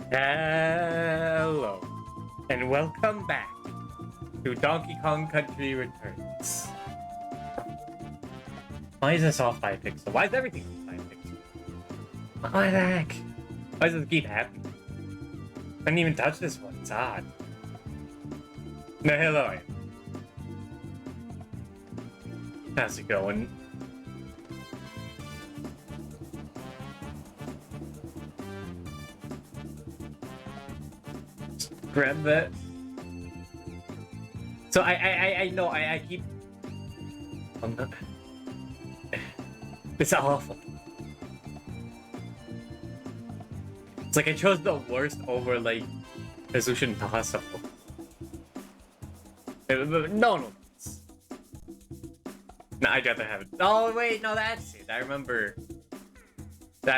Hello, and welcome back to Donkey Kong Country Returns. Why is this all 5 pixels? Why is everything 5 pixels? What the heck? Why does this keep happening? I didn't even touch this one. It's odd. No, hello. How's it going? Grab that. So I know I keep. I'm not. It's awful. It's like I chose the worst overlay resolution possible. No. No, I'd rather have it. Oh wait, no, that's it. I remember now.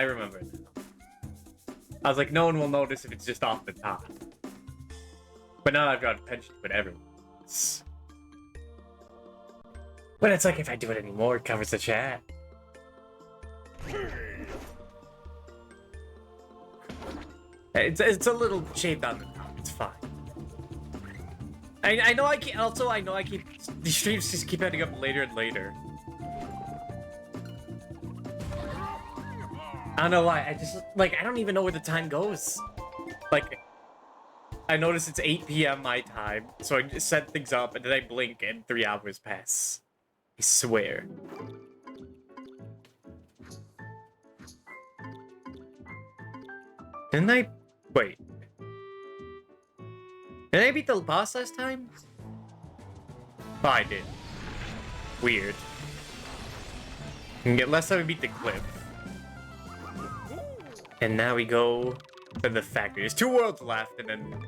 I was like, no one will notice if it's just off the top. But now I've got a penchant with everyone. But it's like if I do it anymore, it covers the chat. It's a little shaved on the top. It's fine. I know I keep. Also, I know I keep. These streams just keep ending up later and later. I don't know why. I just like I don't even know where the time goes. Like. I notice it's 8 p.m. my time, so I just set things up, and then I blink, and 3 hours pass. I swear. Didn't I... Wait. Did I beat the boss last time? Oh, I did. Weird. Unless I beat the cliff. And now we go to the factory. There's 2 worlds left, and then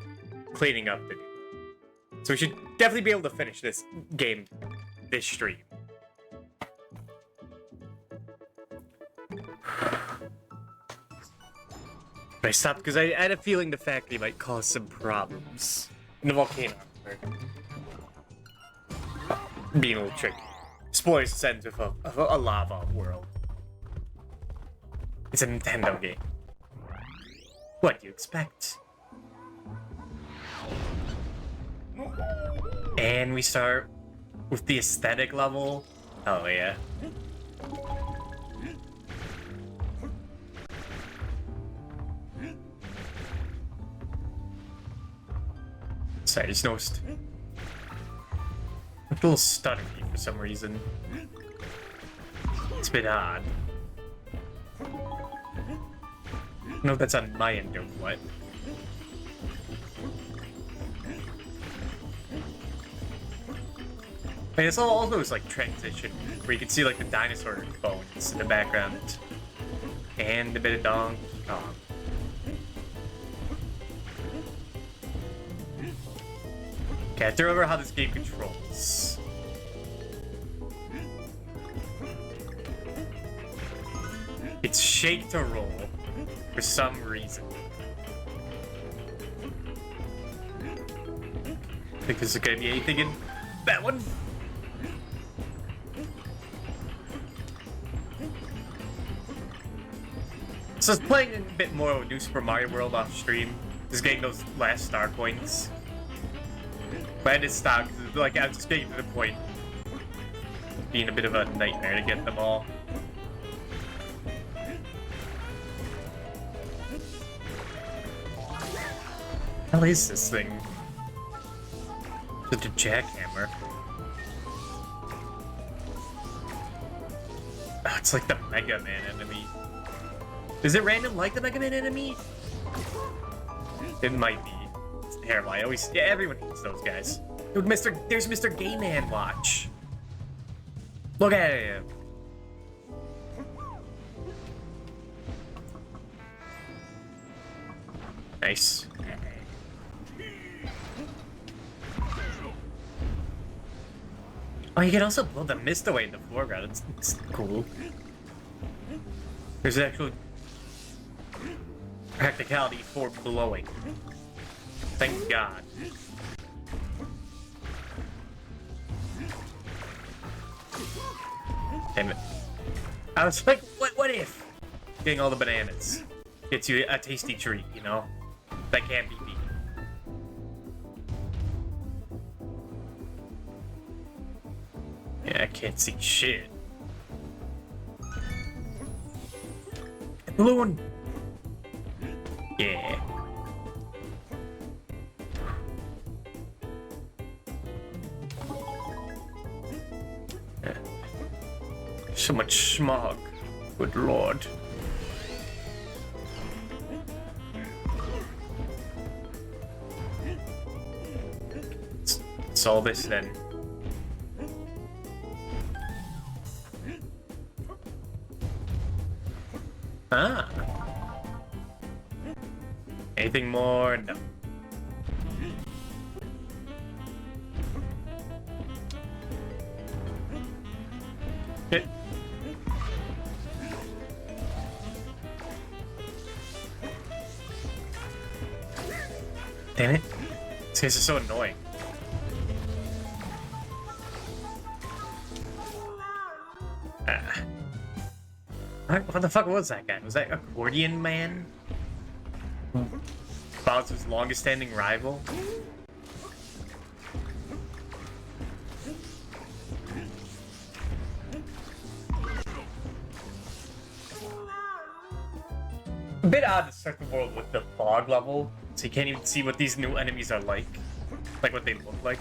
cleaning up to do. So we should definitely be able to finish this game, this stream. But I stopped because I had a feeling the factory might cause some problems. And the volcano. Being a little tricky. Spoilers the sense of a lava world. It's a Nintendo game. What do you expect? And we start with the aesthetic level. Oh, yeah. Sorry, I just noticed. A little stuttering for some reason. It's a bit odd. I don't know if that's on my end or what. And it's all those like transition where you can see like the dinosaur bones in the background. And a bit of Donkey Kong. Okay, I have to remember how this game controls. It's shake to roll for some reason. I think there's gonna be anything in that one. So I was playing a bit more of New Super Mario World off stream, just getting those last star coins. But I did stop because like I was just getting to the point being a bit of a nightmare to get them all. What is this thing? It's a jackhammer. Oh, it's like the Mega Man enemy. Is it random like the Mega Man enemy? It might be. It's terrible. Yeah, everyone hates those guys. Dude, there's Mr. Gay Man Watch. Look at him. Nice. Oh, you can also blow the mist away in the foreground. It's cool. There's actual practicality for blowing. Thank God. Damn it. I was like, what if? Getting all the bananas gets you a tasty treat, you know? That can't be beat. Yeah, I can't see shit. Balloon! Yeah. So much smog. Good lord. It's all this then. Ah. Anything more? No. Hit. Damn it. This is so annoying. What the fuck was that guy? Was that Accordion Man? Bowser's longest standing rival? A bit odd to start the world with the fog level, so you can't even see what these new enemies are like what they look like.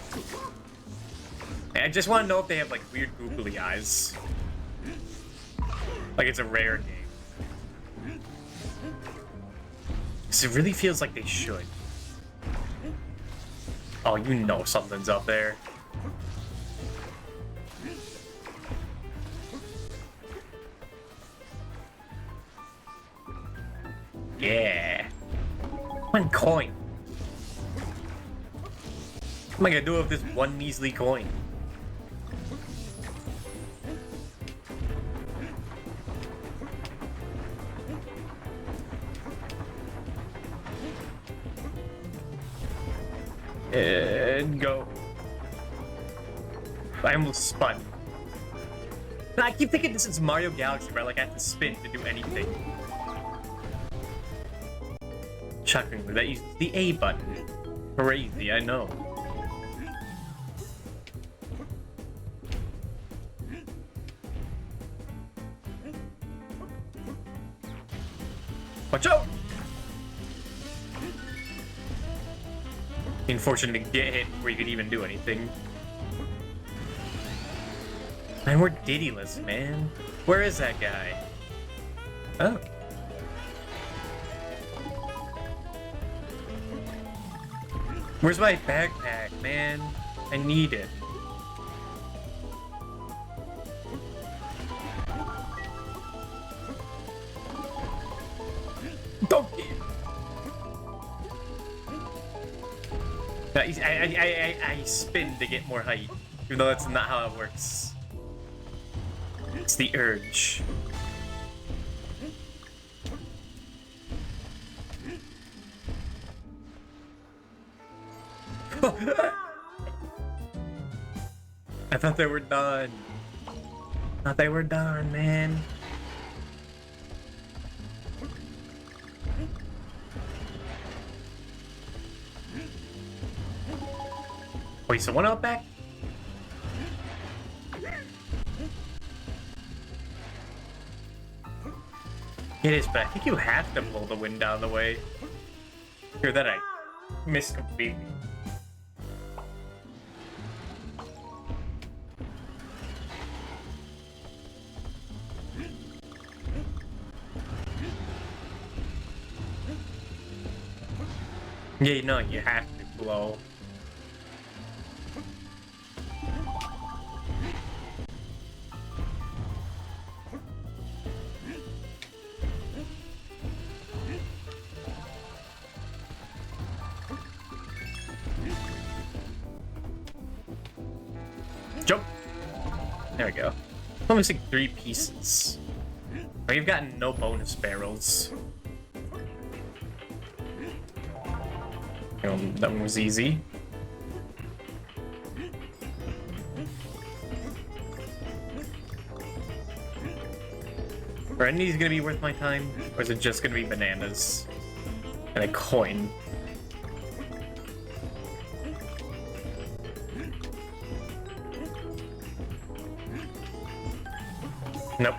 And I just want to know if they have like weird googly eyes. Like it's a rare game. Because it really feels like they should. Oh, you know something's up there. Yeah. One coin. What am I gonna do with this one measly coin? And go. I almost spun. I keep thinking this is Mario Galaxy, where like I have to spin to do anything. Shockingly, that uses the A button. Crazy, I know. Watch out! Unfortunate to get hit before you could even do anything. Man, we're Diddyless, man. Where is that guy? Oh. Where's my backpack, man? I need it. Donkey! I spin to get more height, even though that's not how it works. It's the urge. I thought they were done. Thought they were done, man. Wait, so one out back? It is, but I think you have to blow the wind out of the way. Here, that I missed completely. Yeah, no, you have to blow. Jump! There we go. I'm missing 3 pieces. We've gotten no bonus barrels. That one was easy. Are any of these gonna be worth my time? Or is it just gonna be bananas? And a coin? Nope.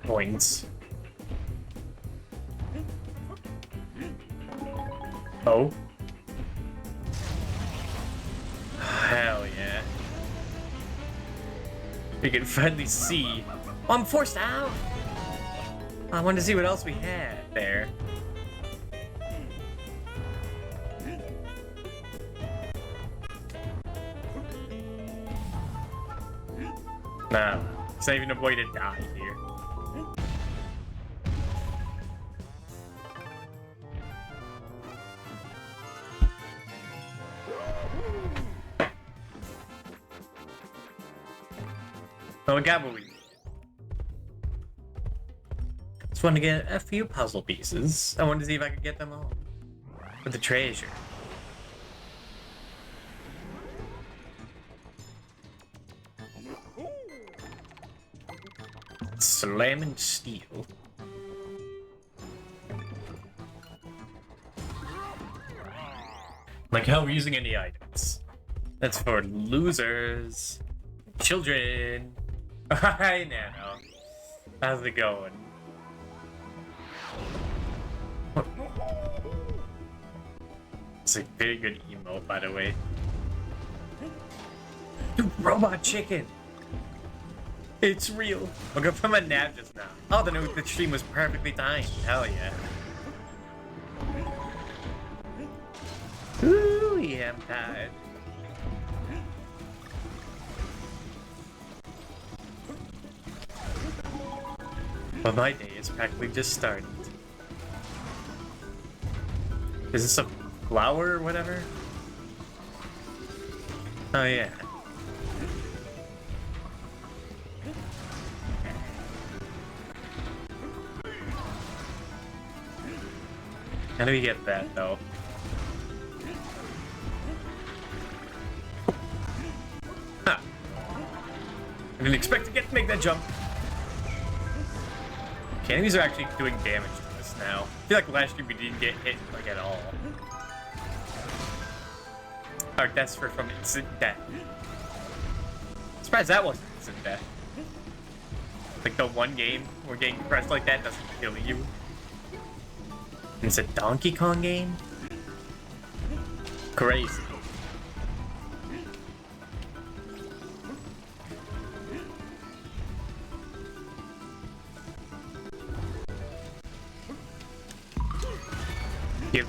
Points. Oh. Hell yeah. We can finally see. Oh, I'm forced out! I wanted to see what else we had there. No. It's not even a way to die here. Oh, we got what we need. Just want to get a few puzzle pieces. I wanted to see if I could get them all. For the treasure. Slam and steel. Like how we're using any items. That's for losers. Children. Hi, Nano. How's it going? It's a very good emote, by the way. Dude, robot chicken! It's real. Woke up from a nap just now. Oh, the stream was perfectly timed. Hell yeah. Ooh, yeah, I'm tired. But my day is practically just started. Is this a flower or whatever? Oh yeah. How do we get that though? Huh. I didn't expect to make that jump. Okay, enemies are actually doing damage to us now. I feel like last stream we didn't get hit like at all. Our deaths were from instant death. Surprised that wasn't instant death. Like the one game where getting pressed like that doesn't kill you. And it's a Donkey Kong game? Crazy. Yep.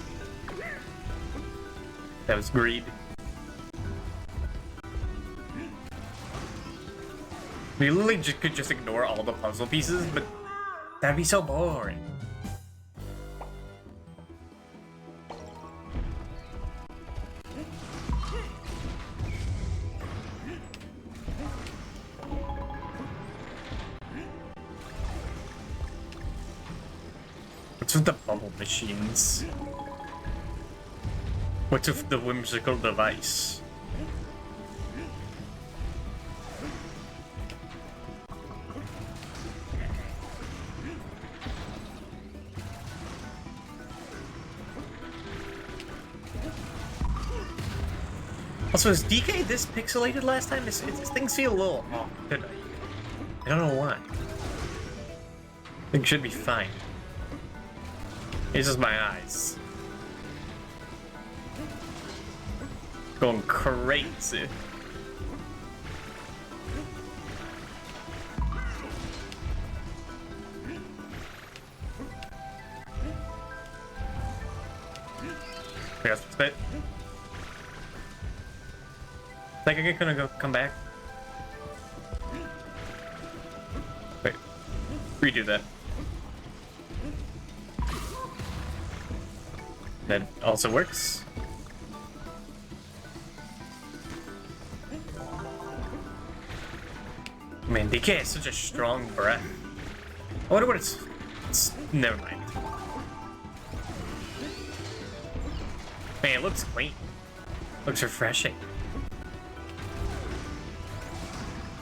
That was greed. We literally could just ignore all the puzzle pieces, but that'd be so boring. What's with the bubble machines? What's with the whimsical device? Also, is DK this pixelated last time? Things feel a little off tonight. I don't know why. I think it should be fine. It's just my eyes. Going crazy. We got to spit. Think I'm gonna come back. Wait. Redo that. That also works. Man, DK has such a strong breath. I wonder what it's never mind. Man, it looks clean. Looks refreshing.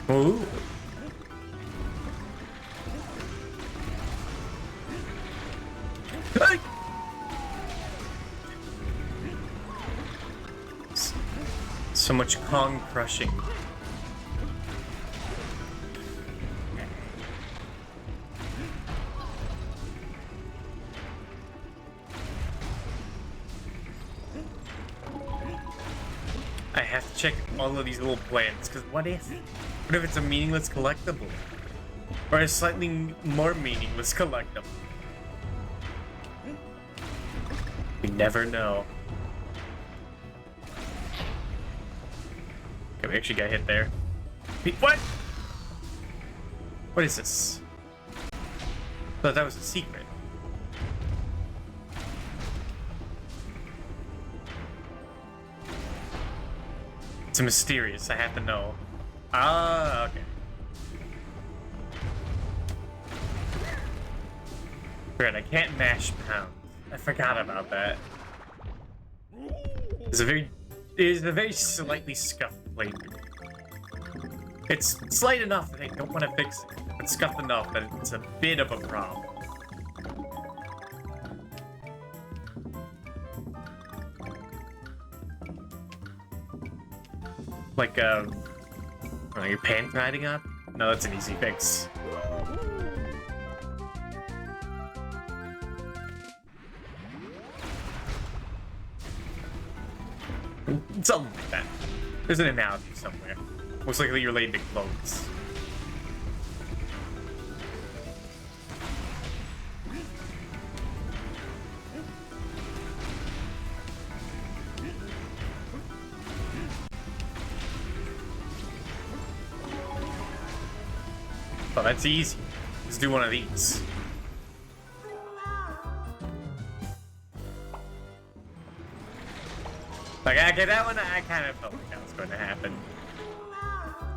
Ooh. Hey! So much Kong crushing. I have to check all of these little plans, because what if it's a meaningless collectible? Or a slightly more meaningless collectible? We never know. Okay, we actually got hit there. What? What is this? I thought that was a secret. It's mysterious, I have to know. Ah, okay. Right, I can't mash pound. I forgot about that. It is a very slightly scuffed playthrough. It's slight enough that I don't want to fix it, but scuffed enough that it's a bit of a problem. Like, are your pants riding up? No, that's an easy fix. Something like that. There's an analogy somewhere. Most likely related to clothes. Oh, that's easy. Let's do one of these. Like, okay, that one, I kind of felt like that was going to happen.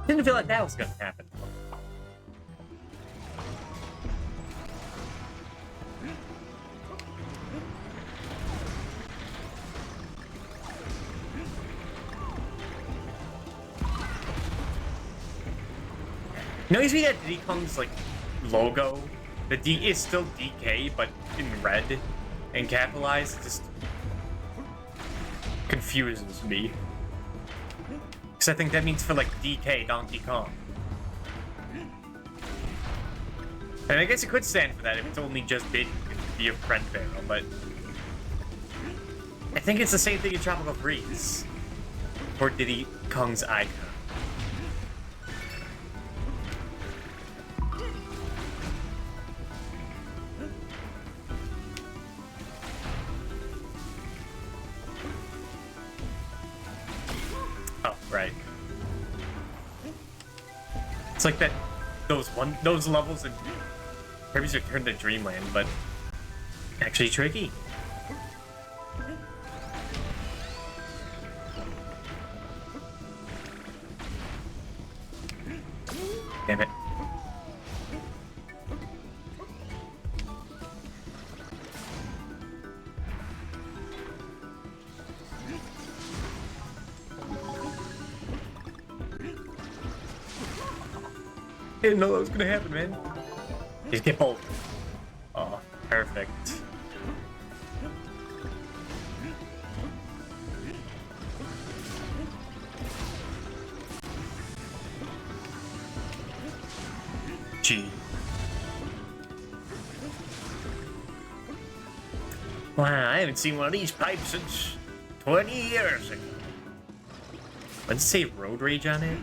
Didn't feel like that was going to happen. You know, you see that Diddy Kong's, like, logo? The D is still DK, but in red and capitalized. It just confuses me. Because I think that means for, like, DK, Donkey Kong. And I guess it could stand for that if it's only just Diddy, it could be a friend barrel, but I think it's the same thing in Tropical Freeze. Or Diddy Kong's icon. Oh, right. It's like that, those levels in Kirby's Return to Dreamland, but actually tricky. Damn it. Didn't know that was gonna happen, man. Just get both. Oh, perfect. Gee. Wow, I haven't seen one of these pipes since 20 years ago. Let's say Road Rage on it.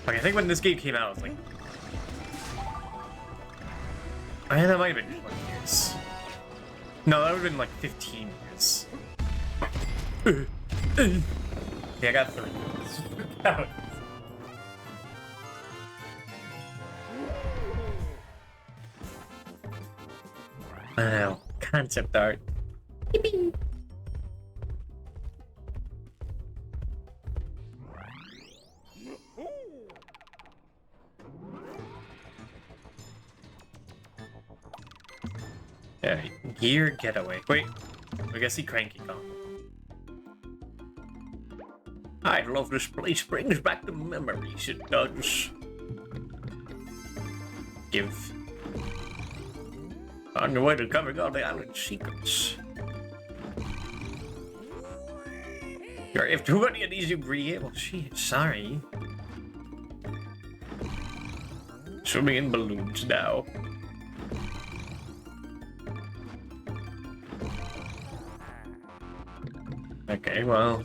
Like, I think when this game came out, it was like... I that might have been 20 years. No, that would have been like 15 years. Yeah, I got 30 years. Wow, concept art. Yippee. Alright, gear getaway. Wait, we gotta see Cranky Kong. I love this place, brings back the memories, it does. Give. On your way to covering all the island secrets. If too many of these ingredients, well, shit, sorry. Swimming in balloons now. Okay, well.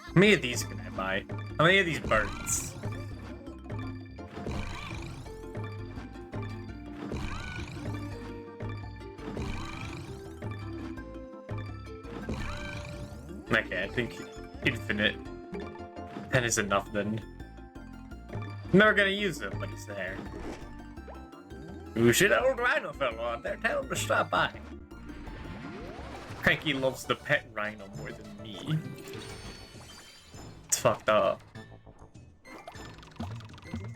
How many of these can I buy? How many of these birds? Okay, I think infinite 10 is enough then. I'm never gonna use him, but he's there. Ooh, shit, old rhino fellow out there, tell him to stop by. Cranky loves the pet rhino more than me. It's fucked up.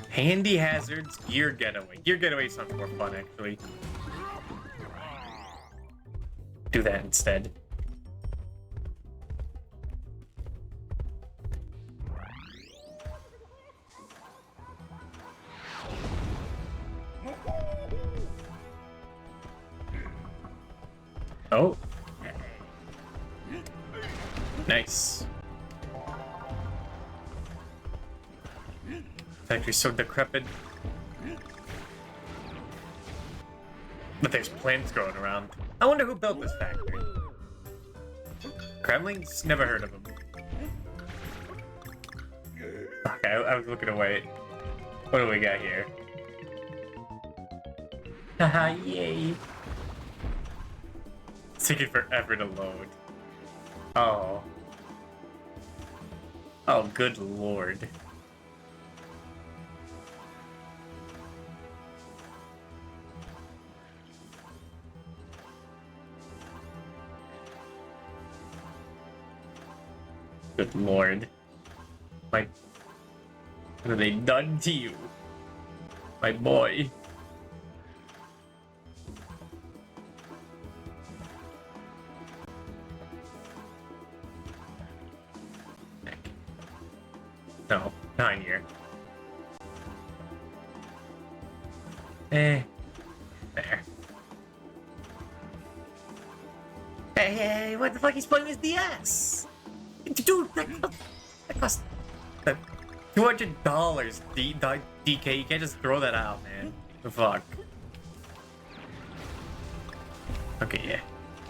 Handy hazards, gear getaway. Gear getaway sounds more fun, actually. Do that instead. Oh. Nice. Factory's so decrepit. But there's plants growing around. I wonder who built this factory. Kremlings? Never heard of them. Fuck, I was looking away. What do we got here? Haha, yay. It's taking forever to load. Oh. Oh, good lord. Good lord. What have they done to you? My boy. No, not in here. There. Hey, what the fuck? He's playing his DS! Dude, that cost $200. DK, you can't just throw that out, man. The fuck. Okay, yeah.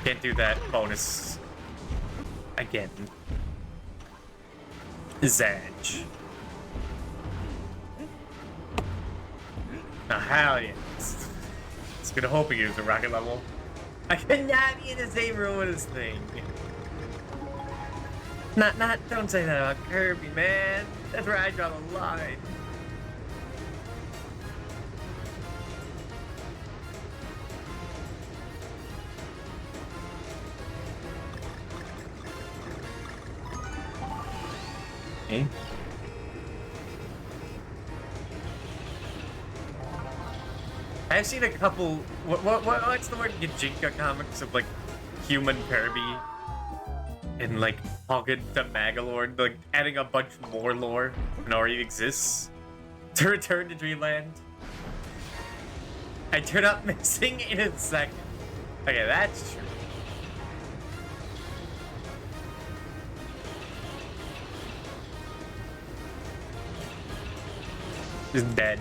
Can't do that bonus again. Zedge. Now, hell yeah. It's gonna hope he gives a rocket level. I could not be in the same room with this thing. Don't say that about Kirby, man. That's where I draw the line. Okay. I've seen a couple. What's the word? Yajinka comics of like human Kirby and like Pocket the Magalord, like adding a bunch more lore than already exists to return to Dreamland. I turn up missing in a second. Okay, that's true. Is dead.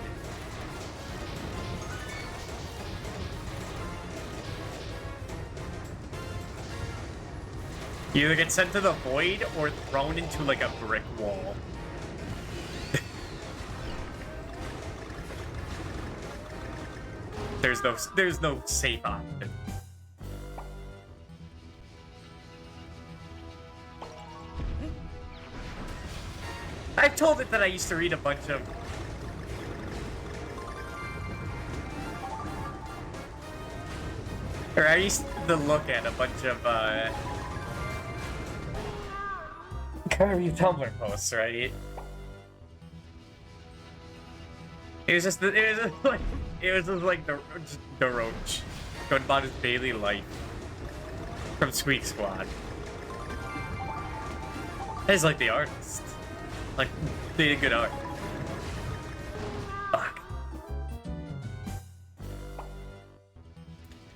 You either get sent to the void or thrown into like a brick wall. There's no safe option. I've told it that I used to read a bunch of I used to look at a bunch of Kirby Tumblr posts, right? It was just like the Roach going about his daily life from Squeak Squad. I just like the artist. Like, they did good art. Fuck.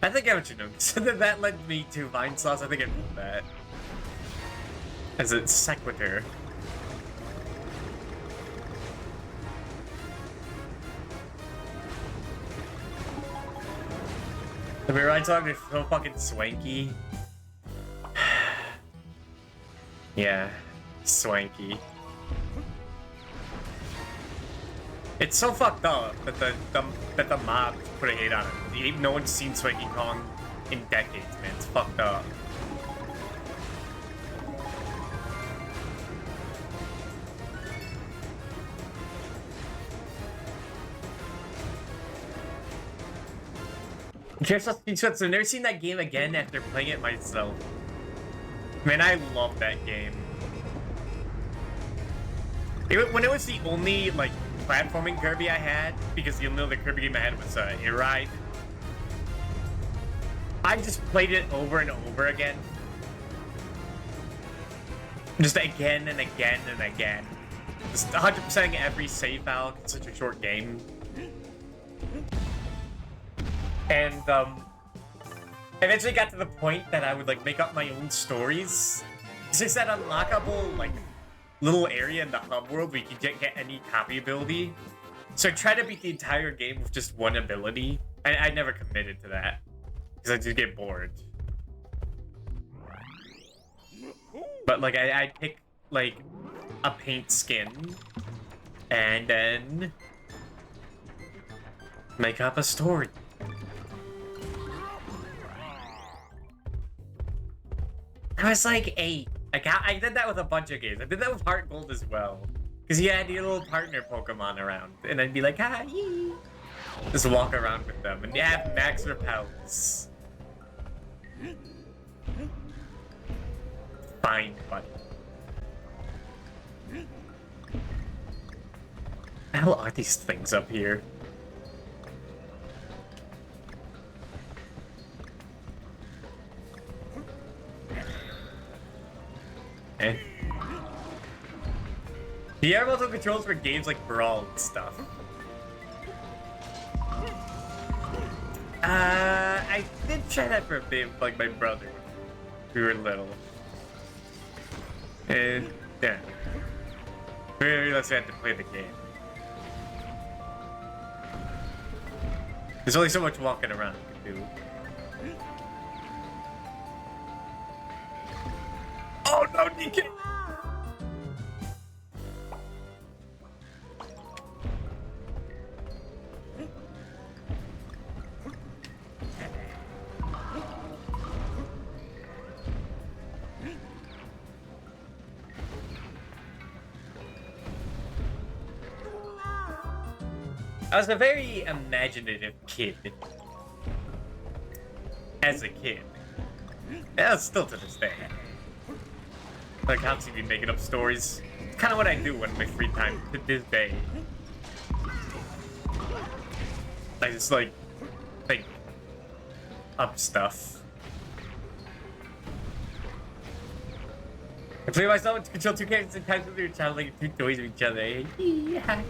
I think I would know. So that led me to Vine Sauce. I think I moved that. As a sequitur. The ride songs are so fucking swanky. Yeah, swanky. It's so fucked up that the mob put a hate on it. No one's seen Swanky Kong in decades, man. It's fucked up. I've never seen that game again after playing it myself. Man, I love that game. When it was the only, like, platforming Kirby I had, because the only other Kirby game I had was Air Ride, I just played it over and over again. Just again and again and again. Just 100%ing every save file. It's such a short game. And, eventually got to the point that I would, like, make up my own stories. It's just that unlockable, like, little area in the hub world where you can get any copy ability. So I tried to beat the entire game with just one ability. I never committed to that. Because I just get bored. But, like, I'd pick, like, a paint skin. And then make up a story. I was like 8. I did that with a bunch of games. I did that with Heart Gold as well. Because you had your little partner Pokemon around. And I'd be like, ah, yee. Just walk around with them. And you have max repels. Fine, buddy. What the hell are these things up here? Eh. Do you have multiple controls for games like Brawl and stuff? I did try that for a bit with, like, my brother. We were little. And, yeah. We realized we had to play the game. There's only so much walking around you can do. Oh no, DK! I was a very imaginative kid. As a kid. Yeah, still to this day. I constantly be making up stories. It's kind of what I do in my free time to this day. I just, like, think up stuff. I play myself to control 2 characters in times with your child like 2 toys of each other. Yeah.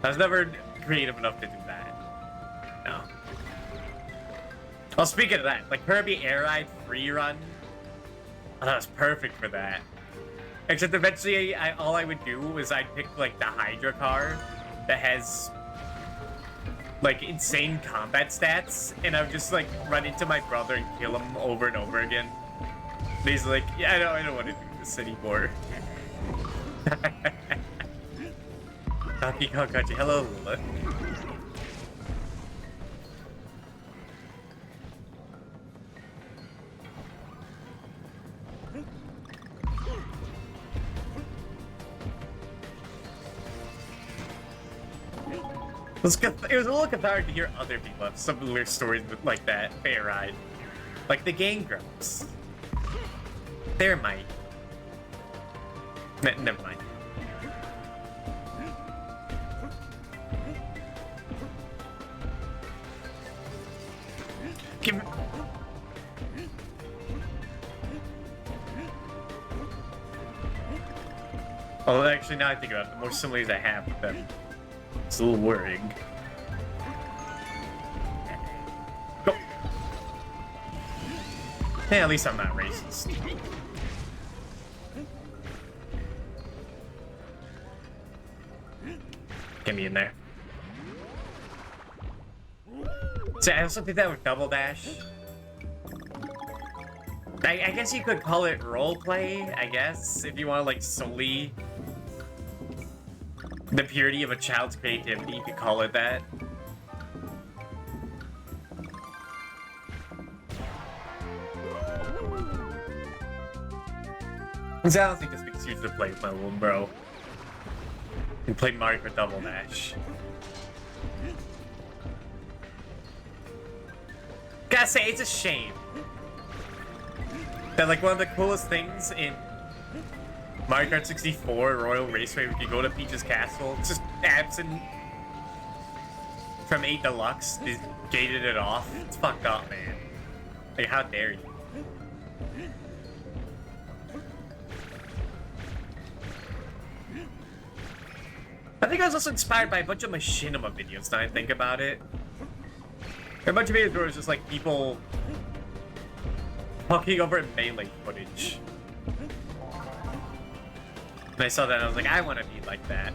I was never creative enough to do that. No. Well, speaking of that, like Kirby Air Ride Free Run, oh, that was perfect for that. Except eventually, all I would do was I'd pick like the Hydra car that has like insane combat stats, and I would just like run into my brother and kill him over and over again. And he's like, yeah, I don't want to do this anymore. Donkey Kong Country, hello, Lola. It was a little cathartic to hear other people have similar stories like that. Fair Ride. Like the Game Grumps. They're mine. Never mind. Give me... Oh, actually, now I think about it, the more similarities I have with them, it's a little worrying. Go! Hey, at least I'm not racist. Get me in there. So I also did that with Double Dash. I guess you could call it roleplay, I guess, if you want to, like, solely the purity of a child's creativity, you could call it that. Because I don't think this makes use to play with my little bro. And play Mario Kart Double Dash. Gotta say, it's a shame that, like, one of the coolest things in Mario Kart 64 Royal Raceway, we could go to Peach's Castle, it's just absent from 8 Deluxe. They gated it off. It's fucked up, man. Like, how dare you? I think I was also inspired by a bunch of machinima videos, now I think about it. There are a bunch of videos where it was just like people talking over Melee footage. And I saw that and I was like, I want to be like that.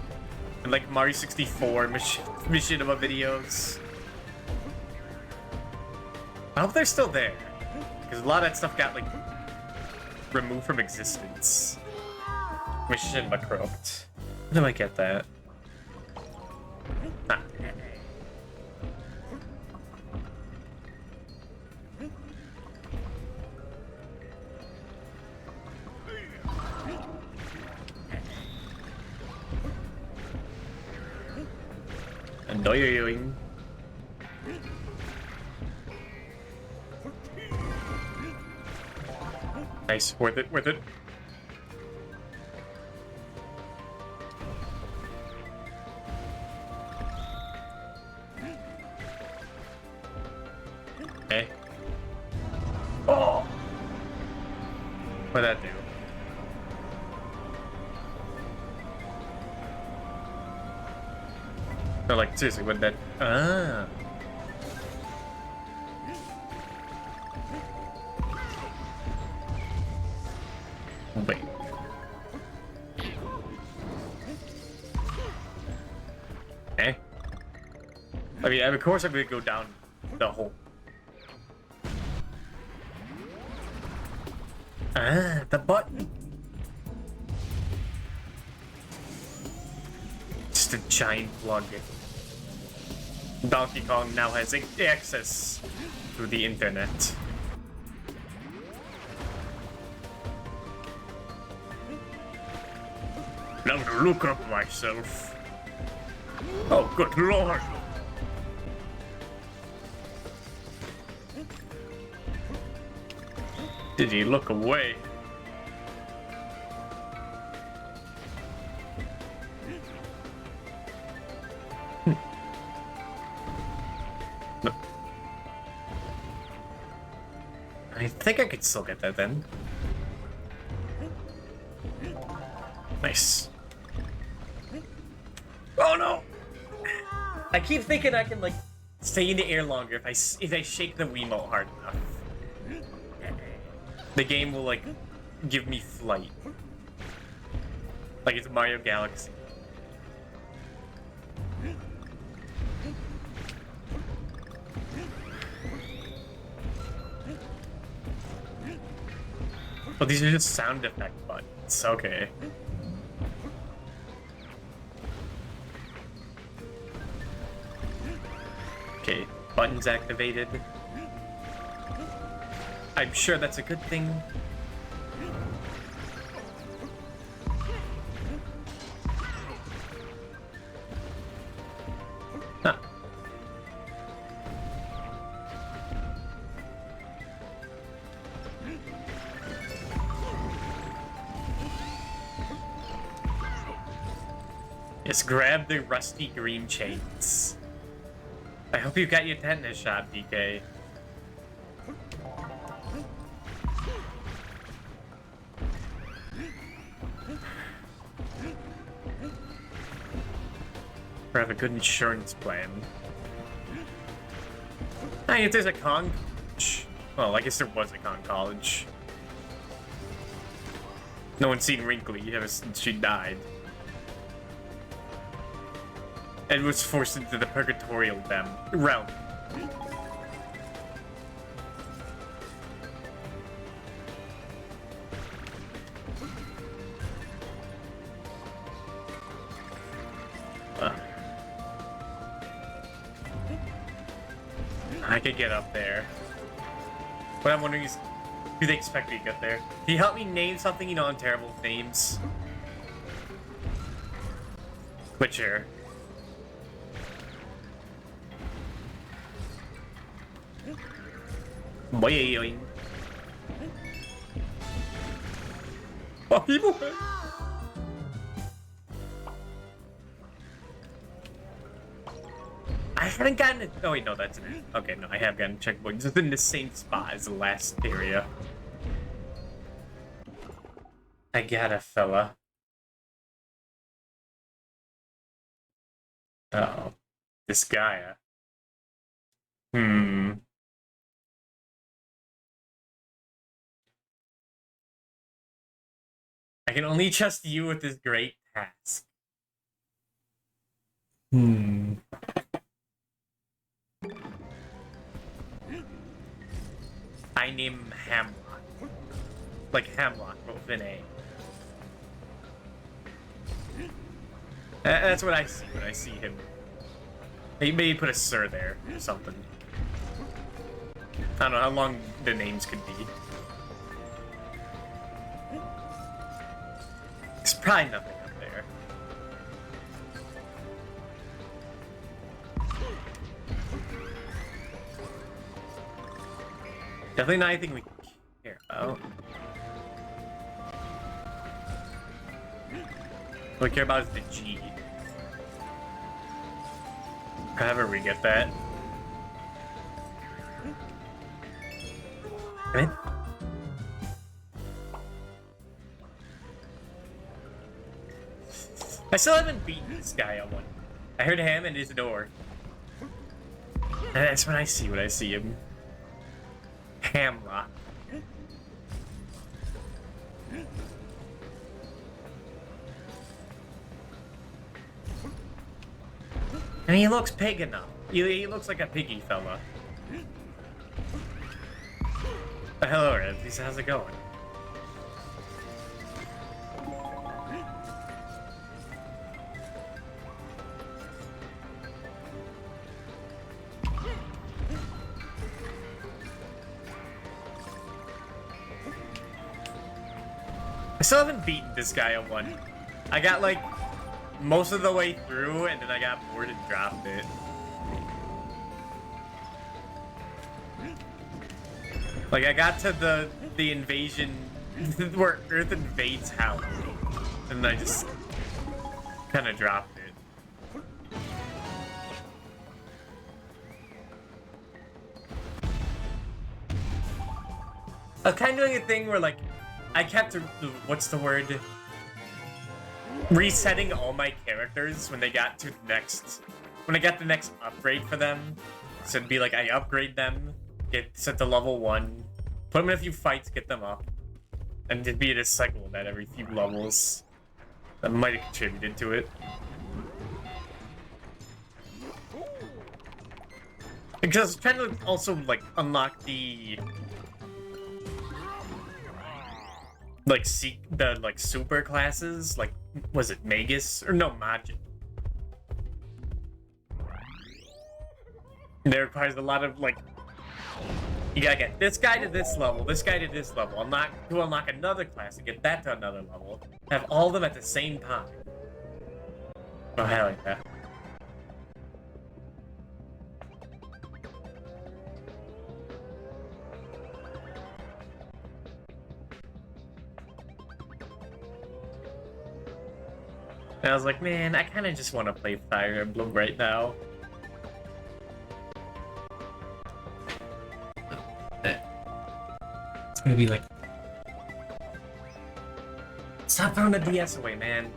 And like Mario 64 machinima videos. I hope they're still there. Because a lot of that stuff got like removed from existence. Machinima croaked. How do I get that? Ah. Annoying. Nice, worth it, worth it. Okay. Oh! What'd that do? No, like, seriously, what'd that... Ah! Wait. Okay. I mean, of course I'm gonna go down the hole. Ah, the button. Just a giant plug. Donkey Kong now has access to the internet. Now to look up myself. Oh, good lord. Did he look away? No. I think I could still get that then. Nice. Oh no! I keep thinking I can like stay in the air longer if I shake the Wiimote hard enough. The game will like give me flight. Like it's Mario Galaxy. Oh, these are just sound effect buttons. Okay. Okay, buttons activated. I'm sure that's a good thing. Huh. Just grab the rusty green chains. I hope you got your tetanus shot, DK. Or have a good insurance plan. Hey, if there's a Kong... Well, I guess there was a Kong college. No one's seen Wrinkly ever since she died. And was forced into the purgatorial realm. I could get up there. What I'm wondering is, do they expect me to get there? Can you help me name something? You know, I'm terrible with names. Witcher. Boing. Oh, people. I haven't gotten it. Oh wait, no, that's it. Okay, no, I have gotten checkpoints. It's in the same spot as the last area. I got a fella. Uh-oh. This guy. Hmm. I can only trust you with this great task. Hmm. I name him Hamlock. Like Hamlock, but with an A. That's what I see when I see him. Maybe put a Sir there or something. I don't know how long the names could be. There's probably nothing up there. Definitely not anything we care about. What we care about is the G. However we get that. Come in. I still haven't beaten this guy on one. I heard him and his door. And that's when I see what I see him. Hamlock. And he looks pig enough. He looks like a piggy fella. Hello, Red. How's it going? I still haven't beaten this guy on one. I got like most of the way through and then I got bored and dropped it. Like I got to the invasion where Earth invades house and I just kind of dropped it. I was kind of doing a thing where like I kept, what's the word? Resetting all my characters when they got to the next, when I got the next upgrade for them. So it'd be like I upgrade them, get set to level 1, put them in a few fights, get them up. And it'd be a cycle of that every few levels. That might have contributed to it. Because I was trying to also like unlock the like the super classes, like was it Magus or no Majin? There requires a lot of like you gotta get this guy to this level, this guy to this level, unlock another class and get that to another level. Have all of them at the same time. Oh, I like that. And I was like, man, I kind of just want to play Fire Emblem right now. It's gonna be like... Stop throwing the DS away, man.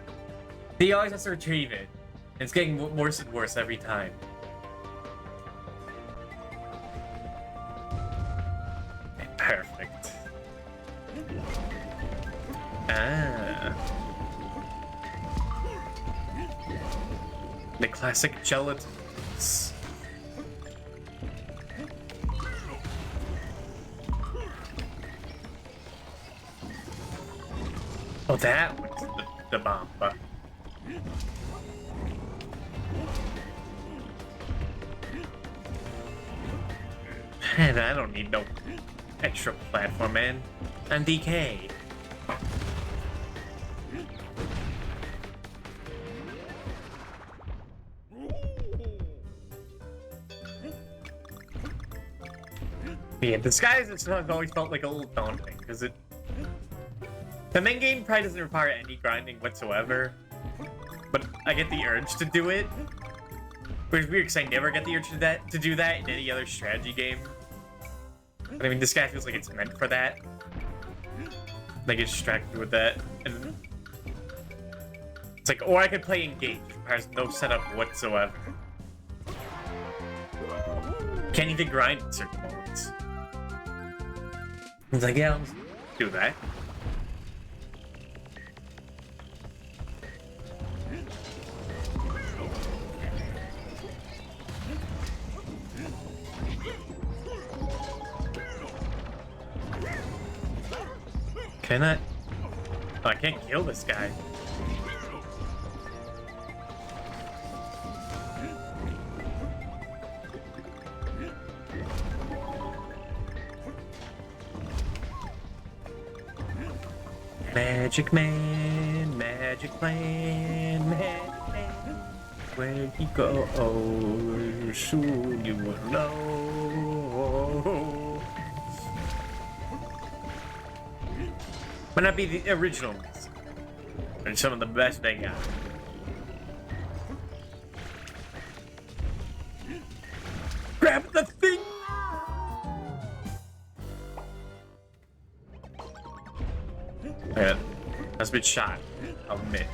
He always has to retrieve it. And it's getting worse and worse every time. Okay, perfect. Ah. The classic gelatins. Oh, that was the bomb. And I don't need no extra platform, man. I'm DK. Yeah, disguise has always felt like a little daunting, because the main game probably doesn't require any grinding whatsoever, but I get the urge to do it. Which is weird, because I never get the urge to do that in any other strategy game. But I mean, this guy feels like it's meant for that. I get distracted with that, and it's like, or I could play Engage, which requires no setup whatsoever. Can't even grind in certain moments. It's like, yeah, let's do that. Can I? Oh, I can't kill this guy. Magic man, magic man, magic man. Where he goes, soon you will know. Might not be the original music, but some of the best they got. Grab the thing! Yeah, that's been shot, I'll admit.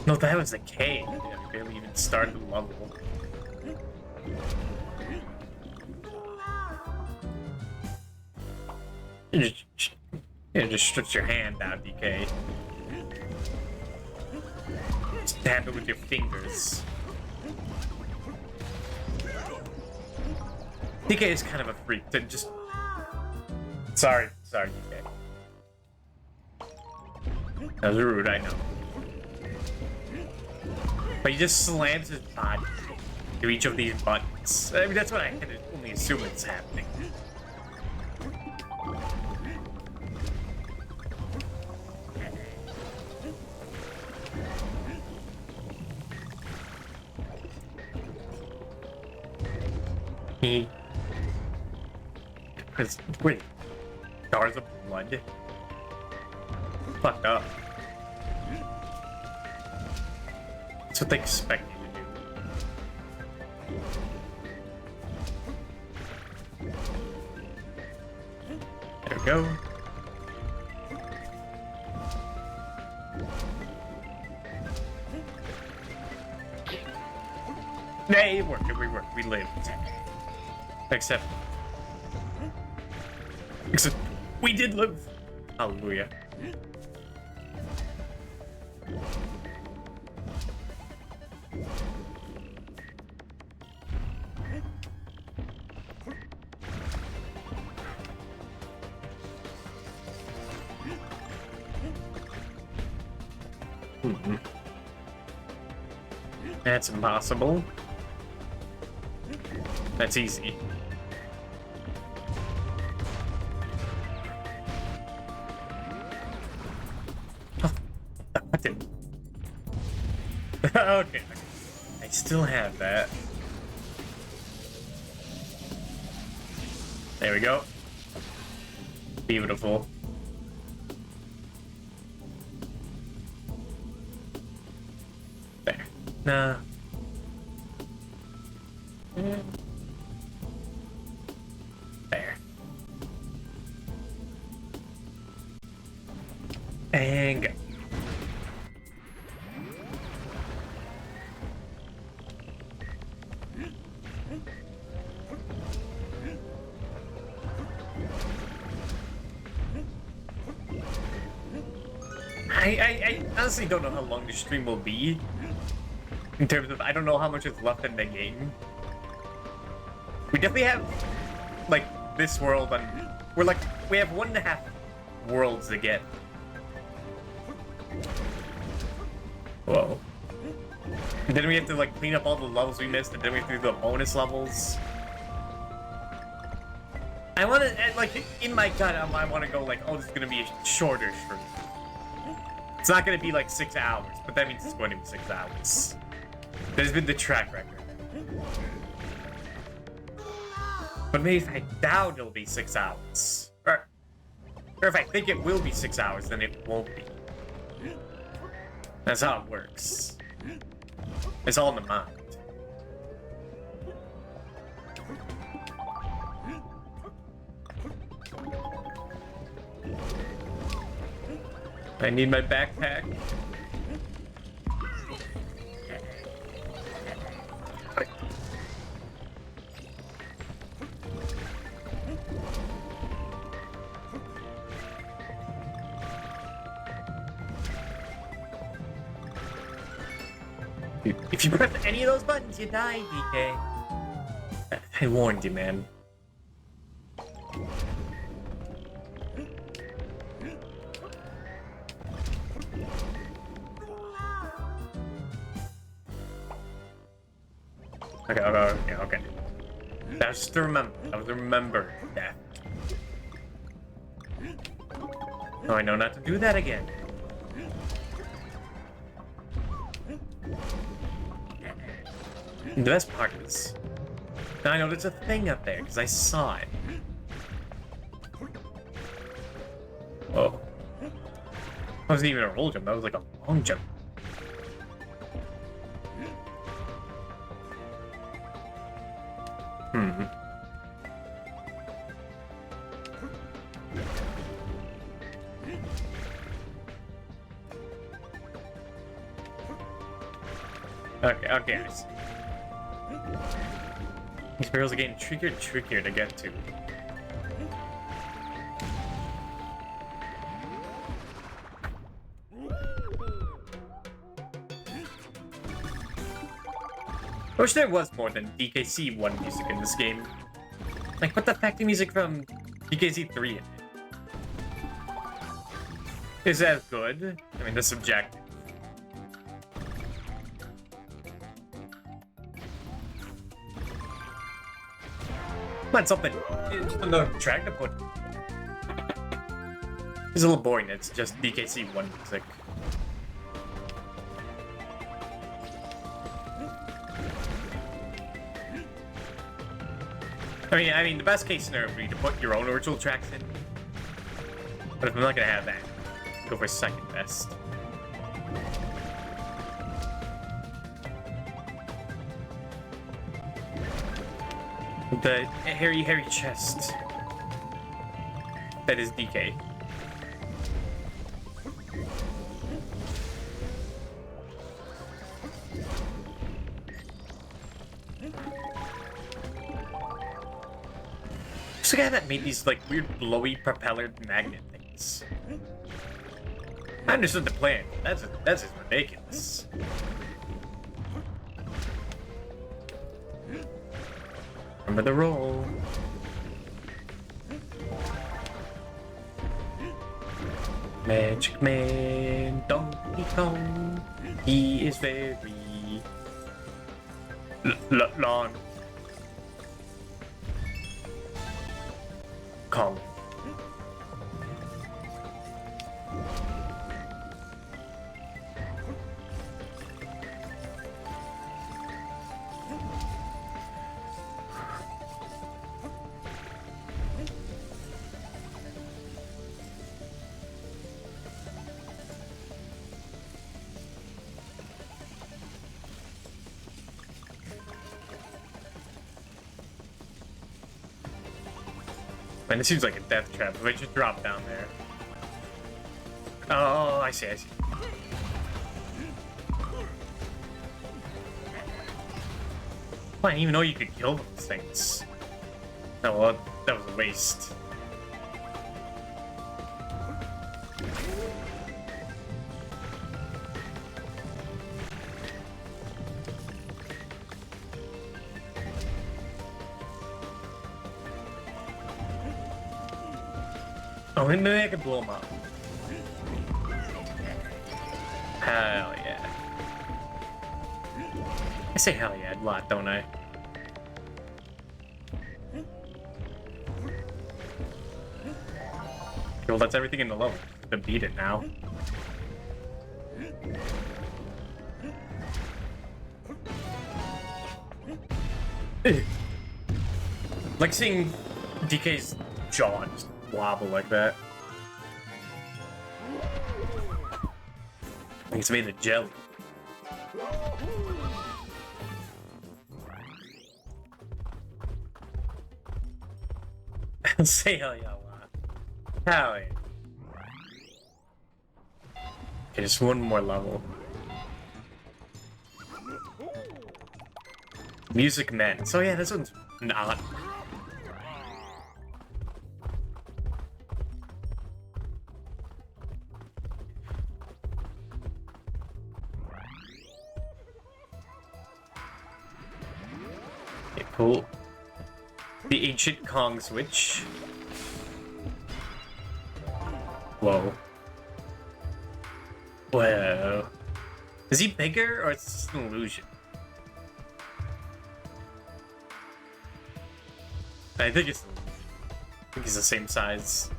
No, that was the cave. I barely even started the level. You just stretch your hand out, DK. Stab it with your fingers. DK is kind of a freak to just... Sorry, DK. That was rude, I know. But he just slams his body to each of these buttons. I mean, that's what I can only assume is happening. Wait, jars of blood? Fucked up. That's what they expect you to do. There we go. Nay, it worked, we lived. Except we did live. Hallelujah. That's impossible. That's easy. Okay. I still have that. There we go. Beautiful. There. Nah. There. And go. I honestly don't know how long the stream will be. In terms of, I don't know how much is left in the game. We definitely have, like, this world, and we have 1.5 worlds to get. Whoa. And then we have to like clean up all the levels we missed, and then we have to do the bonus levels. I want to, like, in my gut, I want to go like, oh, this is going to be shorter for me. It's not going to be like 6 hours, but that means it's going to be 6 hours. That has been the track record. But maybe if I doubt it'll be 6 hours, or if I think it will be 6 hours, then it won't be. That's how it works. It's all in the mind. I need my backpack. If you press any of those buttons, you die, DK. I warned you, man. Okay. That was just to remember. That was to remember that. Oh, I know not to do that again. The best part is, I know there's a thing up there because I saw it. Oh. That wasn't even a roll jump, that was like a long jump. Okay, I see. These barrels are getting trickier and trickier to get to. I wish there was more than DKC 1 music in this game. Like, put the factory music from DKC 3 in it. Is that good? I mean, that's subjective. Not something. It's another track to put. It's a little boring. It's just DKC 1 music. I mean, the best case scenario would be to put your own original tracks in. But if I'm not gonna have that, go for second best. The hairy chest. That is DK. It's the guy that made these like weird blowy propellered magnet things. I understood the plan. That's just ridiculous. Remember the roll. Magic Man, Donkey Kong, he is very long. Kong. Man, this seems like a death trap. If I just drop down there. Oh, I see. I didn't even know you could kill those things. Oh, well, that was a waste. Oh, maybe I can blow him up. Hell yeah. I say hell yeah a lot, don't I? Well, that's everything in the level. To beat it now. Like seeing DK's jaw just wobble like that. I think it's made of jelly. Say hell yeah a lot. Hell yeah. Okay, just one more level. Music Men. So yeah, this one's not. Okay, cool. The Ancient Kong Switch. Whoa. Whoa. Is he bigger or it's just an illusion? I think it's an illusion. I think he's the same size.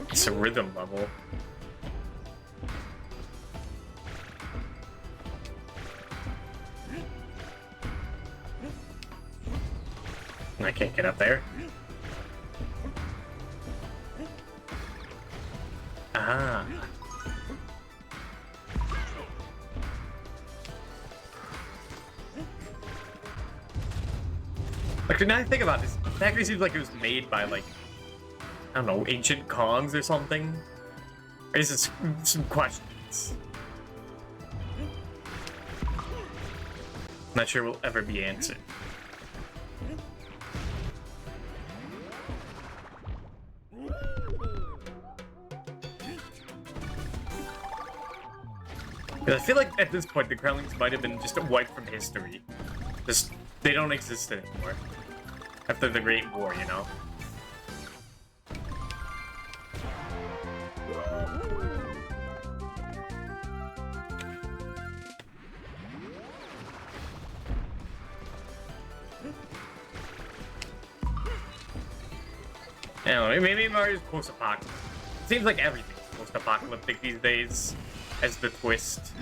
It's a rhythm level. I can't get up there. Ah. Like, now I think about this, it actually seems like it was made by, like, I don't know, ancient Kongs or something. Raises some questions. Not sure will ever be answered. I feel like at this point the Krellings might have been just wiped from history. Just, they don't exist anymore. After the Great War, you know? I don't know, maybe Mario's post-apocalyptic. Seems like everything's post-apocalyptic these days, as the twist.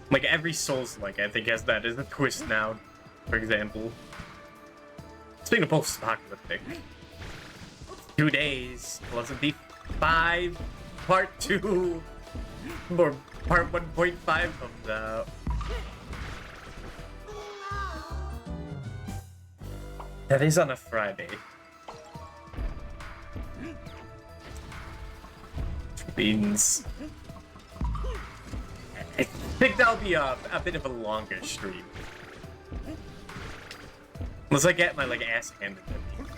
Like every Souls-like, I think, has that as a twist now, for example. Speaking of post-apocalyptic, 2 days, Pleasant Thief 5, Part 2, or Part 1.5 comes out. That is on a Friday. Which means I think that'll be a bit of a longer stream. Unless I get my ass handed to me.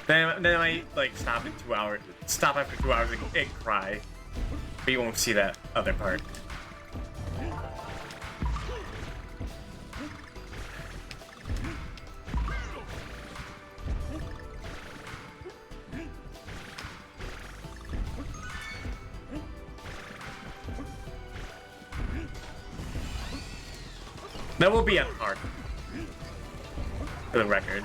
Then I might stop in 2 hours. Stop after 2 hours and cry. But you won't see that other part. That will be on hard. For the record.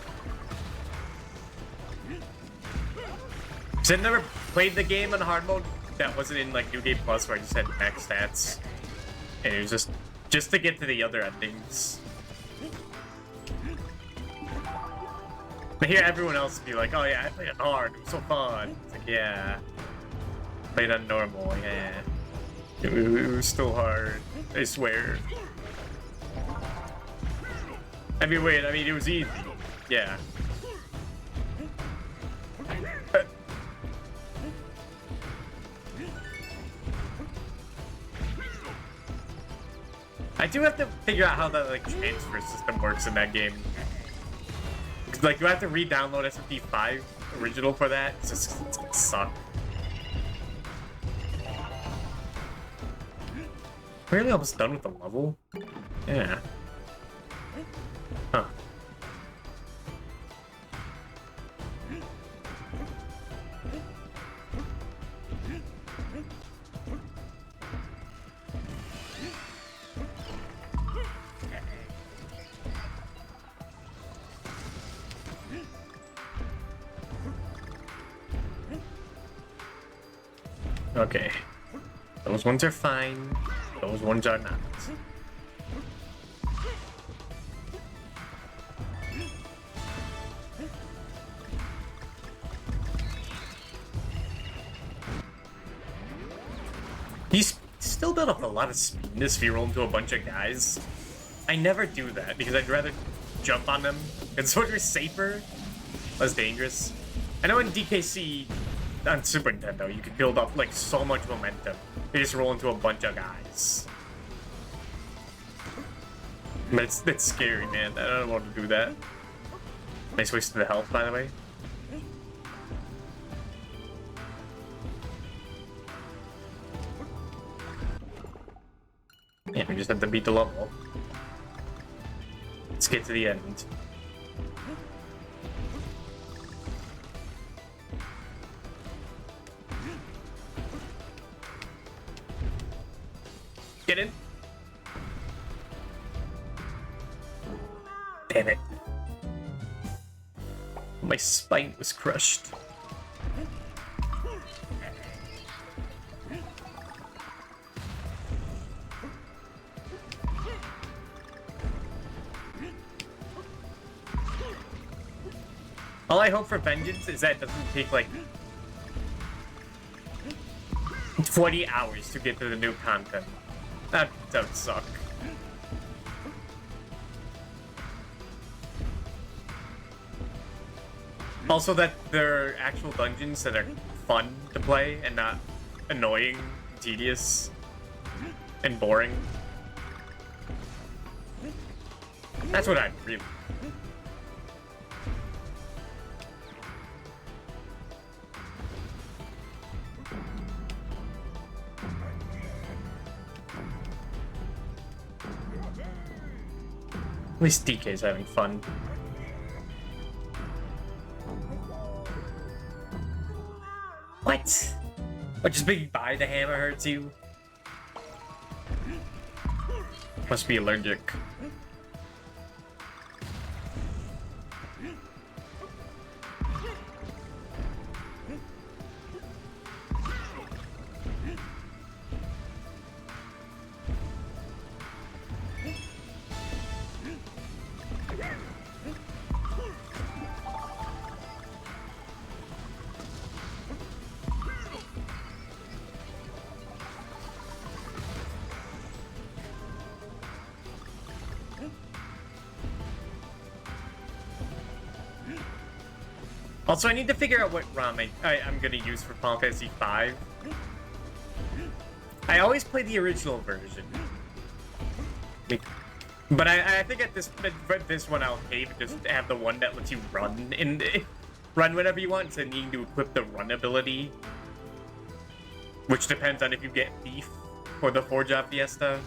So I've never played the game on hard mode that wasn't in New Game Plus where I just had max stats. And it was just to get to the other endings. But hear everyone else be like, oh yeah, I played it hard, it was so fun. It's like, yeah. Played on normal, yeah. It was still hard, I swear. I mean, wait, it was easy. Yeah. I do have to figure out how the transfer system works in that game. Because you have to re-download SFD5 original for that. It's gonna suck. Really almost done with the level? Yeah. Huh. Okay. Those ones are fine. Those ones are not. He's still built up a lot of speediness if you roll into a bunch of guys. I never do that because I'd rather jump on them. It's sort of safer, less dangerous. I know in DKC on Super Nintendo you could build up like so much momentum. You just roll into a bunch of guys. But it's scary, man. I don't want to do that. Nice waste of the health, by the way. Yeah, we just have to beat the level. Let's get to the end. Get in. Damn it. My spine was crushed. All I hope for Vengeance is that it doesn't take like 20 hours to get to the new content. That would suck. Also that there are actual dungeons that are fun to play and not annoying, tedious, and boring. That's what I really... At least DK's having fun. What? What, just being by the hammer hurts you? Must be allergic. Also, I need to figure out what ROM I'm gonna use for Final Fantasy V. I always play the original version. But I think at this one I'll just have the one that lets you run run whenever you want instead of needing to equip the run ability. Which depends on if you get Thief or the Forge of Fiesta.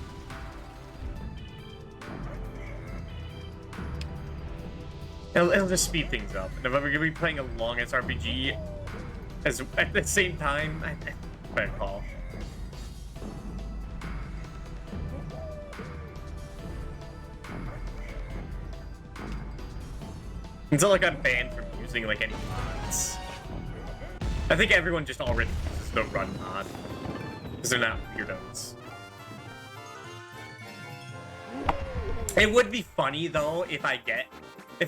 It'll just speed things up. And if I'm gonna be playing a longest RPG at the same time, I better call. It's not like I'm banned from using like any mods. I think everyone just already uses the run mod. Because they're not weirdos. It would be funny though if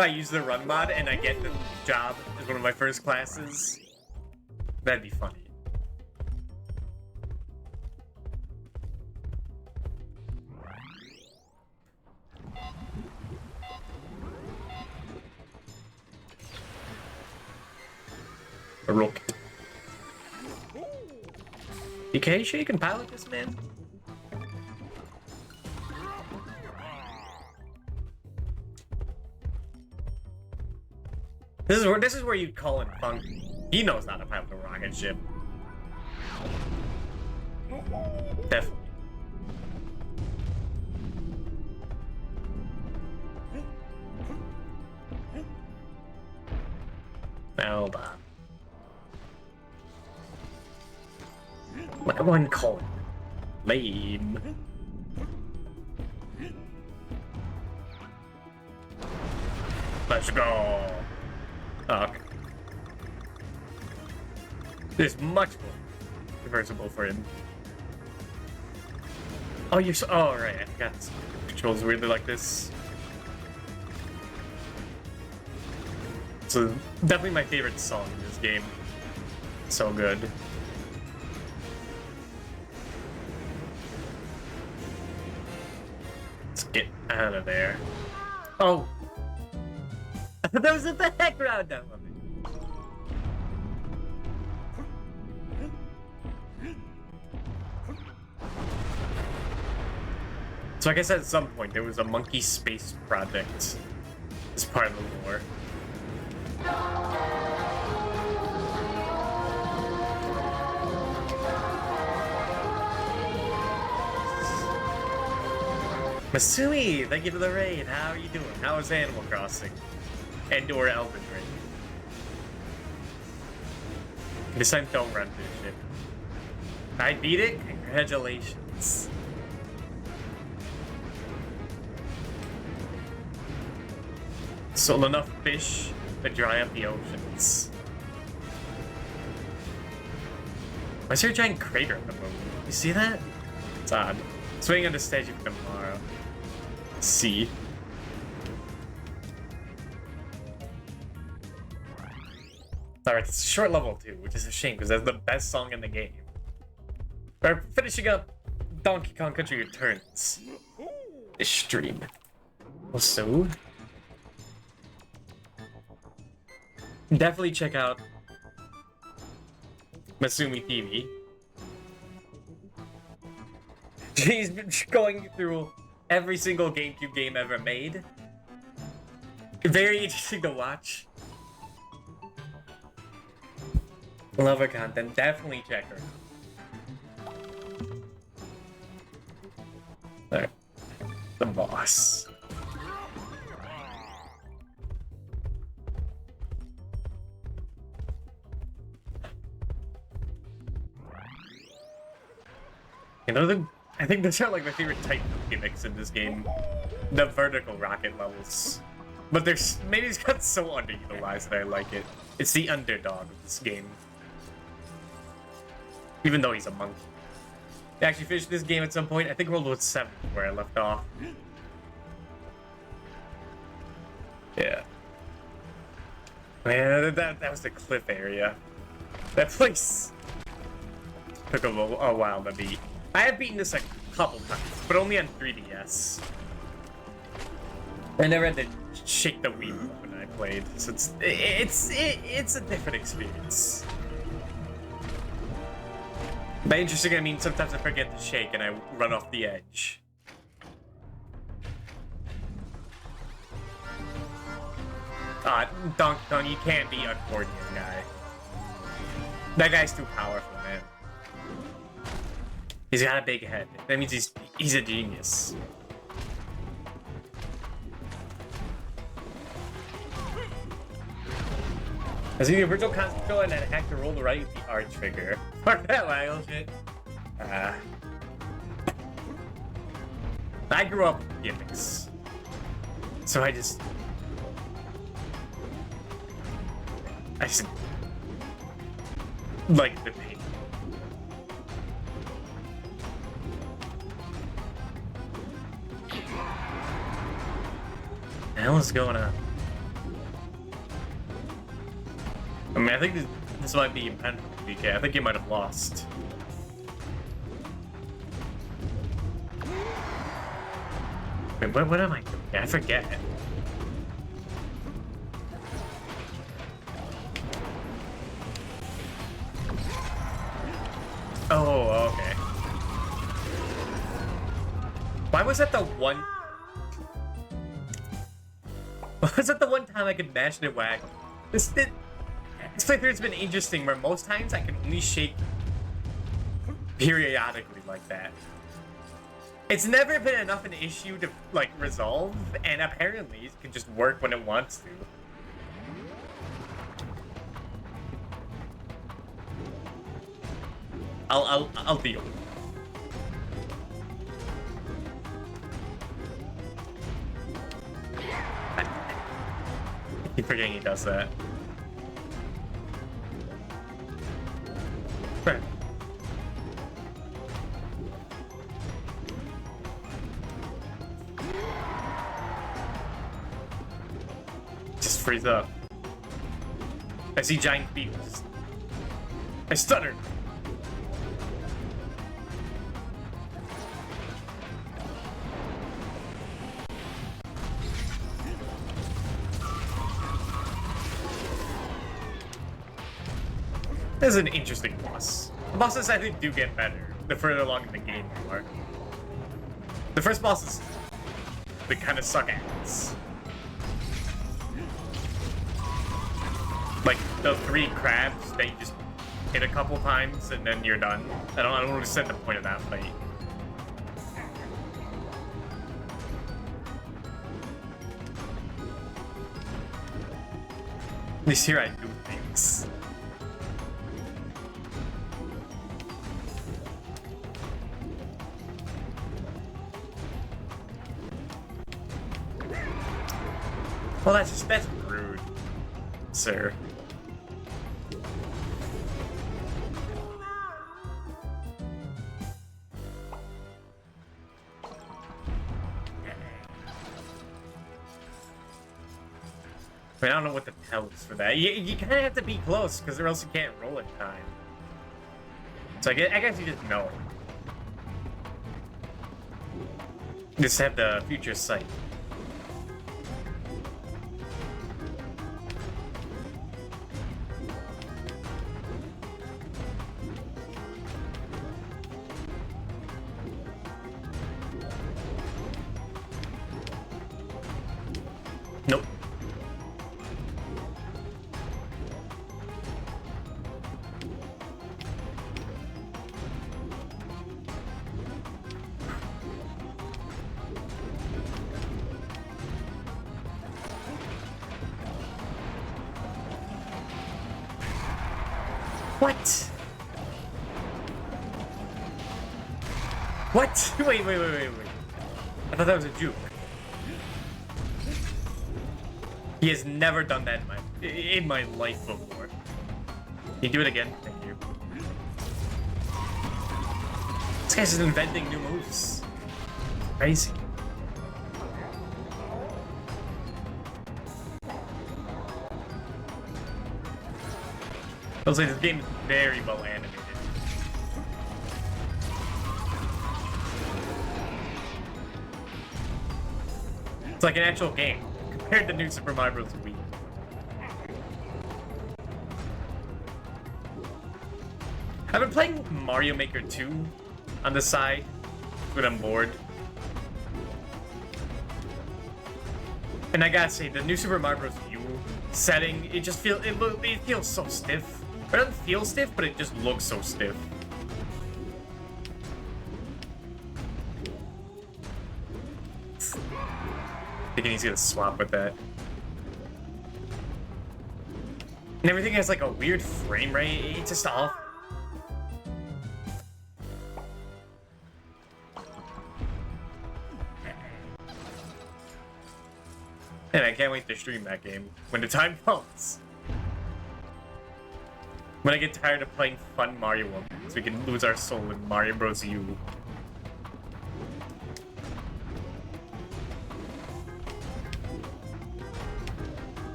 I use the run mod and I get the job as one of my first classes. That'd be funny. A rook. DK, sure you can pilot this, man? This is where you call in Funk. He knows how to pilot a rocket ship. Definitely. hold on. What one call? Lame. Let's go. Okay. There's much more reversible for him. Oh, you're so. Oh, right. I forgot. Controls weirdly like this. So definitely my favorite song in this game. So good. Let's get out of there. Oh. That was in the background. I love it. So I guess at some point there was a monkey space project as part of the lore. Masumi, thank you for the raid. How are you doing? How is Animal Crossing? And/or Elden Ring? This time, don't run this shit. I beat it. Congratulations. Sold enough fish to dry up the oceans. Why is there a giant crater on the moon? You see that? It's odd. It's waiting on the statue for tomorrow. Let's see. Alright, it's a short level too, which is a shame because that's the best song in the game. We're finishing up Donkey Kong Country Returns. This stream. Also, definitely check out Masumi TV. She's been going through every single GameCube game ever made. Very interesting to watch. Love her content. Definitely check her. Alright. The boss. You know, I think those are like my favorite type of gimmicks in this game. The vertical rocket levels. But there's maybe it's got so underutilized that I like it. It's the underdog of this game. Even though he's a monkey. I actually finished this game at some point. I think World War 7 where I left off. Yeah. Man, that was the cliff area. That place took a while to beat. I have beaten this a couple times, but only on 3DS. I never had to shake the Wii when I played, so it's a different experience. By interesting, I mean sometimes I forget to shake and I run off the edge. Donkey Kong, you can't be uncoordinated, guy. That guy's too powerful, man. He's got a big head. That means he's a genius. I see the original console controller and then I have to roll the right with the R trigger. Fuck that waggle shit. I grew up with gimmicks. So I just like the pain. What the hell is going on? I mean, I think this might be impenetrable, DK. I think you might have lost. Wait, what am I doing? I forget. Oh, okay. Why was that the one... Why was that the one time I could mash it waggle? This playthrough's been interesting, where most times I can only shake periodically like that. It's never been enough an issue to, like, resolve, and apparently it can just work when it wants to. I'll deal. I keep forgetting he does that. Right. Just freeze up. I see giant feet. I stuttered. This is an interesting boss. The bosses, I think, do get better the further along in the game you are. The first bosses, they kind of suck ass. Like the 3 crabs that you just hit a couple times and then you're done. I don't understand the point of that fight. At least here I do things. Well, that's rude, sir. I mean, I don't know what the hell is for that. You kind of have to be close, because or else you can't roll in time. So I guess you just know. Just have the future sight. Nope. What? What? Wait. I thought that was a juke. He has never done that in my life before. Can you do it again? Thank you. This guy's just inventing new moves. Crazy. I was like, this game is very well animated. It's like an actual game compared to New Super Mario Bros. Wii. I've been playing Mario Maker 2 on the side when I'm bored. And I gotta say, the New Super Mario Bros. U setting, it feels so stiff. It doesn't feel stiff, but it just looks so stiff. Thinking he's gonna swap with that. And everything has like a weird frame rate. It's just off. And I can't wait to stream that game when the time comes. When I get tired of playing fun Mario World, so we can lose our soul in Mario Bros. U.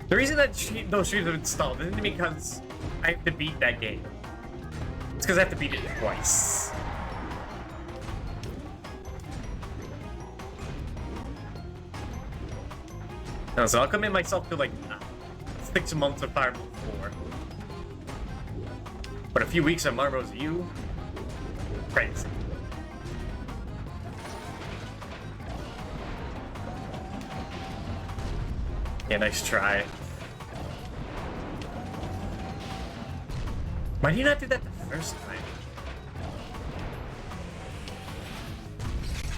The reason that those streams are installed isn't because I have to beat that game. It's because I have to beat it twice. No, so I'll commit myself to like 6 months of Fire Emblem 4. But a few weeks of Mario Bros. U, crazy. Yeah, nice try. Why did you not do that the first time?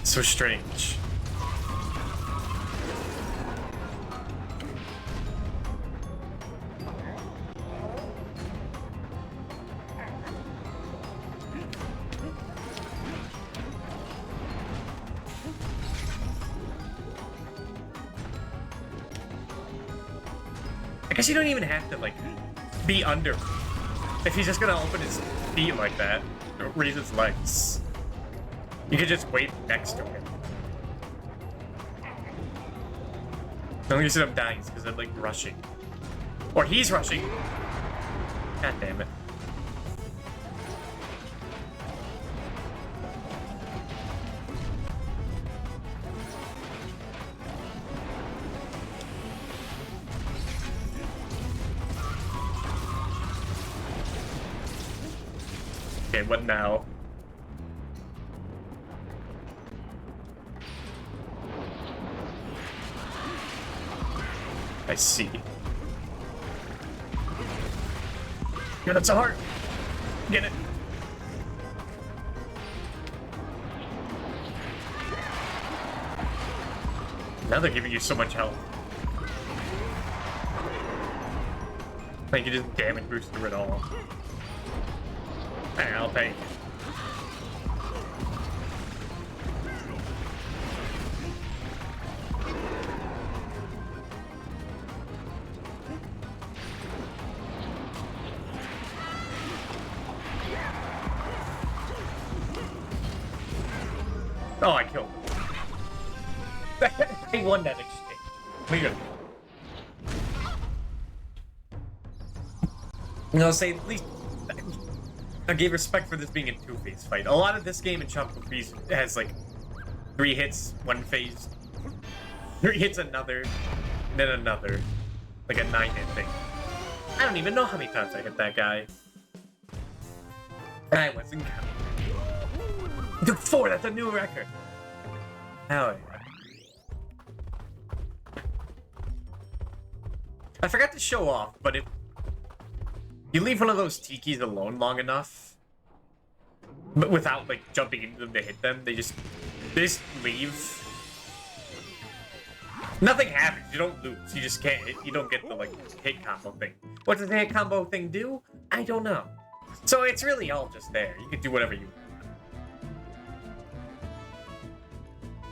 So strange. Guess you don't even have to, like, be under. If he's just gonna open his feet like that, or raise his legs, you could just wait next to him. The only reason I'm dying is because I'm, like, rushing. Or he's rushing. God damn it. Okay, what now? I see. Yeah, that's a heart. Get it. Now they're giving you so much health. Like you just damage boost through it all. Hey, I'll take it. Oh, I killed him. They won that exchange. Weird. I'll say at least I gave respect for this being a two-phase fight. A lot of this game in Tropical Freeze has like 3 hits, 1 phase, 3 hits another, then another. Like a 9-hit thing. I don't even know how many times I hit that guy. I wasn't counting. Dude, 4, that's a new record. Hell yeah. I forgot to show off, but if you leave one of those tikis alone long enough, but without like jumping into them to hit them, they just leave. Nothing happens. You don't lose. You just can't hit. You don't get the like hit combo thing. What does the hit combo thing do? I don't know. So it's really all just there. You can do whatever you want.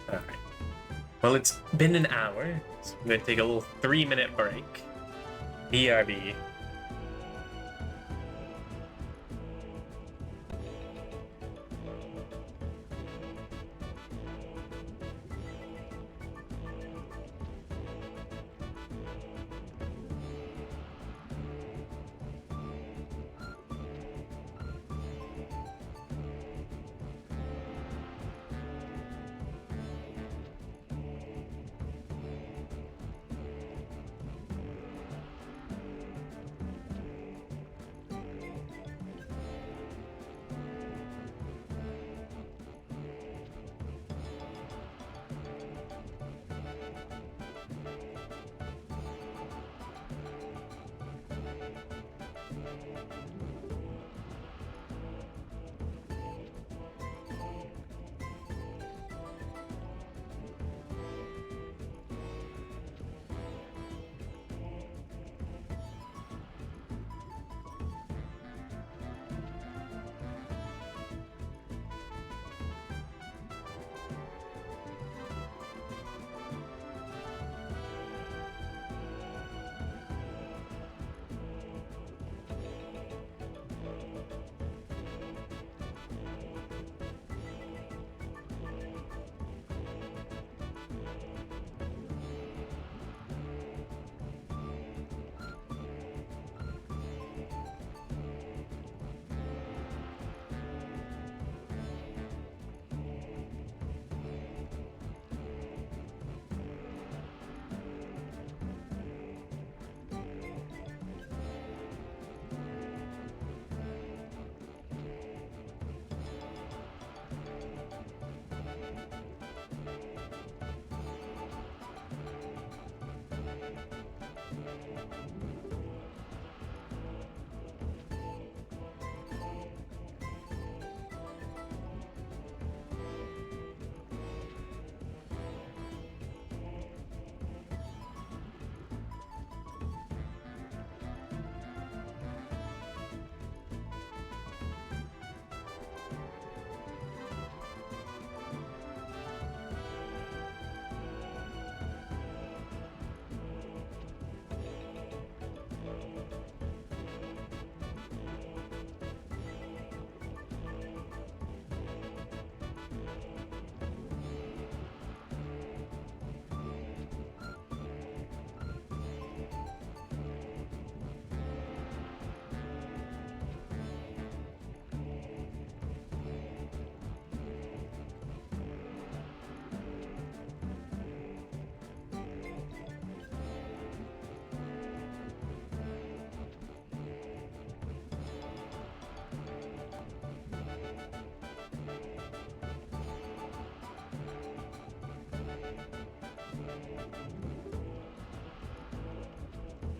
Alright. Well, it's been an hour, so I'm gonna take a little 3-minute break. BRB.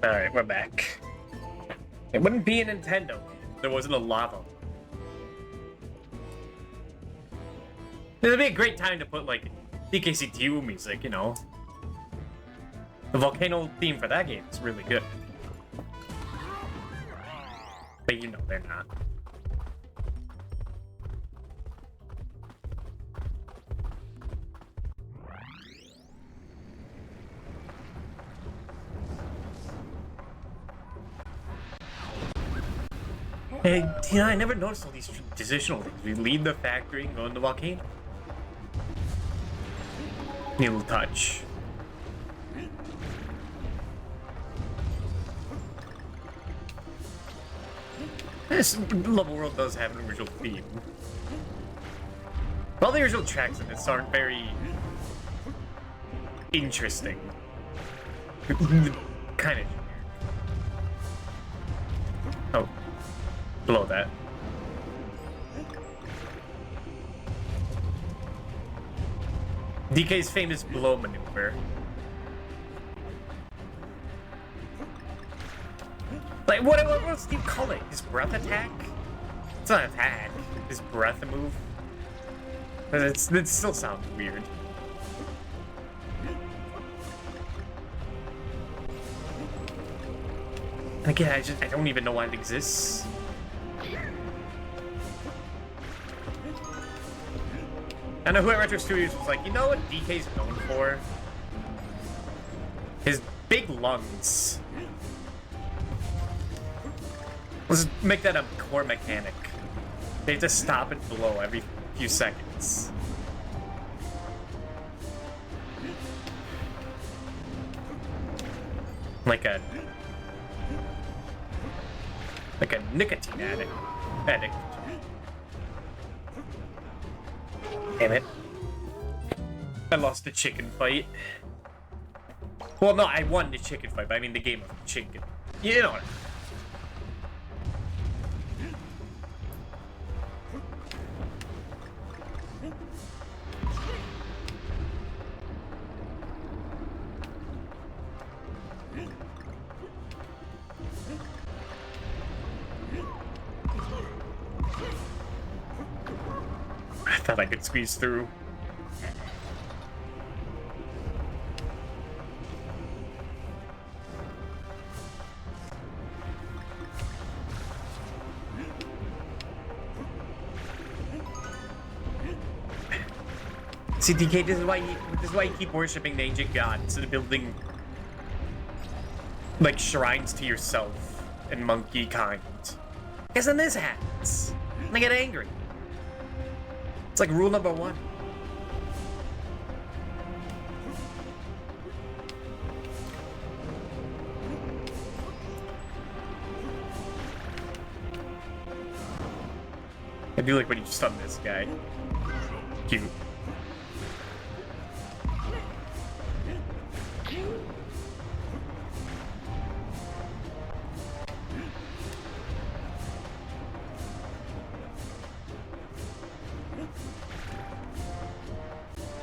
Alright, we're back. It wouldn't be a Nintendo if there wasn't a lava. It'd be a great time to put, like, DKC 2 music, you know. The volcano theme for that game is really good. But you know they're not. Hey, you know, I never noticed all these traditional things. We leave the factory and go in the volcano. Neat little touch. This level world does have an original theme. All the original tracks in this aren't very interesting. Kind of. Oh. Below that. DK's famous blow maneuver. Like, what else do you call it? His breath attack? It's not an attack. His breath move? It still sounds weird. Again, I don't even know why it exists. I know whoever Retro Studios was like, you know what DK's known for? His big lungs. Let's make that a core mechanic. They have to stop and blow every few seconds. Like a nicotine addict. Damn it. I lost the chicken fight. Well, no, I won the chicken fight, but I mean the game of chicken. You know what? I thought I could squeeze through. See, DK, this is why you keep worshiping the ancient gods instead of building like shrines to yourself and monkey kind. Because then this happens. And I get angry. It's like rule number 1. I do like when you stun this guy. Cute.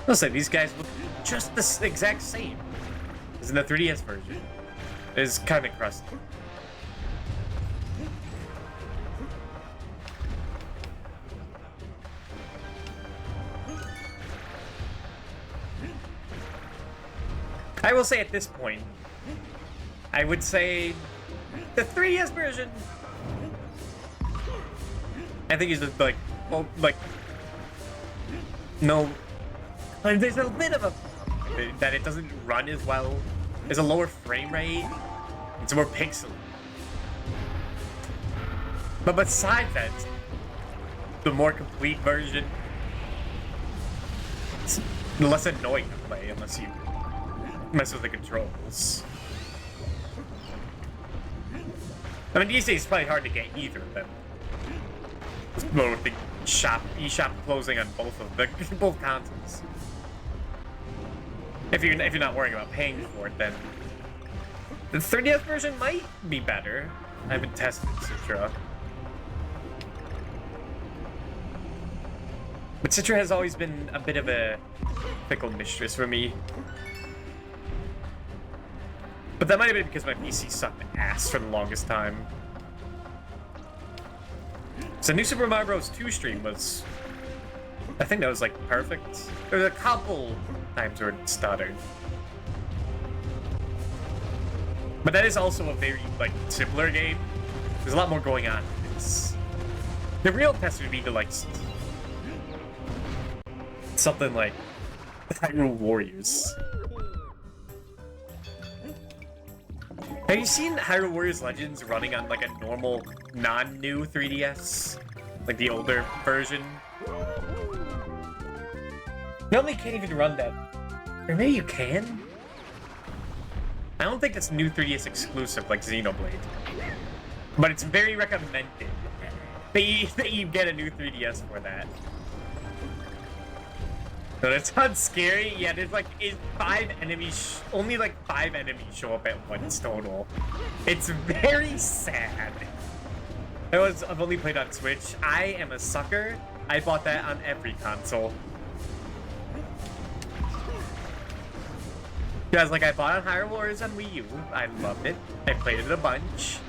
I'll say these guys look just the exact same as in the 3DS version. It's kind of crusty. I will say at this point, I would say the 3DS version. I think is like, well, like, no. Like, there's a bit of a that it doesn't run as well. There's a lower frame rate. It's more pixely. But besides that, the more complete version, it's less annoying to play unless you mess with the controls. I mean, these days it's probably hard to get either of them. Well, with the eShop closing on both of the both consoles. If you're not worrying about paying for it, then the 3DS version might be better. I haven't tested Citra. But Citra has always been a bit of a fickle mistress for me. But that might have been because my PC sucked ass for the longest time. So New Super Mario Bros. 2 stream was... I think that was, like, perfect. There was a couple times where it stuttered. But that is also a very, like, simpler game. There's a lot more going on in this. The real test would be to, like... something like... Hyrule Warriors. Have you seen Hyrule Warriors Legends running on, like, a normal, non-new 3DS? Like, the older version? Normally you can't even run that. Or maybe you can? I don't think it's new 3DS exclusive, like Xenoblade. But it's very recommended that you get a new 3DS for that. So that sounds scary. Yeah, there's like five enemies. Only like 5 enemies show up at once total. It's very sad. I've only played on Switch. I am a sucker. I bought that on every console. Guys, like I bought on Hyrule Warriors on Wii U. I loved it. I played it a bunch.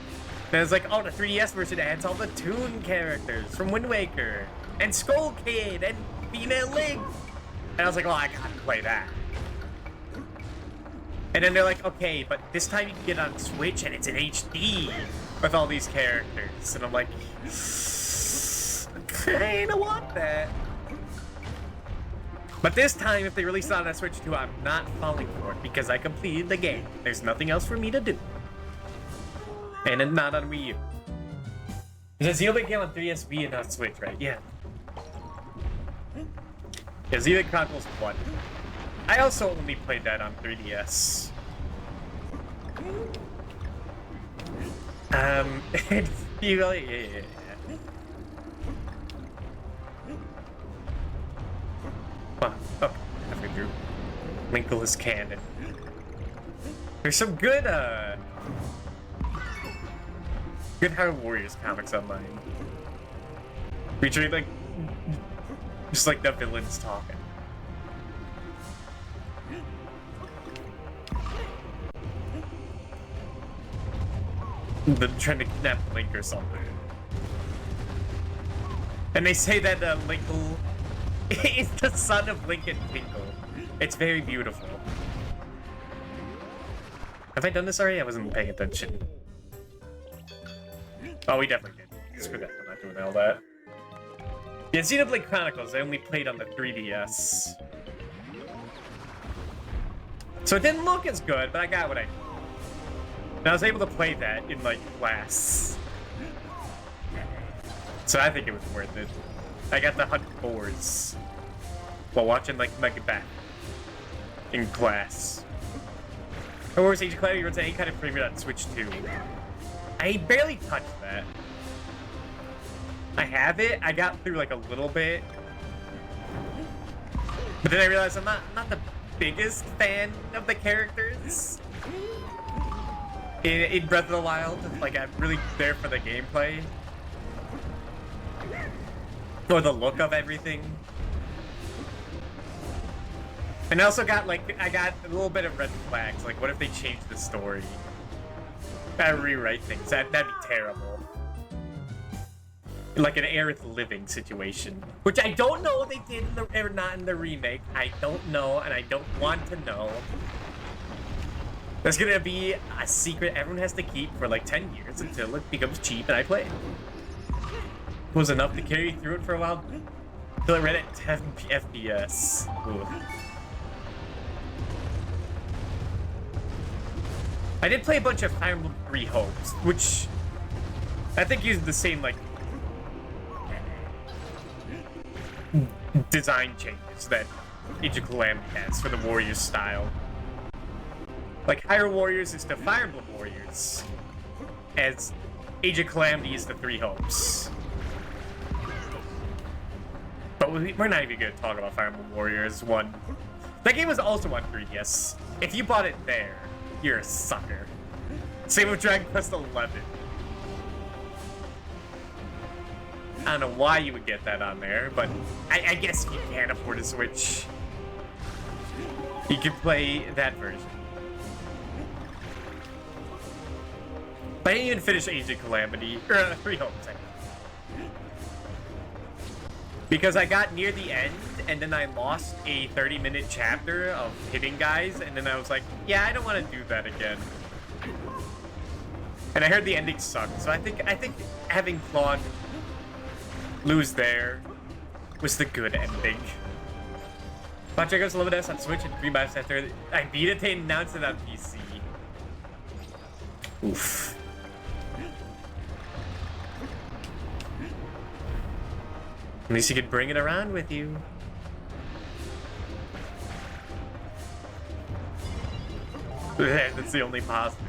Then it's like, oh, the 3DS version adds all the Toon characters from Wind Waker and Skull Kid and Female Link. And I was like, oh, I gotta play that. And then they're like, okay, but this time you can get it on Switch and it's in HD with all these characters. And I'm like, I don't want that. But this time, if they release it on a Switch 2, I'm not falling for it because I completed the game. There's nothing else for me to do. And it's not on Wii U. There's a Xenoblade game on 3DS, Wii, and not Switch, right? Yeah. Yeah, Xenoblade Chronicles 1. I also only played that on 3DS. Yeah. Oh, halfway through. Linkless Cannon. There's some good, good Hyrule Warriors comics online. Featuring, like, just like the villains talking. Them trying to kidnap Link or something. And they say that Link is the son of Link and Tinkle. It's very beautiful. Have I done this already? I wasn't paying attention. Oh, we definitely did. Screw that, I'm not doing all that. Yeah, Xenoblade Chronicles, I only played on the 3DS. So it didn't look as good, but I got what I needed. And I was able to play that in, like, class. So I think it was worth it. I got the 100 boards while watching, like, Megabat in class. Or was Age of Calamity runs at any kind of frame rate on Switch 2. I barely touched that. I have it. I got through, like, a little bit. But then I realized I'm not the biggest fan of the characters in Breath of the Wild. Like, I'm really there for the gameplay. Or the look of everything. And I also got, like, I got a little bit of red flags. Like, what if they change the story? I rewrite things. That'd be terrible. Like an Aerith living situation. Which I don't know if they did in the, or not in the remake. I don't know, and I don't want to know. That's gonna be a secret everyone has to keep for like 10 years until it becomes cheap and I play it. It was enough to carry through it for a while. Until I read it 10 FPS. Ooh. I did play a bunch of Fire Emblem 3 Hopes, which I think uses the same, like, design changes that Age of Calamity has for the Warriors style. Like, Hyrule Warriors is the Fire Emblem Warriors, as Age of Calamity is the 3 Hopes. But we're not even going to talk about Fire Emblem Warriors 1. That game was also on 3DS. If you bought it there, you're a sucker. Same with Dragon Quest XI. I don't know why you would get that on there, but I guess if you can't afford a Switch, you can play that version. I didn't even finish Ancient Calamity. Or, Three Homes, I mean. Because I got near the end, and then I lost a 30-minute chapter of hitting guys, and then I was like, yeah, I don't want to do that again. And I heard the ending sucked, so I think having Claude lose there was the good ending. Watch Goes 11S on Switch and 3 months after I beat it, they announced it on PC. Oof. At least you could bring it around with you. That's the only positive.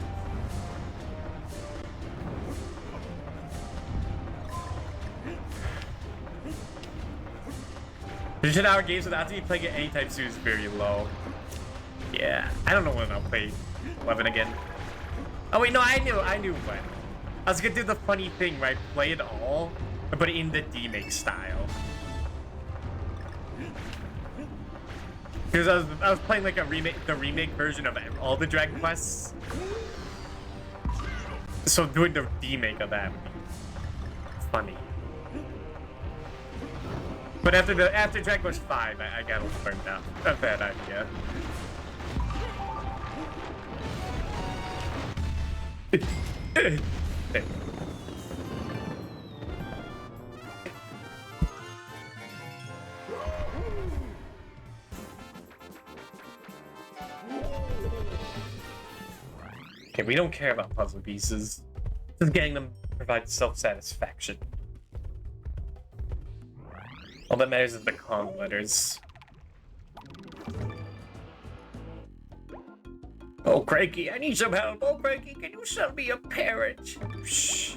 10-hour games without me playing it anytime soon is very low. Yeah, I don't know when I'll play 11 again. Oh wait, no, I knew when. I was gonna do the funny thing, right? Play it all, but in the demake style. Because I was playing like the remake version of all the Dragon Quests. So doing the remake of that would be funny. But after Dragon Quest 5, I got a little burned out of that idea. Okay, we don't care about puzzle pieces. Just getting them provides self-satisfaction. All that matters is the Kong letters. Oh, Cranky, I need some help. Oh, Cranky, can you sell me a parrot? Shh.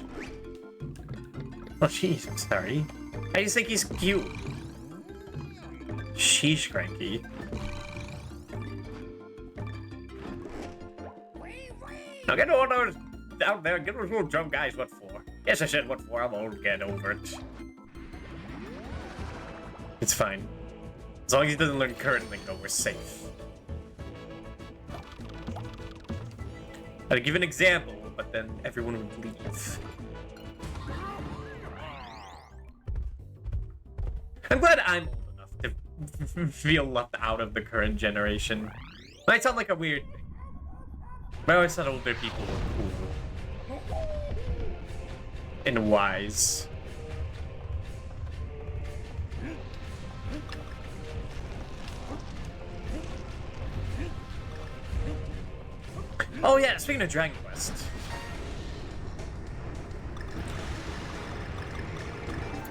Oh, jeez, I'm sorry. I just think he's cute. Sheesh, Cranky. Now get all those out there, get those little drum guys, what for? Yes, I said what for, I won't get over it. It's fine. As long as he doesn't learn current lingo, we're safe. I'd give an example, but then everyone would leave. I'm glad I'm old enough to feel left out of the current generation. Might sound like a weird thing. But I always thought older people were cool. And wise. Oh yeah, speaking of Dragon Quest.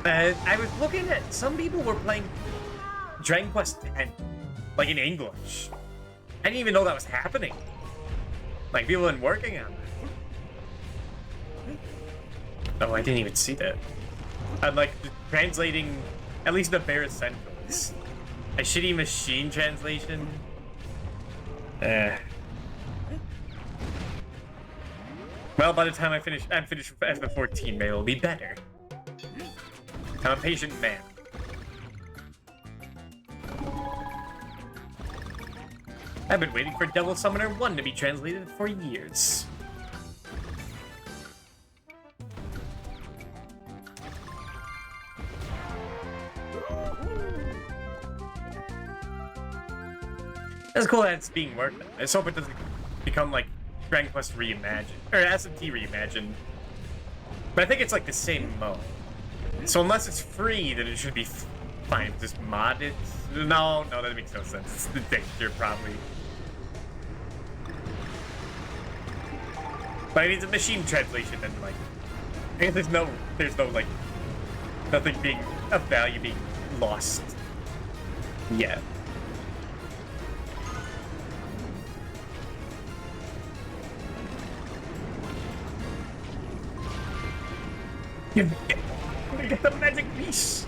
I was looking at, some people were playing Dragon Quest 10, like in English. I didn't even know that was happening. Like, people have been working on it. Oh, I didn't even see that. I'm like translating at least the bare essentials. A shitty machine translation. Well, by the time I'm finished with FF14, maybe it'll be better. I'm a patient man. I've been waiting for Devil Summoner 1 to be translated for years. It's cool that it's being worked on. I just hope it doesn't become like Dragon Quest Reimagined, or SMT Reimagined. But I think it's like the same mode. So unless it's free, then it should be fine. Just mod it. No, that makes no sense. It's the texture, probably. But it needs a machine translation, and like, there's no like, nothing being of value being lost yet. You get the magic piece.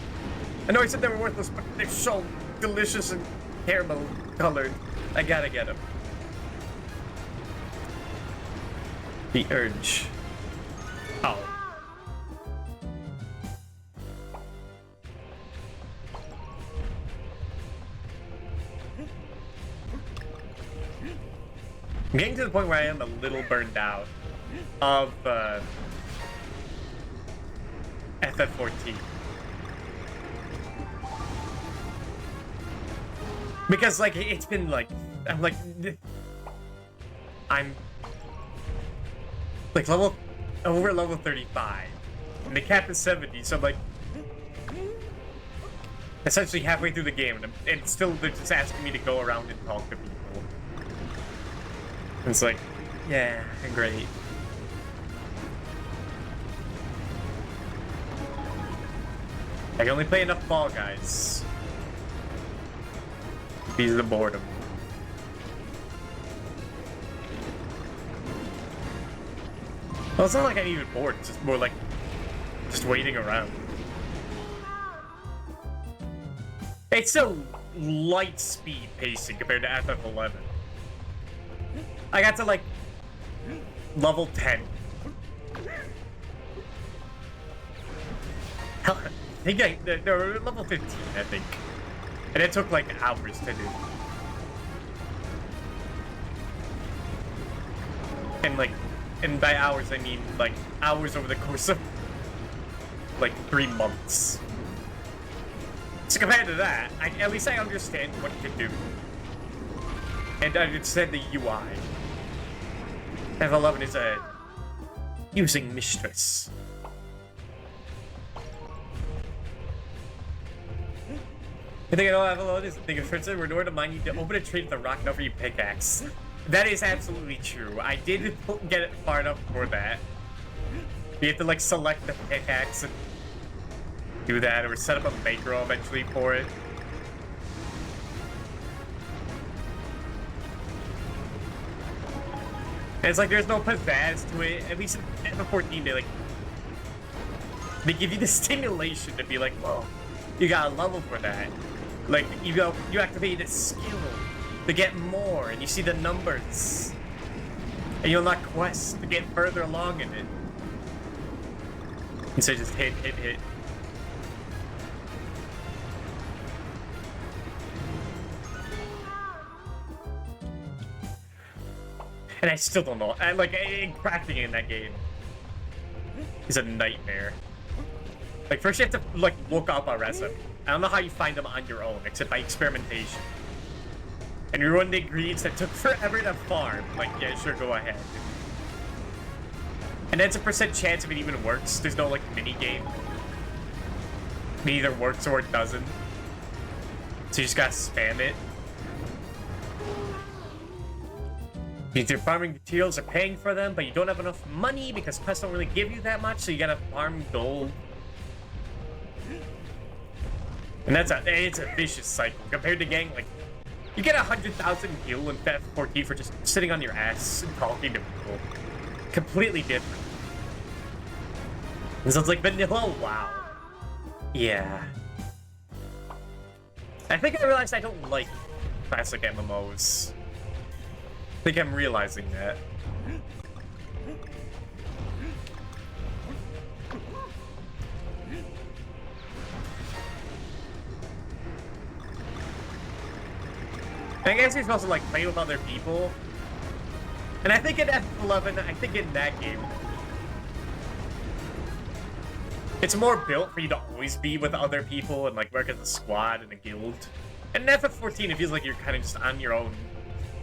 I know I said they were worthless, but they're so delicious and caramel colored. I gotta get them. The urge. Oh. I'm getting to the point where I am a little burned out of FF14. Because, like, it's been, like, I'm, like, over level 35. And the cap is 70, so I'm, like, essentially halfway through the game, and still they're just asking me to go around and talk to people. And it's like, yeah, great. I can only play enough Fall Guys. These are the boredom. Well, it's not like I'm even bored, it's just more like just waiting around. It's still light speed pacing compared to FF11. I got to like level 10. Hell, I think they're level 15, I think. And it took like hours to do. And by hours I mean like hours over the course of like 3 months. So compared to that, at least I understand what you can do. And I understand the UI. FF11 is a using mistress. I think I know FF11 is the thing of Princeton, where in order to mine, you need to open a trade with a rock and offer you pickaxe. That is absolutely true. I did get it far enough for that. You have to like select the pickaxe and do that, or set up a bankroll eventually for it. And it's like there's no pizzazz to it. At least in FF14, they give you the stimulation to be like, whoa, you got a level for that. Like you activate a skill to get more, and you see the numbers, and you'll unlock quests to get further along in it. Instead, just hit. And I still don't know. Crafting in that game is a nightmare. Like, first you have to, like, look up a recipe. I don't know how you find them on your own, except by experimentation. And you run the ingredients that took forever to farm. Like, yeah, sure, go ahead. And that's a % chance if it even works. There's no, like, mini-game. It either works or it doesn't. So you just gotta spam it. Either farming materials or paying for them, but you don't have enough money because quests don't really give you that much, so you gotta farm gold. And it's a vicious cycle. Compared to gang, like, you get 100,000 gil in FF14 for just sitting on your ass and talking to people. Completely different. And so it's like vanilla, wow. Yeah. I think I realized I don't like classic MMOs. I think I'm realizing that. I guess you're supposed to like play with other people. And I think in FF11, I think in that game, it's more built for you to always be with other people and like work as a squad and a guild. And in FF14, it feels like you're kind of just on your own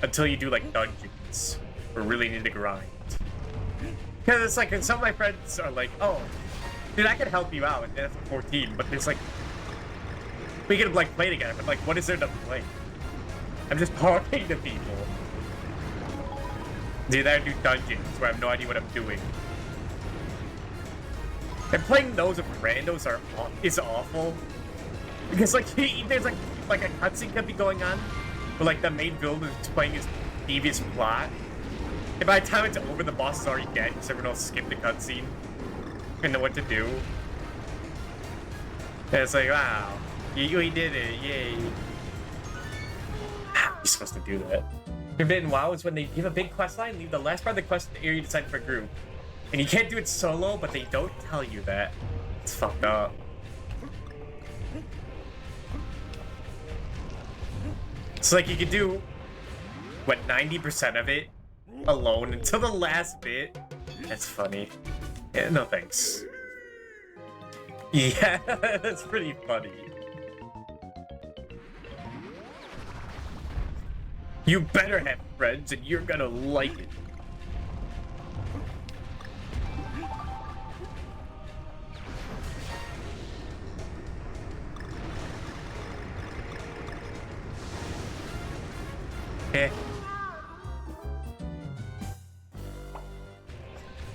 until you do like dungeons or really need to grind. Because it's like, and some of my friends are like, oh, dude, I can help you out in FF14, but it's like, we can like play together, but like, what is there to play? I'm just talking to people. Dude, I do dungeons where I have no idea what I'm doing. And playing those with randos is awful. Because like there's like a cutscene could be going on, where like the main villain is playing his devious plot. And by the time it's over, the boss is already dead, because everyone else skipped the cutscene and know what to do. And it's like, wow, you did it, yay. How are you supposed to do that? Forbidden WoW is when they give a big quest line, leave the last part of the quest in the area decided for a group. And you can't do it solo, but they don't tell you that. It's fucked up. It's like you could do, what, 90% of it alone until the last bit. That's funny. Yeah, no thanks. Yeah, that's pretty funny. You better have friends and you're gonna like it. Eh.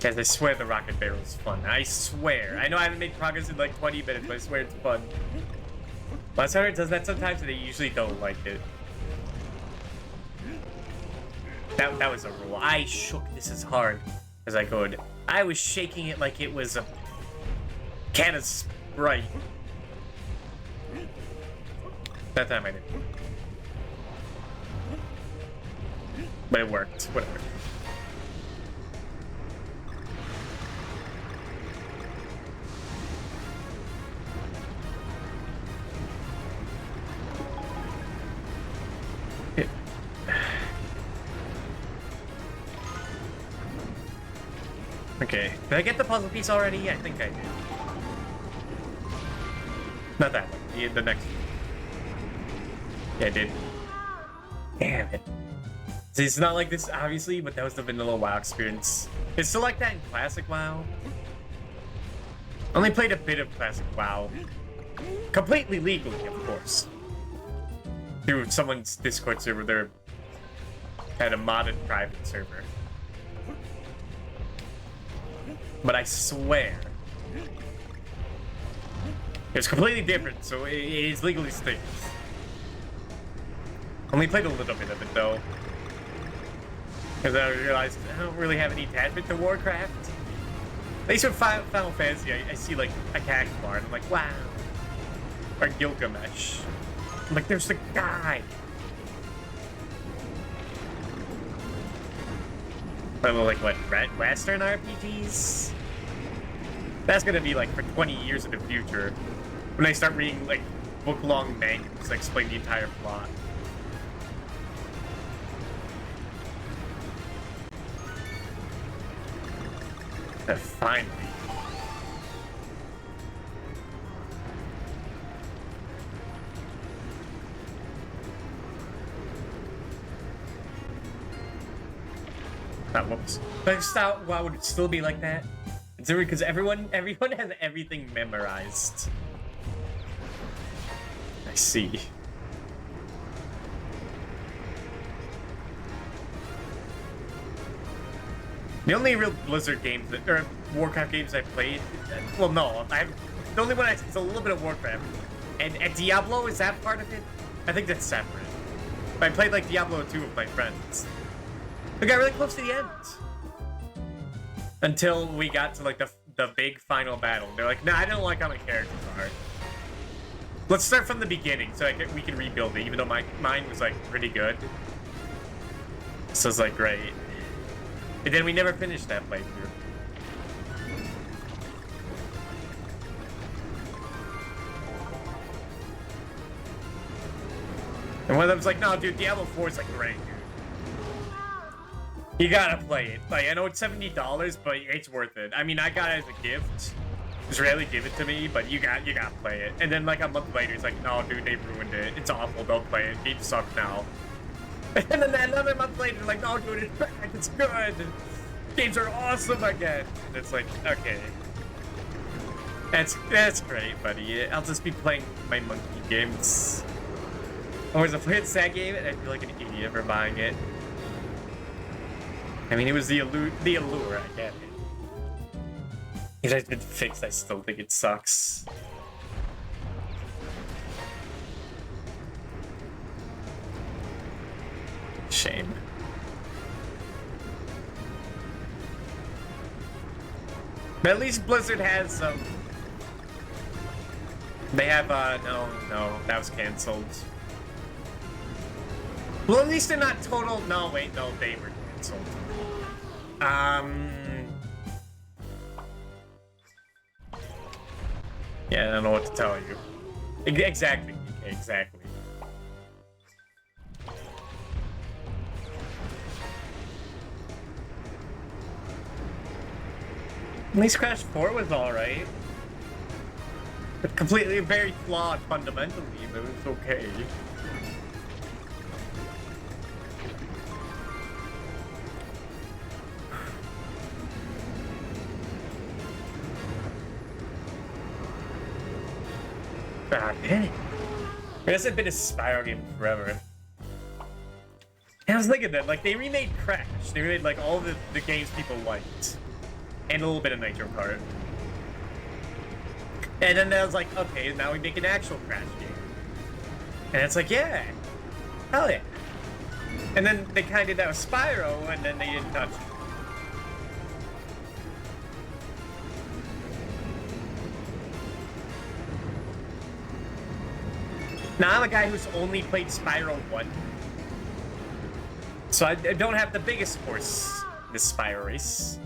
Guys, I swear the rocket barrel is fun. I swear. I know I haven't made progress in like 20 minutes, but I swear it's fun. Last Hunter does that sometimes, and they usually don't like it. That was a rule. I shook this as hard as I could. I was shaking it like it was a can of Sprite. That time I didn't. But it worked. Whatever. Okay. Did I get the puzzle piece already? Yeah, I think I did. Not that one. The next one. Yeah, I did. Damn it. See, it's not like this, obviously, but that was the vanilla WoW experience. It's still like that in Classic WoW. Only played a bit of Classic WoW. Completely legally, of course. Through someone's Discord server, they had a modded private server. But I swear, it's completely different, so it is legally stinks. Only played a little bit of it, though. Because I realized I don't really have any attachment to Warcraft. At least with Final Fantasy, I see, like, a Kagmar, and I'm like, wow. Or Gilgamesh. I'm like, there's the guy. But like, what, Western RPGs? That's gonna be, like, for 20 years in the future. When I start reading, like, book-long mangas that explain the entire plot. Finally. Whoops. But I just thought, wow, would it still be like that? It's weird because everyone has everything memorized. I see. The only real Blizzard games or Warcraft games I played, well, no, the only one it's a little bit of Warcraft, and Diablo, is that part of it? I think that's separate. But I played like Diablo 2 with my friends. We got really close to the end. Until we got to like the big final battle. They're like, nah, I don't like how my characters are. Let's start from the beginning so we can rebuild it, even though mine was like pretty good. So it's like, great. And then we never finished that playthrough. And one of them's like, no, dude, Diablo 4 is like great, dude. You gotta play it. Like, I know it's $70, but it's worth it. I mean, I got it as a gift. Just rarely give it to me, but you gotta play it. And then like a month later, it's like, no, dude, they ruined it. It's awful. Don't play it. Games suck now. And then another month later, like, no, dude, it's back. It's good. Games are awesome again. And it's like, okay. That's great, buddy. I'll just be playing my monkey games. Or is I play a sad game and I feel like an idiot for buying it. I mean, it was the allure, I get it. It has been fixed, I still think it sucks. Shame. But at least Blizzard has some... They have, no, that was cancelled. Well, at least they're not total... No, wait, no, they were cancelled. Yeah, I don't know what to tell you. Exactly. At least Crash 4 was alright. Completely very flawed fundamentally, but it was okay. Ah, damn it. It hasn't been a Spyro game forever. And I was thinking that, like, they remade Crash. They remade, like, all the games people liked. And a little bit of Nitro Kart. And then I was like, okay, now we make an actual Crash game. And it's like, yeah. Hell yeah. And then they kind of did that with Spyro, and then they didn't touch it. Now, I'm a guy who's only played Spyro 1. So I don't have the biggest horse in this Spyro race.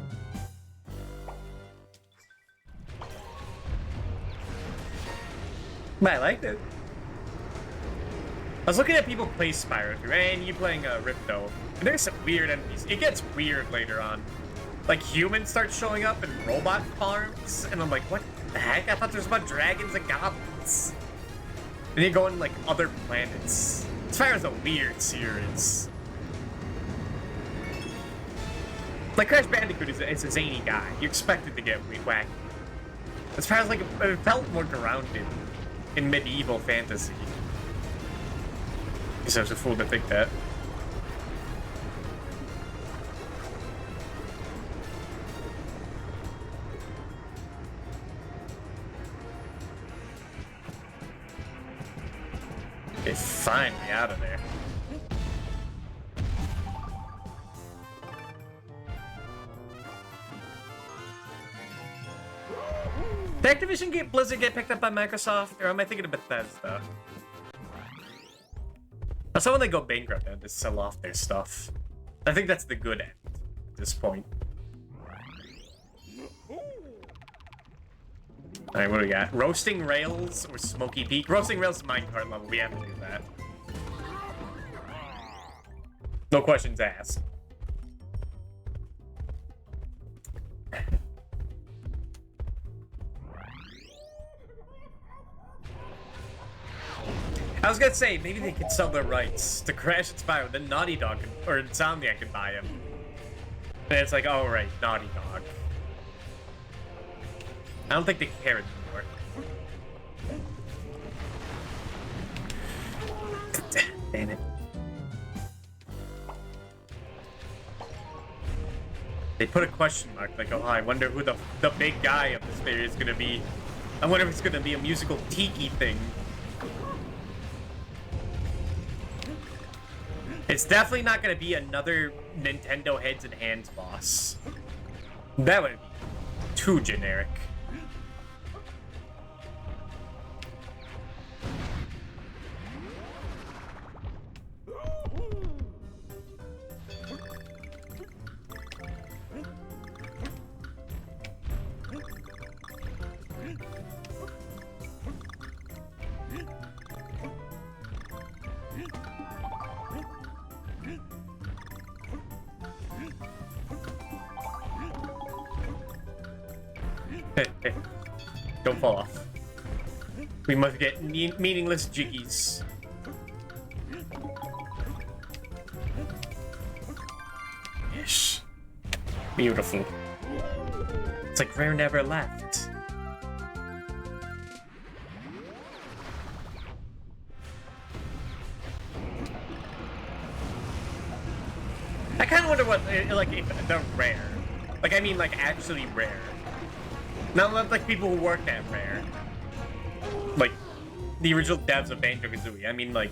But I liked it. I was looking at people play Spyro 2, and you playing Ripto. And there's some weird enemies. It gets weird later on. Like, humans start showing up in robot farms, and I'm like, what the heck? I thought there was about dragons and goblins. And you go on, like, other planets. Spyro's a weird series. Like, Crash Bandicoot is a zany guy. You expect it to get wacky. As far as, like, it felt more grounded in medieval fantasy. Because I was a fool to think that. Okay, finally out of there. Did Activision Blizzard get picked up by Microsoft, or am I thinking of Bethesda? That's when they go bankrupt and just sell off their stuff. I think that's the good end at this point. Alright, what do we got? Roasting Rails or Smoky Peak? Roasting Rails is minecart level. We have to do that. No questions asked. I was gonna say, maybe they could sell their rights to Crash and Spyro, then Naughty Dog or Insomniac could buy them. And it's like, oh right, Naughty Dog. I don't think they care anymore. Damn it. They put a question mark, like, oh, I wonder who the big guy of this video is gonna be. I wonder if it's gonna be a musical tiki thing. It's definitely not gonna be another Nintendo heads and hands boss. That would be too generic. Hey, don't fall off. We must get meaningless jiggies. Yes. Beautiful. It's like Rare never left. I kind of wonder what, like, if the Rare. Like, I mean, like, actually Rare. Not like people who worked at Rare. Like, the original devs of Banjo-Kazooie. I mean, like,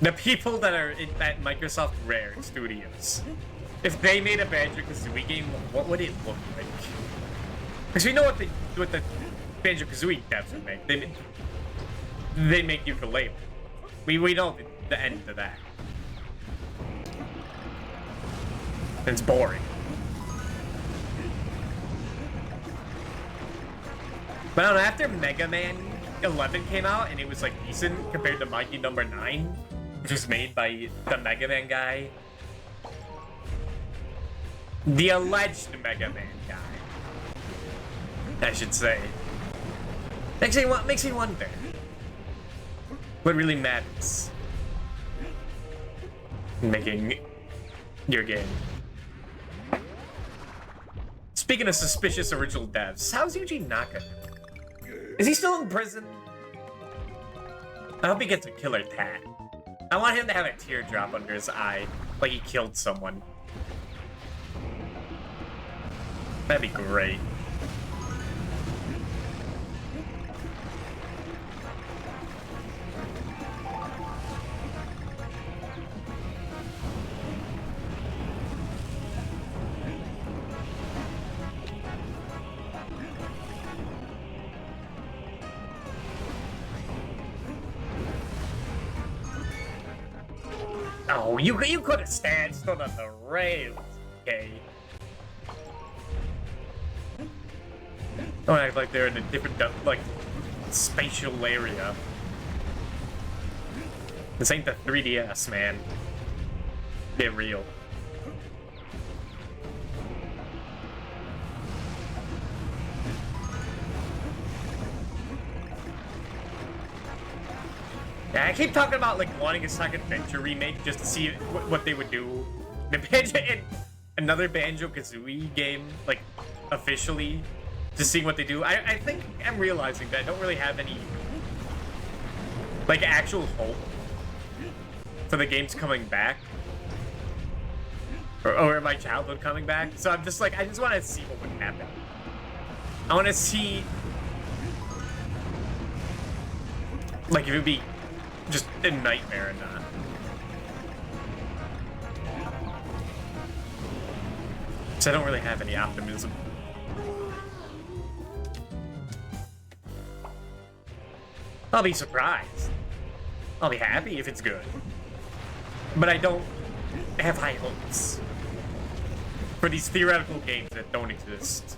the people that are at Microsoft Rare Studios. If they made a Banjo-Kazooie game, what would it look like? Because we know what the Banjo-Kazooie devs would make. They make ukulele. We know the end to that. It's boring. But I don't know, after Mega Man 11 came out and it was like decent compared to Mikey number 9, which was made by the Mega Man guy. The alleged Mega Man guy. I should say. Makes me wonder what really matters in making your game. Speaking of suspicious original devs, how's Yuji Naka? Is he still in prison? I hope he gets a killer tat. I want him to have a teardrop under his eye, like he killed someone. That'd be great. Oh, you could have stood on the rails, okay? Don't act like they're in a different, like, spatial area. This ain't the 3DS, man. Get real. Yeah, I keep talking about, like, wanting a second Venture remake just to see what they would do. The Banjo and another Banjo-Kazooie game, like, officially, just seeing what they do. I think I'm realizing that I don't really have any, like, actual hope for the games coming back. Or my childhood coming back. So I'm just like, I just want to see what would happen. I want to see, like, if it would be just a nightmare or not. So I don't really have any optimism. I'll be surprised. I'll be happy if it's good. But I don't have high hopes for these theoretical games that don't exist.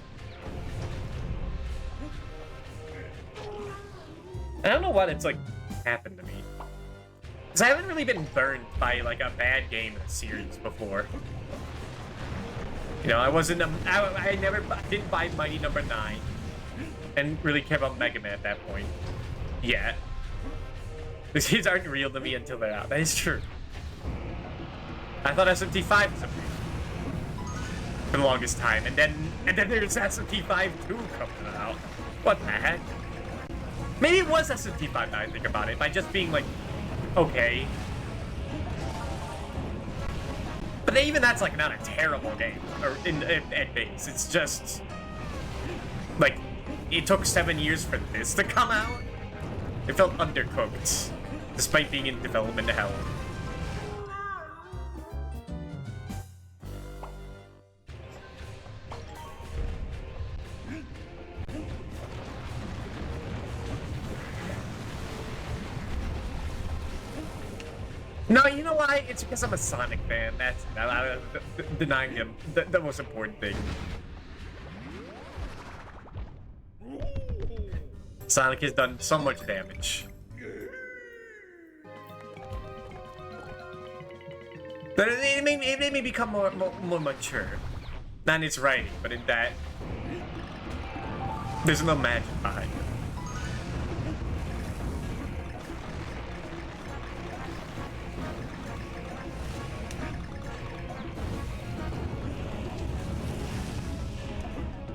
I don't know what it's like happened to me. Because I haven't really been burned by, like, a bad game in a series before. You know, I wasn't I never didn't buy Mighty Number 9 and really care about Mega Man at that point. Yet. These games aren't real to me until they're out. That is true. I thought SMT5 was a real for the longest time, and then there's SMT5 2 coming out. What the heck? Maybe it was SMT5 now I think about it, by just being like, okay. But even that's like not a terrible game, or at base. It's just like it took 7 years for this to come out. It felt undercooked, despite being in development hell. No, you know why? It's because I'm a Sonic fan. That's denying him the most important thing. Sonic has done so much damage. But it made me become more mature. Not in its writing, but in that there's no magic behind it.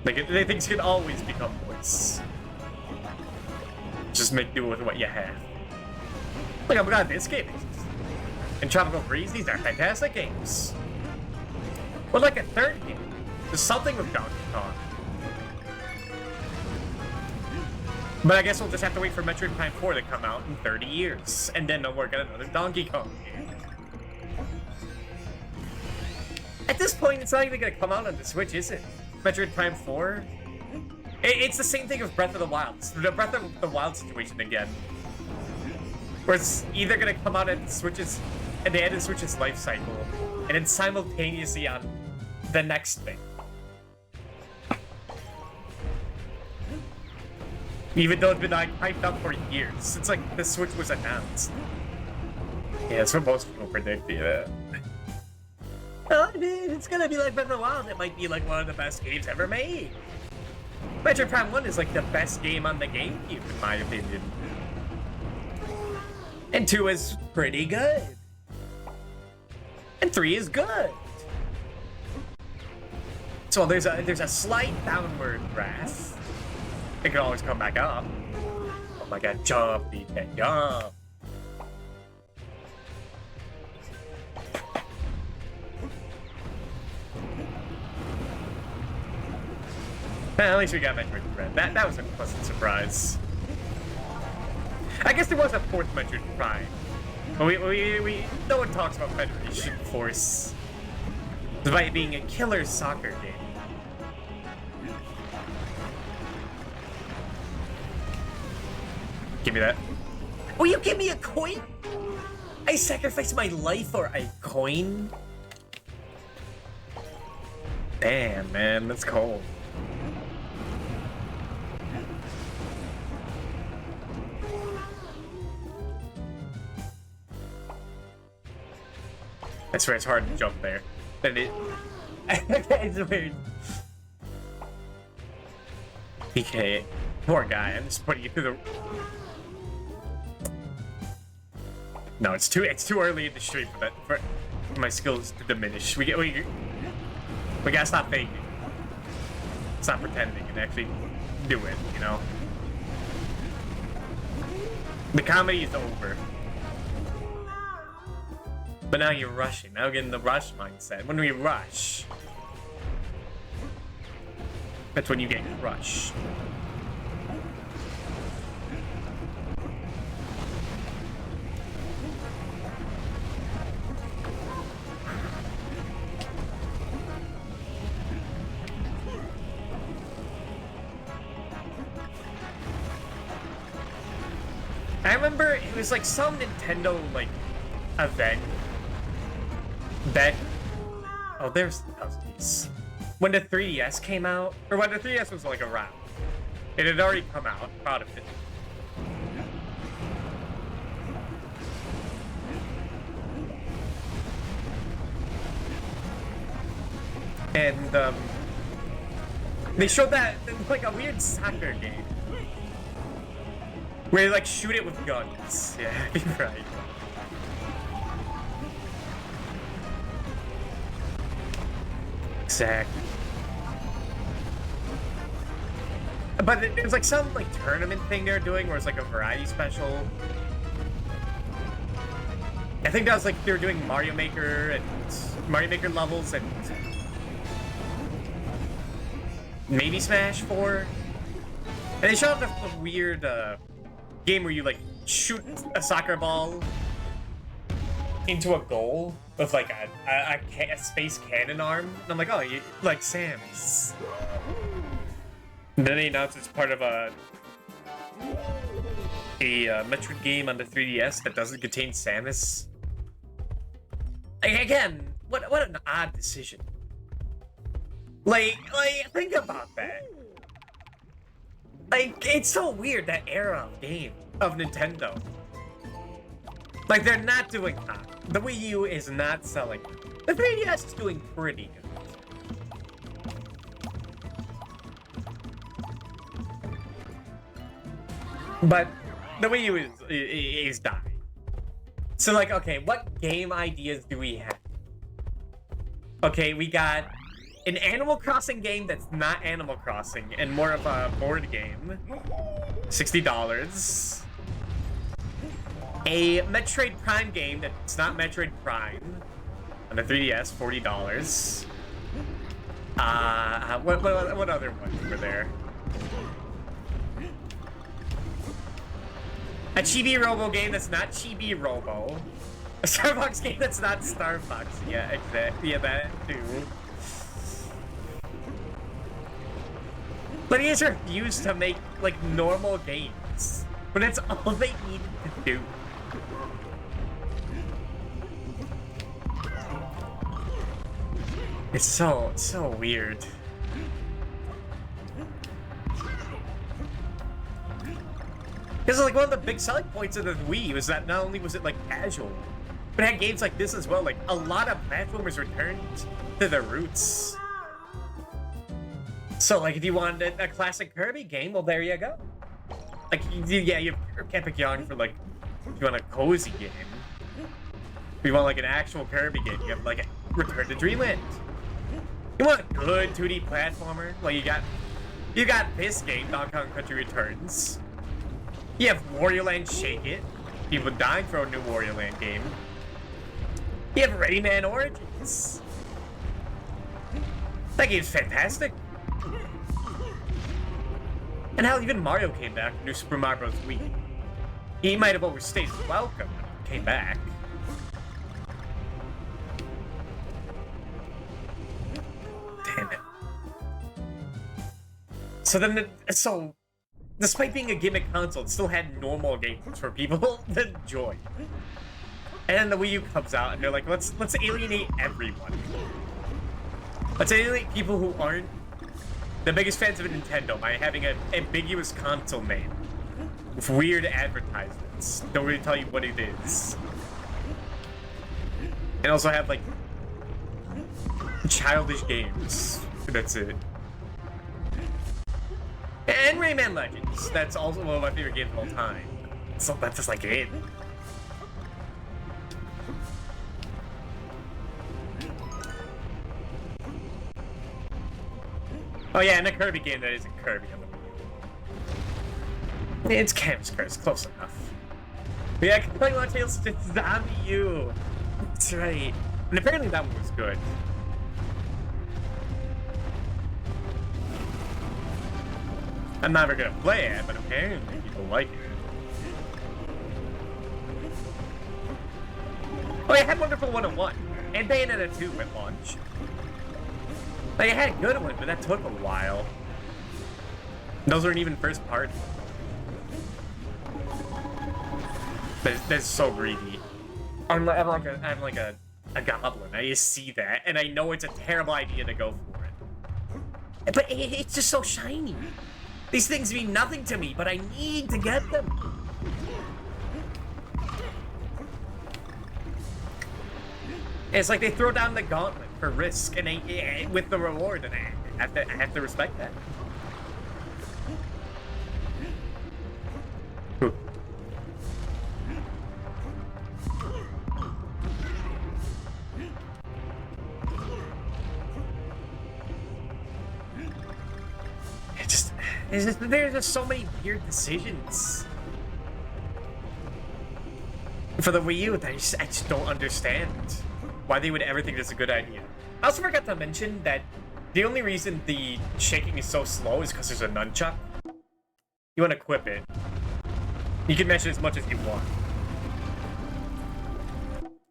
Like, things can always become worse. Just make do with what you have. Like, I'm glad this game exists. And Tropical Freeze, these are fantastic games. But like a third game, there's something with Donkey Kong. But I guess we'll just have to wait for Metroid Prime 4 to come out in 30 years. And then they'll work on another Donkey Kong game. At this point, it's not even gonna come out on the Switch, is it? Metroid Prime 4? It's the same thing with Breath of the Wild. It's the Breath of the Wild situation again. Where it's either gonna come out at Switch's, at the end of Switch's life cycle, and then simultaneously on the next thing. Even though it's been like hyped up for years since like the Switch was announced. Yeah, that's what most people predict, yeah. Well, I mean, it's gonna be like Breath of the Wild. It might be like one of the best games ever made. Metroid Prime 1 is like the best game on the GameCube, in my opinion. And 2 is pretty good. And 3 is good. So there's a slight downward graph. It can always come back up. Oh my god, jump, DK, jump. At least we got Metroid Prime. That was a pleasant surprise. I guess there was a fourth Metroid Prime. But no one talks about Federation Force. Despite it being a killer soccer game. Give me that. Oh, you give me a coin? I sacrificed my life for a coin? Damn, man, that's cold. I swear it's hard to jump there. But it's weird. DK, poor guy. I'm just putting you through the. No, it's too early in the stream for my skills to diminish. We gotta stop faking. Stop pretending and actually do it. You know. The comedy is over. But now you're rushing. Now we're getting the rush mindset. When we rush, that's when you get crushed. I remember it was like some Nintendo like event that there's these. When the 3DS came out, or when the 3DS was like around, it had already come out. Proud of it. And they showed that like a weird soccer game where they like shoot it with guns. Yeah, you're right. Exactly. But it was like some like tournament thing they were doing where it's like a variety special. I think that was like they were doing Mario Maker and Mario Maker levels and maybe Smash 4. And they showed off a weird game where you like shoot a soccer ball into a goal with like a space cannon arm. And I'm like, oh, you like Sam's. And then they announced it's part of a Metroid game on the 3DS that doesn't contain Samus. Like, again, what an odd decision. Like think about that. Like, it's so weird, that era of game of Nintendo. Like, they're not doing hot. The Wii U is not selling. The 3DS is doing pretty good. But the Wii U is dying. So, like, okay, what game ideas do we have? Okay, we got an Animal Crossing game that's not Animal Crossing and more of a board game. $60. A Metroid Prime game that's not Metroid Prime on the 3DS, $40. What other ones were there? A Chibi Robo game that's not Chibi Robo. A Starbucks game that's not Starbucks. Yeah, exactly. Yeah, that too. But he has refused to make, like, normal games. But that's all they needed to do. It's so weird. Because, like, one of the big selling points of the Wii was that not only was it, like, casual, but it had games like this as well. Like, a lot of platformers returned to their roots. So, like, if you wanted a classic Kirby game, well, there you go. Like, yeah, you have Epic Yarn for, like, if you want a cozy game. If you want, like, an actual Kirby game, you have, like, Return to Dreamland. You want a good 2D platformer? Well, you got this game, Donkey Kong Country Returns. You have Wario Land Shake It. People dying for a new Wario Land game. You have Rayman Origins. That game's fantastic. And hell, even Mario came back from New Super Mario Bros. Wii. He might have overstayed his welcome, but came back. Damn it. So then, despite being a gimmick console, it still had normal games for people to enjoy. And then the Wii U comes out, and they're like, let's alienate everyone. Let's alienate people who aren't the biggest fans of Nintendo by having an ambiguous console name with weird advertisements. Don't really tell you what it is. And also have, like, childish games. That's it. And Rayman Legends. That's also one of my favorite games of all time. So that's just like it. Oh yeah, and a Kirby game that isn't Kirby. It's Cam's Curse, close enough. But yeah, I can play more Tales to Zombie U. That's right. And apparently that one was good. I'm never gonna play it, but apparently people like it. Oh, yeah, I had Wonderful 101 and Bayonetta 2 at launch. Like, I had a good one, but that took a while. Those aren't even first party. That's so greedy. I'm like a goblin. I just see that, and I know it's a terrible idea to go for it. But it's just so shiny. These things mean nothing to me, but I need to get them. It's like they throw down the gauntlet for risk, and with the reward, and I have to respect that. There's just so many weird decisions for the Wii U that I just don't understand why they would ever think that's a good idea. I also forgot to mention that the only reason the shaking is so slow is because there's a nunchuck. You want to equip it. You can measure as much as you want.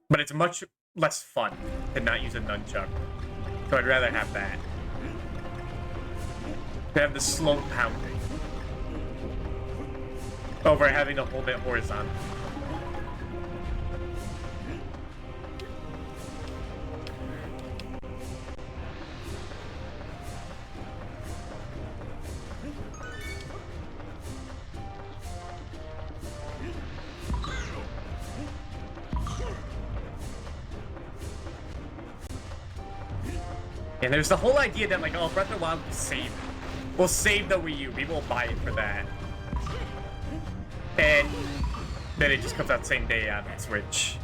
But it's much less fun to not use a nunchuck. So I'd rather have that. To have the slow pounding over having to hold it horizontal. And there's the whole idea that, like, oh, Breath of the Wild will save it. We'll save the Wii U. People will buy it for that. And then it just comes out the same day on the Switch.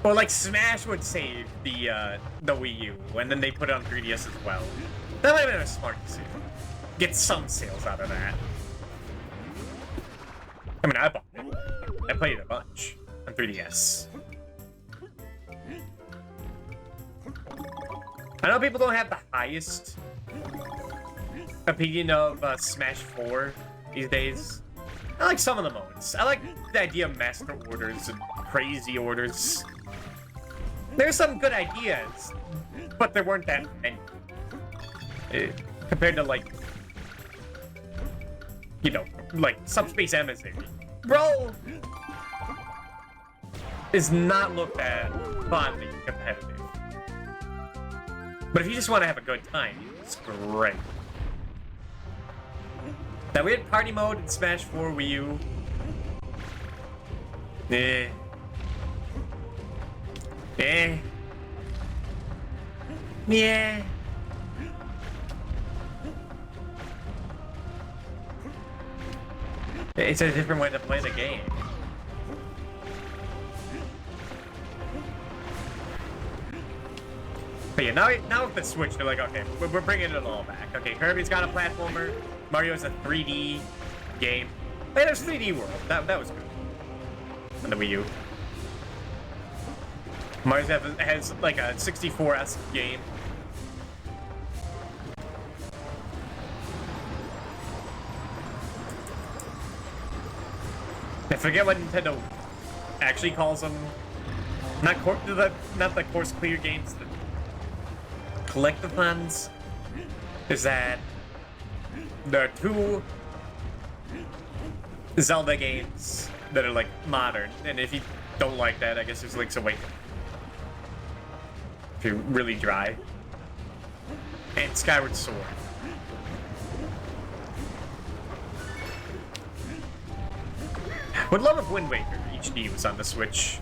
Or like Smash would save the Wii U, and then they put it on 3DS as well. That might have been a smart decision. Get some sales out of that. I mean, I bought it. I played it a bunch on 3DS. I know people don't have the highest opinion of Smash 4 these days. I like some of the modes. I like the idea of master orders and crazy orders. There's some good ideas, but there weren't that many. Compared to, like, you know, like Subspace Emissary. Bro! Is not looked at fondly competitive. But if you just want to have a good time, it's great. Now, we had party mode in Smash 4 Wii U. Eh. Yeah. It's a different way to play the game. But yeah, now with the Switch, they're like, okay, we're bringing it all back. Okay, Kirby's got a platformer. Mario's a 3D game. Hey, there's 3D World. That was good. On the Wii U. Mario has like a 64-esque game. I forget what Nintendo actually calls them. Not the course clear games, the collectathons. Is that there are 2 Zelda games that are like modern, and if you don't like that, I guess there's Link's Awakening. If you're really dry. And Skyward Sword. Would love if Wind Waker HD was on the Switch.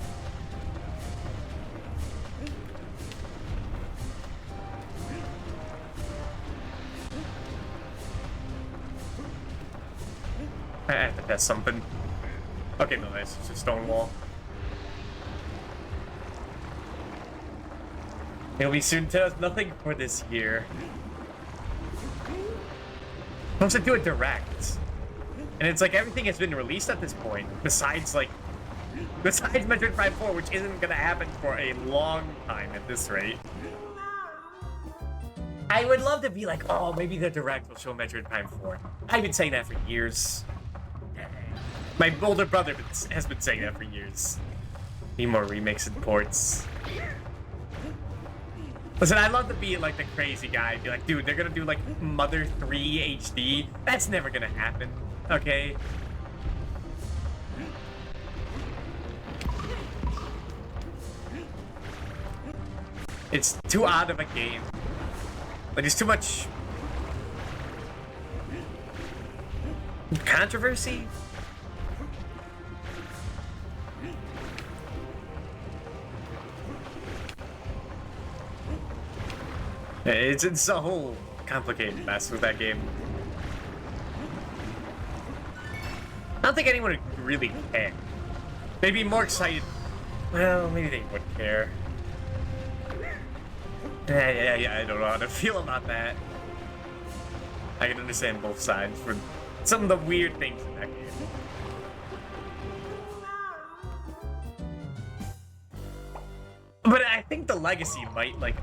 I have to test something. Okay, no, that's just a stone wall. It'll be soon. Nothing for this year. I'm supposed to do a direct. And it's like everything has been released at this point, besides Metroid Prime 4, which isn't gonna happen for a long time at this rate. I would love to be like, oh, maybe the direct will show Metroid Prime 4. I've been saying that for years. My older brother has been saying that for years. Need more remakes and ports. Listen, I'd love to be like the crazy guy, be like, dude, they're gonna do like Mother 3 HD. That's never gonna happen. Okay. It's too odd of a game. Like, there's too much controversy. It's a whole complicated mess with that game. I don't think anyone would really care. They'd be more excited. Well, maybe they would care. Yeah, I don't know how to feel about that. I can understand both sides for some of the weird things in that game. But I think the legacy might, like,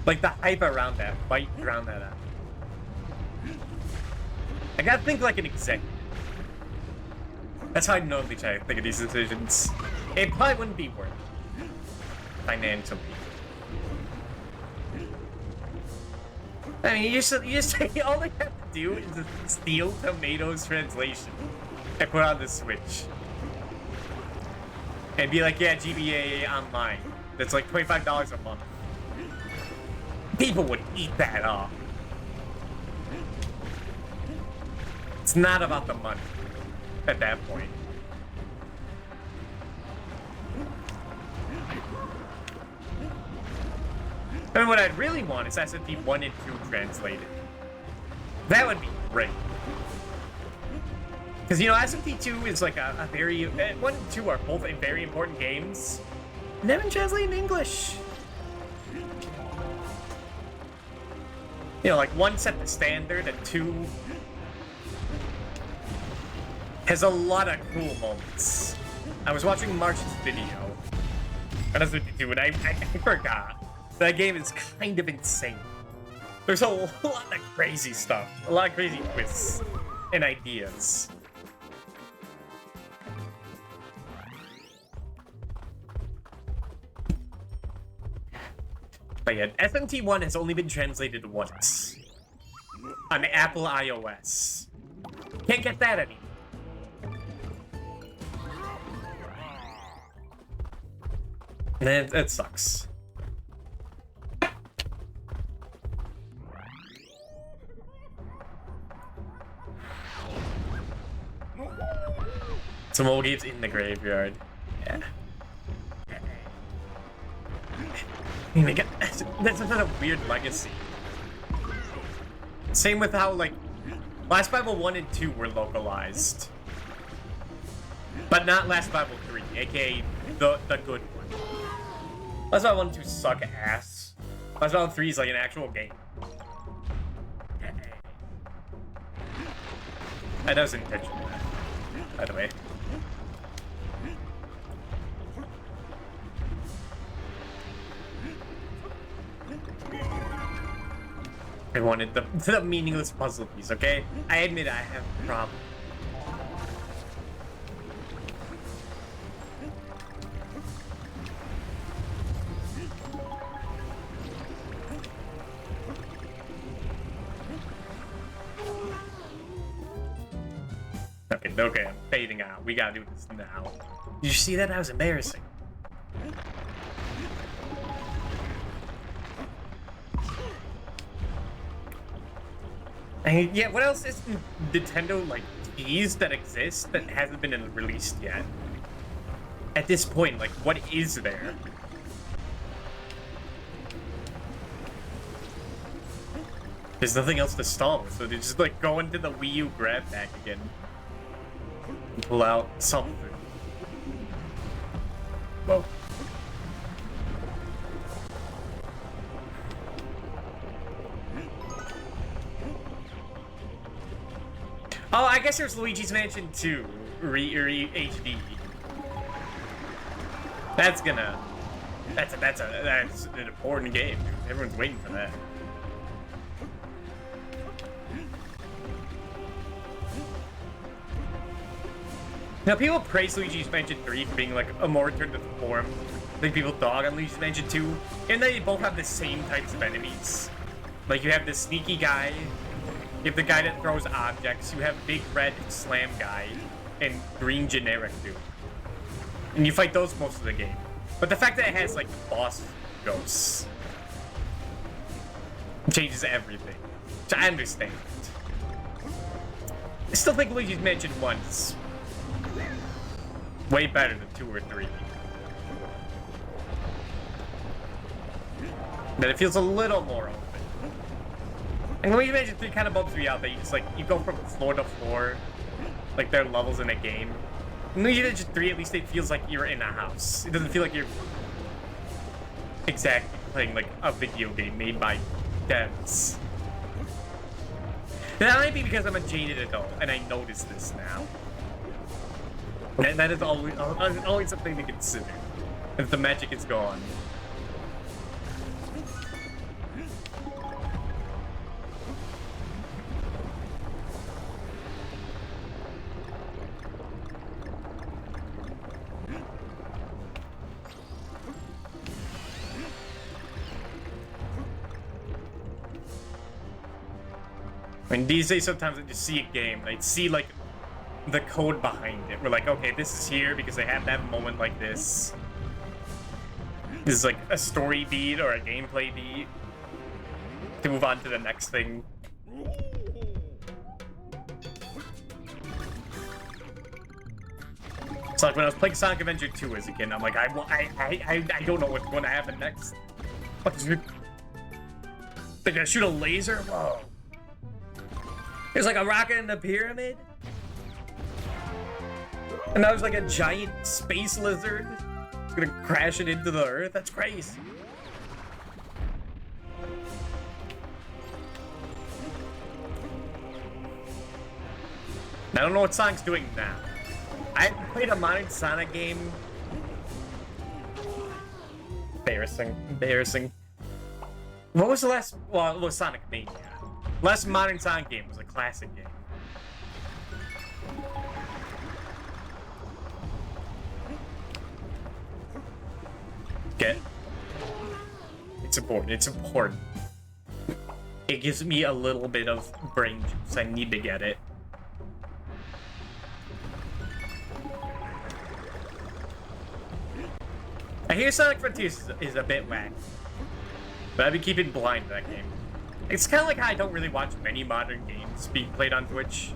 like, the hype around that might drown that out. I gotta think like an executive. That's how I normally try to think of these decisions. It probably wouldn't be worth it financially. I mean, you just all they have to do is just steal Tomatoes translation and put on the Switch. And be like, yeah, GBA Online. That's like $25 a month. People would eat that up. It's not about the money at that point. I mean, what I'd really want is SMT 1 and 2 translated. That would be great. Because, you know, SMT 2 is like a very... 1 and 2 are both very important games. And they've been translated in English. You know, like, 1 set the standard, and 2 has a lot of cool moments. I was watching March's video on SMT2, and I forgot. That game is kind of insane. There's a lot of crazy stuff. A lot of crazy twists and ideas. But yeah, SMT1 has only been translated once. On Apple iOS. Can't get that anymore. It sucks. Some old games in the graveyard. Yeah. I mean, that's another weird legacy. Same with how, like, Last Bible 1 and 2 were localized. But not Last Bible 3, aka the good one. Last Bible 1 and 2 suck ass. Last Bible 3 is like an actual game. That was intentional, by the way. I wanted the meaningless puzzle piece, okay? I admit I have a problem. Okay, I'm fading out. We gotta do this now. Did you see that? That was embarrassing. And yeah, what else is Nintendo like teased that exists that hasn't been released yet? At this point, like, what is there? There's nothing else to stall, so they just like go into the Wii U grab bag again and pull out something. Whoa. Oh, I guess there's Luigi's Mansion 2 HD. That's an important game. Everyone's waiting for that. Now, people praise Luigi's Mansion 3 for being like a more return to form. I think people dog on Luigi's Mansion 2, and they both have the same types of enemies. Like, you have the sneaky guy. You have the guy that throws objects, you have big red slam guy, and green generic dude. And you fight those most of the game. But the fact that it has, like, boss ghosts changes everything. Which I understand. I still think Luigi's Mansion 1's way better than 2 or 3. But it feels a little more open. And Luigi's Mansion 3 kind of bumps me out that you just like, you go from floor to floor, like there are levels in a game. In Luigi's Mansion 3, at least it feels like you're in a house. It doesn't feel like you're exactly playing like a video game made by devs. That might be because I'm a jaded adult and I notice this now. And that is always something to consider. If the magic is gone. I mean, these days, sometimes I just see a game, and I see, like, the code behind it. We're like, okay, this is here because they have to have a moment like this. This is, like, a story beat or a gameplay beat to move on to the next thing. It's like when I was playing Sonic Adventure 2 as a kid, I'm like, I don't know what's going to happen next. What is it? They're gonna shoot a laser? Whoa. There's like a rocket in the pyramid? And that was like a giant space lizard. It's gonna crash it into the earth? That's crazy. I don't know what Sonic's doing now. I haven't played a modern Sonic game. Embarrassing. What was the last? Well, it was Sonic Mania. Last modern Sonic game was a classic game. Get it? It's important. It's important. It gives me a little bit of brain juice. I need to get it. I hear Sonic Frontiers is a bit whack, but I've been keeping blind to that game. It's kind of like how I don't really watch many modern games being played on Twitch.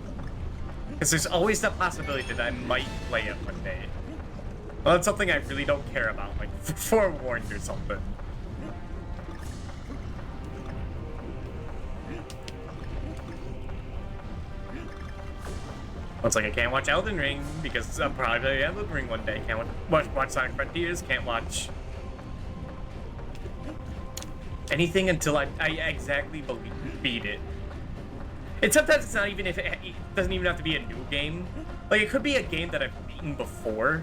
Because there's always the possibility that I might play it one day. Well, that's something I really don't care about, like forewarned or something. It's like I can't watch Elden Ring because I'm probably gonna get Elden Ring one day. Can't watch Sonic Frontiers. Can't watch anything until I exactly beat it. And sometimes it's not even if it doesn't even have to be a new game. Like it could be a game that I've beaten before,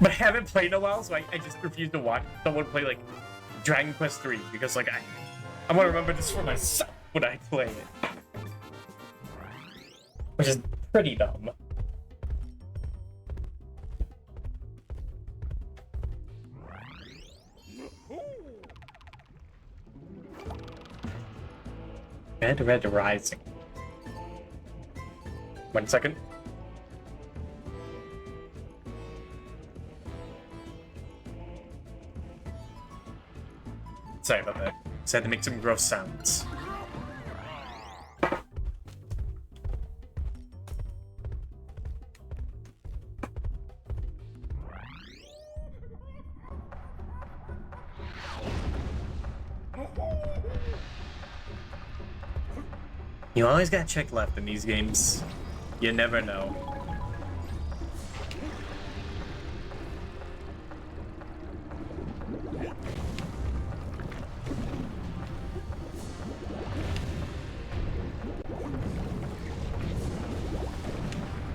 but I haven't played in a while, so I just refuse to watch someone play like Dragon Quest 3 because like I want to remember this for myself when I play it, which is pretty dumb. Red Rising. 1 second. Sorry about that. Just had to make some gross sounds. You always got check left in these games. You never know.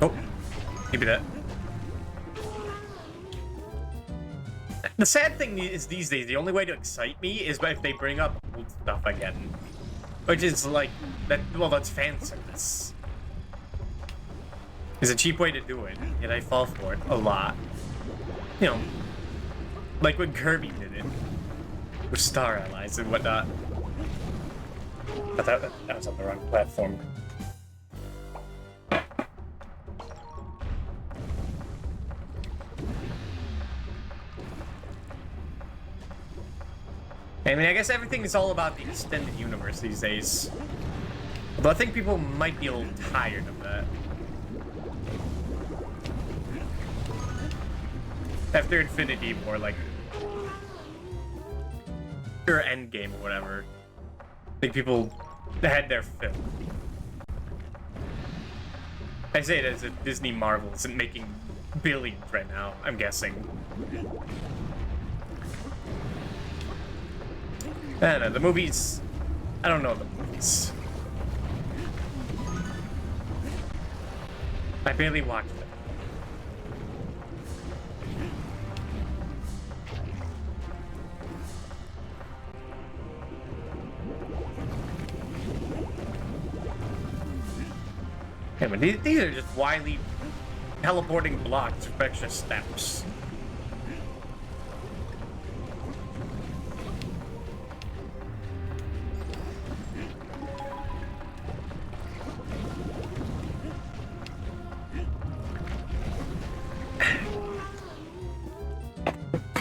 Oh, give me that. The sad thing is these days, the only way to excite me is if they bring up old stuff again. Which is like, that. Well, that's fan service. It's a cheap way to do it, yet I fall for it a lot. You know, like when Kirby did it with Star Allies and whatnot. But that was on the wrong platform. I mean, I guess everything is all about the extended universe these days. Although I think people might be a little tired of that. After Infinity War, like, or Endgame or whatever, I think people had their fill. I say it as if Disney Marvel isn't making billions right now, I'm guessing. I don't know, the movies... I don't know the movies. I barely watched them. Yeah, but these are just wily teleporting blocks with extra steps.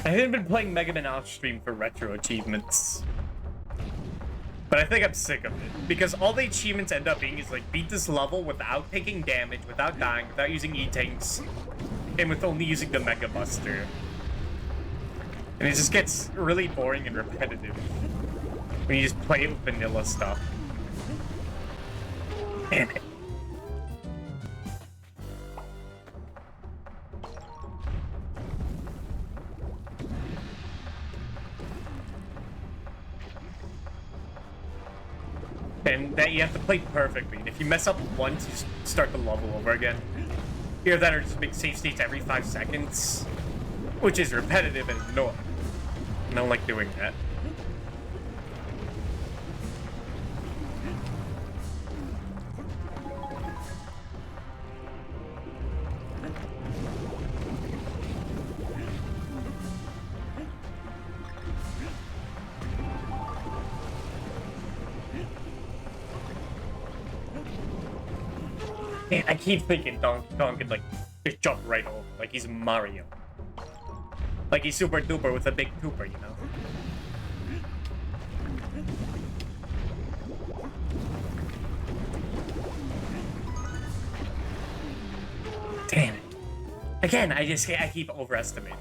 I haven't been playing Mega Man off stream for retro achievements. But I think I'm sick of it, because all the achievements end up being is like, beat this level without taking damage, without dying, without using E-Tanks, and with only using the Mega Buster. And it just gets really boring and repetitive when you just play it with vanilla stuff. Damn it. And that you have to play perfectly. And if you mess up once, you just start the level over again. Either that or just make save states every 5 seconds, which is repetitive and annoying. I don't like doing that. Man, I keep thinking Donkey Kong could, like, just jump right over, like he's Mario. Like he's super duper with a big tuber, you know? Again, I keep overestimating.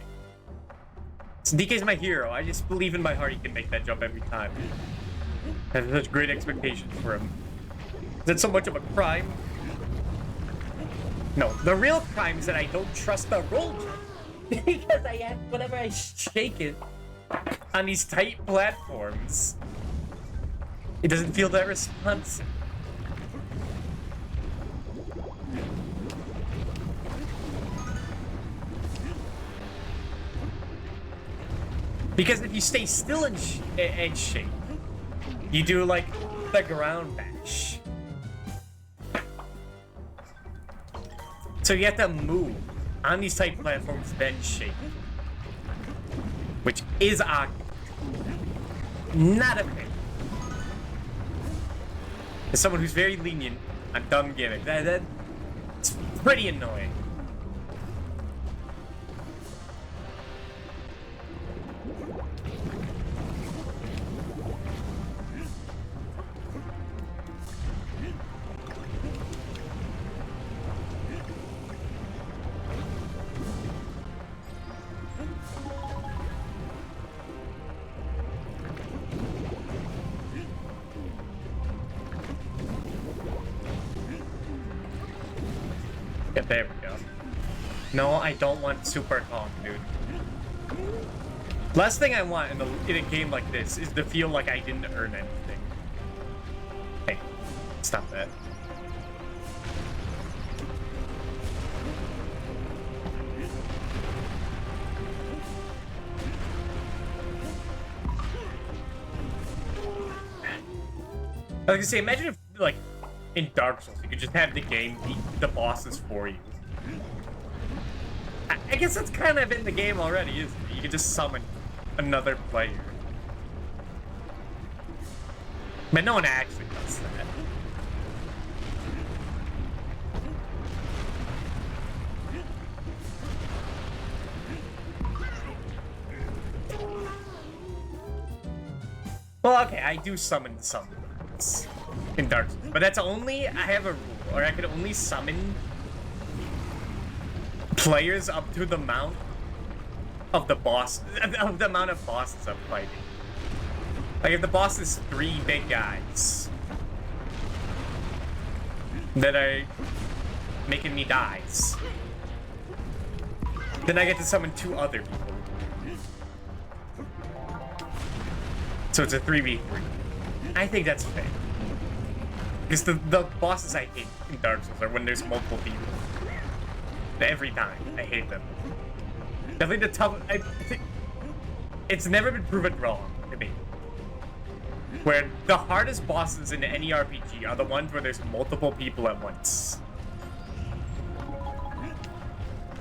So DK's my hero. I just believe in my heart he can make that jump every time. I have such great expectations for him. Is it so much of a crime? No, the real crime is that I don't trust the roll jump. Because I have, whenever I shake it on these tight platforms, it doesn't feel that responsive. Because if you stay still in edge shape, you do like the ground bash. So you have to move on these tight platforms, then shape. Which is awkward. Not a fan. As someone who's very lenient on dumb gimmicks, it's pretty annoying. Yeah, there we go. No, I don't want super calm, dude. Last thing I want in a game like this is to feel like I didn't earn anything. Hey, stop that. I was gonna say, imagine if, like, in Dark Souls, you could just have the game beat the bosses for you. I guess that's kind of in the game already, isn't it? You could just summon another player. But no one actually does that. Well, okay, I do summon some in Dark Souls, but that's only, I have a rule, or I can only summon players up to the amount of the boss, of the amount of bosses I'm fighting. Like if the boss is 3 big guys that are making me dies, then I get to summon 2 other people. So it's a 3v3. I think that's fair. Because the bosses I hate in Dark Souls are when there's multiple people. Every time. I hate them. Definitely the tough... I think it's never been proven wrong to me. Where the hardest bosses in any RPG are the ones where there's multiple people at once.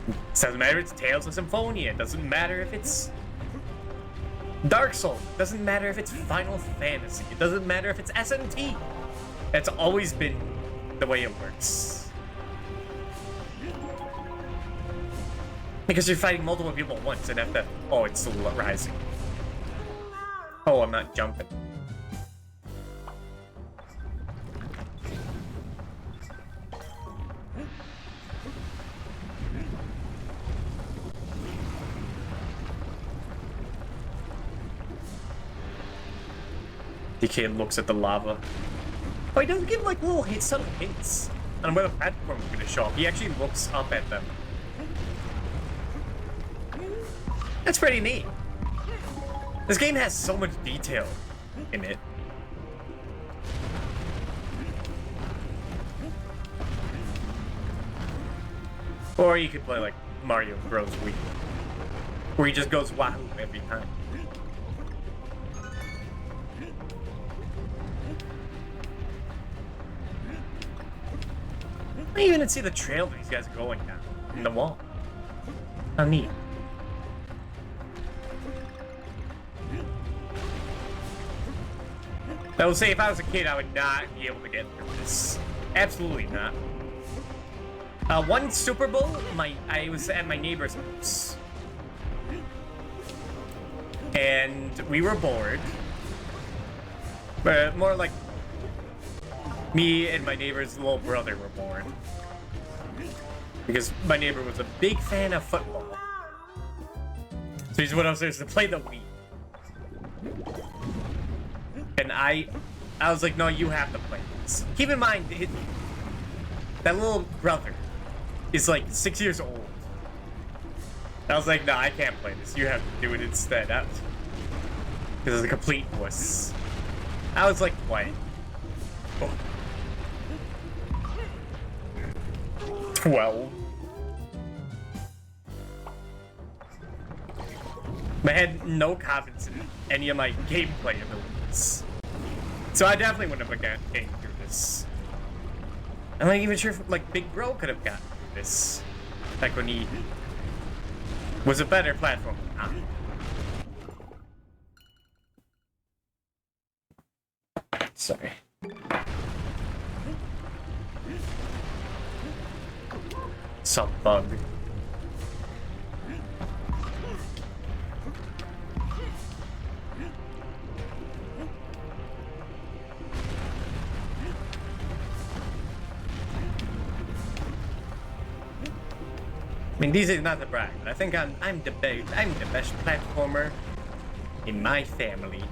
It doesn't matter if it's Tales of Symphonia. It doesn't matter if it's Dark Souls. It doesn't matter if it's Final Fantasy. It doesn't matter if it's SMT. That's always been the way it works. Because you're fighting multiple people at once and have to... Oh, it's still rising. Oh, I'm not jumping. DK looks at the lava. Oh, he doesn't give like little subtle hints on where the platform is gonna show up. He actually looks up at them. That's pretty neat. This game has so much detail in it. Or you could play like Mario Bros. Wii, where he just goes wahoo every time. I didn't even see the trail that these guys are going down in the wall. How neat. I will say, if I was a kid, I would not be able to get through this. Absolutely not. One Super Bowl, I was at my neighbor's house. And we were bored. But more like me and my neighbor's little brother were bored. Because my neighbor was a big fan of football. So he's one of those to play the Wii. And I was like, no, you have to play this. Keep in mind, that little brother is like 6 years old. I was like, no, I can't play this. You have to do it instead. Because it's a complete wuss. I was like, what? Oh. 12. I had no confidence in any of my gameplay abilities. So I definitely wouldn't have gotten through this. I'm not even sure if, like, Big Bro could have gotten through this. Like, when he was a better platform. Sorry. Some bug. I mean, these are not the brag, but I think I'm the best platformer in my family.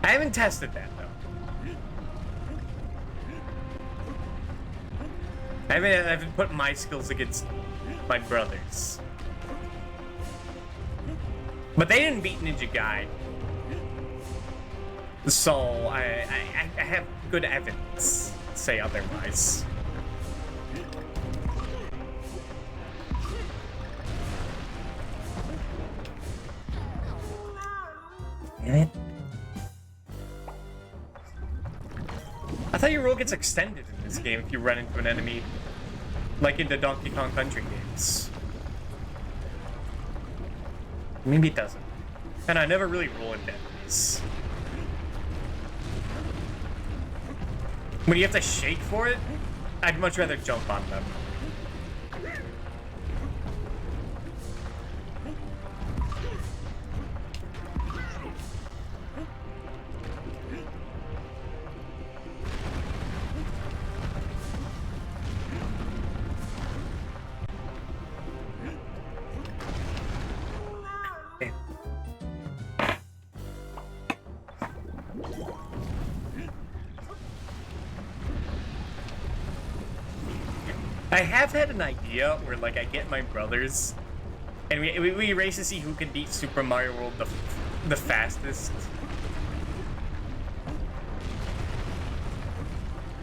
I haven't tested that though. I haven't put my skills against my brothers. But they didn't beat Ninja Guy. So I have good evidence to say otherwise. Damn it. I thought your roll gets extended in this game if you run into an enemy, like in the Donkey Kong Country games. Maybe it doesn't. And I never really roll into enemies. When you have to shake for it, I'd much rather jump on them. I have had an idea where, like, I get my brothers, and we race to see who can beat Super Mario World the fastest.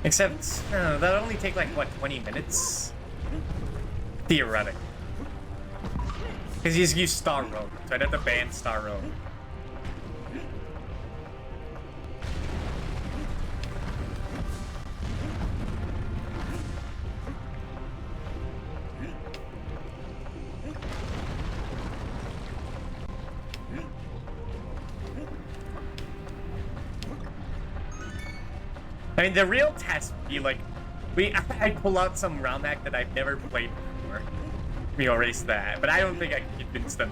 Except, that'll only take, like, what, 20 minutes? Theoretically. Because he's used Star Road, so I'd have to ban Star Road. I mean, the real test would be like, I'd pull out some ROM hack that I've never played before. We erase that, but I don't think I can convince them.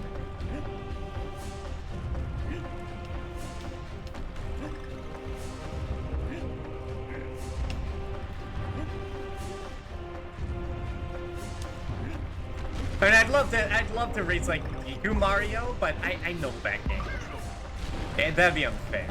I mean, I'd love to race like Deku Mario, but I know that game. And that'd be unfair.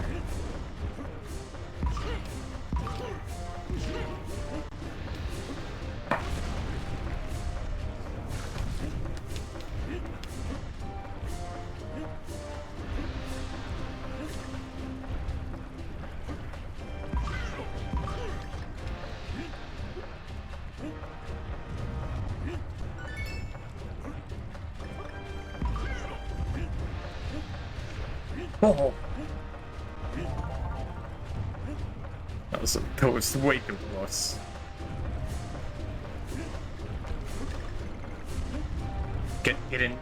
Oh. That was way too close. Get in.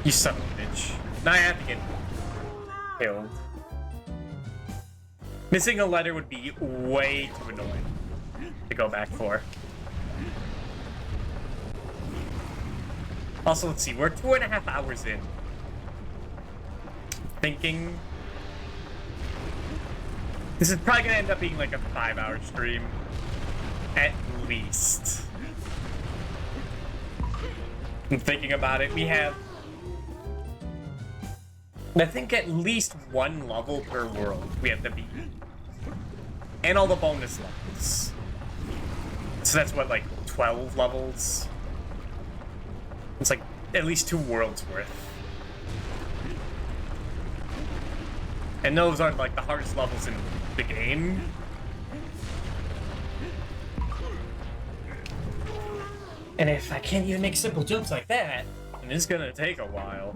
You son of a bitch. Now I have to get killed. Missing a letter would be way too annoying to go back for. Also, let's see, we're 2.5 hours in. thinking this is probably gonna end up being like a 5-hour stream, at least. I'm thinking about it. We have, I think, at least one level per world we have to beat, and all the bonus levels. So that's what, like 12 levels. It's like at least 2 worlds worth. And those are like the hardest levels in the game. And if I can't even make simple jumps like that, then it's gonna take a while.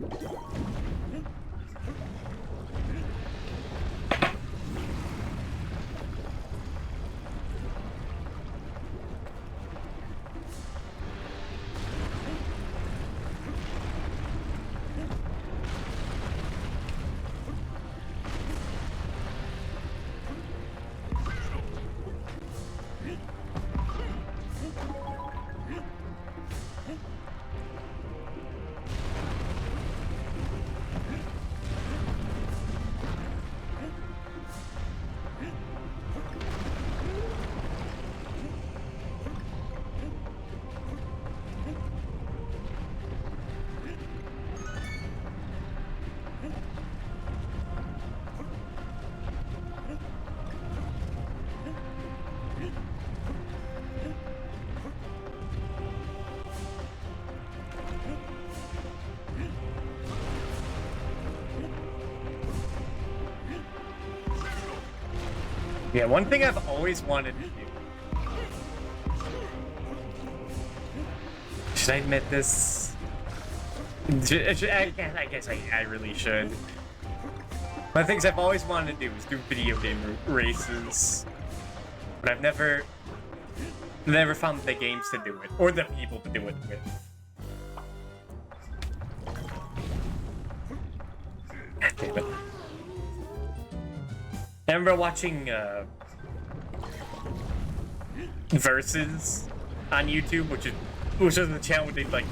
Yeah, one thing I've always wanted to do. Should I admit this? I guess I really should. One of the things I've always wanted to do is do video game races. But I've never found the games to do it, or the people to do it with. God damn it. I remember watching Versus on YouTube, which was the channel where they like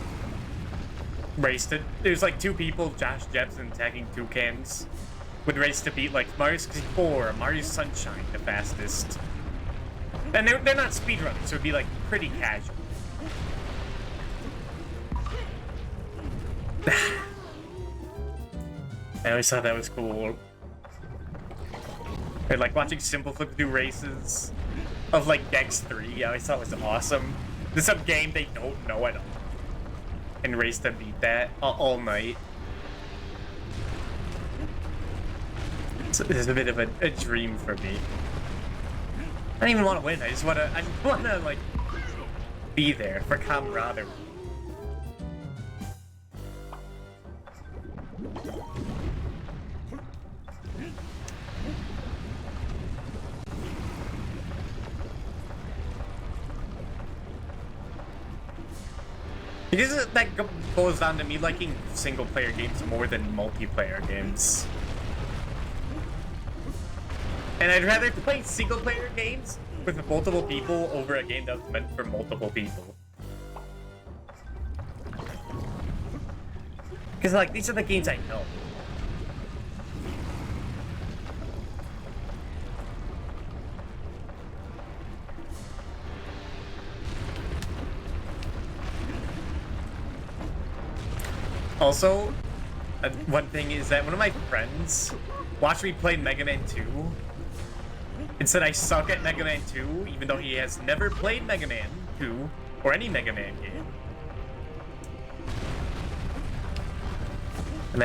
raced it. There's like 2 people, Josh Jepson tagging Toucans, would race to beat like Mario 64 or Mario Sunshine the fastest. And they're not speedrunners, so it'd be like pretty casual. I always thought that was cool. And like watching Simple Flip do races of like Dex 3, I always thought was awesome. There's some game they don't know at all, and race to beat that all night. So it's a bit of a dream for me. I don't even want to win. I just wanna like be there for camaraderie. Because that goes down to me liking single-player games more than multiplayer games. And I'd rather play single-player games with multiple people over a game that's meant for multiple people. Because, like, these are the games I know. Also, one thing is that one of my friends watched me play Mega Man 2 and said I suck at Mega Man 2, even though he has never played Mega Man 2 or any Mega Man game. And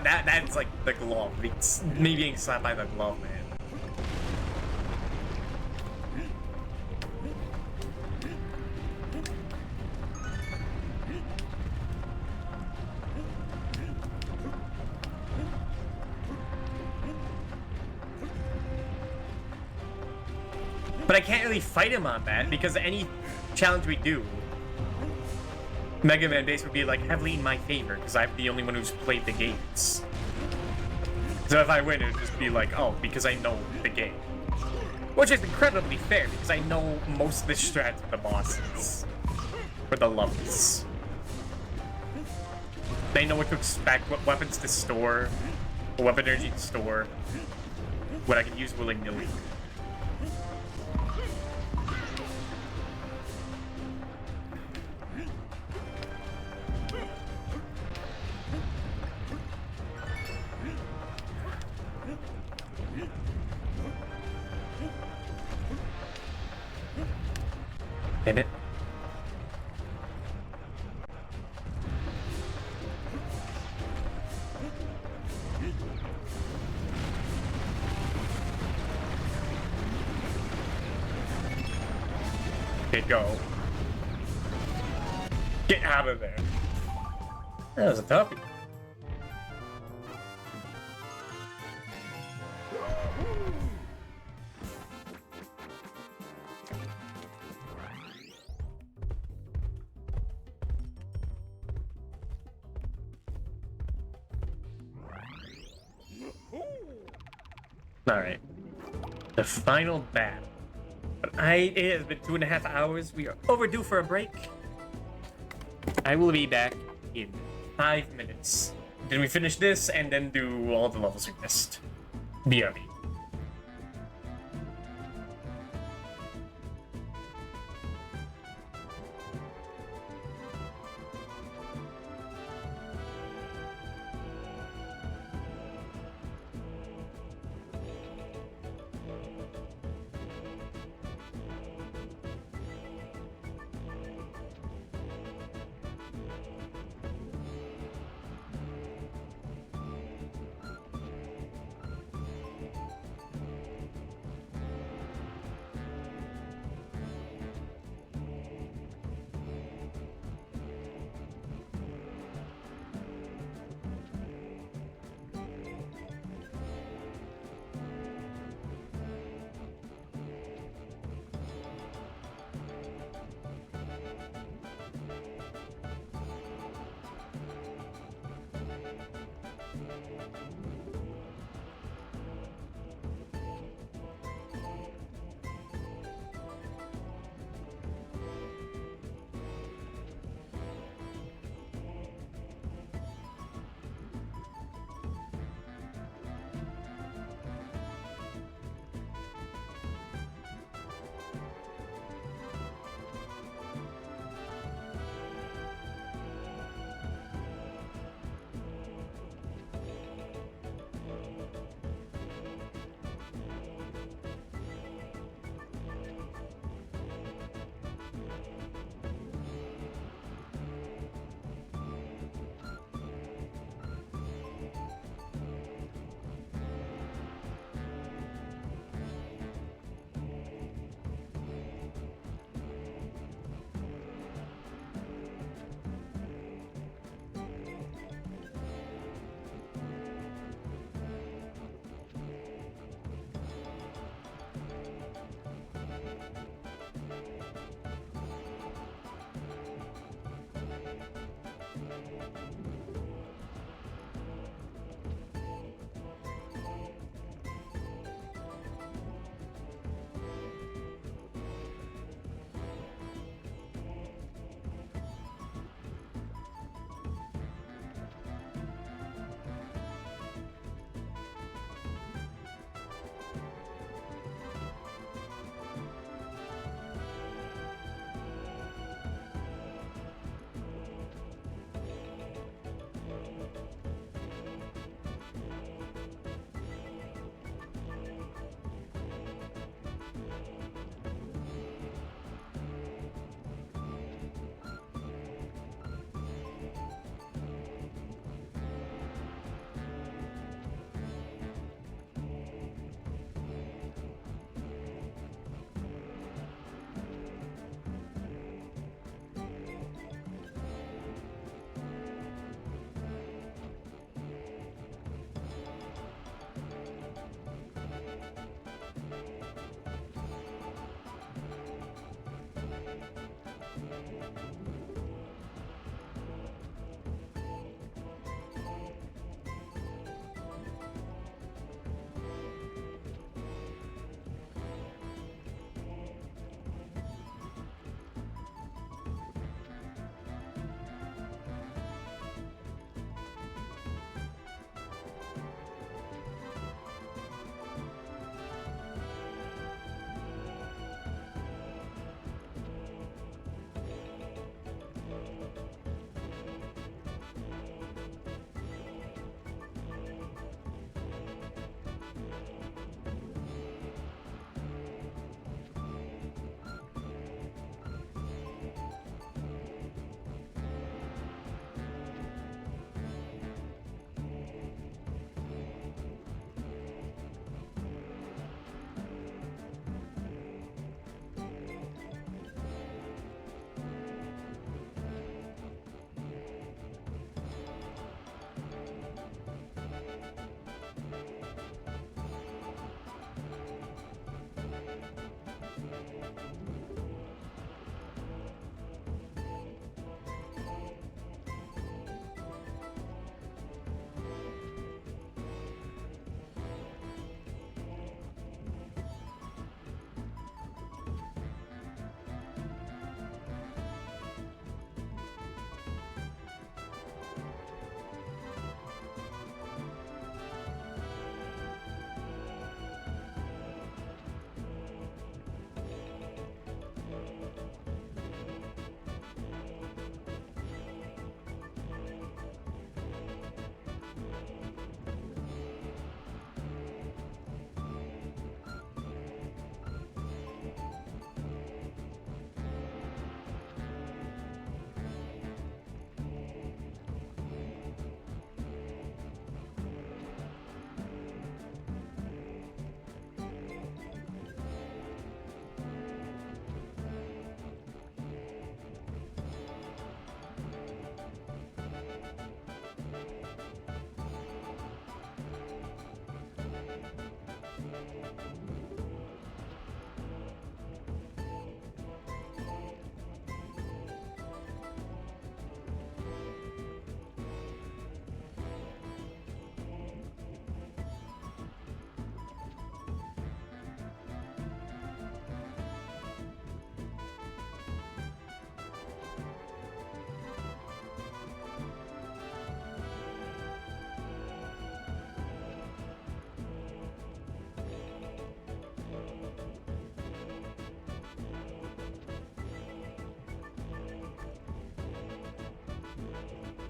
that's like the glove. It's me being slapped by the glove, man. But I can't really fight him on that, because any challenge we do, Mega Man base would be like heavily in my favor, because I'm the only one who's played the games. So if I win, it would just be like, oh, because I know the game. Which is incredibly fair, because I know most of the strats of the bosses. For the levels. They know what to expect, what weapons to store, what weapon energy to store, what I can use willy-nilly. Damn it. Okay, go. Get out of there. That was a toughie. Alright. The final battle. But it has been 2.5 hours. We are overdue for a break. I will be back in 5 minutes. Then we finish this and then do all the levels we missed. BRB.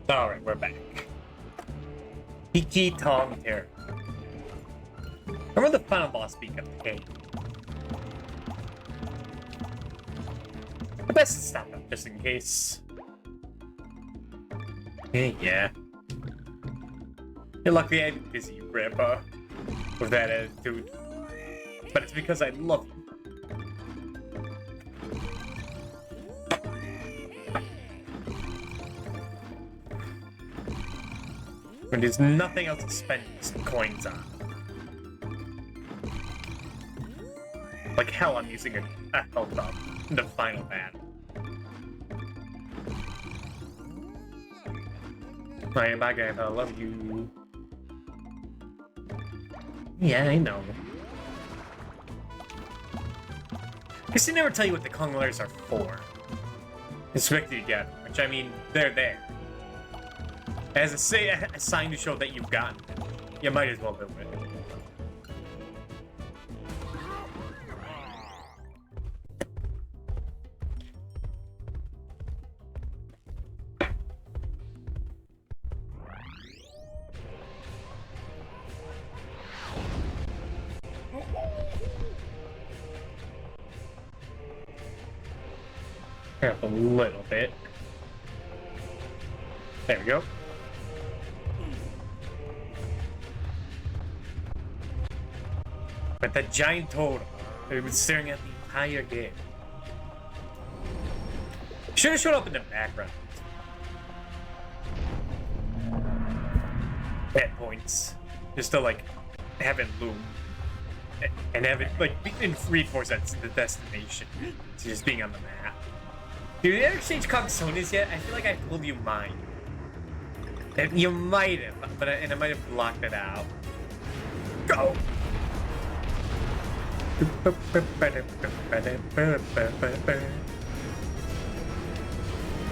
Alright, we're back. Tiki Tom Terror. Remember the final boss being a pain. The best to stop him, just in case. Yeah. You're lucky I'm busy, Grandpa. With that attitude. But it's because I love you. When there's nothing else to spend these coins on. Like hell, I'm using a health up in the final battle. My Grandpa, I love you. Yeah, I know. Guess they never tell you what the Kong letters are for. Expect you to get, which I mean, they're there. As a sign to show that you've gotten it. You might as well do it. Up a little bit. There we go. But that giant totem, it was staring at the entire game. Should have showed up in the background. At points. Just to like have it loom. And have it like reinforce that's the destination. It's just being on the map. Dude, you ever change Kongsonas yet? I feel like I told you mine. And you might have, but I might have blocked it out. Go! I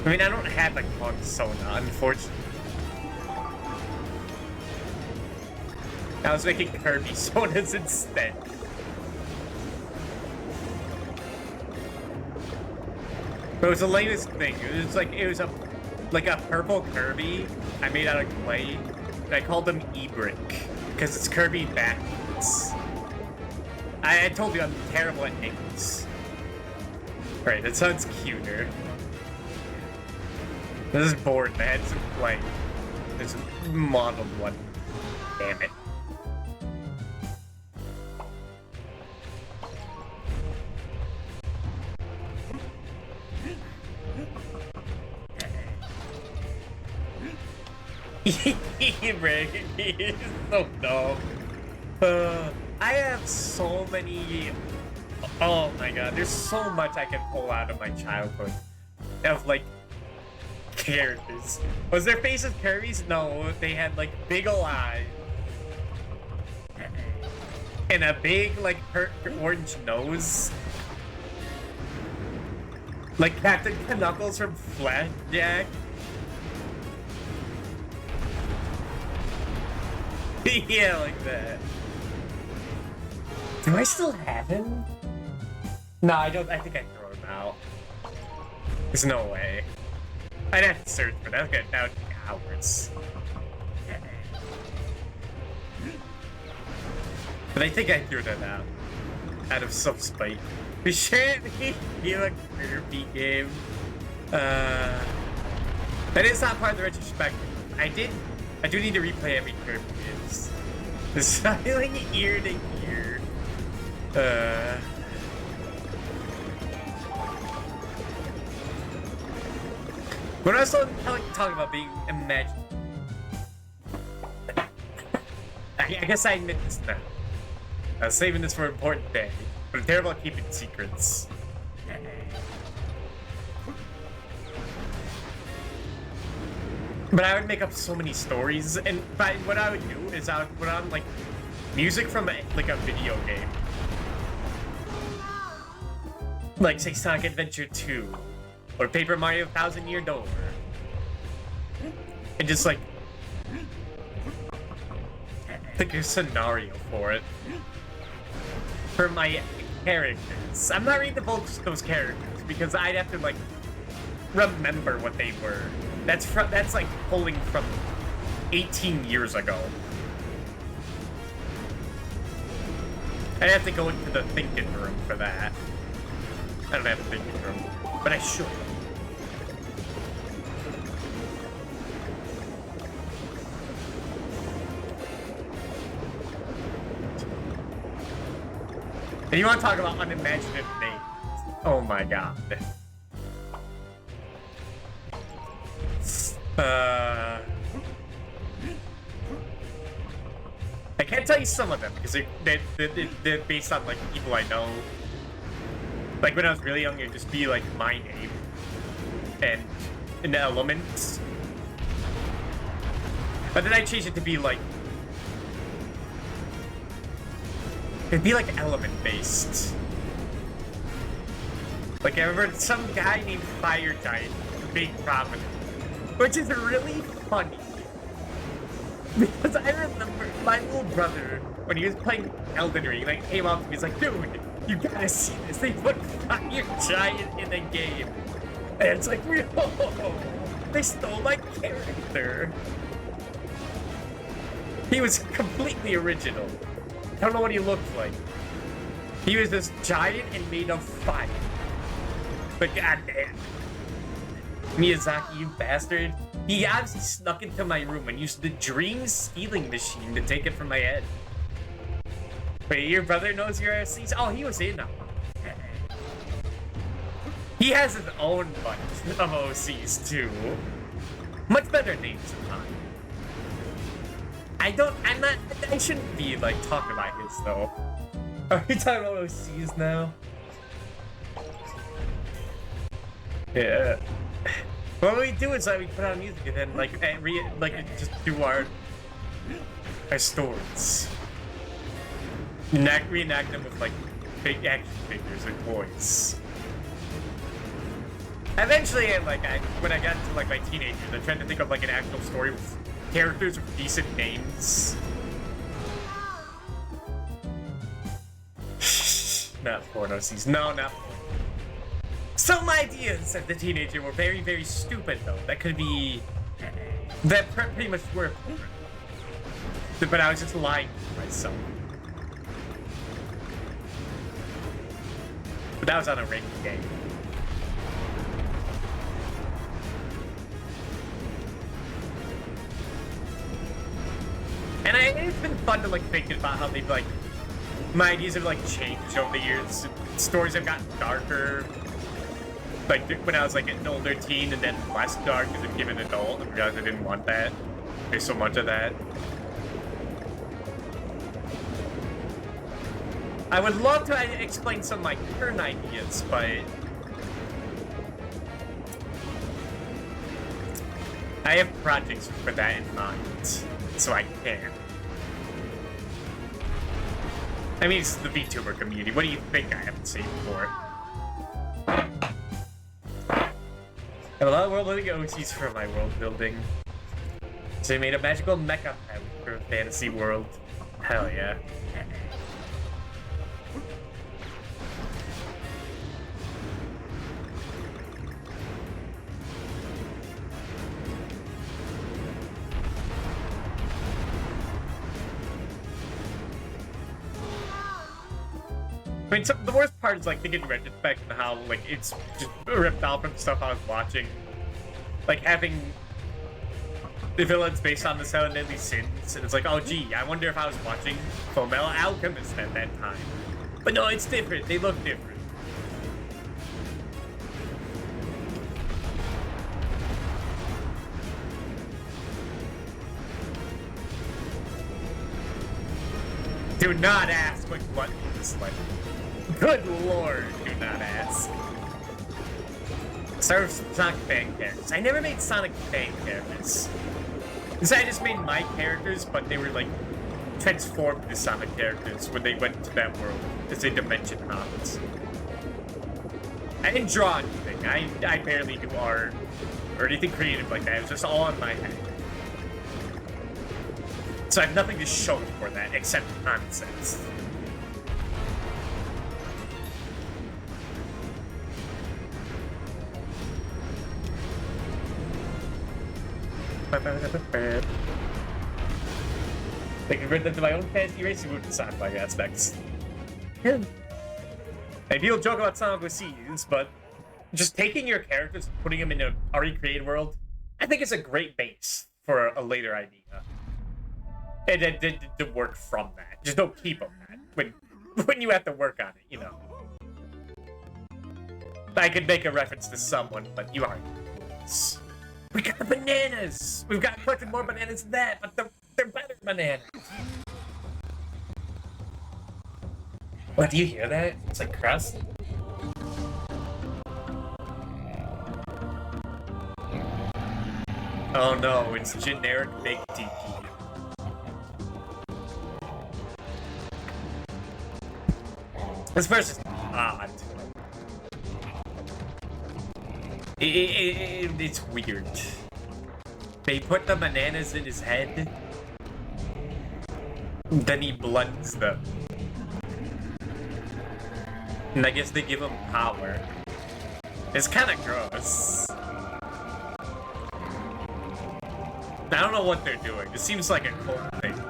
mean, I don't have a Kongsona, unfortunately. I was making Kirby Sonas instead. But it was the latest thing. It was a purple Kirby I made out of clay. And I called him E-Brick because it's Kirby backwards. I told you I'm terrible at names. Right, that sounds cuter. This is boring. I had some play. This modeled one. Damn it. E-Brick is so dumb. I have so many. Oh my god, there's so much I can pull out of my childhood of like characters. Was their faces Kirby's? No, they had like big ol' eyes and a big like orange nose, like Captain Knuckles from Flapjack. Yeah, like that. Do I still have him? No, I don't. I think I throw him out. There's no way. I'd have to search for that. That would take hours. But I think I threw that out of some spite. We shouldn't be a Kirby game. That is not part of the retrospective. I do need to replay every Kirby games. It's styling ear to ear. When I was talking about being imagined, I guess I admit this now. I was saving this for an important day, but I'm terrible at keeping secrets. But I would make up so many stories, and what I would do is I would put on like music from like a video game, like say Sonic Adventure 2 or Paper Mario 1000 Year Door, and just like pick a scenario for it for my characters. I'm not reading those characters because I'd have to like remember what they were. That's like pulling from 18 years ago. I'd have to go into the thinking room for that. I don't have a thinking room, but I should. And you want to talk about unimaginative names? Oh my god. I can't tell you some of them because they're based on like people I know. Like when I was really young, it'd just be like my name and an element. But then I changed it to be like, it'd be like element based. Like I remember some guy named Fire Giant, Big Prominent, which is really funny. Because I remember my little brother, when he was playing Elden Ring, like came up to me, he's like, dude, you gotta see this. They put Fire Giant in the game. And it's like, whoa, they stole my character. He was completely original. I don't know what he looked like. He was this giant and made of fire. But goddamn. Miyazaki, you bastard. He obviously snuck into my room and used the dream stealing machine to take it from my head. Wait, your brother knows your RCs? Oh, he was in them. He has his own bunch of OCs too. Much better names than mine. I shouldn't be like talking about his though. Are we talking about OCs now? Yeah. What we do is we put on music and then just do our stories. Reenact them with like big action figures and toys. Eventually, when I got into like my teenagers, I tried to think of like an actual story with characters with decent names. Not porn OCs. No, not porn. Some ideas as a teenager were very, very stupid, though. That could be... That pretty much were porn. But I was just lying to myself. But that was on a rainy day. And it's been fun to like think about how they've like... My ideas have like changed over the years. Stories have gotten darker. Like when I was like an older teen and then less dark as a given adult, I realized I didn't want that. There's so much of that. I would love to explain some of my current ideas, but I have projects for that in mind, so I can't. I mean, it's the VTuber community. What do you think I have to say for? I have a lot of world building OCs for my world building. So they made a magical mecha pilot for a fantasy world. Hell yeah. I mean, the worst part is like thinking in retrospect and how like it's just ripped off from stuff I was watching. Like having the villains based on the Seven Deadly Sins, and it's like, oh gee, I wonder if I was watching Fullmetal Alchemist at that time. But no, it's different. They look different. Do not ask what button is like. Good lord, do not ask. Start with Sonic fan characters. I never made Sonic fan characters. I just made my characters, but they were like transformed into Sonic characters when they went to that world as a dimension hopped. I didn't draw anything. I barely do art or anything creative like that. It was just all in my head. So I have nothing to show for that except nonsense. They convert them to my own fancy racing move and sci-fi aspects. Yeah. And people joke about Sonic with Seas, but just taking your characters and putting them in an already created world, I think it's a great base for a later idea. And to work from that. Just don't keep them that when you have to work on it, you know. I could make a reference to someone, but you aren't. We got the bananas! We've got collected more bananas than that, but they're better bananas. What, do you hear that? It's like crust? Oh no, it's generic baked tiki. This person's odd. It's weird. They put the bananas in his head, then he blends them. And I guess they give him power. It's kind of gross. I don't know what they're doing. It seems like a cult thing.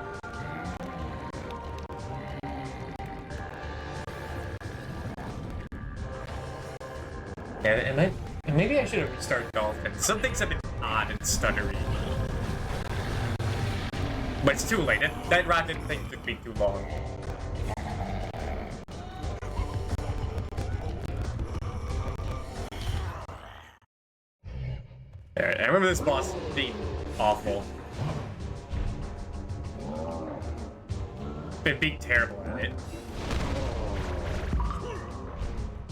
Yeah, and maybe I should have restarted Dolphin. Some things have been odd and stuttery. But it's too late. That rocket thing took me too long. Alright, I remember this boss being awful. Been being terrible at it.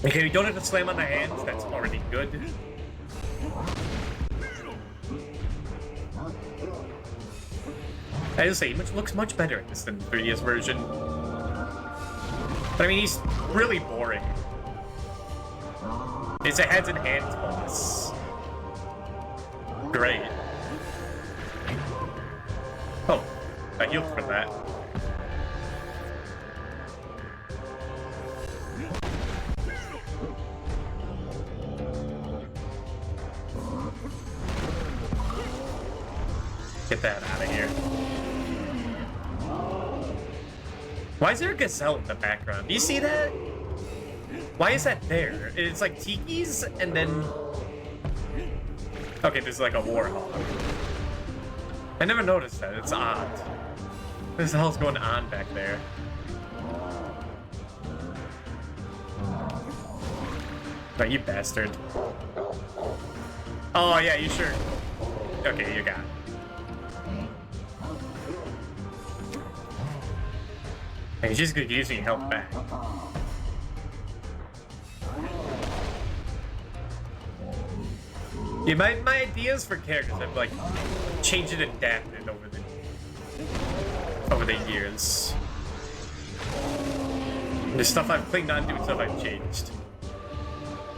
Okay, we don't have to slam on the hands, that's already good. I just say, he looks much better at this than the 3DS version. But I mean, he's really boring. It's a heads and hands boss. Great. Oh, I healed for that. Get that out of here. Why is there a gazelle in the background? Do you see that? Why is that there? It's like Tiki's and then... Okay, there's like a warhog. I never noticed that. It's odd. What the hell's going on back there? Oh, you bastard. Oh, yeah, you sure? Okay, you got it. And he's just using health back. Yeah, my ideas for characters have like changed and adapted over the years. There's stuff I've clinged on to and stuff I've changed.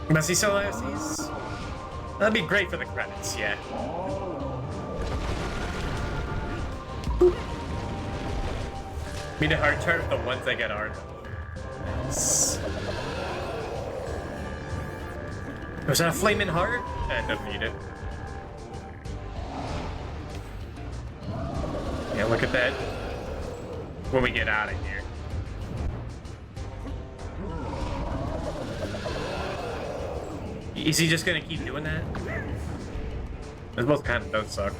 Must see some ISCs? That'd be great for the credits, yeah. Me the hard chart with the ones that get art. Nice. Was that a flaming heart? I don't need it. Yeah, look at that. When we get out of here. Is he just gonna keep doing that? This both kind of does suck.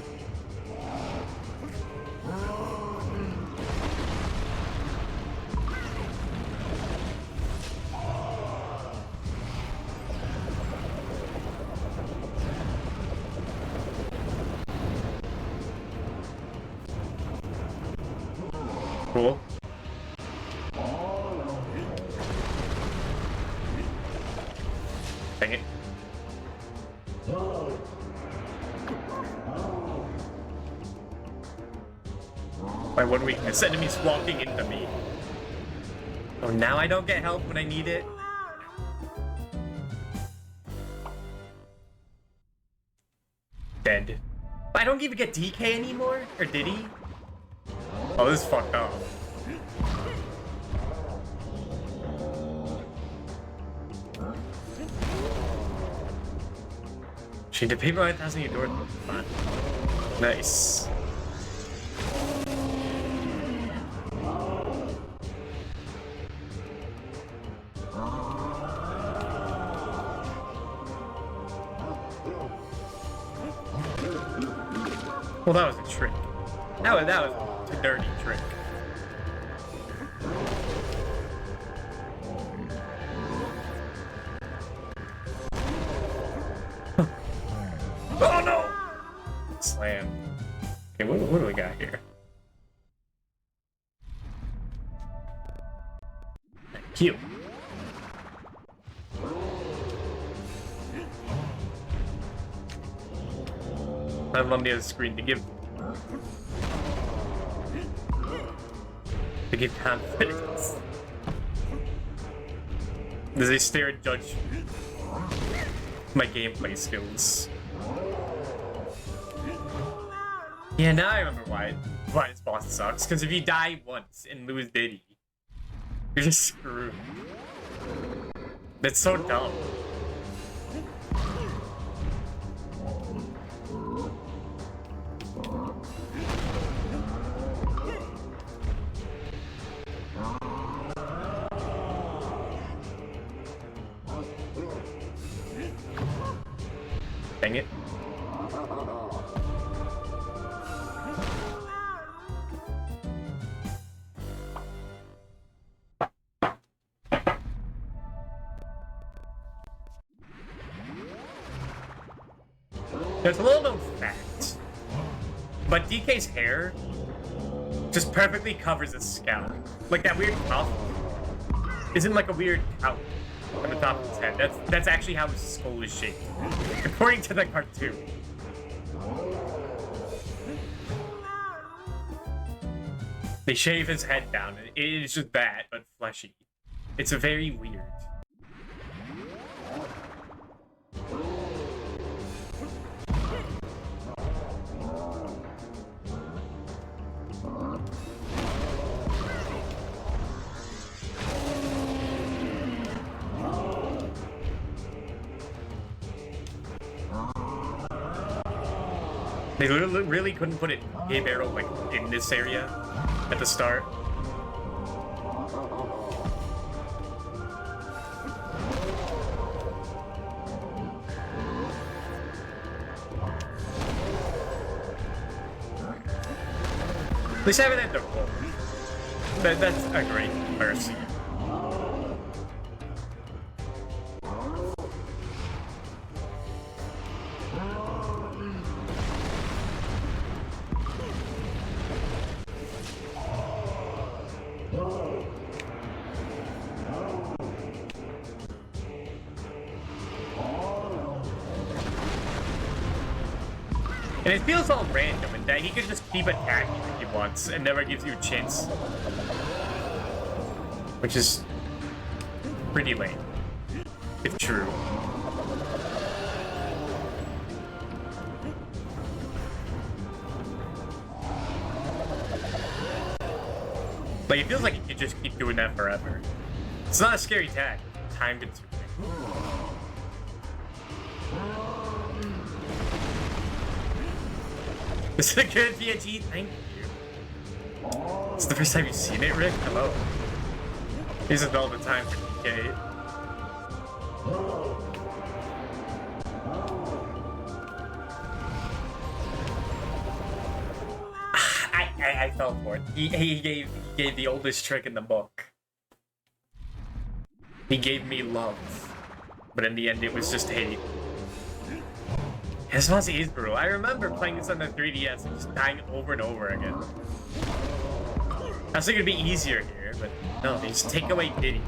Cool. Dang it. My one weakness, enemies walking into me. Oh, now I don't get help when I need it? Dead. I don't even get DK anymore? Or did he? Oh, this is fucked up. She did paper 9,000 you door. Fine. Nice. Well, that was a trick. That was a dirty trick. Oh no! Slam. Okay, what do we got here? Q. I'm on the other screen to give confidence. Does they stare and judge my gameplay skills? Yeah, now I remember why this boss sucks. Because if you die once and lose Diddy, you're just screwed. That's so dumb. Dang it. There's a little known fact, but DK's hair just perfectly covers his scalp. Like that weird cuff isn't like a weird couch on the top of his head. That's actually how his skull is shaped, according to the cartoon. They shave his head down. It is just that, but fleshy. It's very weird. They really couldn't put it a barrel like in this area at the start. At least I haven't had to roll. That's a great mercy. And it feels all random in that he can just keep attacking if he wants and never gives you a chance. Which is pretty lame, if true. Like, it feels like he could just keep doing that forever. It's not a scary attack, it's time consuming. This is a good VG, thank you. It's the first time you've seen it, Rick? Hello. He's a all the time for DK. I fell for it. He gave the oldest trick in the book. He gave me love. But in the end, it was just hate. This boss is brutal. I remember playing this on the 3DS and just dying over and over again. I was thinking it'd be easier here, but no, they just take away Diddy.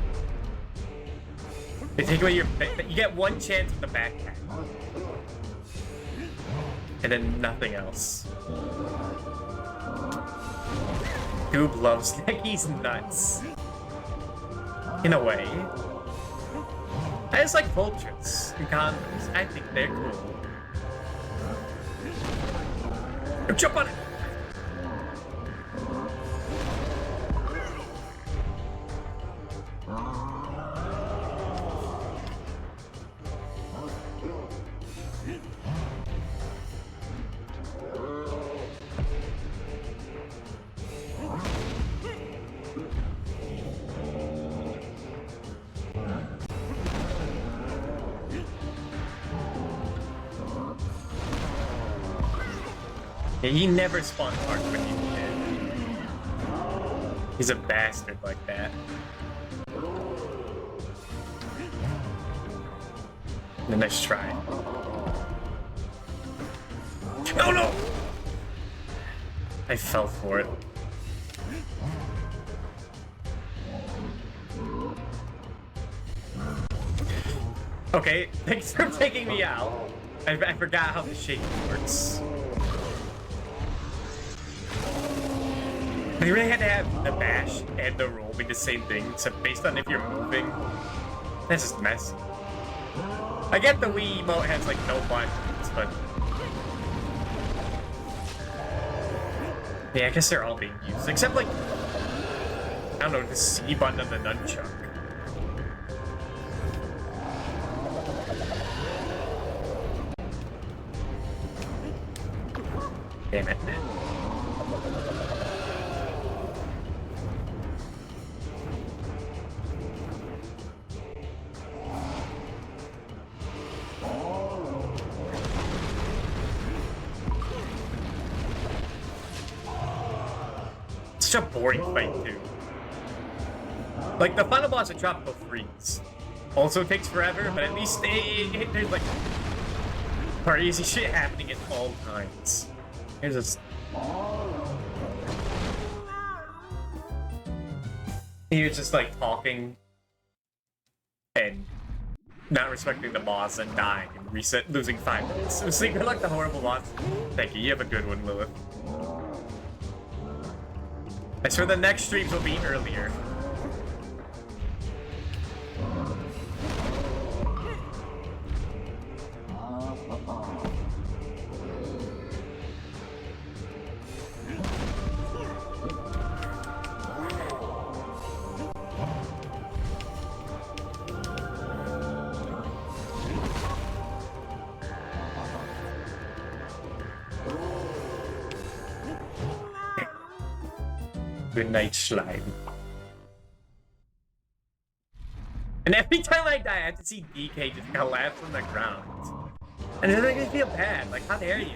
They take away your... You get one chance with the backpack. And then nothing else. Goob loves Nick. He's nuts. In a way. I just like vultures and condoms. I think they're cool. Jump on it! Yeah, he never spawned hard when he did. He's a bastard like that. And a nice try. Oh no! I fell for it. Okay, thanks for taking me out. I forgot how the shaking works. They really had to have the bash and the roll be the same thing, except based on if you're moving. That's just messy. I get the Wii emote has like no buttons, but yeah, I guess they're all being used, except like I don't know, the C button on the nunchuck. Damn it. Such a boring fight, too. Like, the final boss of Tropical Freeze also takes forever, but at least there's, like, crazy shit happening at all times. Here's a... He was just, like, talking and not respecting the boss and dying and losing 5 minutes. So, you're like the horrible boss. Thank you. You have a good one, Lilith. I swear the next streams will be earlier. Good night, slime. And every time I die, I have to see DK just collapse on the ground. And it makes me feel bad. Like, how dare you?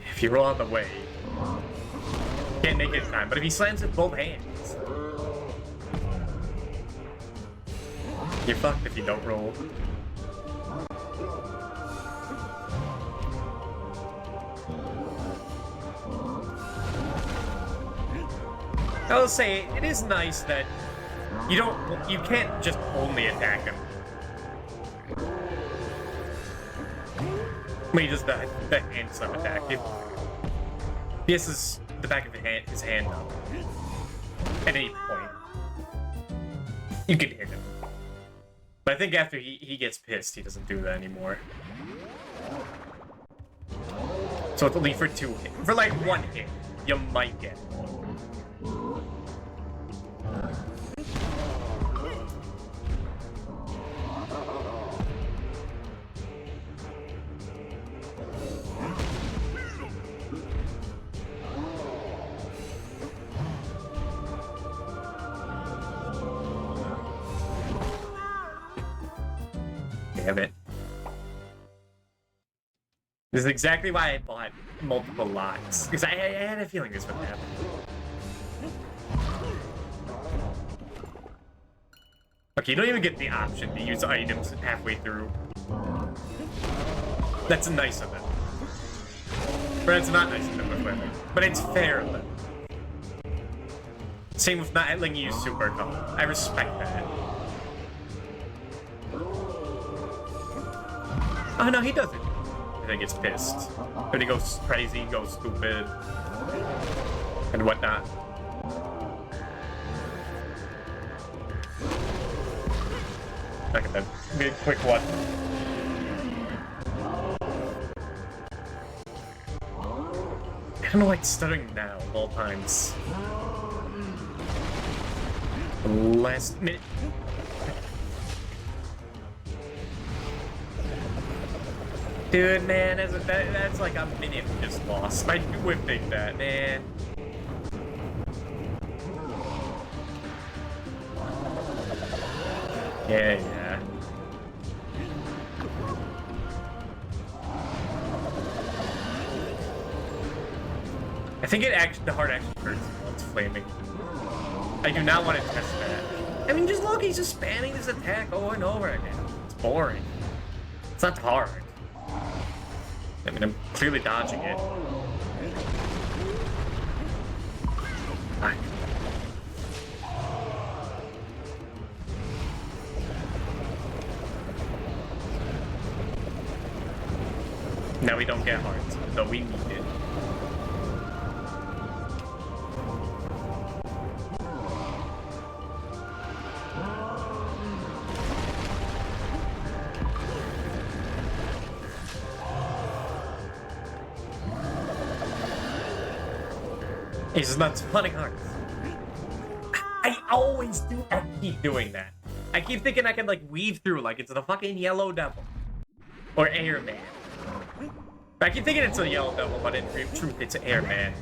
If you roll out the way, can't make it in time. But if he slams with both hands, you're fucked if you don't roll. I will say, it is nice that you can't just only attack him. When he does the hand slam attack. If he has the back of his hand up at any point, you can hit him. But I think after he gets pissed, he doesn't do that anymore. So it's only for 2 hits. For like 1 hit, you might get it. Damn it. This is exactly why I bought multiple lots. Because I had a feeling this would happen. Okay, you don't even get the option to use items halfway through. That's nice of them. But it's not nice of them with women. But it's fair of them. Same with not letting you use super call. I respect that. Oh no, he doesn't. And then gets pissed. But he goes crazy, goes stupid, and whatnot. Look at that big quick one. I don't know why it's stuttering now of all times. Last minute. Dude, man, that's like a minute we just lost. I would think that, man. Yeah. I think the heart actually hurts while it's flaming. I do not want to test that. I mean, just look, he's just spamming this attack over and over again. It's boring. It's not hard. I mean, I'm clearly dodging it. Fine. Now we don't get hearts, though we need it. He's just not spawning hearts. I always do. I keep doing that. I keep thinking I can like weave through like it's the fucking yellow devil or airman. I keep thinking it's a yellow devil, but in truth, it's an airman.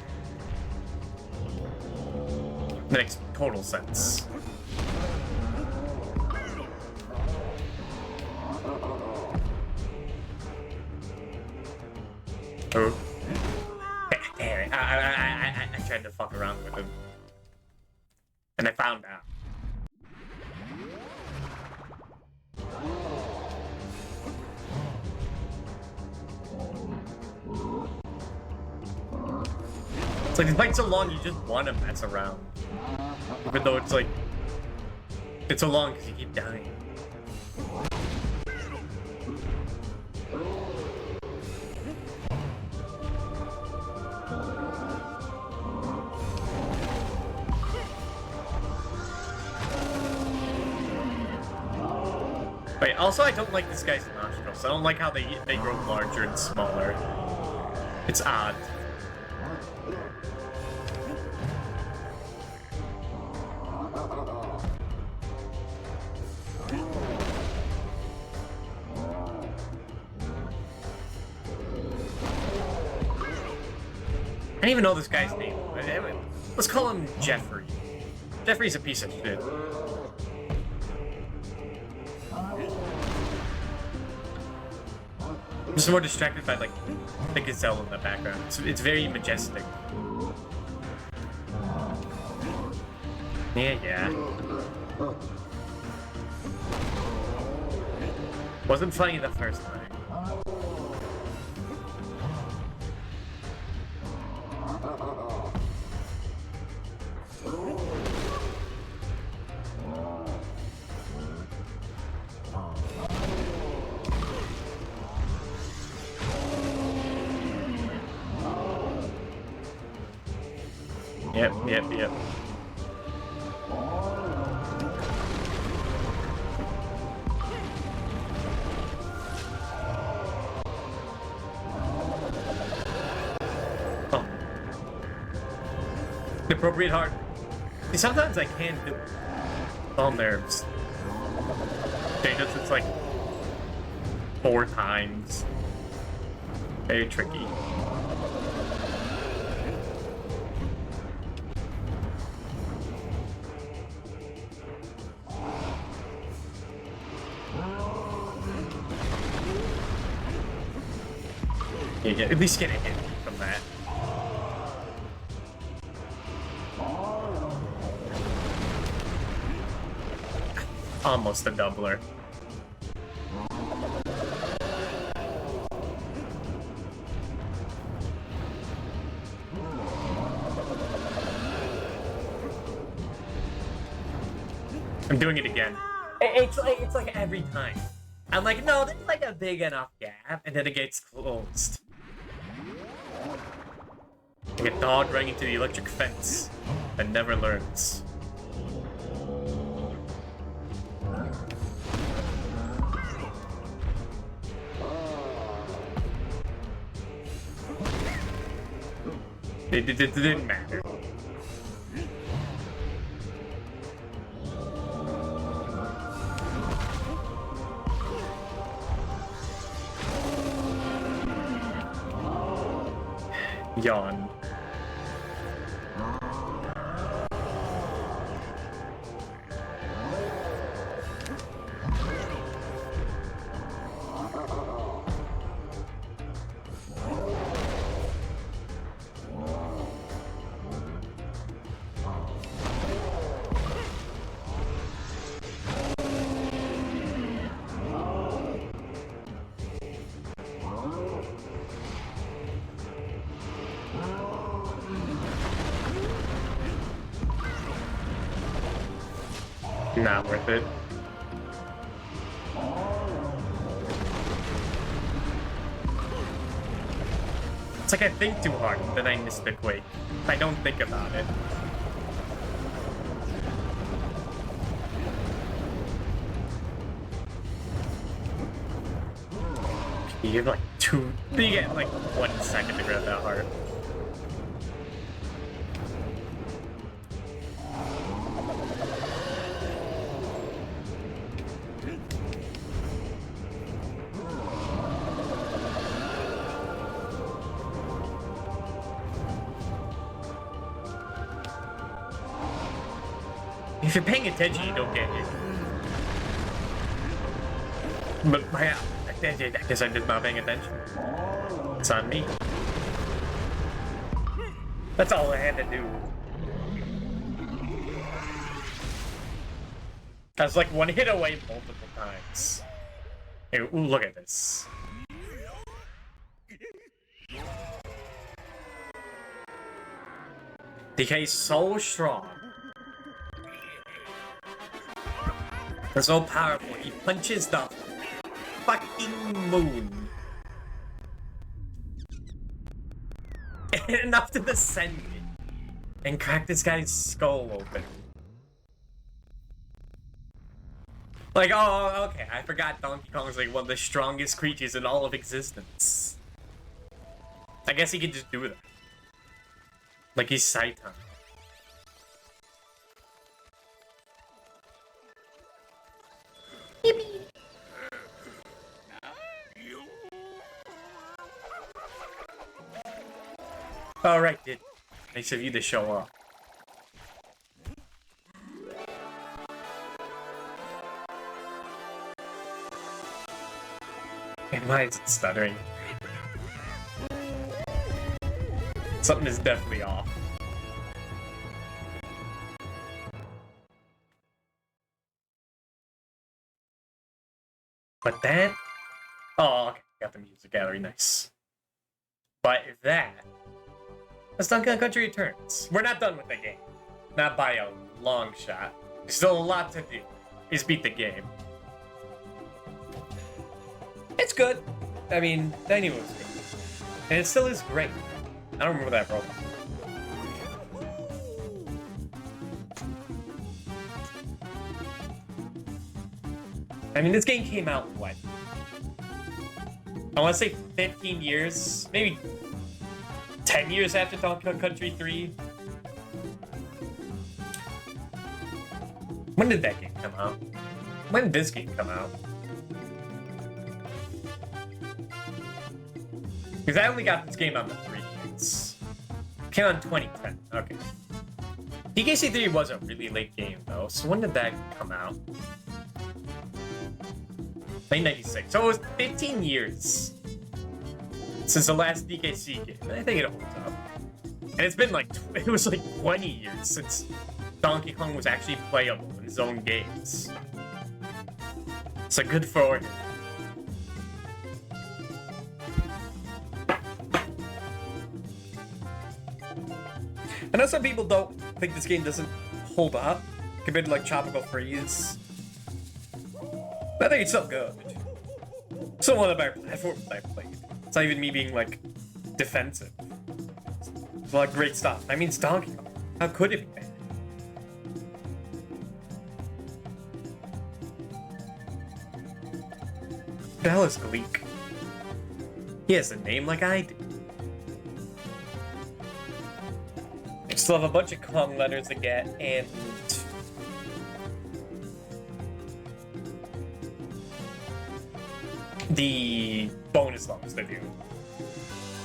That makes total sense. Oh. Damn it. I tried to fuck around with him. And I found out. It's like, despite so long, you just want to mess around. Even though it's like... It's so long because you keep dying. Wait, also I don't like this guy's nostrils. I don't like how they grow larger and smaller. It's odd. I don't even know this guy's name. Let's call him Jeffrey. Jeffrey's a piece of shit. I'm just more distracted by like the gazelle in the background. It's very majestic. Yeah. Wasn't funny the first time. Yep. Oh. The appropriate heart. See, sometimes I can't do it. All nerves. Okay, it's like 4 times. Very tricky. Yeah, at least get a hit from that. Almost a doubler. I'm doing it again. It's like every time. I'm like, no, there's like a big enough gap, and then it gets closed. Like a dog running into the electric fence that never learns. It didn't matter. Yawn. Not worth it. It's like I think too hard, and then I miss the Quake. I don't think about it. You get like you get like 1 second to grab that heart. If you're paying attention, you don't get it. But yeah, I guess I'm just not paying attention. It's on me. That's all I had to do. I was like 1 hit away multiple times. Hey, ooh, look at this. DK's so strong. They're so powerful. He punches the fucking moon. Enough to descend it and crack this guy's skull open. Like, oh, okay. I forgot Donkey Kong is like one of the strongest creatures in all of existence. I guess he could just do that. Like he's Saitan. Yippee! Alright, dude. Nice of you to show up. And why is it stuttering? Something is definitely off. But that... Oh, okay. Got the music gallery. Nice. But that... That's Donkey Kong Country Returns. We're not done with the game. Not by a long shot. There's still a lot to do. Just beat the game. It's good. I mean, the anime was good. And it still is great. I don't remember that robot. I mean, this game came out, what? I want to say 15 years, maybe 10 years after Donkey Kong Country 3. When did that game come out? When did this game come out? Because I only got this game on the 3DS. Came out in 2010. Okay. DKC 3 was a really late game, though. So when did that come out? 1996. So it was 15 years since the last DKC game. I think it holds up. And it's been like, it was like 20 years since Donkey Kong was actually playable in his own games. So good for him. I know some people don't think this game doesn't hold up compared to like Tropical Freeze. But I think it's still good. Still one of the better platforms I've played. It's not even me being like defensive. It's a lot of great stuff. I mean, it's Donkey Kong. How could it be bad? What the hell is Gleek? He has a name like I do. I still have a bunch of Kong letters to get, and the bonus levels to do.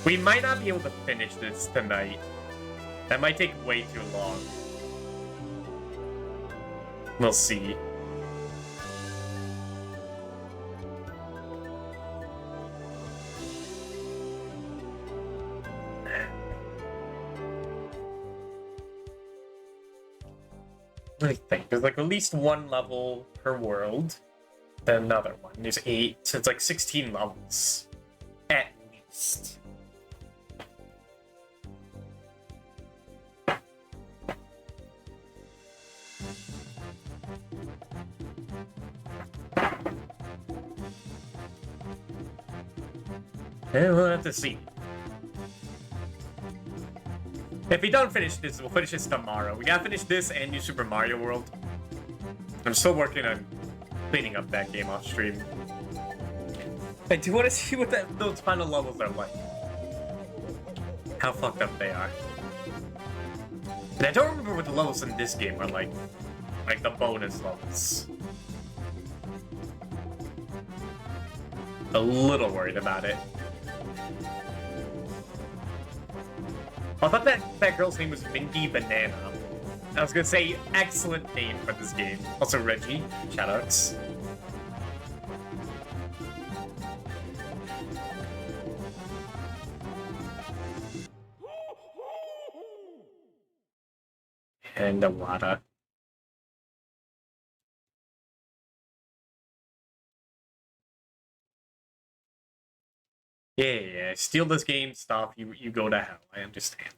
We might not be able to finish this tonight. That might take way too long. We'll see. What do you think? There's like at least one level per world. Then another one. There's 8, so it's like 16 levels. At least. We'll have to see. If we don't finish this, we'll finish this tomorrow. We gotta finish this and New Super Mario World. I'm still working on cleaning up that game off stream. I do want to see what those final levels are like. How fucked up they are. And I don't remember what the levels in this game are like. Like the bonus levels. A little worried about it. I thought that girl's name was Mindy Banana. I was gonna say, excellent name for this game. Also Reggie, shoutouts. And Awada. Yeah, steal this game, stop, you go to hell, I understand.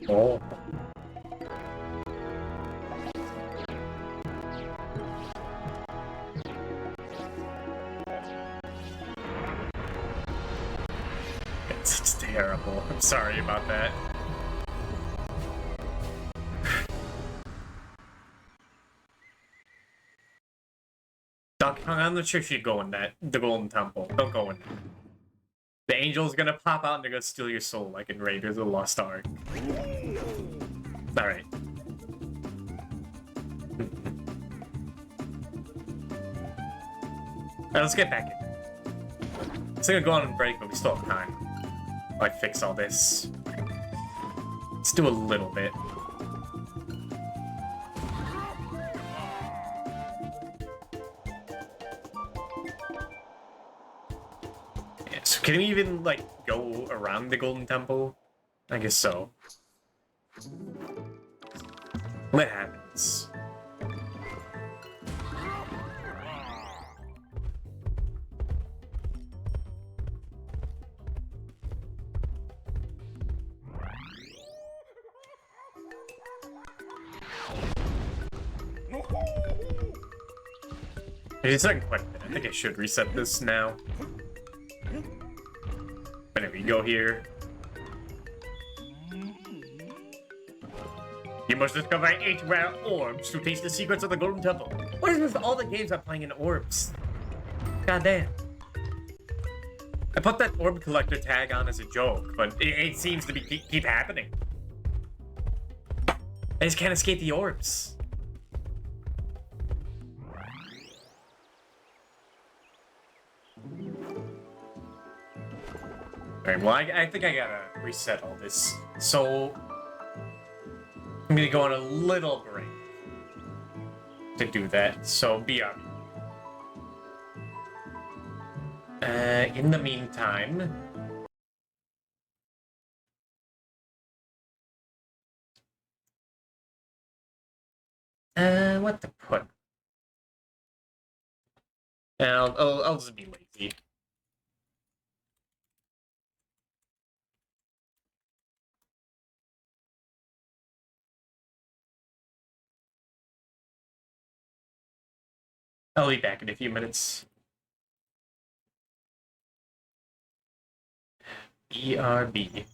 Oh. It's terrible. I'm sorry about that. Donkey Kong, I'm not sure if you go in the Golden Temple. Don't go in there. The angel's gonna pop out and they're gonna steal your soul like in Raiders of the Lost Ark. Alright. Alright, let's get back in. It's gonna go on and break, but we still have time. I fix all this. Let's do a little bit. Yeah, so can we even, like, go around the Golden Temple? I guess so. What happens? It's not quite a bit. I think I should reset this now. But if we go here. You must discover 8 rare orbs to taste the secrets of the Golden Temple. What is with all the games I'm playing in orbs? God damn. I put that orb collector tag on as a joke, but it seems to be keep happening. I just can't escape the orbs. Alright, well, I think I gotta reset all this. So, I'm gonna go on a little break to do that, so be on. In the meantime... what to put? I'll just be lazy. I'll be back in a few minutes. BRB.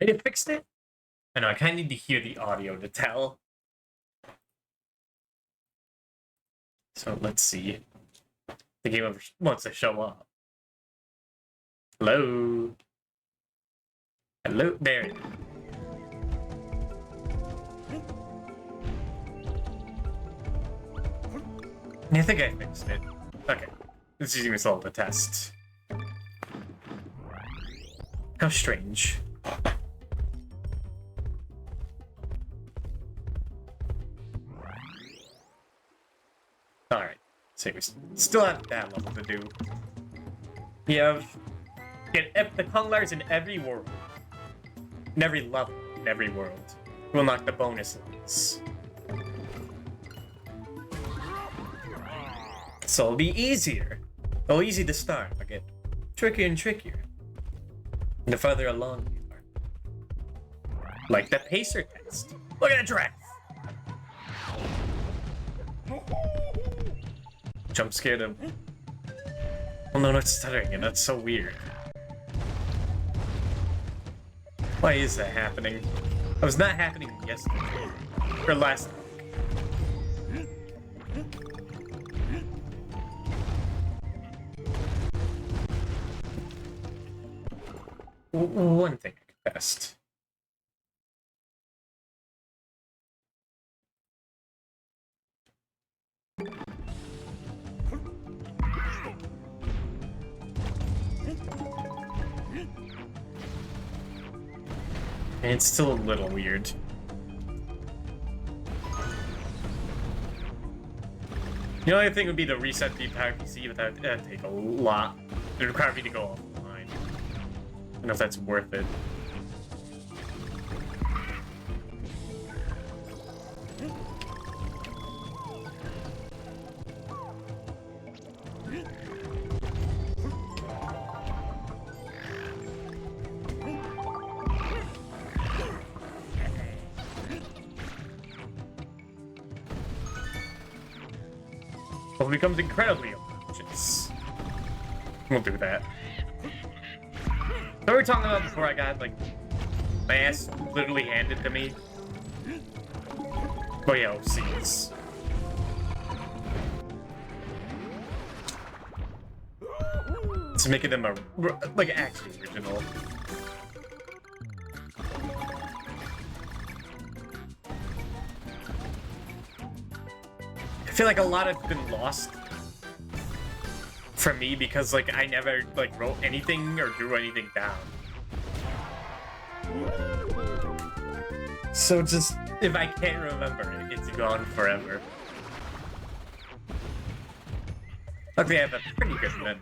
Might have fixed it? I know, I kind of need to hear the audio to tell. So let's see. The game wants to show up. Hello? Hello? There it is. I think I fixed it. Okay. Let's using this all to test. How strange. Alright. So we still have that level to do. We have... Get the Konglars in every world. In every level. In every world. We'll unlock the bonus levels. So it'll be easier. It'll easy to start, but get trickier and trickier. And the further along you are. Like the pacer test. Look at the dress! Jump scared him. Oh no, not stuttering, and that's so weird. Why is that happening? That was not happening yesterday. Or last week. One thing I confessed. And it's still a little weird. The only thing would be to reset the entire PC, but that would take a lot. It would require me to go offline. I don't know if that's worth it. Well, it becomes incredibly obnoxious. We'll do that. So we were talking about before I got, like, my ass literally handed to me. Oh yeah, OCs. It's making them like, actually original. I feel like a lot have been lost for me because, like, I never, like, wrote anything or drew anything down. So just, if I can't remember it, it's gone forever. Luckily, I have a pretty good memory.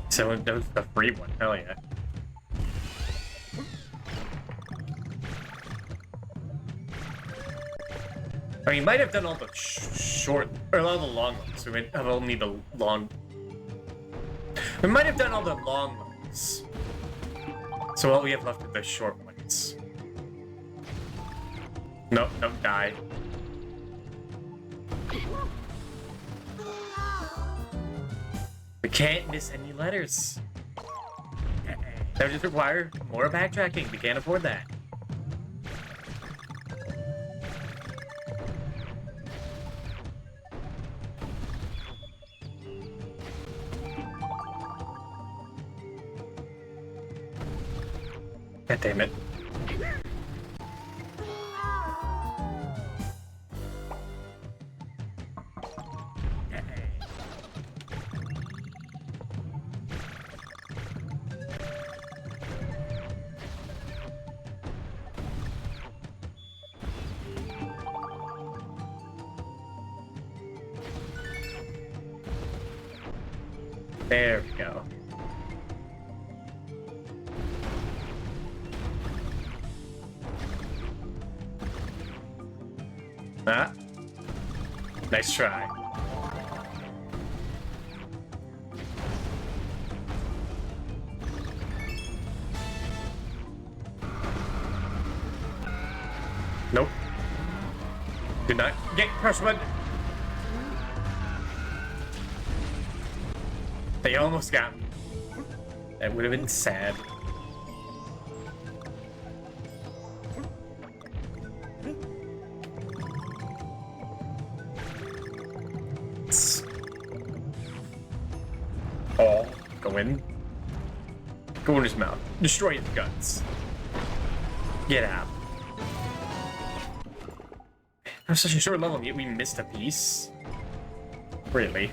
So that was the free one, hell yeah. I mean, might have done all the short, or all the long ones. We might have only the long. We might have done all the long ones. So all we have left are the short ones. Nope, nope, die. We can't miss any letters. That would just require more backtracking. We can't afford that. God damn it. There we go. Ah. Nice try. Nope. Did not get crush one. They almost got me. That would have been sad. Oh, go in. Go in his mouth. Destroy his guts. Get out. That was such a short level, yet we missed a piece. Really?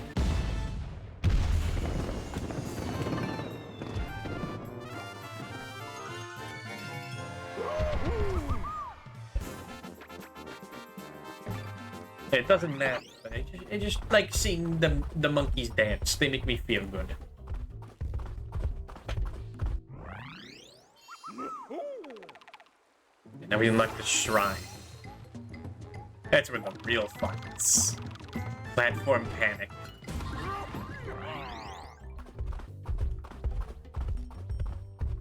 It doesn't matter, but I just like seeing the monkeys dance. They make me feel good. And now we unlock the shrine. That's where the real fun is. Platform panic.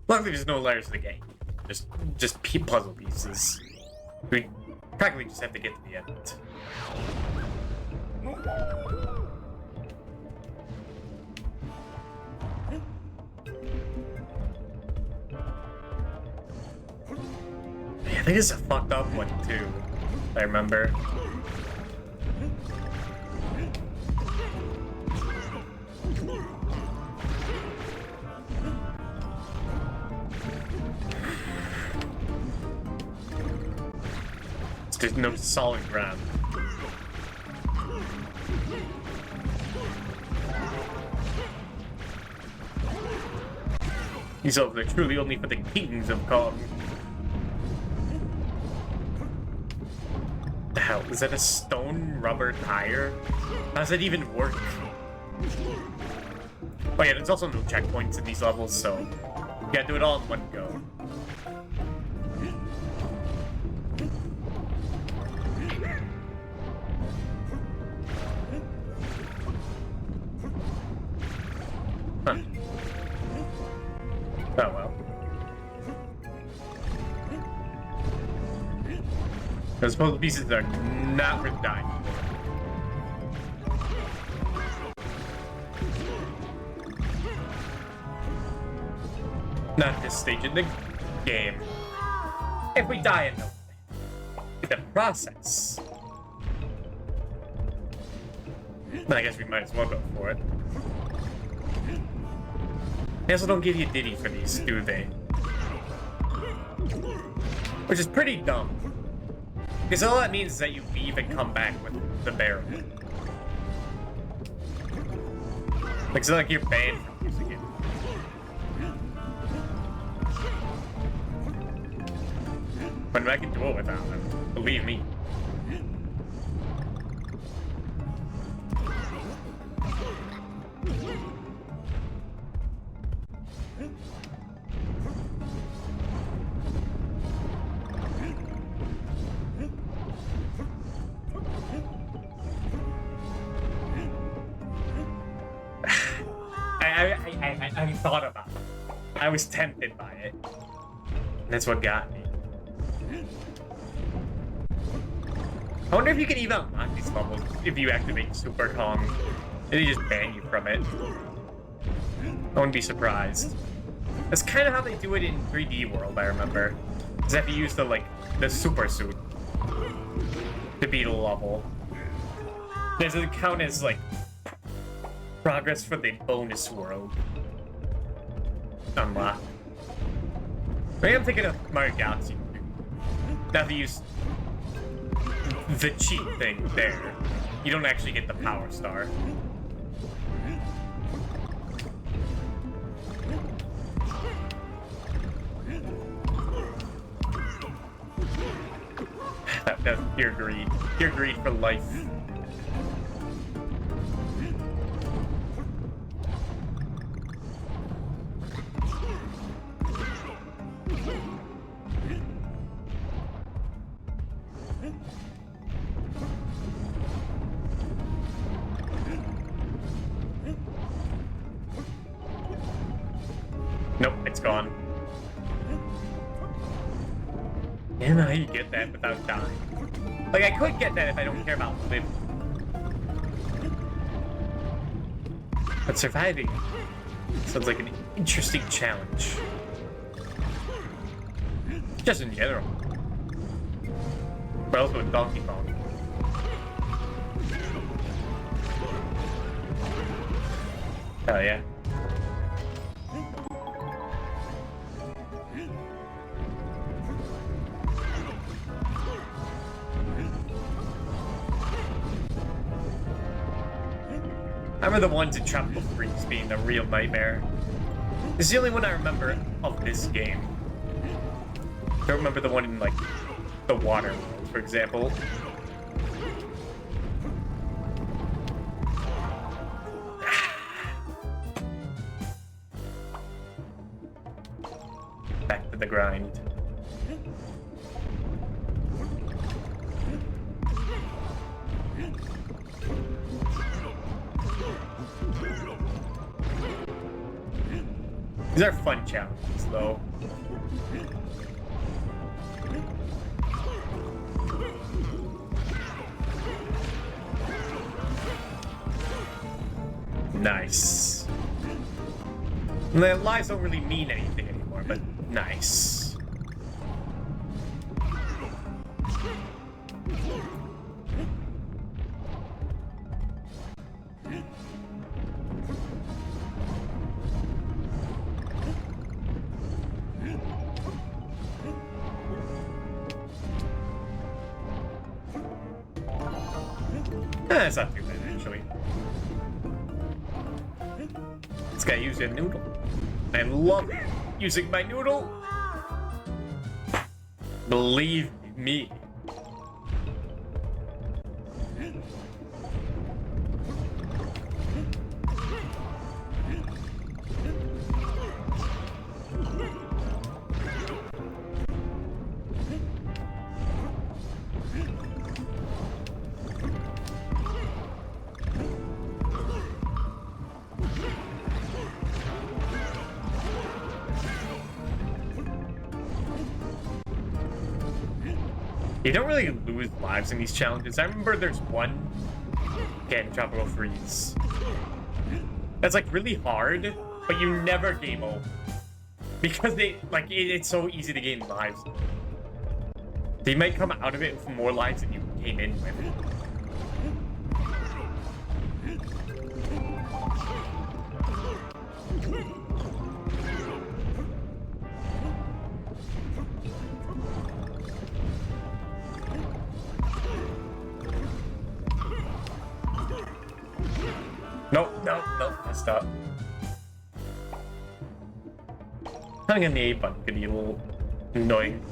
Luckily, there's no layers to the game. Just puzzle pieces. We practically just have to get to the end. I think it's a fucked up one too. I remember. There's no solid ground. These are truly only for the kings of Kong. The hell? Is that a stone rubber tire? How does that even work? Oh yeah, there's also no checkpoints in these levels, so you gotta do it all in one go. Huh. Oh well. Those puzzle pieces are not worth dying for. Not this stage in the game. If we die in the process, then I guess we might as well go for it. They also don't give you Diddy for these, do they? Which is pretty dumb. Because all that means is that you leave and come back with the barrel. Like, it's not like you're banned from using it. But I can do it without them. Believe me. I thought about it. I was tempted by it. And that's what got me. I wonder if you can even unlock these levels if you activate Super Kong. They just ban you from it. I wouldn't be surprised. That's kind of how they do it in 3D World, I remember. Is that you use the super suit to beat a level. Does it count as, progress for the bonus world? Unlock. Maybe I'm thinking of Mario Galaxy. Now they use the cheat thing there. You don't actually get the Power Star. That's pure greed. Pure greed for life. Nope, it's gone. I don't know how you get that without dying. Like, I could get that if I don't care about living. But surviving sounds like an interesting challenge. Just in general. But also with Donkey Kong. Hell yeah. I remember the ones in Tropical Freeze being a real nightmare. This is the only one I remember of this game. I don't remember the one in, like, the water world, for example. Back to the grind. These are fun challenges, though. Nice. The lives don't really mean anything anymore, but nice. That's not too bad, actually. This guy used a noodle. I love using my noodle. Believe me. You don't really lose lives in these challenges. I remember there's one, again, Tropical Freeze. That's like really hard, but you never game over. Because it's so easy to gain lives. They might come out of it with more lives than you came in with. Nope, messed up. Having an A button could be a little annoying.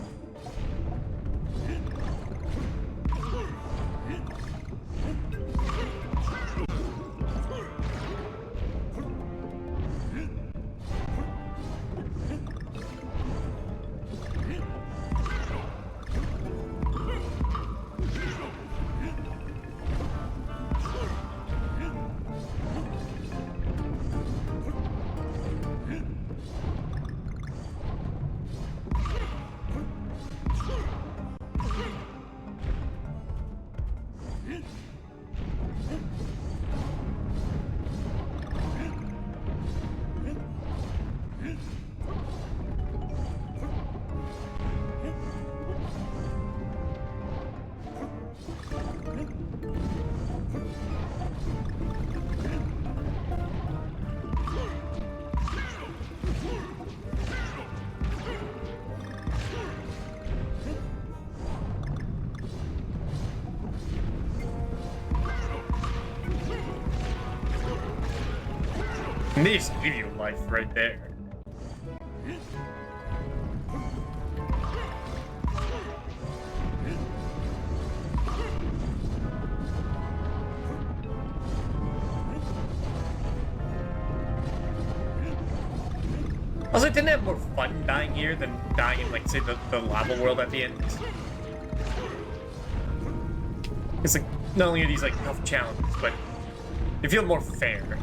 This video life right there. Also, didn't have more fun dying here than dying in, like, say, the lava world at the end. It's like, not only are these, like, tough challenges, but they feel more fair.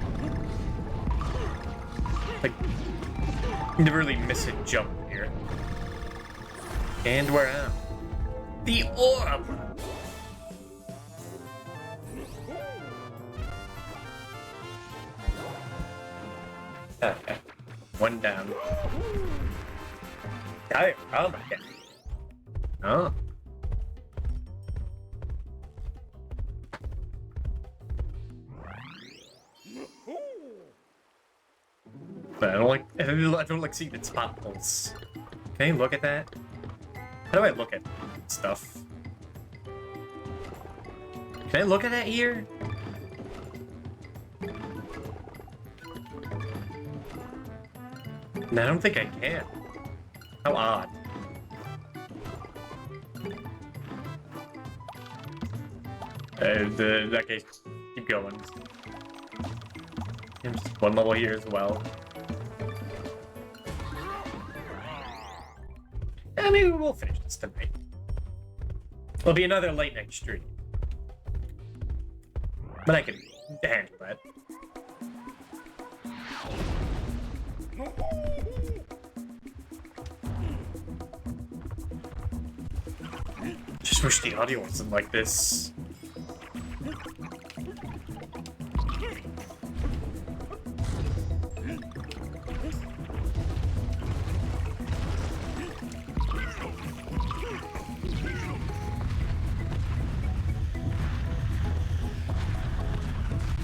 Like, you never really miss a jump here. And we're out. The orb! Okay. One down. Oh my god. Oh. But I don't like seeing the spot pulse. Can you look at that? How do I look at stuff? Can I look at that here? No, I don't think I can. How odd. In that case, keep going. There's one level here as well. Maybe we'll finish this tonight. It'll be another late night stream. But I can handle that. Just wish the audio wasn't like this.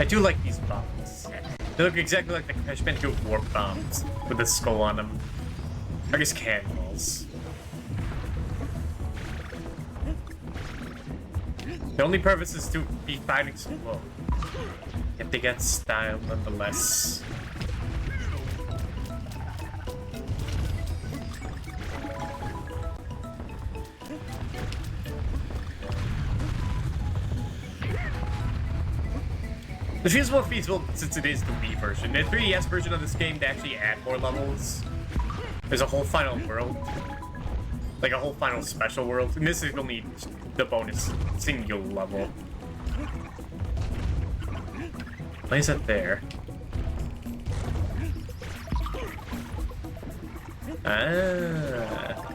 I do like these bombs. They look exactly like the Crash Bandicoot warp bombs with the skull on them. I guess cannonballs. The only purpose is to be fighting slow. Yet they get style nonetheless. It feels more feasible since it is the Wii version. The 3DS version of this game, they actually add more levels. There's a whole final world. Like a whole final special world. And this is only the bonus single level. Why is that there? Ah.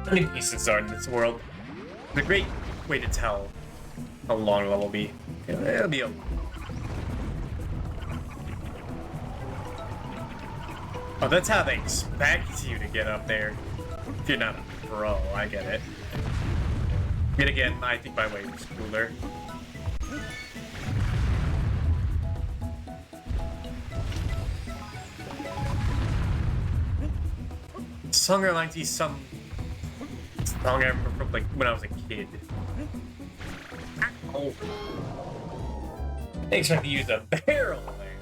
How many pieces are in this world? It's a great way to tell how long a level will be. It'll be a... Oh, that's how they expect you to get up there. If you're not a pro, I get it. Yet again, I think my way was cooler. This song reminds me of some song I remember from like when I was a kid. Oh. They expect to use a barrel there.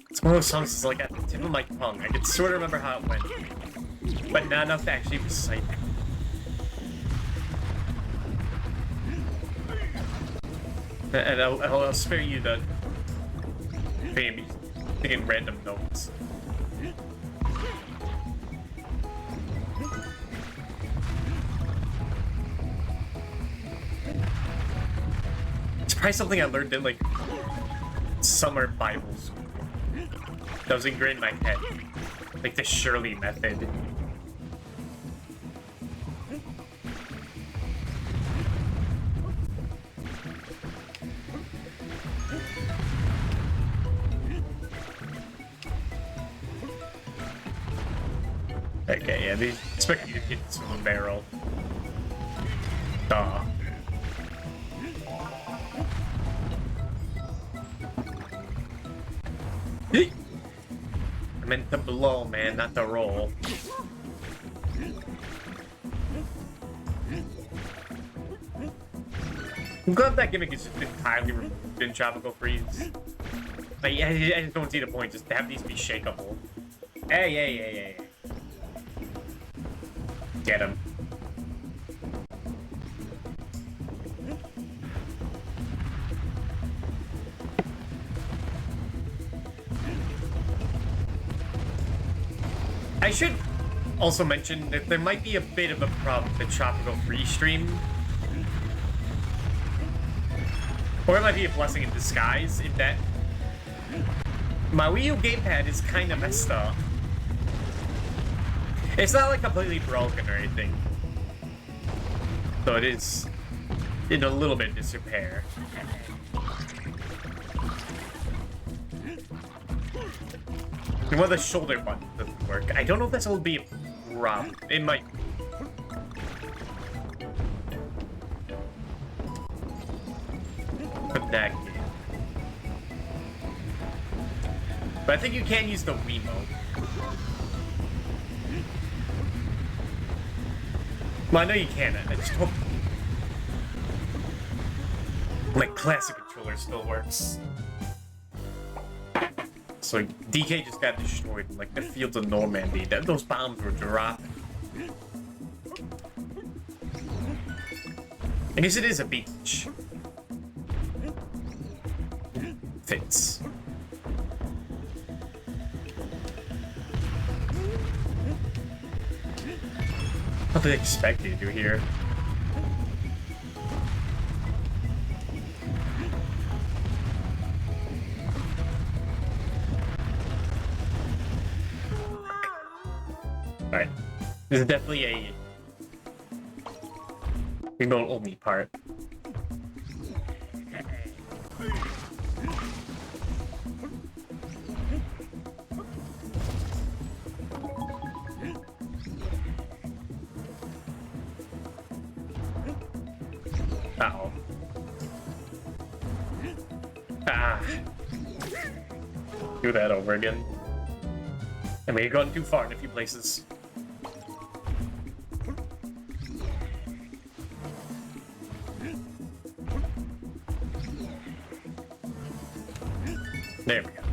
It's one of those songs that's like at the tip of my tongue. I can sort of remember how it went, but not enough to actually recite it. And I'll spare you the fame thinking random notes. It's probably something I learned in like summer Bible school. That was ingrained in my head. Like the Shirley method. Okay, yeah, they expect you to hit some barrel. Duh. I meant to blow, man, not to roll. I'm glad that gimmick is just entirely removed in Tropical Freeze. Like, I just don't see the point, just to have these be shakeable. Hey. Get him. I should also mention that there might be a bit of a problem with the Tropical Freeze stream. Or it might be a blessing in disguise in that my Wii U gamepad is kind of messed up. It's not like completely broken or anything. So it is in a little bit disrepair. And one of the shoulder buttons doesn't work. I don't know if this will be a problem. It might. Put that game. But I think you can use the Wiimote. Well, I know you can. I just hope my classic controller still works. So DK just got destroyed in like the fields of Normandy. Those bombs were dropping. I guess it is a beach. Fits. What did they expect you to do here? Alright. This is definitely a remote only part. Uh-oh. Ah. Do that over again. I may have gone too far in a few places. There we go.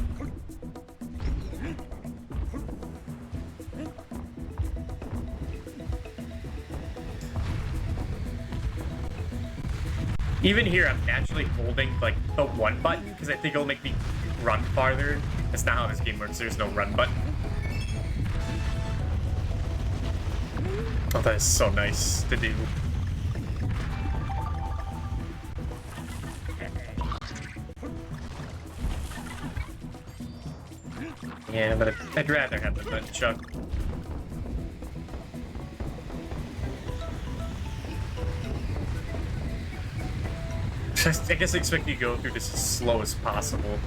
Even here, I'm naturally holding, like, the one button, because I think it'll make me run farther. That's not how this game works. There's no run button. Oh, that is so nice to do. Yeah, but I'd rather have the nunchuck. I guess I expect you to go through this as slow as possible.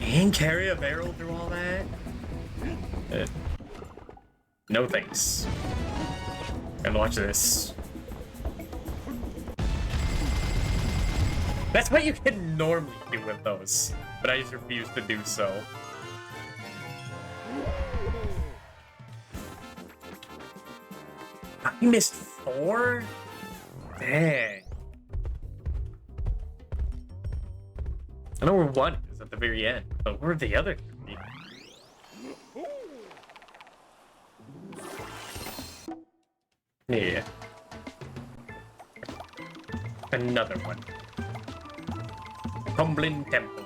And carry a barrel through all that? No thanks. And watch this. That's what you can normally do with those, but I just refuse to do so. You missed 4? Dang. I know where 1 is at the very end, but where are the other 3? Yeah. Another one. Tumbling Temple.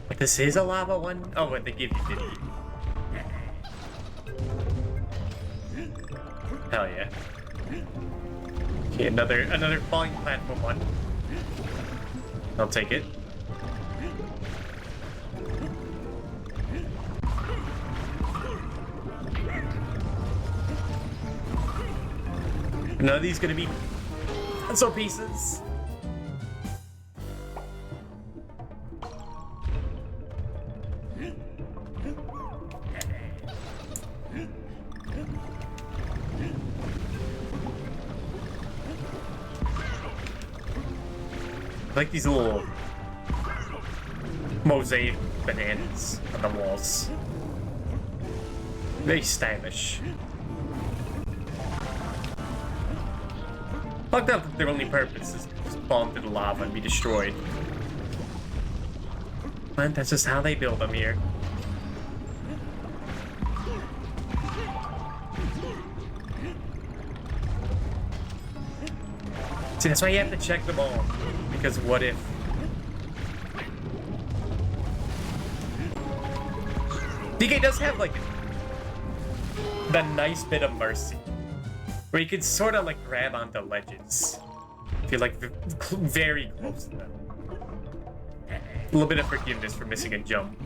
But this is a lava one? Oh, wait, they give you Diddy. Hell yeah. Okay, another falling platform one. I'll take it. None of these gonna be pencil pieces. I like these little mosaic bananas on the walls. Very stylish. Fucked up that their only purpose is to fall into the lava and be destroyed. But that's just how they build them here. See, that's why you have to check them all. Because what if... DK does have, like, that nice bit of mercy. Where you can sort of, like, grab onto ledges. If you're, like, very close to them. A little bit of forgiveness for missing a jump.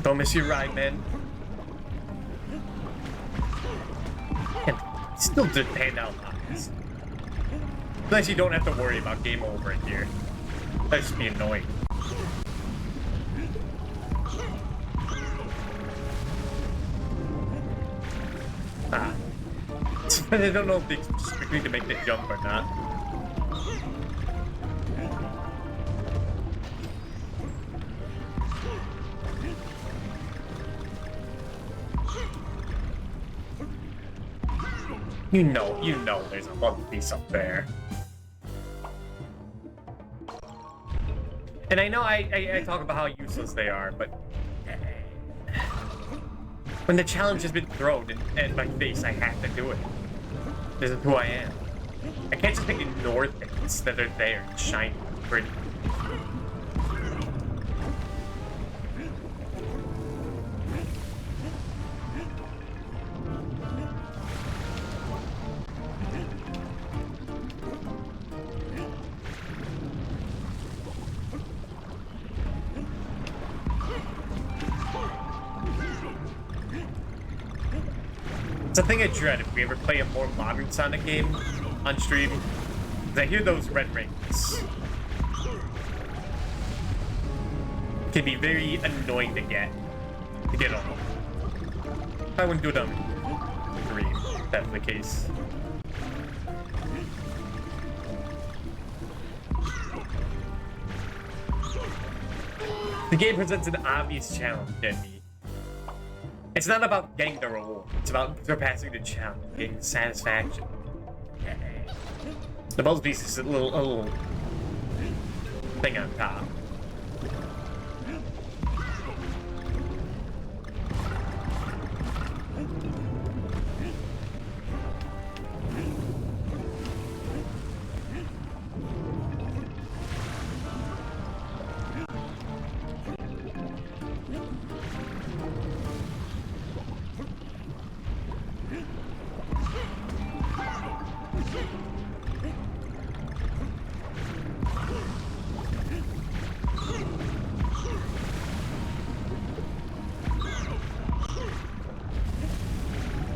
Don't miss your ride, man. And still did hand out lives. Nice you don't have to worry about game over here. That'd just be annoying. Ah. I don't know if they expect me to make the jump or not. You know there's a one piece up there. And I know I talk about how useless they are, but when the challenge has been thrown in my face, I have to do it. This is who I am. I can't just ignore things that are there and shiny and pretty. It's a thing I dread if we ever play a more modern Sonic game on stream. Because I hear those red rings can be very annoying to get on. I wouldn't do it on green, if that's the case. The game presents an obvious challenge at me. It's not about getting the reward, it's about surpassing the challenge, getting the satisfaction. The buzz piece is a little thing on top.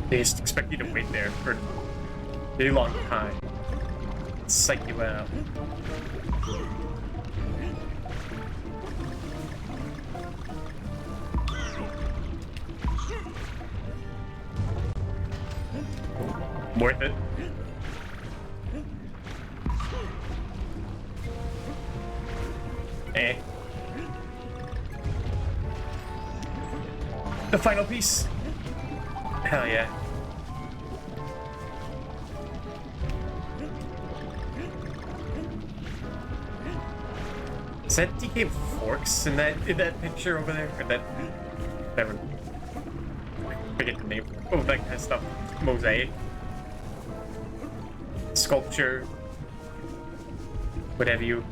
They just expect you to wait there for a very long time. Psych you out. Worth it. Eh. The final piece. Hell yeah. Is that DK Forks in that picture over there? Or that whatever. Forget the name. Oh, that kind of stuff. Mosaic. Sculpture. Whatever you.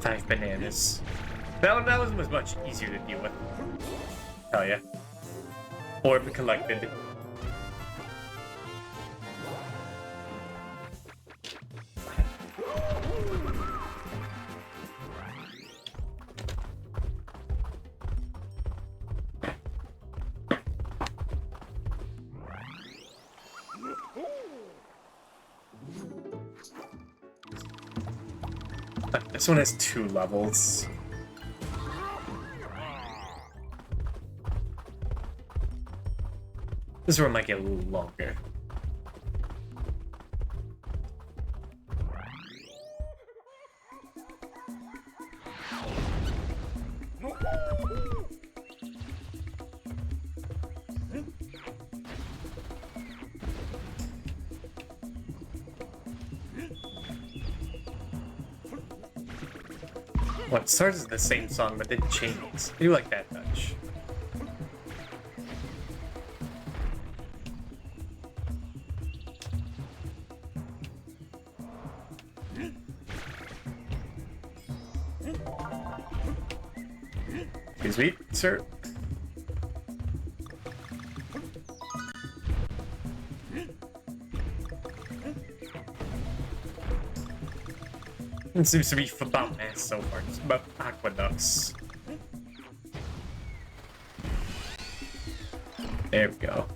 5 bananas. That was much easier to deal with. Hell yeah. Orb collected. This one has 2 levels. This one might get a little longer. Well, it starts as the same song, but then changes. I do like that touch. Excuse me, sir. It seems to be about mass so far. It's about aqueducts. There we go.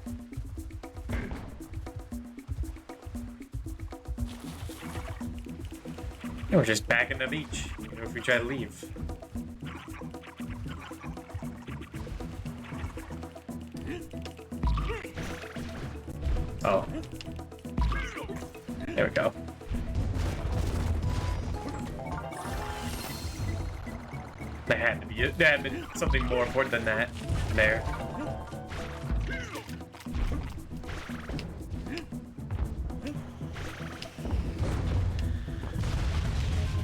Yeah, we're just back in the beach. You know, if we try to leave. Oh. There we go. There had to be it. There had been something more important than that there.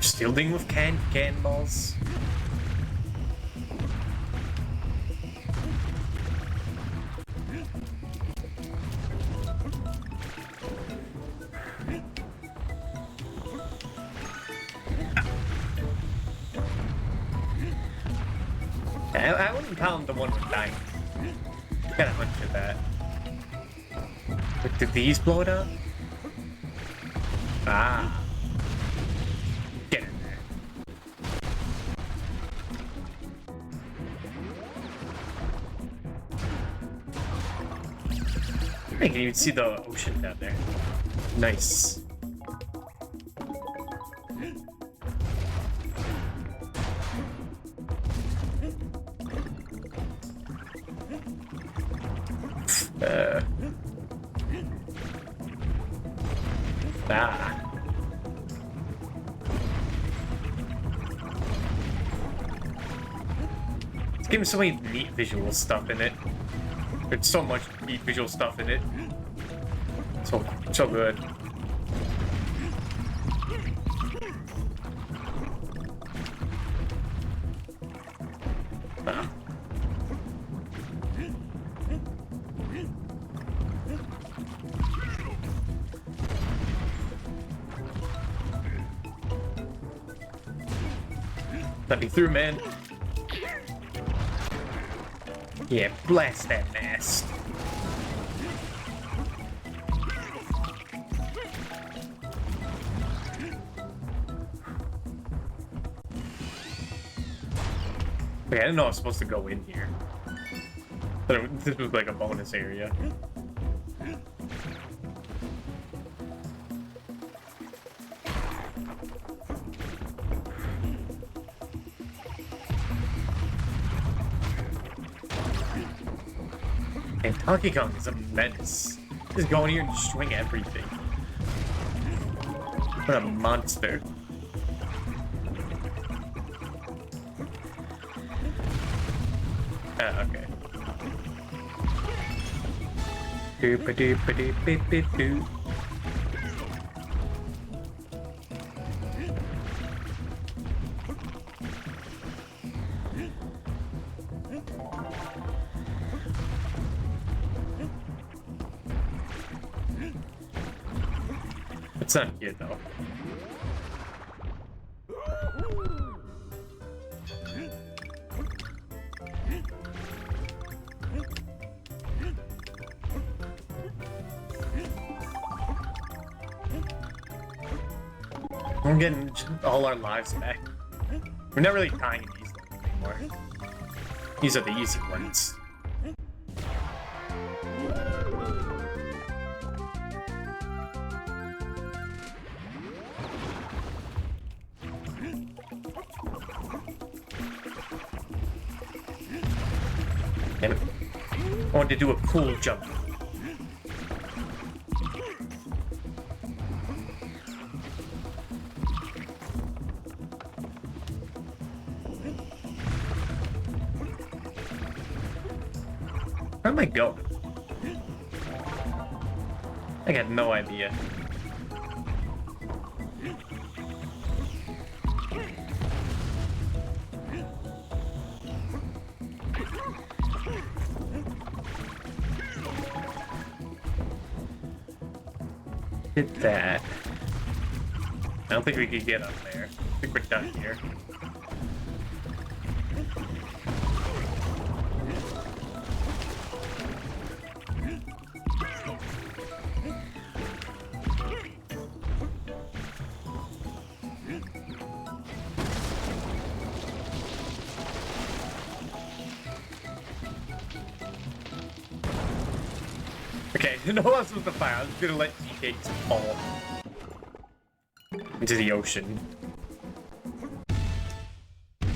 Still dealing with cannonballs. I wouldn't count the one with dying. Got a hunch of that. But did these blow it up? Ah. Get in there. I can even see the ocean down there. Nice. It's giving so many neat visual stuff in it. There's so much neat visual stuff in it. So good. Let me through, man. Yeah, blast that mast. Wait, I didn't know I was supposed to go in here. But this was like a bonus area. And Donkey Kong is a menace. Just go in here and destroying everything. What a monster. Okay. Doop-a-doop-a-doop-a-doop-a-doo. It's not here though. We're getting all our lives back. We're not really dying in these anymore. These are the easy ones. I want to do a cool jump. Where am I going? I got no idea. Hit that. I don't think we could get up there. I think we're done here. Okay, no, I was supposed to fire. I was gonna let DKC fall into the ocean. It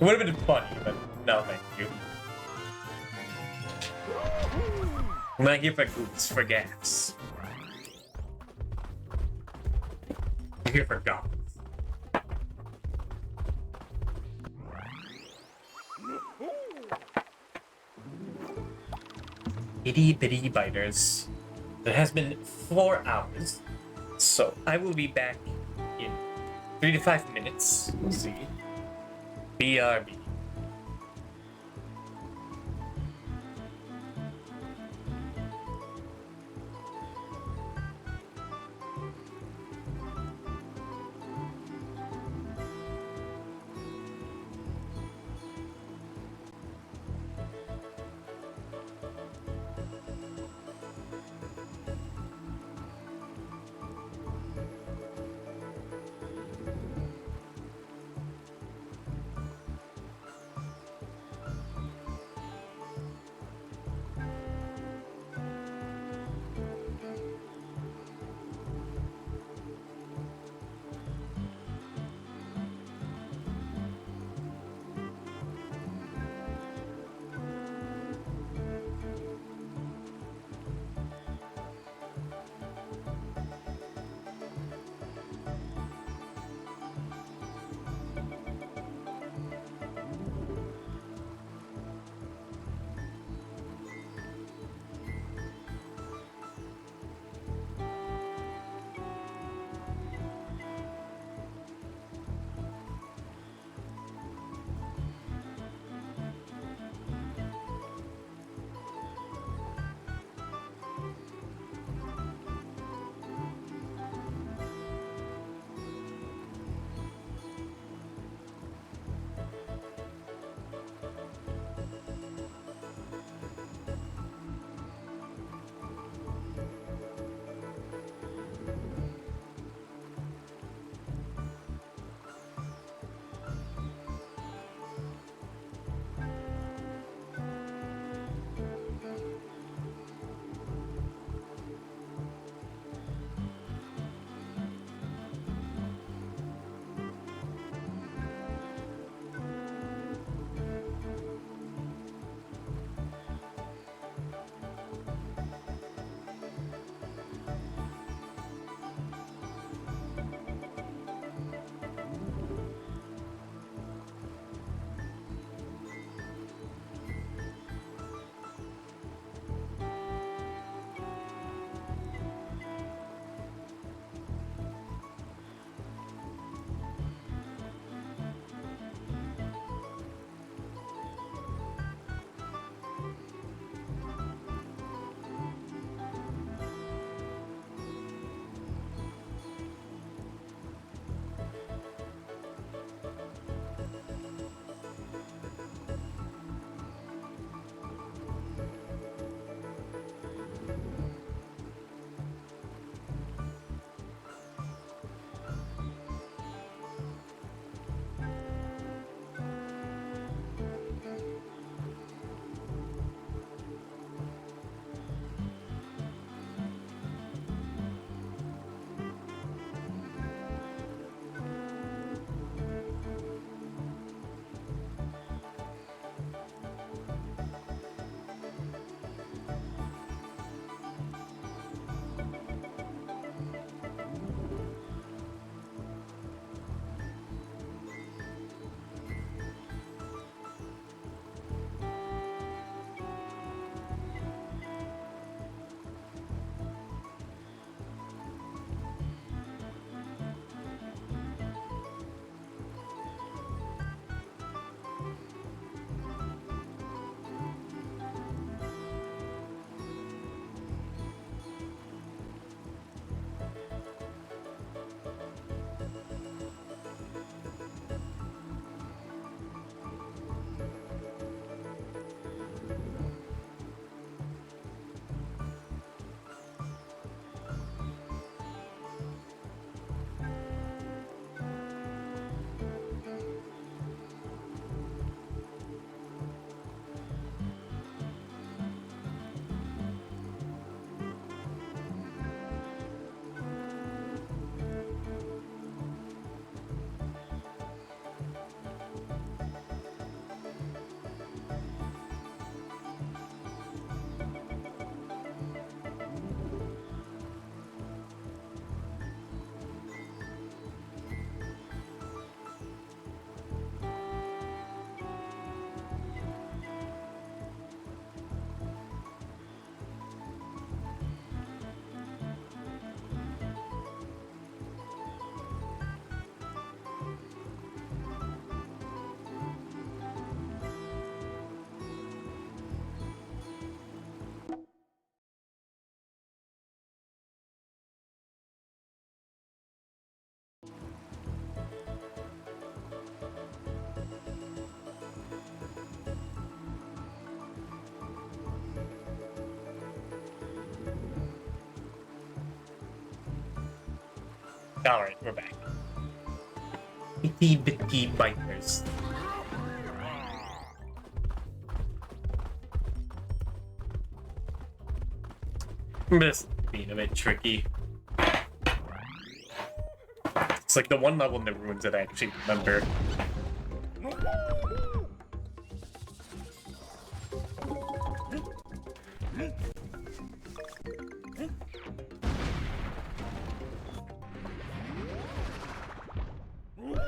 would have been funny, but no, thank you. I'm not here for goops, for gaffs. I'm here for goblins. Itty bitty biters. It has been 4 hours, so I will be back in 3 to 5 minutes. We'll see. BRB. Alright, we're back. Itty bitty biters. This being a bit tricky. It's like the one level in the ruins that I actually remember.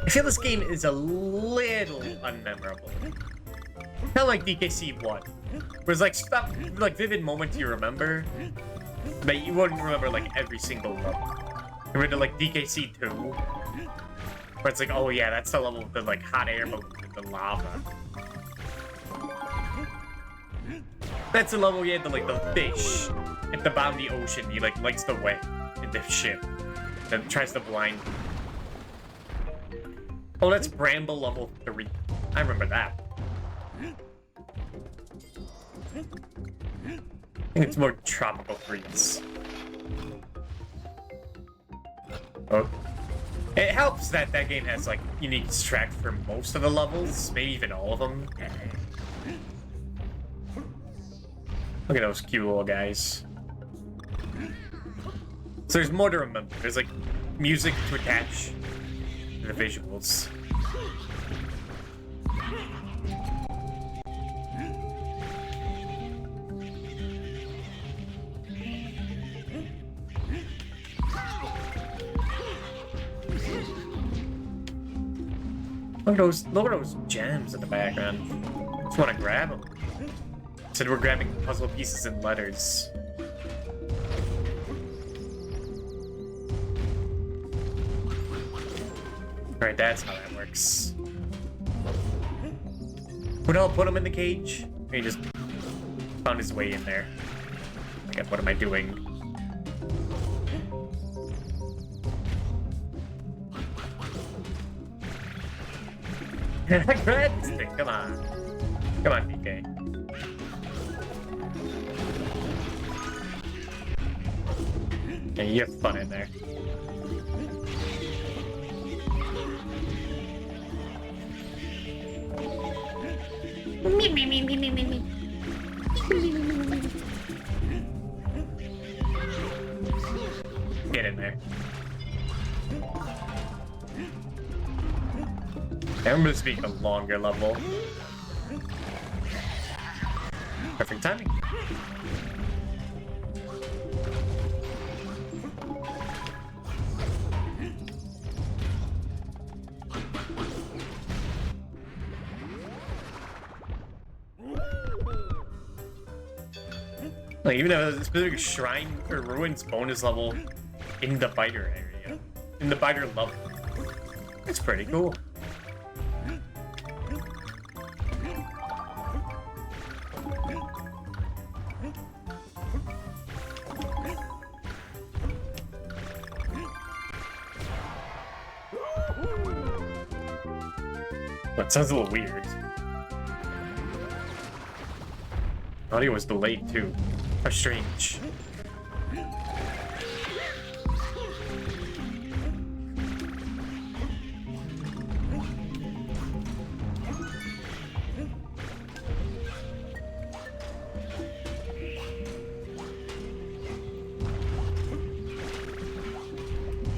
I feel this game is a little unmemorable. Kind of like DKC 1. There's like stuff, like vivid moments you remember, but you wouldn't remember like every single level. Compared to like DKC 2, where it's like, oh yeah, that's the level with the like hot air balloon with the lava. That's the level where you had the like the fish at the bottom of the ocean. He like lights the way in the ship and tries to blind you. Oh, that's Bramble level 3. I remember that. I think it's more Tropical Freeze. Oh. It helps that that game has, like, unique tracks for most of the levels. Maybe even all of them. Look at those cute little guys. So there's more to remember. There's, like, music to attach to the visuals. Look at those gems in the background. Just want to grab them. Said we're grabbing puzzle pieces and letters. Alright, that's how that works. Would I put him in the cage? Or he just found his way in there? Okay, what am I doing? Grab this thing, come on. Come on, DK. Yeah, you have fun in there. Get in there. I remember this being a longer level. Perfect timing. Like, even a specific shrine or ruins bonus level in the biter area. In the biter level. It's pretty cool. That sounds a little weird. Audio was delayed too. How strange.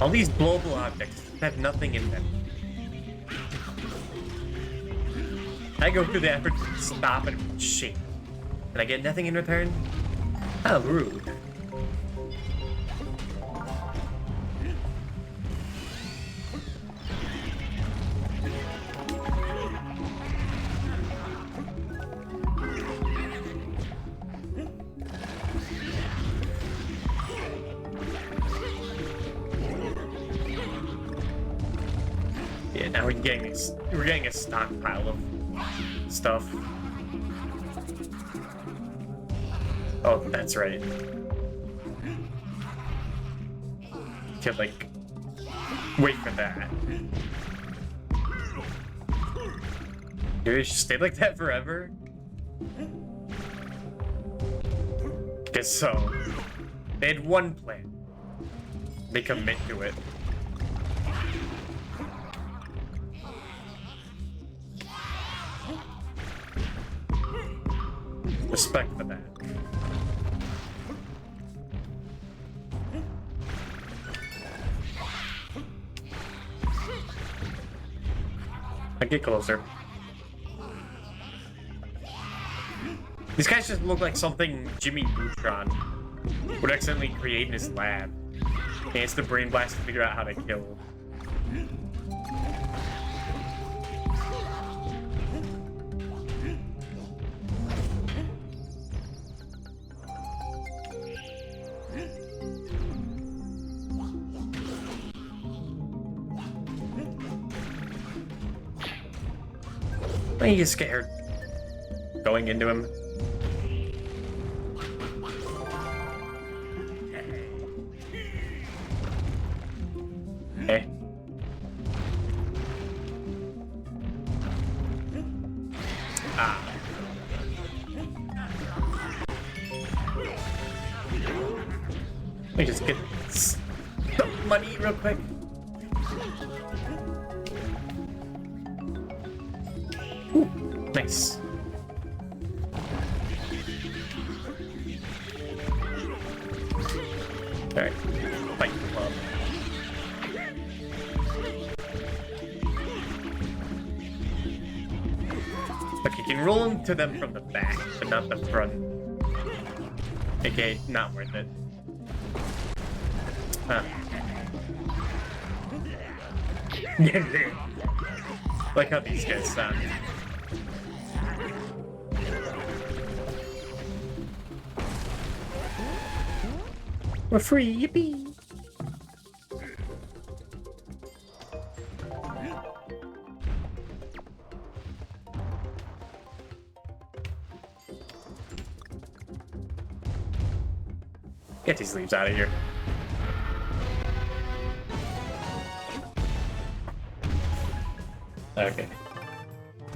All these global objects have nothing in them. I go through the effort to stop it and shake. And I get nothing in return? How rude. Yeah, now we're getting a stockpile of stuff. Oh, that's right. Could like wait for that. Do they just stay like that forever? Guess so. They had one plan. They commit to it. Respect for that. I get closer. These guys just look like something Jimmy Neutron would accidentally create in his lab. And it's the brain blast to figure out how to kill. I get scared going into him. Okay. Ah. Let me just get some money real quick. Ooh, nice. Alright, fight club. Okay, you can roll into them from the back, but not the front. Okay, not worth it. Huh. Like how these guys sound. We're free, yippee! Get these leaves out of here. Okay.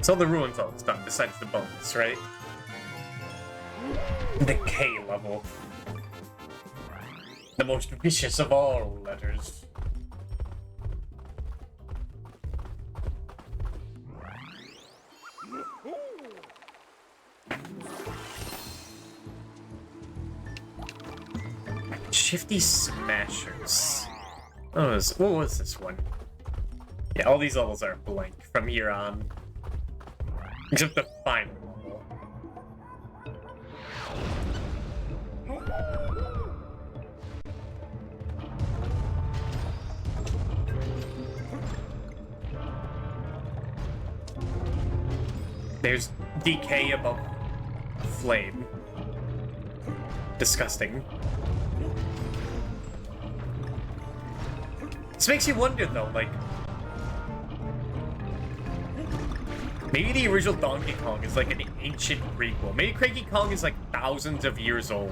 So the ruins all done, besides the bones, right? The K level. The most vicious of all letters. Shifty Smashers. Oh, what was this one? Yeah, all these levels are blank from here on. Except the final level. There's DK above flame. Disgusting. This makes you wonder though, like, maybe the original Donkey Kong is like an ancient prequel. Maybe Cranky Kong is like thousands of years old.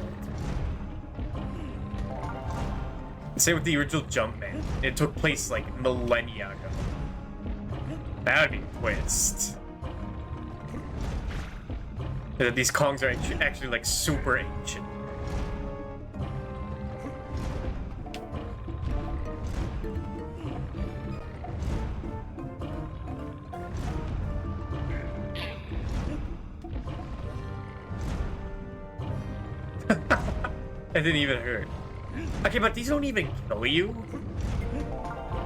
Same with the original Jumpman. It took place like millennia ago. That would be a twist. That these Kongs are actually like super ancient. It didn't even hurt. Okay, but these don't even kill you?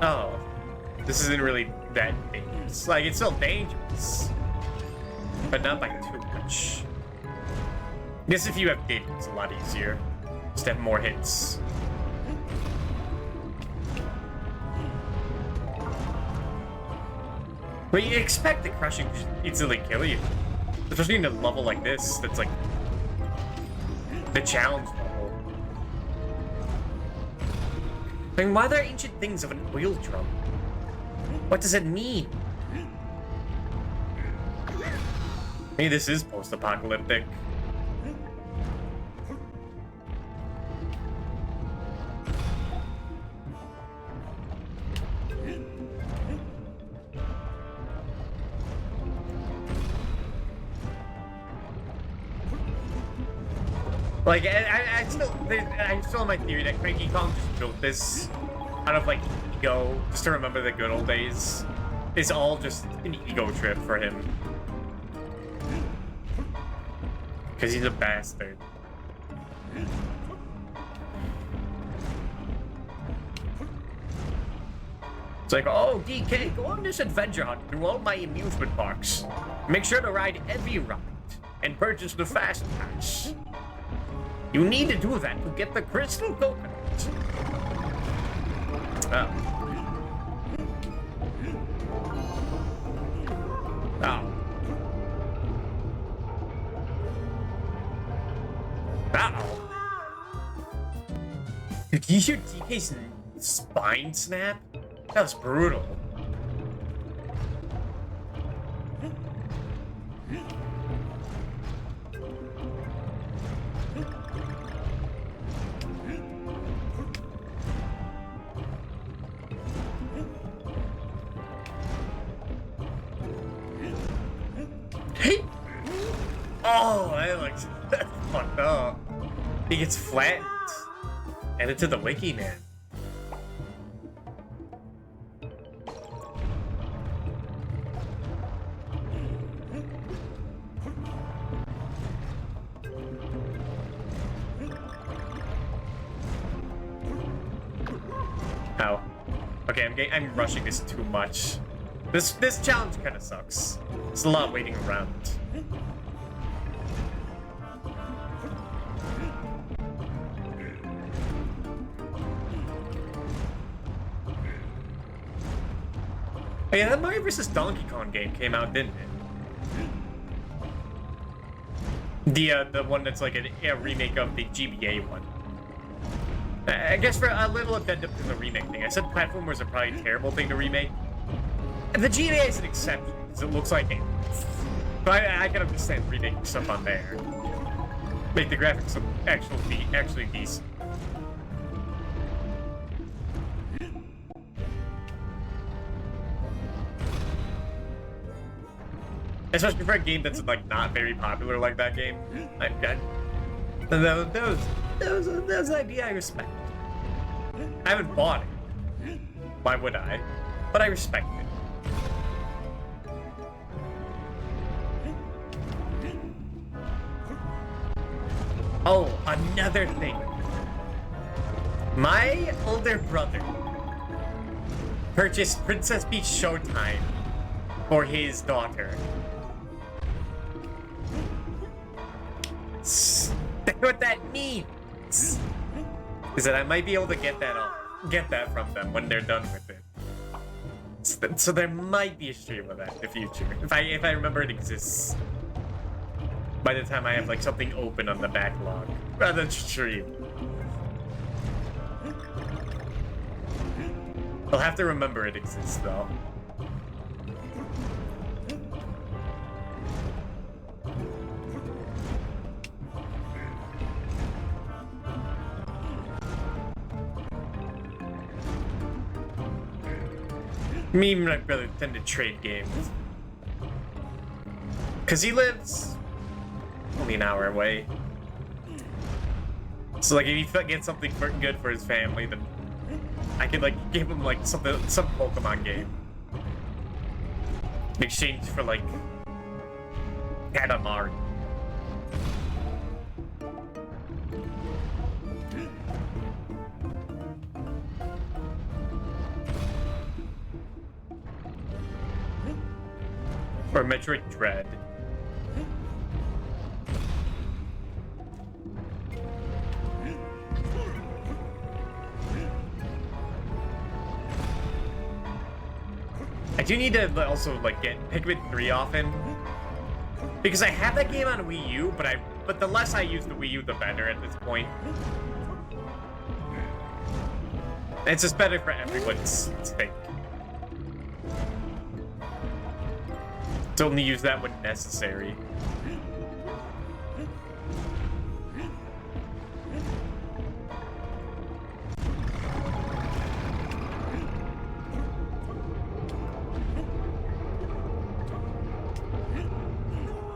Oh. This isn't really that dangerous. Like, it's still dangerous. But not by too much. I guess if you have Diddy, it's a lot easier. Just have more hits. But you expect the crushing to easily kill you. Especially in a level like this, that's like the challenge level. I mean, why are there ancient things of an oil drum? What does it mean? Maybe this is post-apocalyptic. Like, I'm still in my theory that Cranky Kong just built this out of, like, ego, just to remember the good old days. It's all just an ego trip for him. Because he's a bastard. It's like, oh, DK, go on this adventure hunt through all my amusement parks. Make sure to ride every ride and purchase the fast pass. You need to do that to get the crystal coconut. Oh. Oh. Uh-oh. Did you hear DK's spine snap? That was brutal. Oh, that looks that's fucked up. He gets flattened. Added to the wiki, man. Oh. Okay, I'm rushing this too much. This challenge kind of sucks. It's a lot waiting around. Oh yeah, that Mario vs. Donkey Kong game came out, didn't it? The one that's like a remake of the GBA one. I guess for a little addendum to the remake thing, I said platformers are probably a terrible thing to remake. And the GBA is an exception, because it looks like it. But I can understand remaking stuff on there. Make the graphics look actually decent. Especially for a game that's like not very popular like that game. Those idea I respect. I haven't bought it. Why would I? But I respect it. Oh, another thing. My older brother purchased Princess Peach Showtime for his daughter. What that means is that I might be able to get that from them when they're done with it. So there might be a stream of that in the future if I remember it exists. By the time I have like something open on the backlog, rather than stream. I'll have to remember it exists though. Me and my brother tend to trade games. Cause he lives only an hour away. So like if he gets something good for his family, then I could like give him like some Pokemon game. In exchange for like Katamari. Or Metroid Dread. I do need to also like get Pikmin 3 often. Because I have that game on Wii U, but the less I use the Wii U, the better at this point. It's just better for everyone's sake. To only use that when necessary.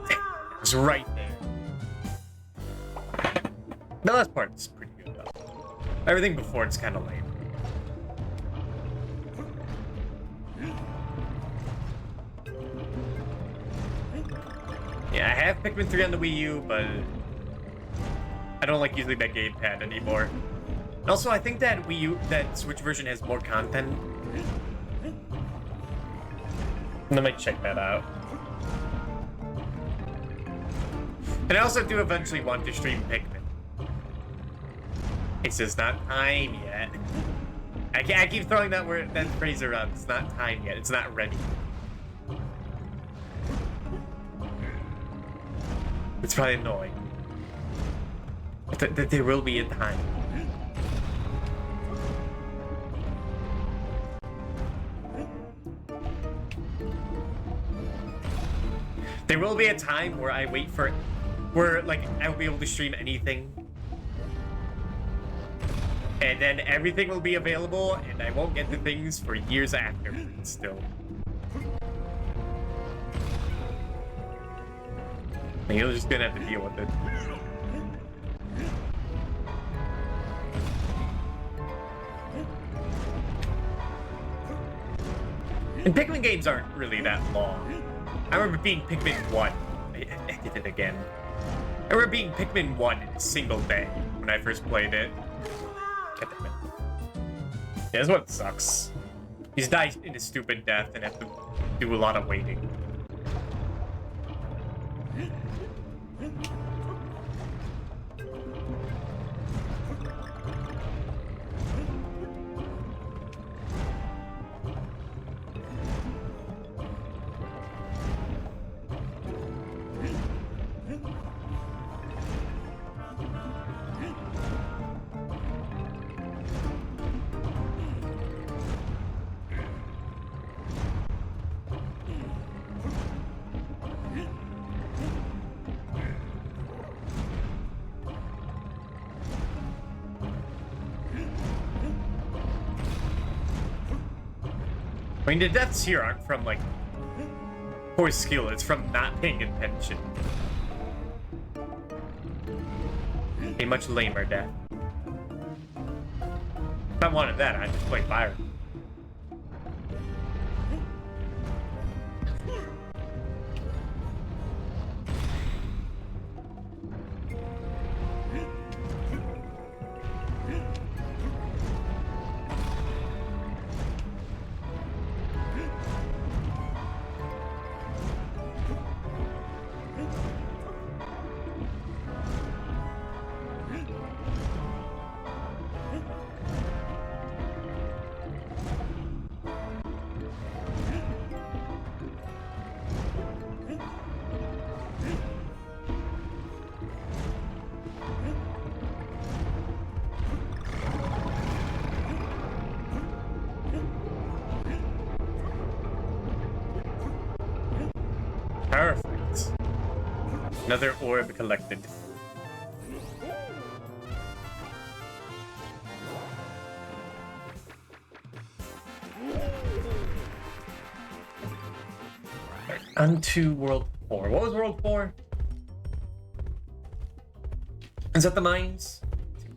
It was right there. The last part is pretty good though. Everything before it's kind of lame. Yeah, I have Pikmin 3 on the Wii U, but I don't like using that gamepad anymore. And also, I think that that Switch version has more content. I might check that out. And I also do eventually want to stream Pikmin. It's just not time yet. I keep throwing that phrase around. It's not time yet. It's not ready. It's probably annoying. But there will be a time. There will be a time where I wait for, where like I will be able to stream anything, and then everything will be available, and I won't get the things for years afterwards. Still, and you're just gonna have to deal with it. And Pikmin games aren't really that long. I remember being Pikmin 1. I did it again. I remember being Pikmin 1 in a single day when I first played it. God damn it. Yeah, that's what sucks. He's died in a stupid death and have to do a lot of waiting. I mean, the deaths here aren't from, like, poor skill, it's from not paying attention. A much lamer death. If I wanted that, I'd just play Byron. Perfect. Another orb collected. On to World 4. What was World 4? Is that the mines?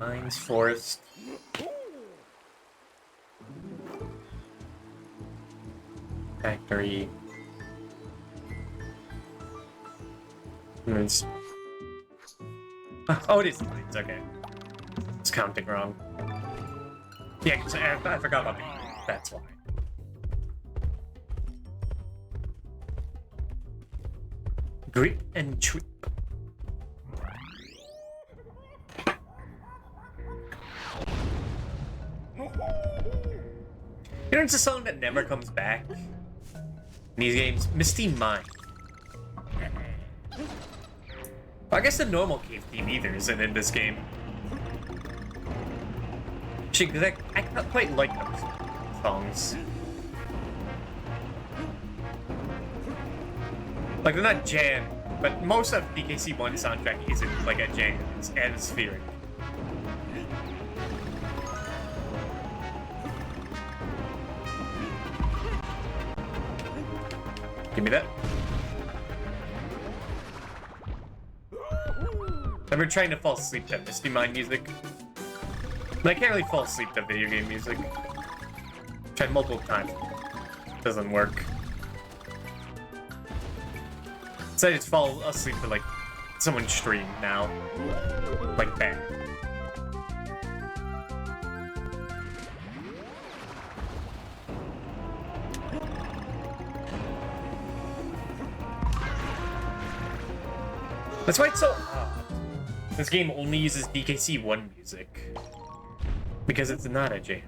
Mines, forest. Factory. Oh, it is mines, okay. It's counting wrong. Yeah, 'cause I forgot about the... That's why. Grip and trip. You know, it's a song that never comes back in these games. Misty Mine. I guess the normal cave theme either isn't in this game. Actually, because I quite like those songs. Like, they're not jam, but most of DKC 1 soundtrack isn't like a jam, it's atmospheric. Give me that. I've been trying to fall asleep to Misty Mine music. But I can't really fall asleep to video game music. Tried multiple times. Doesn't work. So I just fall asleep to like someone's stream now. Like bang. That's why it's so odd. This game only uses DKC 1 music. Because it's not a jam.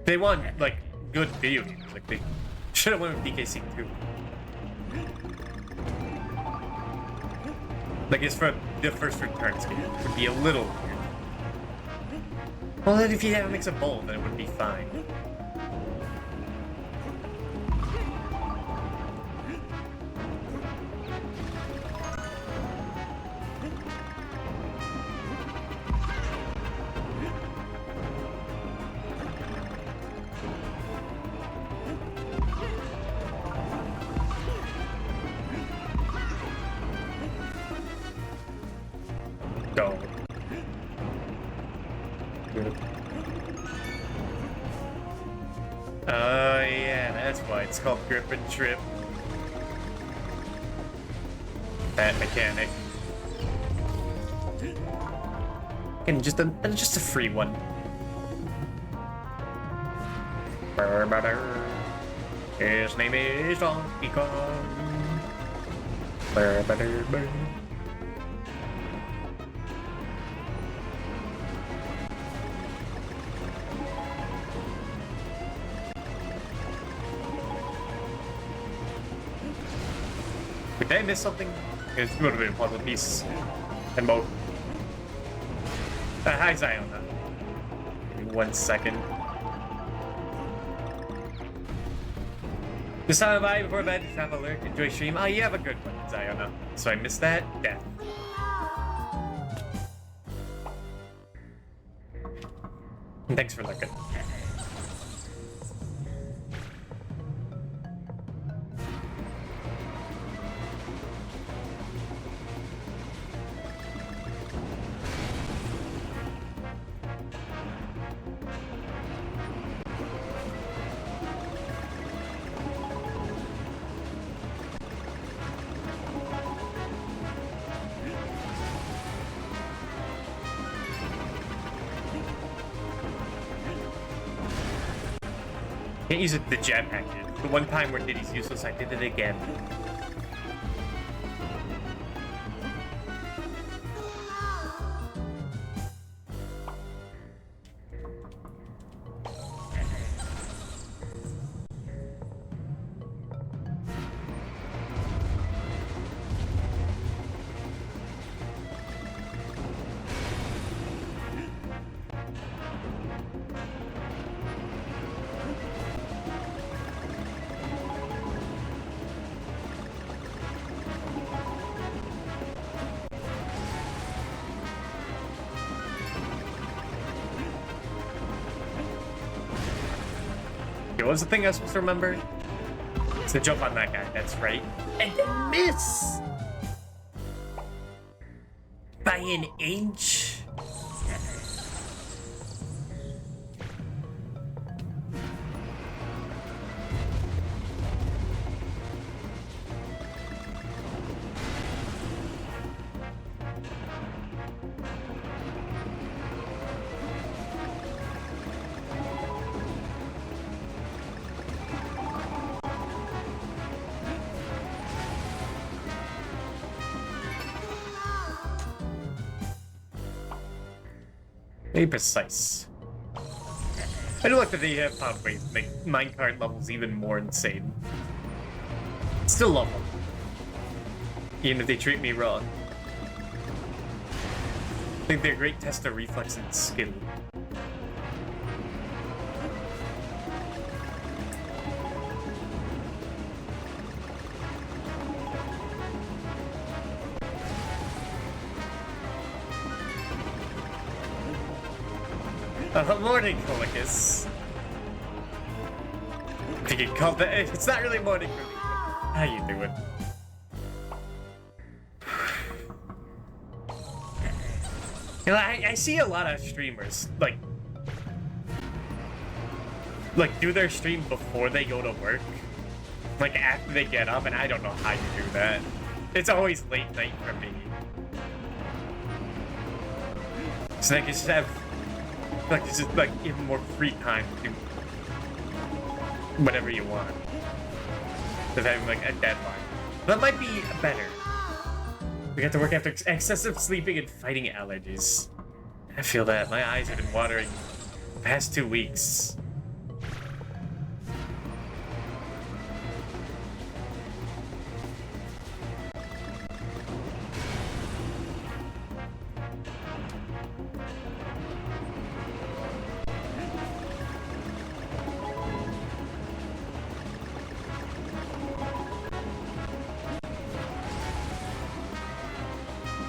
They want, like, good video game music. They should have went with DKC 2. Like, it's for the first returns game. It would be a little weird. Well, then if you have a mix of both, then it would be fine. Go. Good. Yeah, that's why it's called Grip and Trip. That mechanic. And just a free one. His name is Donkey Kong. Did I miss something? It would have been a puzzle piece. And mode. Hi, Zion. Give me 1 second. This time of I before bed, have alert, enjoy stream. Oh, you have a good one, Ziona. So I missed that? Death. And thanks for looking. Can't use it the jetpack did. The one time where Diddy's useless, I did it again. What was the thing I was supposed to remember? It's to jump on that guy, that's right. And then miss! By an inch? Very precise. I do like that they have found ways to make minecart levels even more insane. Still love them. Even if they treat me wrong. I think they're a great test of reflex and skill. Morning, Colicus. I think it called that. It's not really morning for me. How you doing? You know, I see a lot of streamers like do their stream before they go to work like after they get up, and I don't know how you do that. It's always late night for me. So they can just have like it's just like even more free time to do whatever you want. Of having like a deadline. That might be better. We got to work after excessive sleeping and fighting allergies. I feel that. My eyes have been watering the past 2 weeks.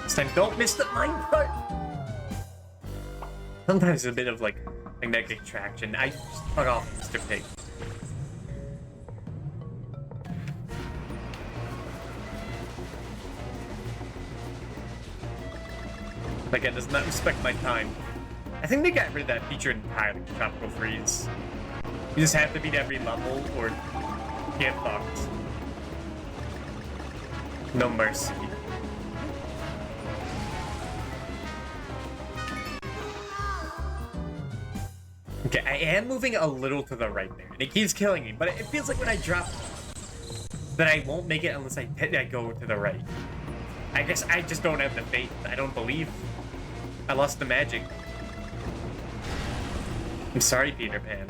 This time, don't miss the mine part! Sometimes a bit of like magnetic traction. I just fuck off, Mr. Pig. Again, does not respect my time. I think they got rid of that feature entirely, Tropical Freeze. You just have to beat every level or get fucked. No mercy. Okay, I am moving a little to the right there. And it keeps killing me, but it feels like when I drop that I won't make it unless I go to the right. I guess I just don't have the faith. I don't believe. I lost the magic. I'm sorry, Peter Pan.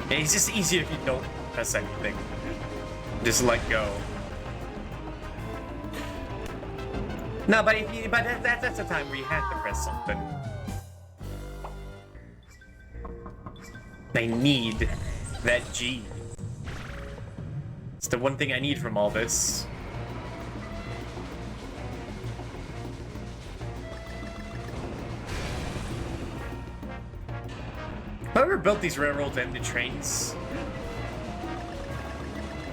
Yeah, it's just easier if you don't press anything. Just let go. No, but that's the time where you have to press something. I need that G. It's the one thing I need from all this. Whoever built these railroads and the trains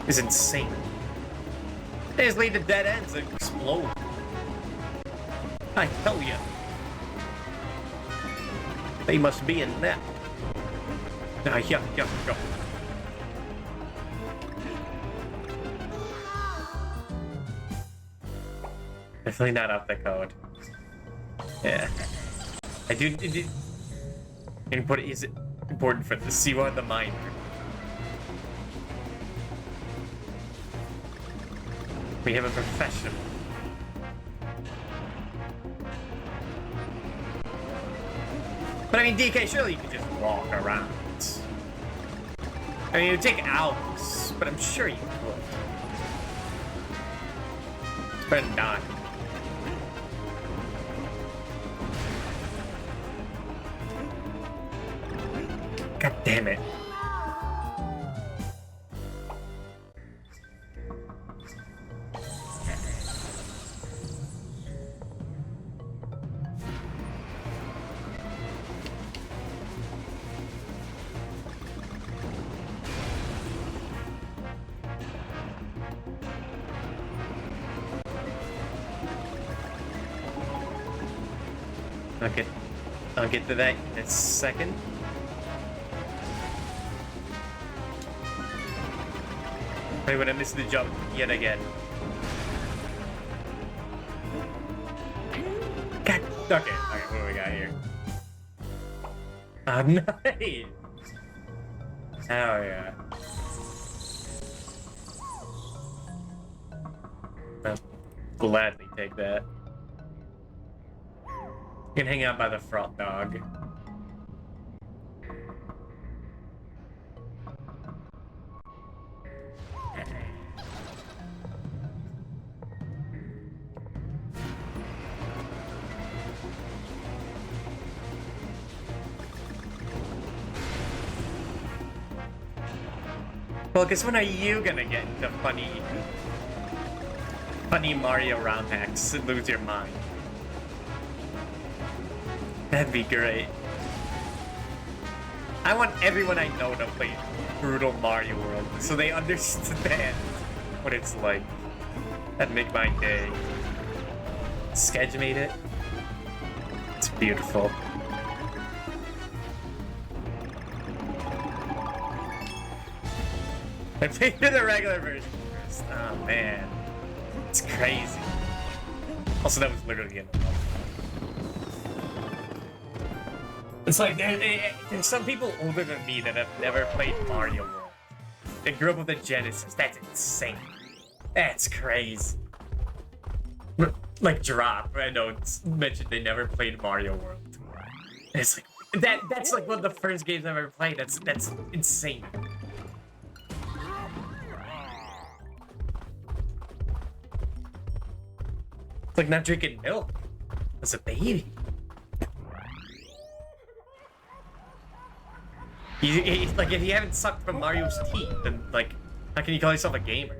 is insane. They just lead to dead ends and explode. I tell you. They must be in that. Yeah. Definitely not off the code. Yeah. I do. Input is important for the Siwa the Miner. We have a professional. But I mean, DK, surely you can just walk around. I mean, it would take hours, but I'm sure you could. It's better than dying. God damn it. Okay, I'll get to that in a second. Wait, when I missed the jump yet again. God, okay, what do we got here? Oh, nice! Oh, yeah. I'll gladly take that. You can hang out by the front, dog. Well, guess when are you gonna get into funny Mario ROM hacks and lose your mind? That'd be great. I want everyone I know to play Brutal Mario World so they understand what it's like. That'd make my day. Sketch made it. It's beautiful. I played the regular version first. Oh man. It's crazy. Also, that was literally in the month. It's like, there's some people older than me that have never played Mario World. They grew up with the Genesis. That's insane. That's crazy. Like Drop, I know it's mentioned they never played Mario World. And it's like that's like one of the first games I've ever played. That's insane. It's like not drinking milk as a baby. Like if you haven't sucked from Mario's teeth, then like how can you call yourself a gamer?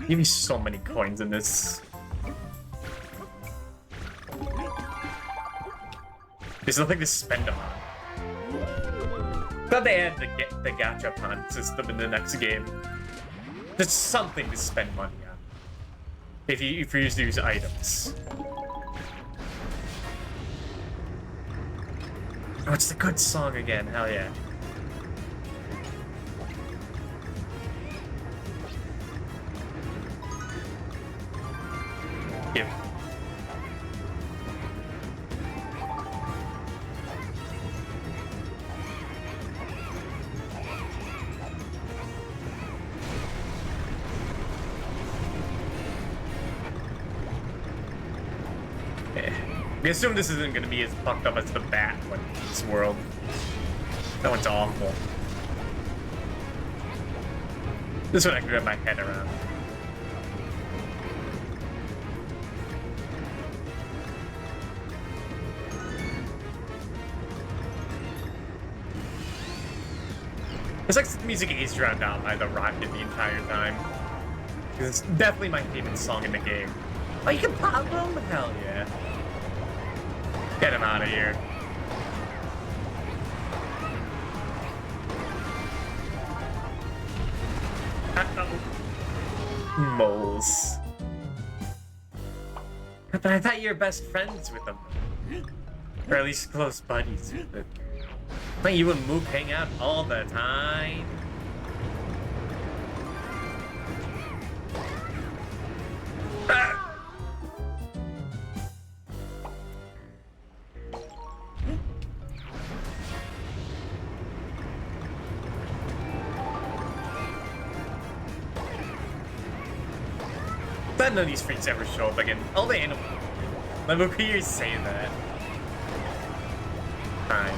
Give me so many coins in this. There's nothing to spend them on. Thought they had the gachapon system in the next game. There's something to spend money on. If you use to use items. Oh, it's the good song again. Hell yeah. Give. I assume this isn't going to be as fucked up as the Bat one in this world. That one's awful. This one I can wrap my head around. It's like the music is drowned out by the rocket the entire time. It's definitely my favorite song in the game. Oh, you can pop them? Hell yeah. Get him out of here. Moles. But I thought you were best friends with them. Or at least close buddies with them. But you and Mook hang out all the time. Ah! But none of these freaks ever show up again. All the animals. Like, look who you're saying that. Fine.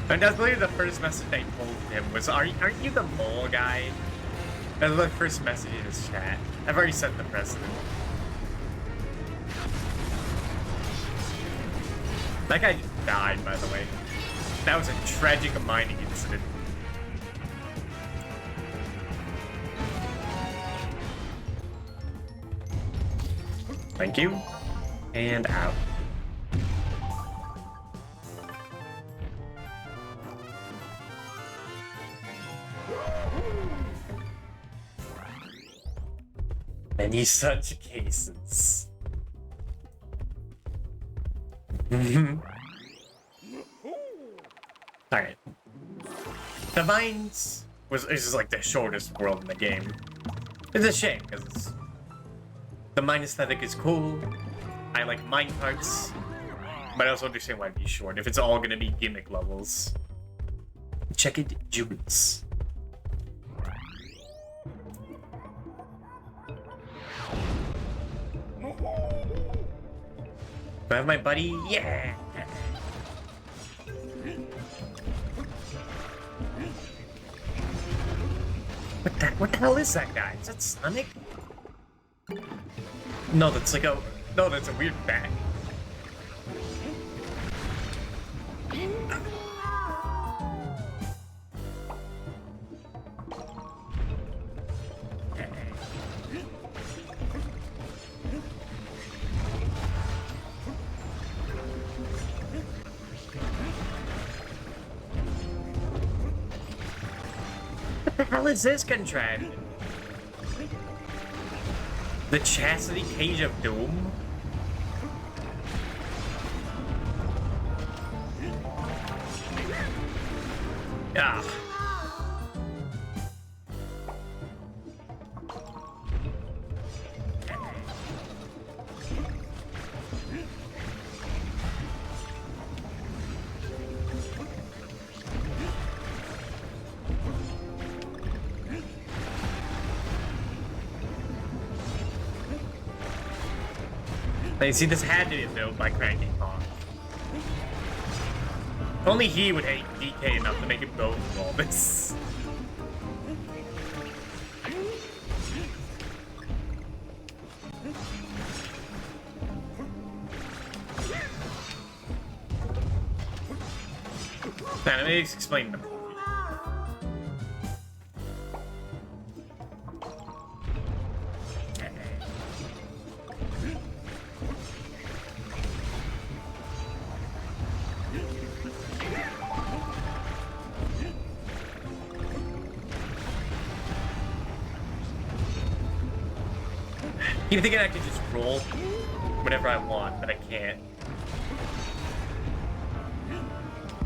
And I believe the first message I told him was, aren't you the mole guy? That was the first message in his chat. I've already set the precedent. That guy just died, by the way. That was a tragic mining incident. Thank you. And out. Many such cases. Alright. The Vines is just like the shortest world in the game. It's a shame, because the mine aesthetic is cool. I like mine parts. But I also understand why it'd be short if it's all gonna be gimmick levels. Check it, Jules. Do I have my buddy? Yeah! What the hell is that guy? Is that Sonic? No, that's like a... No, that's a weird bat. hell is this contraption? The Chastity Cage of Doom? Ah. You see, this had to be built by Cranky Kong. Only he would hate DK enough to make him go through all this. Now, let me explain them. You're thinking I could just roll whenever I want, but I can't.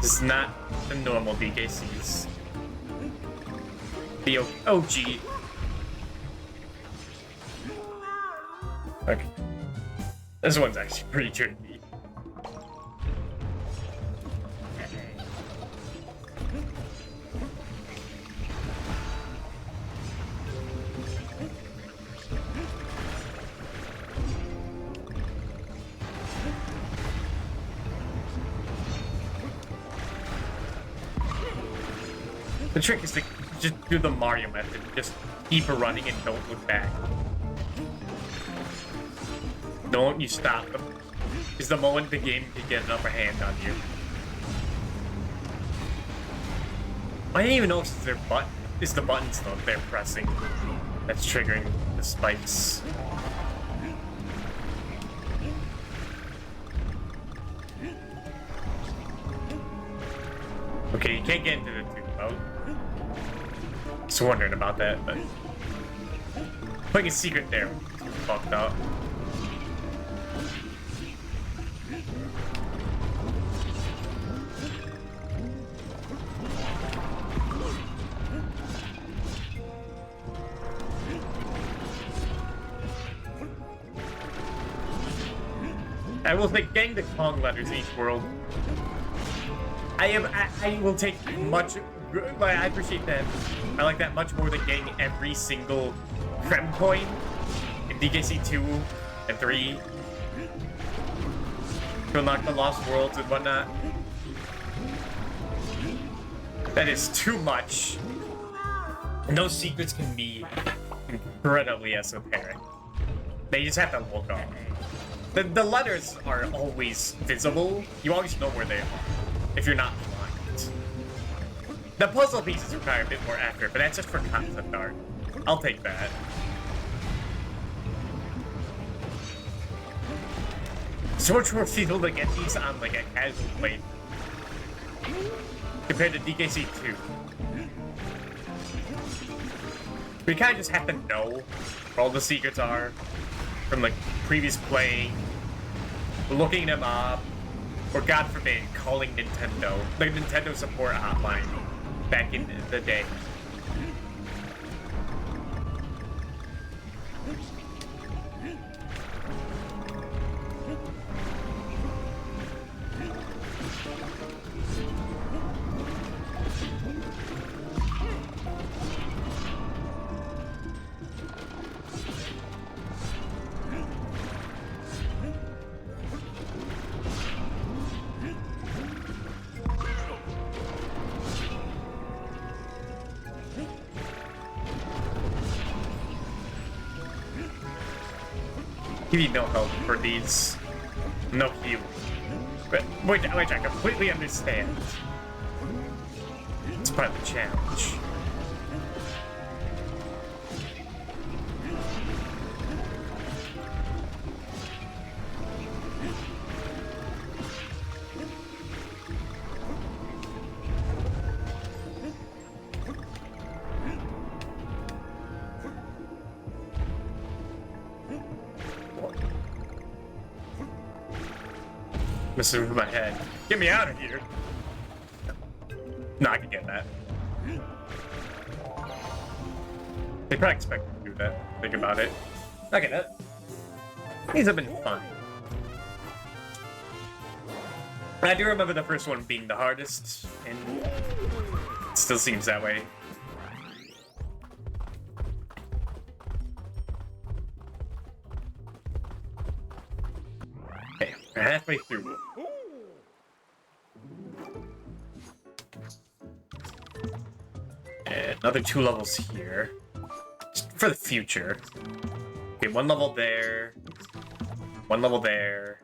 This is not the normal DKCs. The OG. Okay. This one's actually pretty tricky. The trick is to just do the Mario method. Just keep running and don't look back. Don't you stop them. It's the moment the game can get an upper hand on you. I didn't even know if it's their button. It's the buttons though they're pressing that's triggering the spikes. Okay, you can't get into the tube boat. Just wondering about that, but putting a secret there is fucked up. I will take getting the Kong letters in each world. I will take much. I appreciate that. I like that much more than getting every single Creme coin in DKC 2 and 3 to unlock the Lost Worlds and whatnot. That is too much. And those secrets can be incredibly esoteric. They just have to look up. The letters are always visible. You always know where they are if you're not blind. The puzzle pieces require a bit more effort, but that's just for concept art. I'll take that. So much more feel to get these on like a casual plate compared to DKC 2. We kind of just have to know where all the secrets are from like previous playing, looking them up, or God forbid, calling Nintendo, the Nintendo support hotline back in the day. You need no help for these. No healing. But which I completely understand. It's part of the challenge. Messing with my head. Get me out of here. No, I can get that. They probably expect me to do that. Think about it. Okay, that. These have been fun. I do remember the first one being the hardest, and it still seems that way. Okay, we're halfway through. And another 2 levels here. Just for the future. Okay, 1 level there. 1 level there.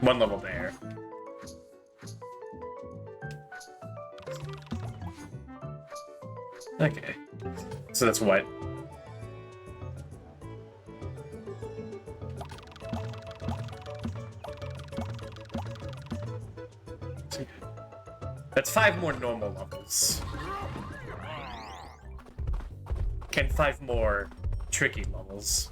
1 level there. Okay. So that's what? That's 5 more normal levels. And 5 more tricky levels.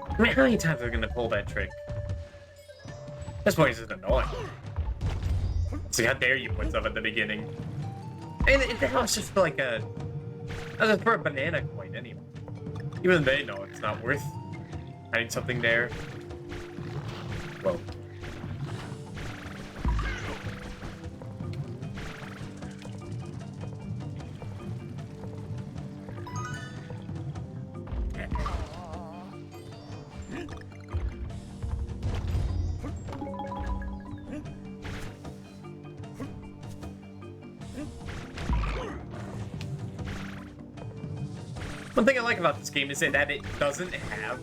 I mean, how many times are we gonna pull that trick? This point is just annoying. So how dare you put stuff at the beginning? And that was just for like a... That was for a banana coin anyway. Even they know it's not worth having something there. Whoa. One thing I like about this game is that it doesn't have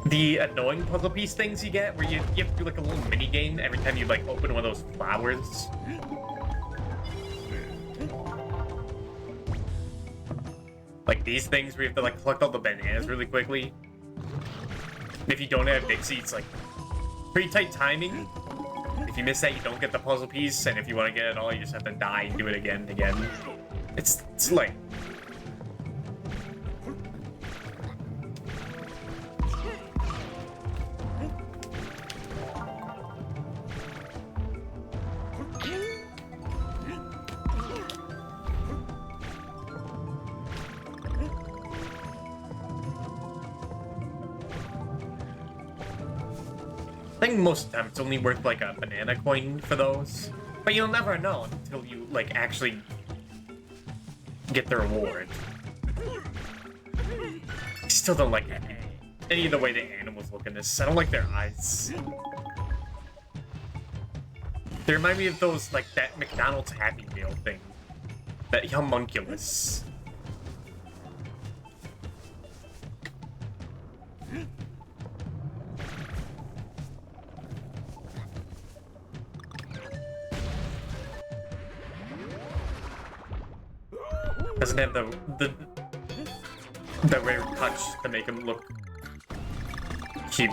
the annoying puzzle piece things you get, where you have to do like a little mini game every time you like open one of those flowers. Like these things where you have to like collect all the bananas really quickly. And if you don't have Dixie, it's like pretty tight timing. If you miss that, you don't get the puzzle piece, and if you want to get it all, you just have to die and do it again and again. It's like... I think most of the time it's only worth like a banana coin for those. But you'll never know until you like actually get the reward. I still don't like any of the way the animals look in this. I don't like their eyes. They remind me of those, like, that McDonald's Happy Meal thing. That homunculus. Doesn't have the rare touch to make him look cute.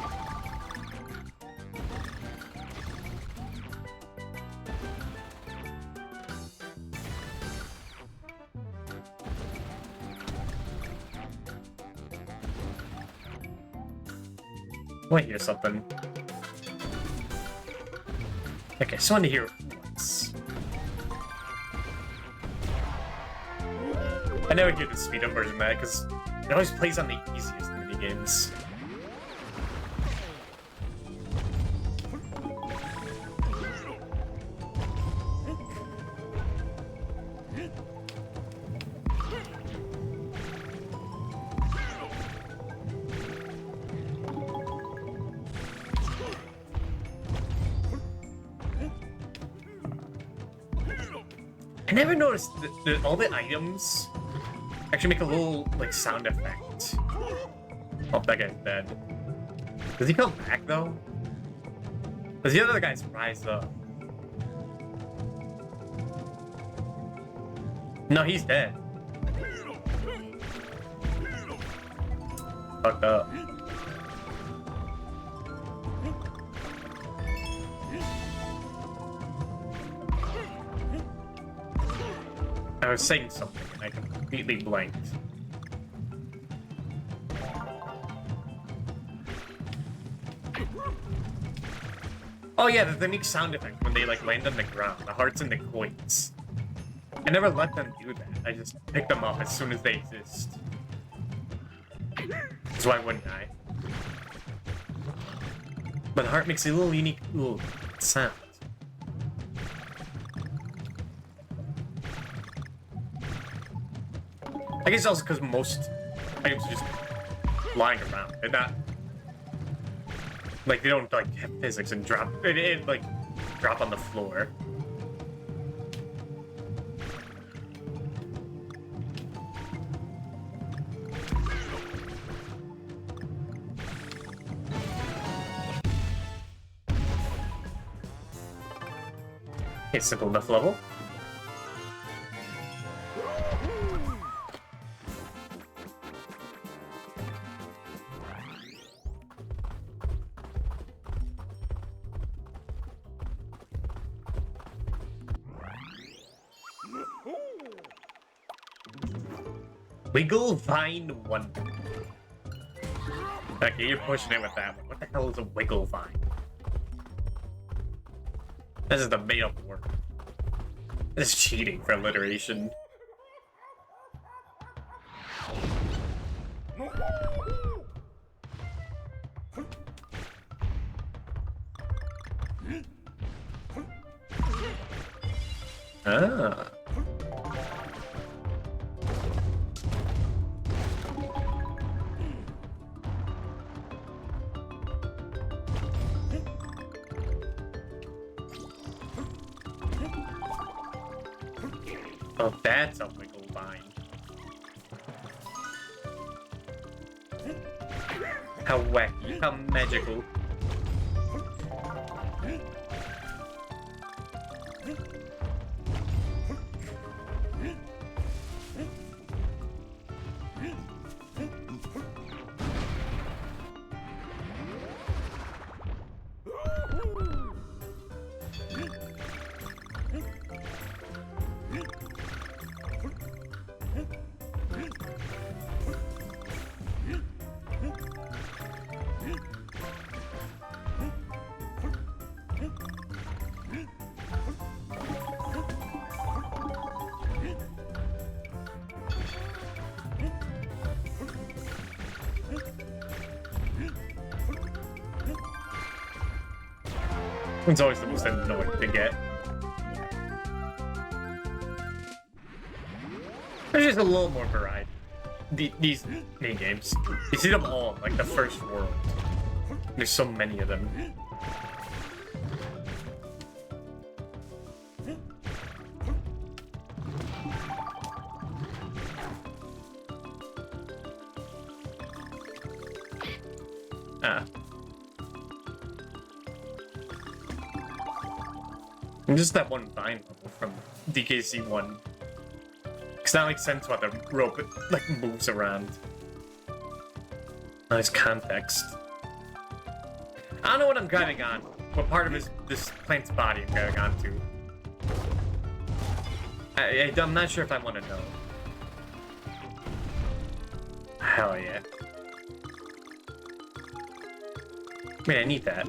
Wait, here's something. Okay, so I want to hear it once. I never do the speed up version of that because it always plays on the easiest minigames. I never noticed that all the items actually make a little, like, sound effect. Oh, that guy's dead. Does he come back, though? Does the other guys rise up? No, he's dead. Fucked up. I was saying something and I completely blanked. Oh yeah, the unique sound effect when they like land on the ground, the hearts and the coins. I never let them do that. I just pick them up as soon as they exist. So why wouldn't I? But the heart makes a little unique little sound. I guess also because most items are just lying around. They're not like they don't like have physics and drop it like drop on the floor. It's simple enough level. Wiggle Vine Wonder. Okay, you're pushing it with that one. What the hell is a Wiggle Vine? This is the made-up word. This is cheating for alliteration. Ah. Oh, that's a wiggle vine. How wacky, how magical. It's always the most annoying to get. There's just a little more variety. These mini games, you see them all in, like the first world. There's so many of them. Ah. And just that one vine level from DKC 1. Because that makes sense why the rope like moves around. Nice context. I don't know what I'm grabbing on. What part of this plant's body I'm grabbing onto. I'm not sure if I want to know. Hell yeah. Man, I need that.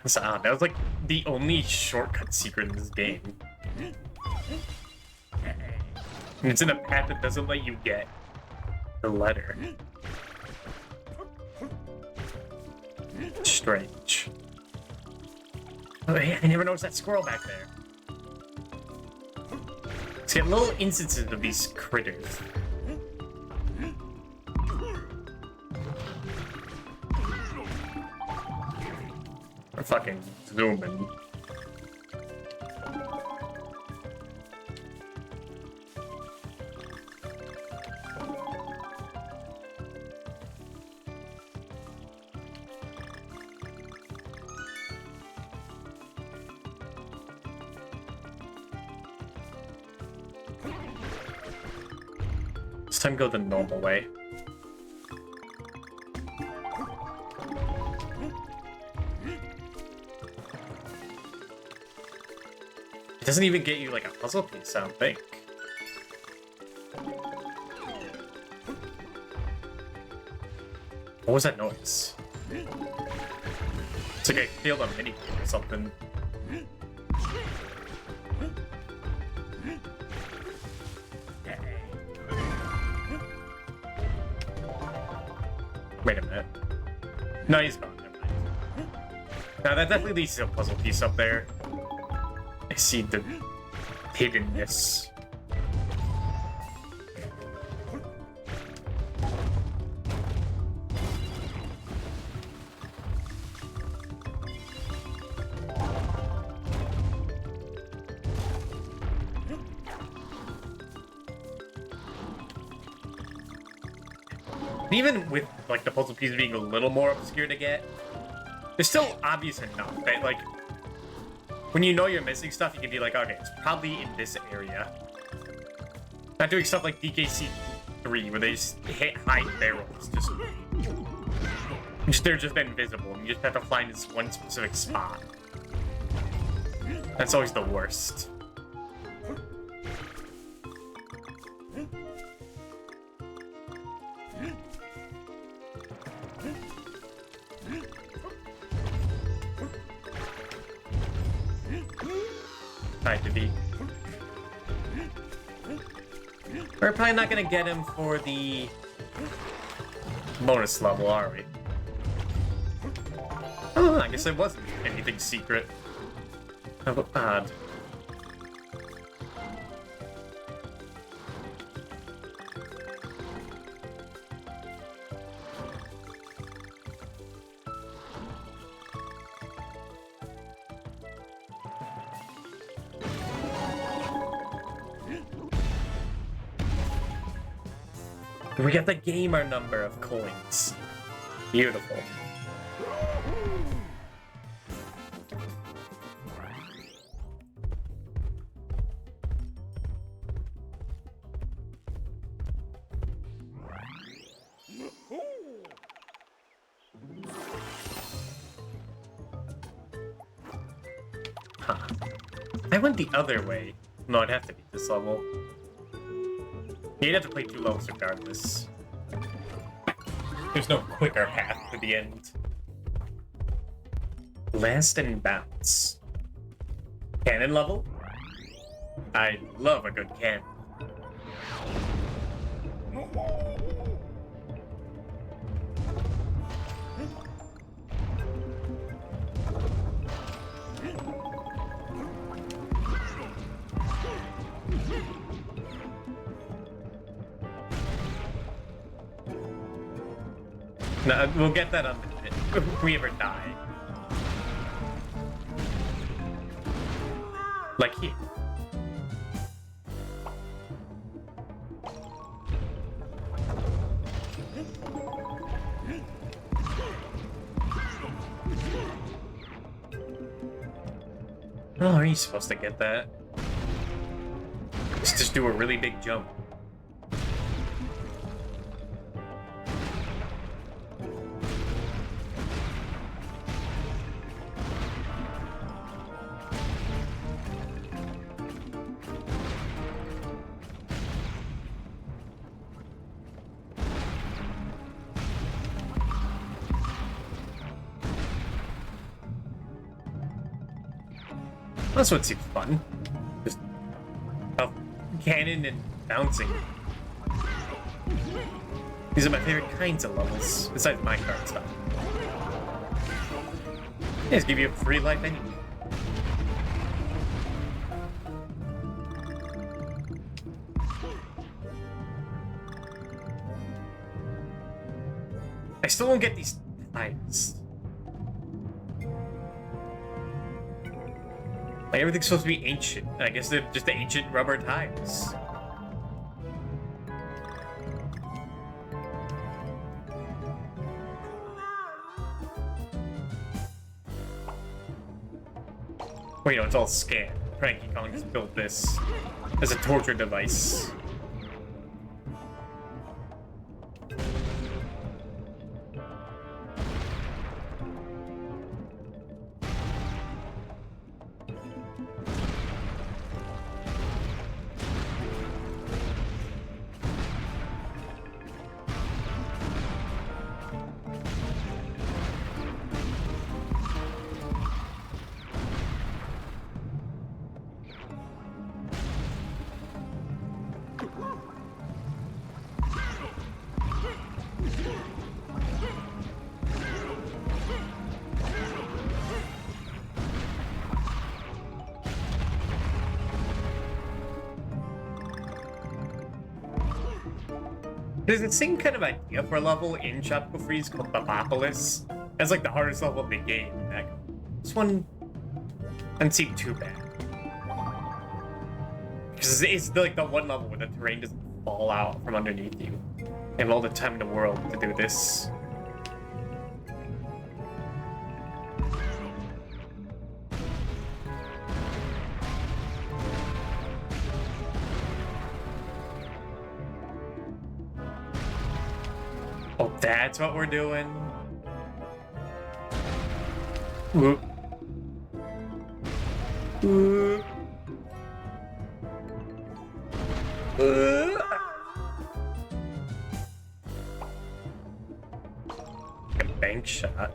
So, that was like the only shortcut secret in this game. And it's in a path that doesn't let you get the letter. Strange. Oh, hey, I never noticed that squirrel back there. Let's get little instances of these critters. I'm fucking zooming. This time go the normal way. doesn't even get you like a puzzle piece, I don't think. What was that noise? It's like I failed a mini or something. Wait a minute. No, he's gone. Never mind. Now that definitely leads to a puzzle piece up there. I see the hiddenness. Even with like the puzzle pieces being a little more obscure to get, they're still obvious enough that like when you know you're missing stuff, you can be like, okay, it's probably in this area. Not doing stuff like DKC 3 where they just hit high barrels, they're just invisible, and you just have to find this one specific spot. That's always the worst. Alright, to be. We're probably not gonna get him for the bonus level, are we? Oh, I guess it wasn't anything secret. How odd. We got the gamer number of coins. Beautiful. Huh. I went the other way. No, it'd have to be this level. You'd have to play 2 levels regardless. There's no quicker path to the end. Last and bounce. Cannon level? I love a good cannon. No, we'll get that on if we ever die. Like here. Oh, are you supposed to get that? Just do a really big jump. That's what seems fun. Just cannon and bouncing. These are my favorite kinds of levels, besides minecart stuff. They just give you a free life anyway. I still don't get these times. Like, everything's supposed to be ancient. I guess they're just the ancient rubber tires. Wait, no, it's all scam. Cranky Kong just built this as a torture device. There's the same kind of idea for a level in Tropical Freeze called Papopolis. That's like the hardest level of the game. This one doesn't seem too bad. Because it's like the one level where the terrain doesn't fall out from underneath you. You have all the time in the world to do this. Oh, that's what we're doing. Whoop. Whoop. A bank shot.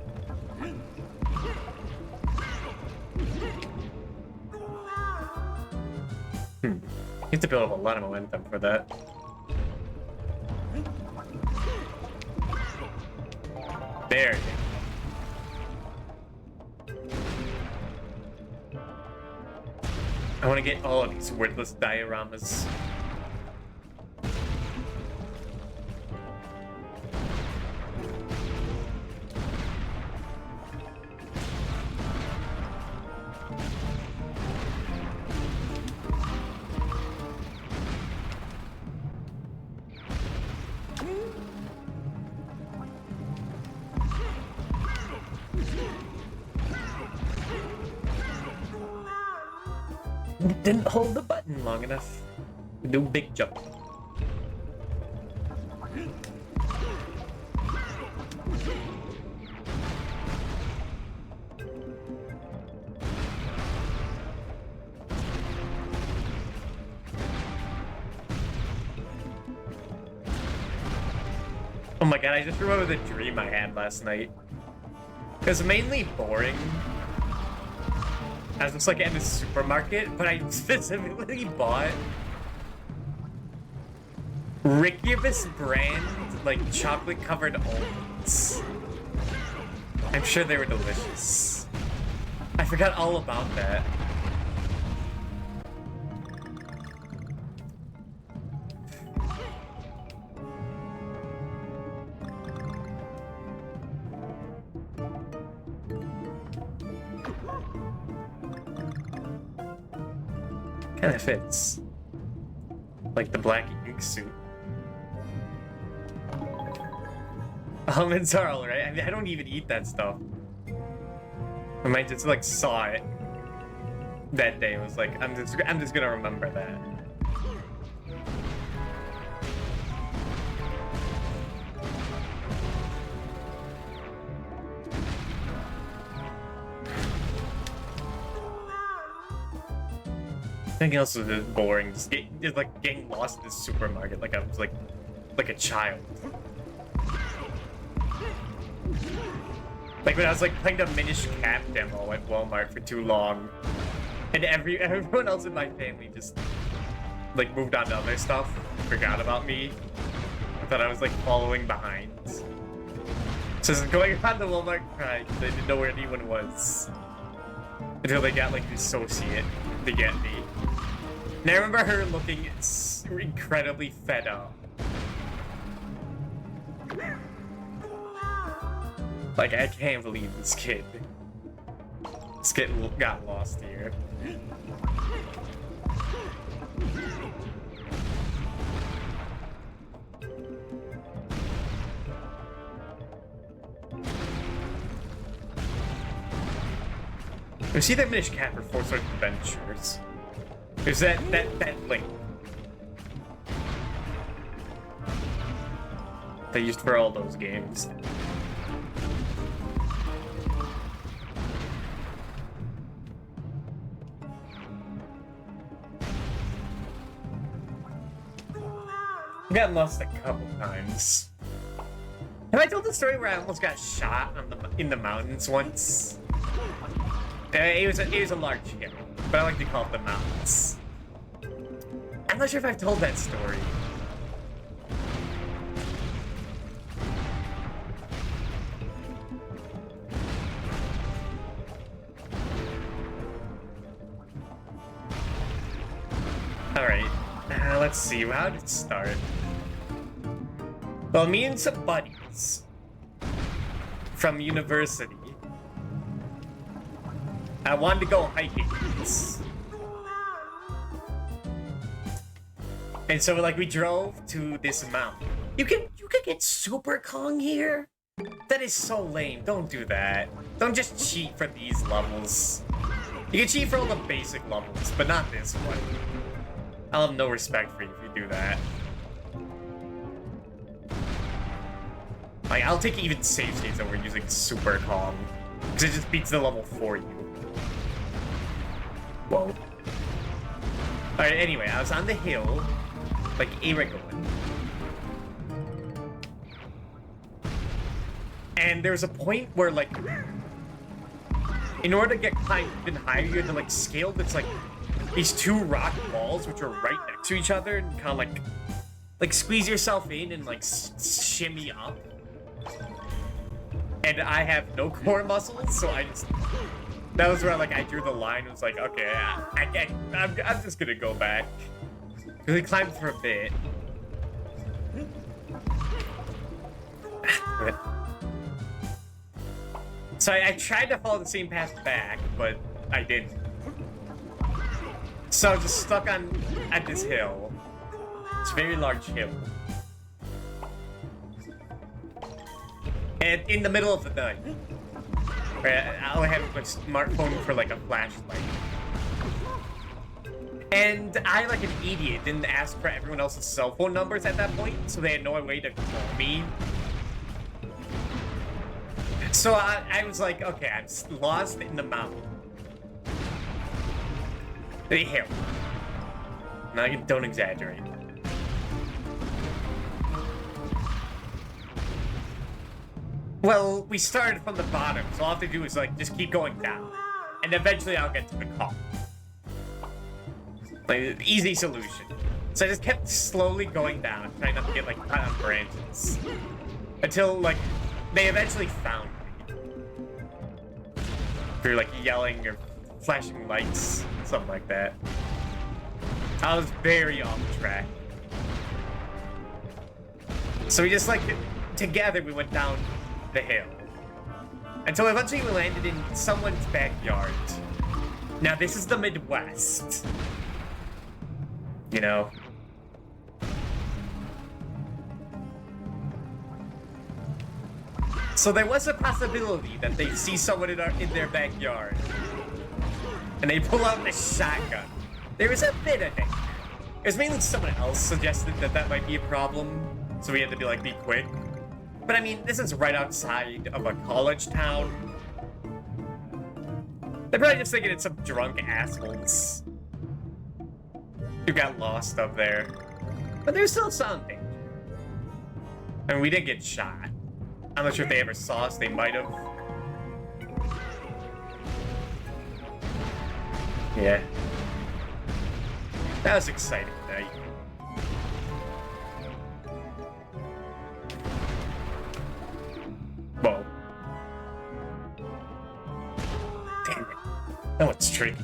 You have to build up a lot of momentum for that. There you go. I want to get all of these worthless dioramas. Didn't hold the button long enough to do a big jump. Oh my god, I just remembered the dream I had last night. It was mainly boring. I was just like in the supermarket, but I specifically bought Rickibus brand like chocolate covered almonds. I'm sure they were delicious. I forgot all about that. Kind of fits. Like the black ink suit. Almonds are alright. I mean, I don't even eat that stuff. I might just like saw it that day. It was like, I'm just gonna remember that. Anything else was just boring. Just like getting lost in the supermarket like I was like a child. Like when I was like playing the Minish Cap demo at Walmart for too long, and everyone else in my family just like moved on to other stuff, forgot about me. I thought I was like following behind. So just going around the Walmart crying because I didn't know where anyone was until they got like an associate to get me. And I remember her looking incredibly fed up. Like, I can't believe this kid got lost here. We see that Minish Cap for 4 Swords Adventures. There's that link they used for all those games. I got lost a couple times. Have I told the story where I almost got shot in the mountains once? It was a large hill, but I like to call it the mountains. I'm not sure if I've told that story. Alright, let's see, how did it start? Well, me and some buddies from university, I wanted to go hiking. And so, like, we drove to this mountain. You can get Super Kong here? That is so lame. Don't do that. Don't just cheat for these levels. You can cheat for all the basic levels, but not this one. I'll have no respect for you if you do that. Like, I'll take even save states over using Super Kong. Because it just beats the level for you. Whoa. Alright, anyway, I was on the hill. Like, Aragon. And there's a point where, like, in order to get climbed even higher, you have to, like, scale this, like, these two rock walls, which are right next to each other, and kind of, like, squeeze yourself in and, like, shimmy up. And I have no core muscles, so I just... That was where, like, I drew the line and was like, okay, I'm just gonna go back. Because we climbed for a bit. So I tried to follow the same path back, but I didn't. So I was just stuck at this hill. It's a very large hill. And in the middle of the night, I only have my smartphone for like a flashlight. And I, like an idiot, didn't ask for everyone else's cell phone numbers at that point, so they had no way to call me. So I was like, okay, I'm lost in the mountain. The hill. Now, don't exaggerate. Well, we started from the bottom, so all I have to do is, like, just keep going down. And eventually I'll get to the car. Like, easy solution. So I just kept slowly going down, trying not to get, like, caught on branches. Until, like, they eventually found me. Through, like, yelling or flashing lights, something like that. I was very off track. So we just, like, together we went down the hill. Until eventually we landed in someone's backyard. Now, this is the Midwest. You know? So there was a possibility that they see someone in their backyard. And they pull out the shotgun. There was a bit of danger. It was mainly someone else suggested that that might be a problem. So we had to be like, be quick. But I mean, this is right outside of a college town. They're probably just thinking it's some drunk assholes who got lost up there. But there's still some danger. I mean, we didn't get shot. I'm not sure if they ever saw us. They might have. Yeah. That was exciting night. Whoa. Damn it. That one's tricky.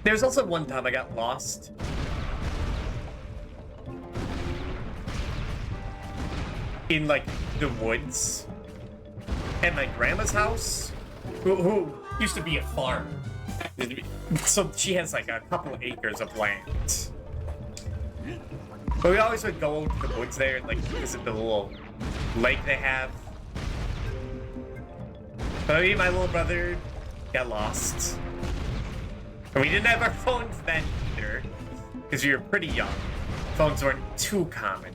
There's also one time I got lost. In, like, the woods. At my grandma's house. Who used to be a farmer. So she has, like, a couple of acres of land. But we always would go to the woods there and, like, visit the little lake they have. But me and my little brother got lost. And we didn't have our phones then either, because we were pretty young. Phones weren't too common.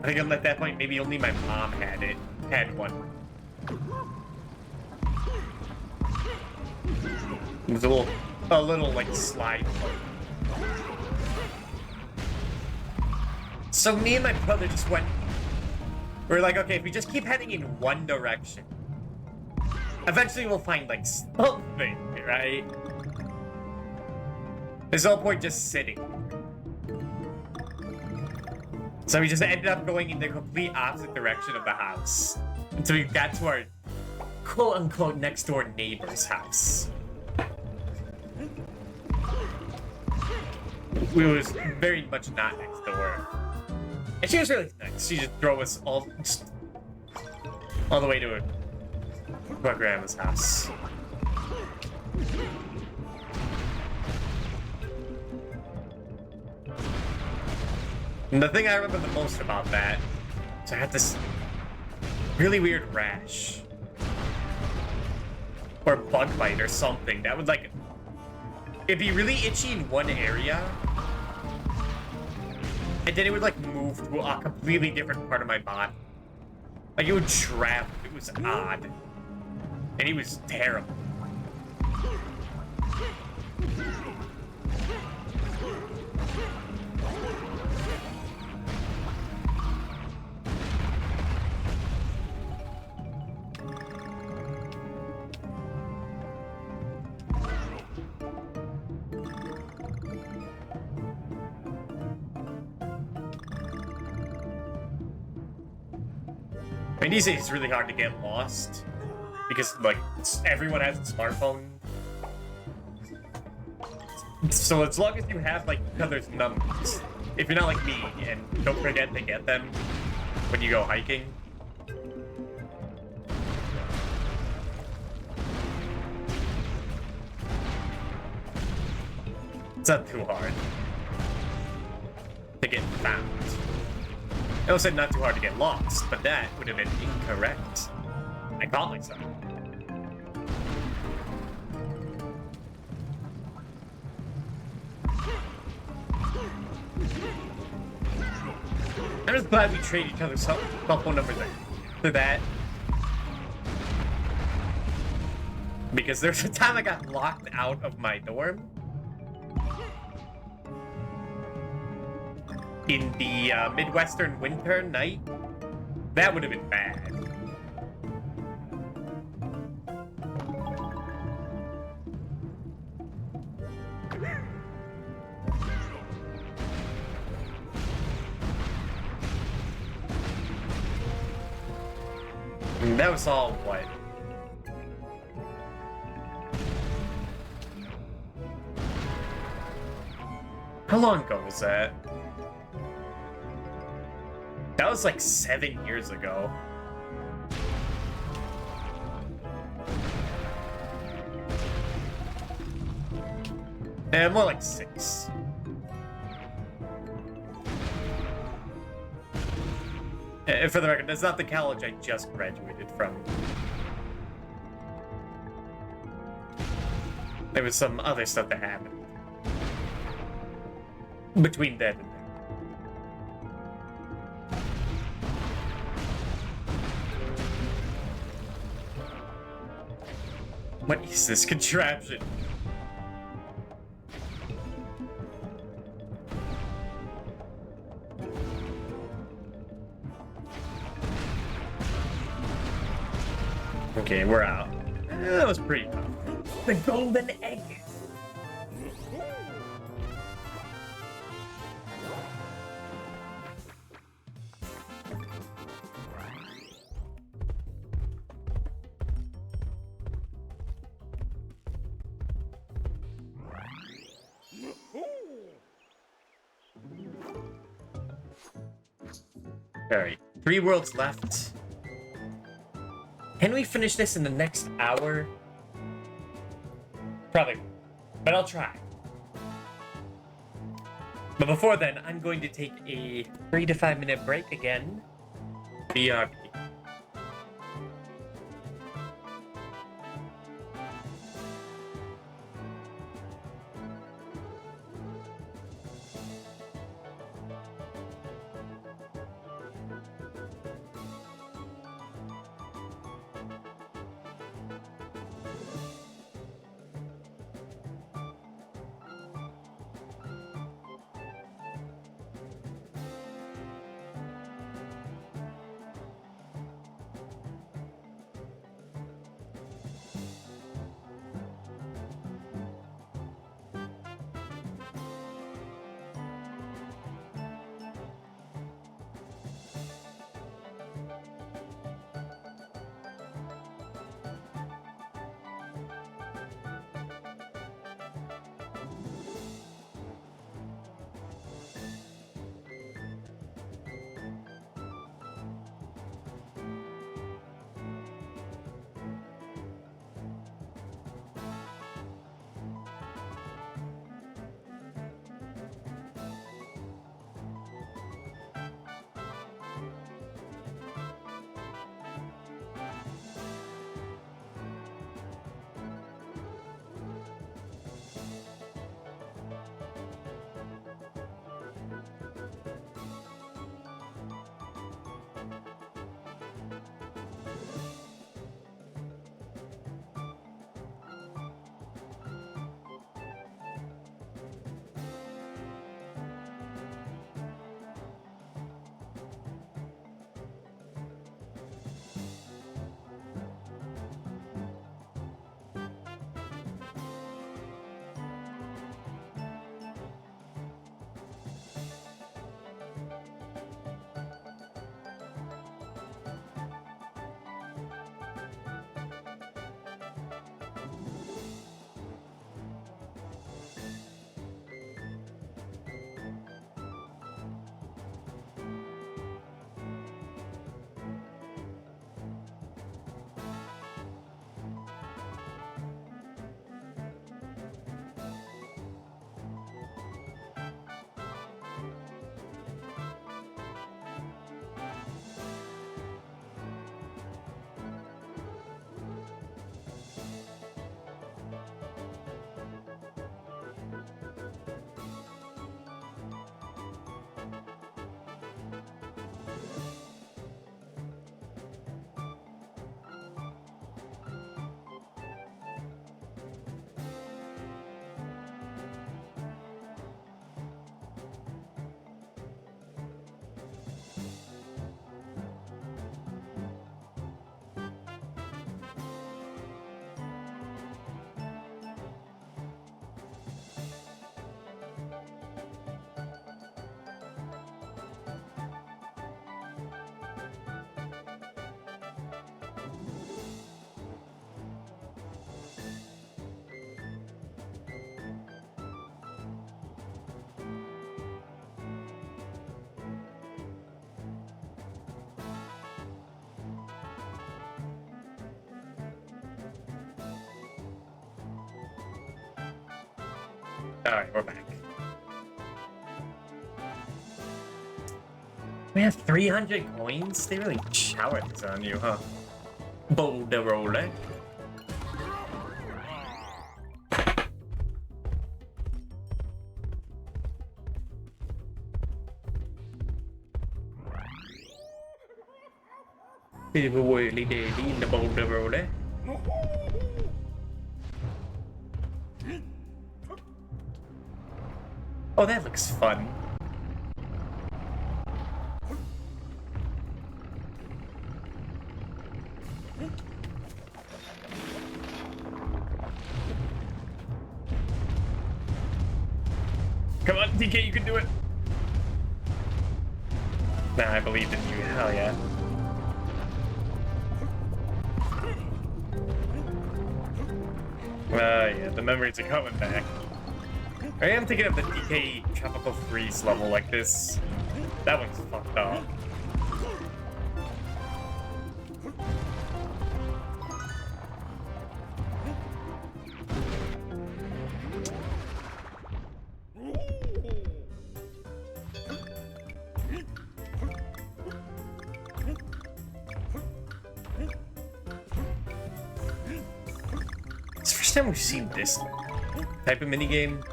I think at that point, maybe only my mom had one. It was a little like slide phone. So me and my brother just went. We were like, okay, if we just keep heading in one direction, eventually we'll find, like, something, right? There's no point just sitting. So we just ended up going in the complete opposite direction of the house until we got to our quote-unquote next-door neighbor's house. We was very much not next door. And she was really nice. She just drove us all the way to our grandma's house. And the thing I remember the most about that is I had this really weird rash. Or bug bite or something that would like... It'd be really itchy in one area. And then it would like move to a completely different part of my body. Like it would travel. It was odd. And it was terrible. I mean, these days it's really hard to get lost because, like, everyone has a smartphone. So as long as you have, like, each other's numbers, if you're not like me, and don't forget to get them when you go hiking. It's not too hard to get found. I also said not too hard to get lost, but that would have been incorrect. I caught myself. I'm just glad we trade each other's cell phone numbers for that. Because there's a time I got locked out of my dorm. In the Midwestern winter night, that would have been bad. And that was all what? How long ago was that? That was like 7 years ago. More like 6. For the record, that's not the college I just graduated from. There was some other stuff that happened between then and then. What is this contraption? Okay, we're out. That was pretty tough. The golden egg. Alright, 3 worlds left. Can we finish this in the next hour? Probably, but I'll try. But before then, I'm going to take a 3 to 5 minute break again. BRB. Alright, we're back. We have 300 coins? They really showered this on you, huh? Boulder roller. Bit of a whirly daily in the boulder roller. Oh, that looks fun. Come on, DK, you can do it. Nah, I believe in you. Hell yeah. Yeah, the memories are coming back. I am thinking of the DK Tropical Freeze level like this. That one's fucked up. It's the first time we've seen this type of minigame.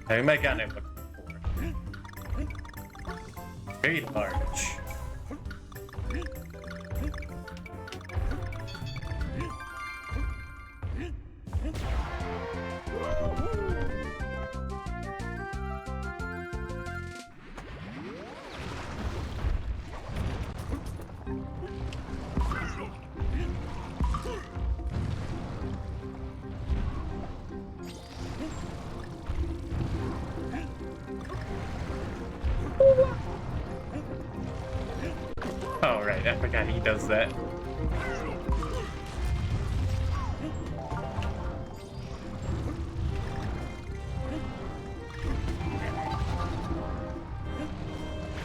I might have gotten it before. Very large. Oh, right, I forgot he does that.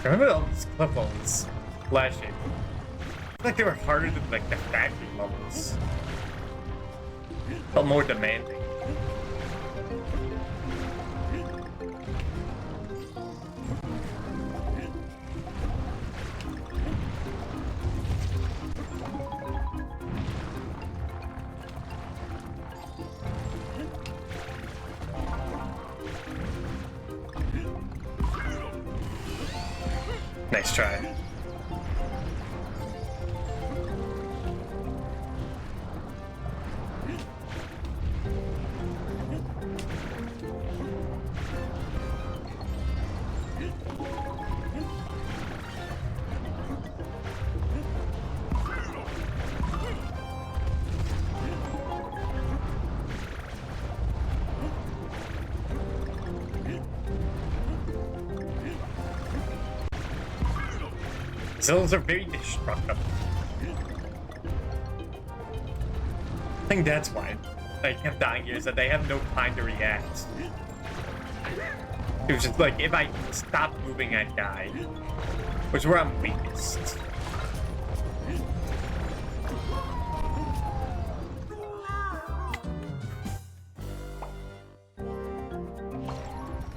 I remember all these clip levels last year. I feel like they were harder than like the factory levels. Felt more demanding. Nice try. Those are very destructive. I think that's why I kept dying here, is that they have no time to react. It was just like, if I stop moving, I'd die. Which is where I'm weakest.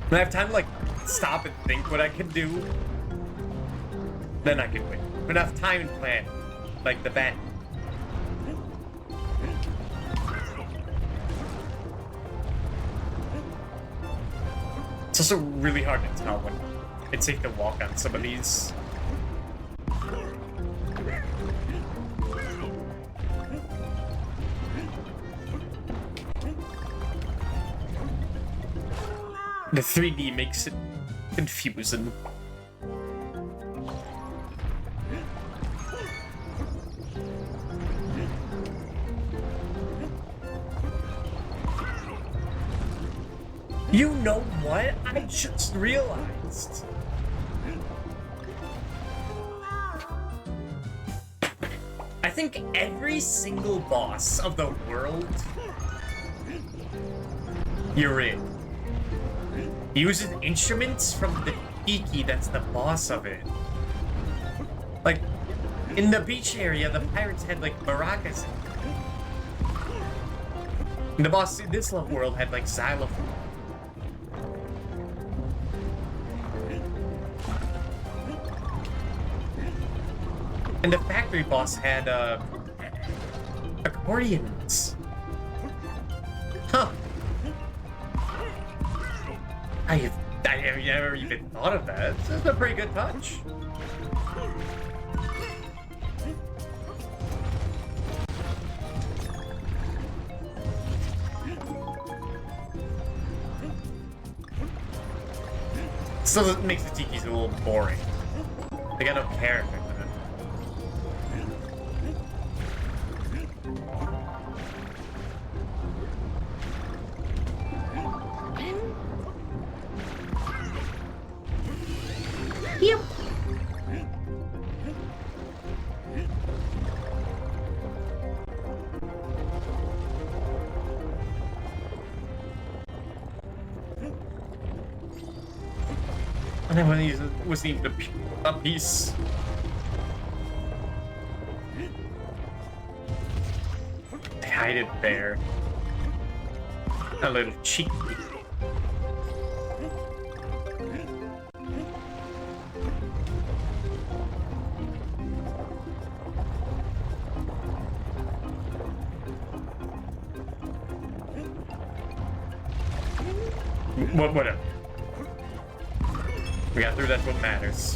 When I have time to like stop and think what I can do, then I can win. Enough time and plan, like the bat. It's also really hard to tell when it's safe to walk on some of these. The 3D makes it confusing. You know what? I just realized. I think every single boss of the world you're in uses instruments from the Tiki that's the boss of it. Like, in the beach area, the pirates had, like, maracas. And the boss in this world had, like, xylophone. And the factory boss had, accordions. Huh. I have never even thought of that. That's a pretty good touch. Still it makes the Tikis a little boring. They got no character to them. Yep. And then when he was even a piece. They hide it there. A little cheeky. Whatever. We got through, that's what matters.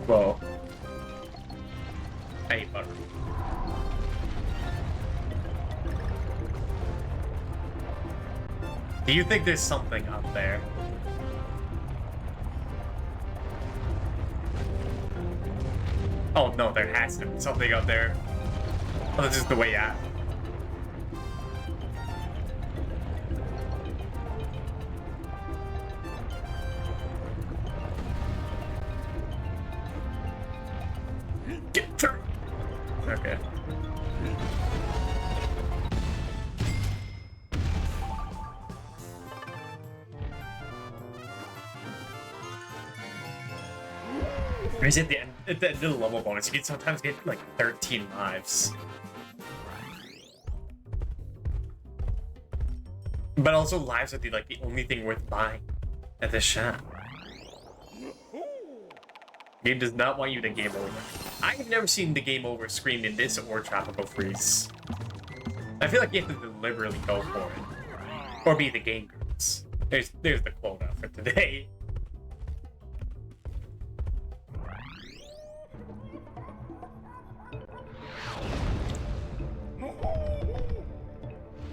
Whoa. I ate butter. Do you think there's something up there? Oh no, there has to be something up there. Oh, this is the way out. Get through. Okay. Is at the end of the level bonus, you can sometimes get like 13 lives. But also lives are the only thing worth buying at this shop. Game does not want you to game over. I have never seen the game over screen in this or Tropical Freeze. I feel like you have to deliberately go for it. Or be the game groups. There's the quota for today.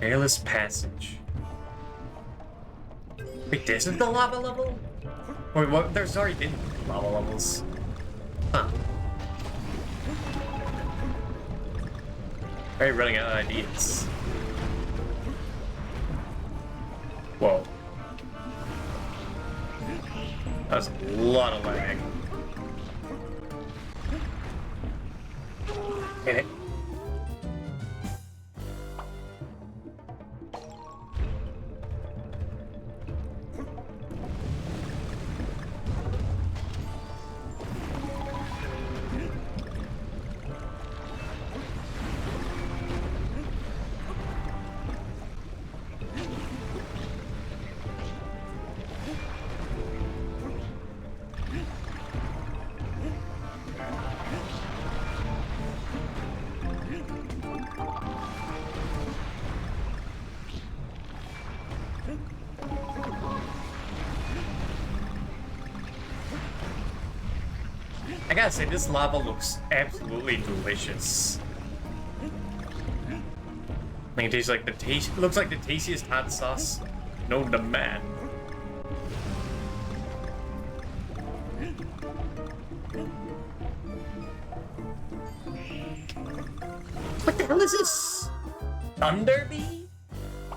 Airless Passage. Wait, this is the lava level? Wait, what? There's already been lava levels. Huh. Already running out of ideas. Whoa. That was a lot of lag. Hit it. I gotta say, this lava looks absolutely delicious. Like, it tastes like the looks like the tastiest hot sauce known to man. What the hell is this? Thunderbee? I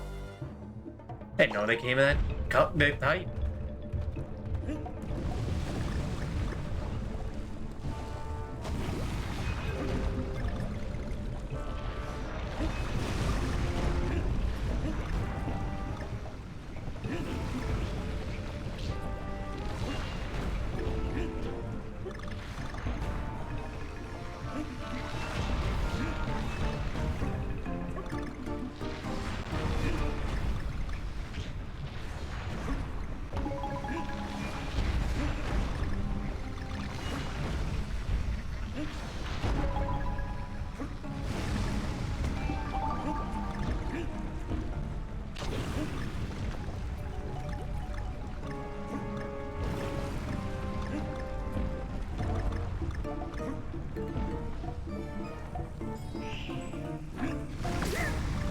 didn't know they came in that type.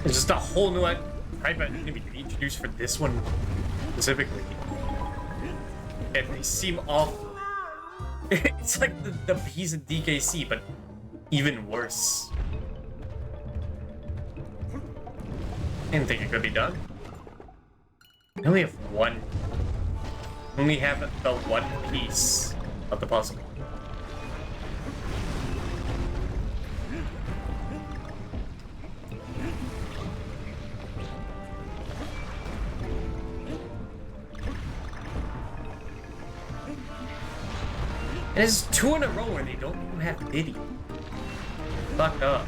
It's just a whole new type of enemy to be introduced for this one specifically. And they seem awful. It's like the bees in DKC, but even worse. I didn't think it could be done. I only have one. I only have the one piece of the puzzle. And it's 2 in a row where they don't even have Diddy. Fucked up.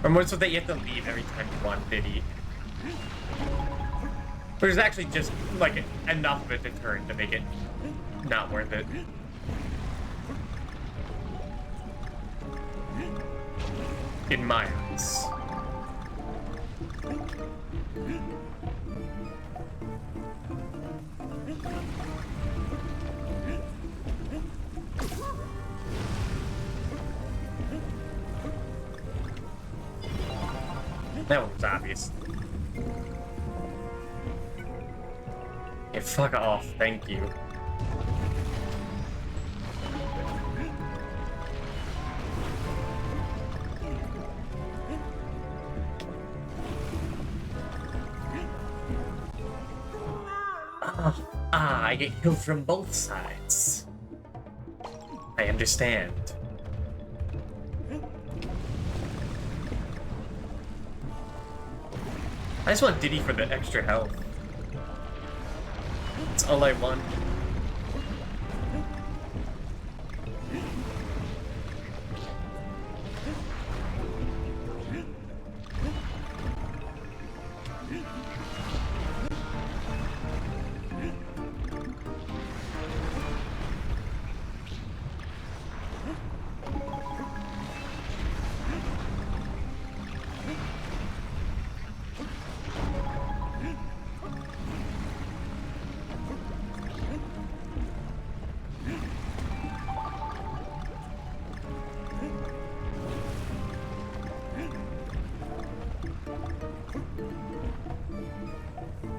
Or more so that you have to leave every time you want Diddy. But it's actually just like enough of a deterrent to make it not worth it. In my eyes. That one was obvious. Yeah, fuck off, thank you. I get killed from both sides. I understand. I just want Diddy for the extra health. That's all I want.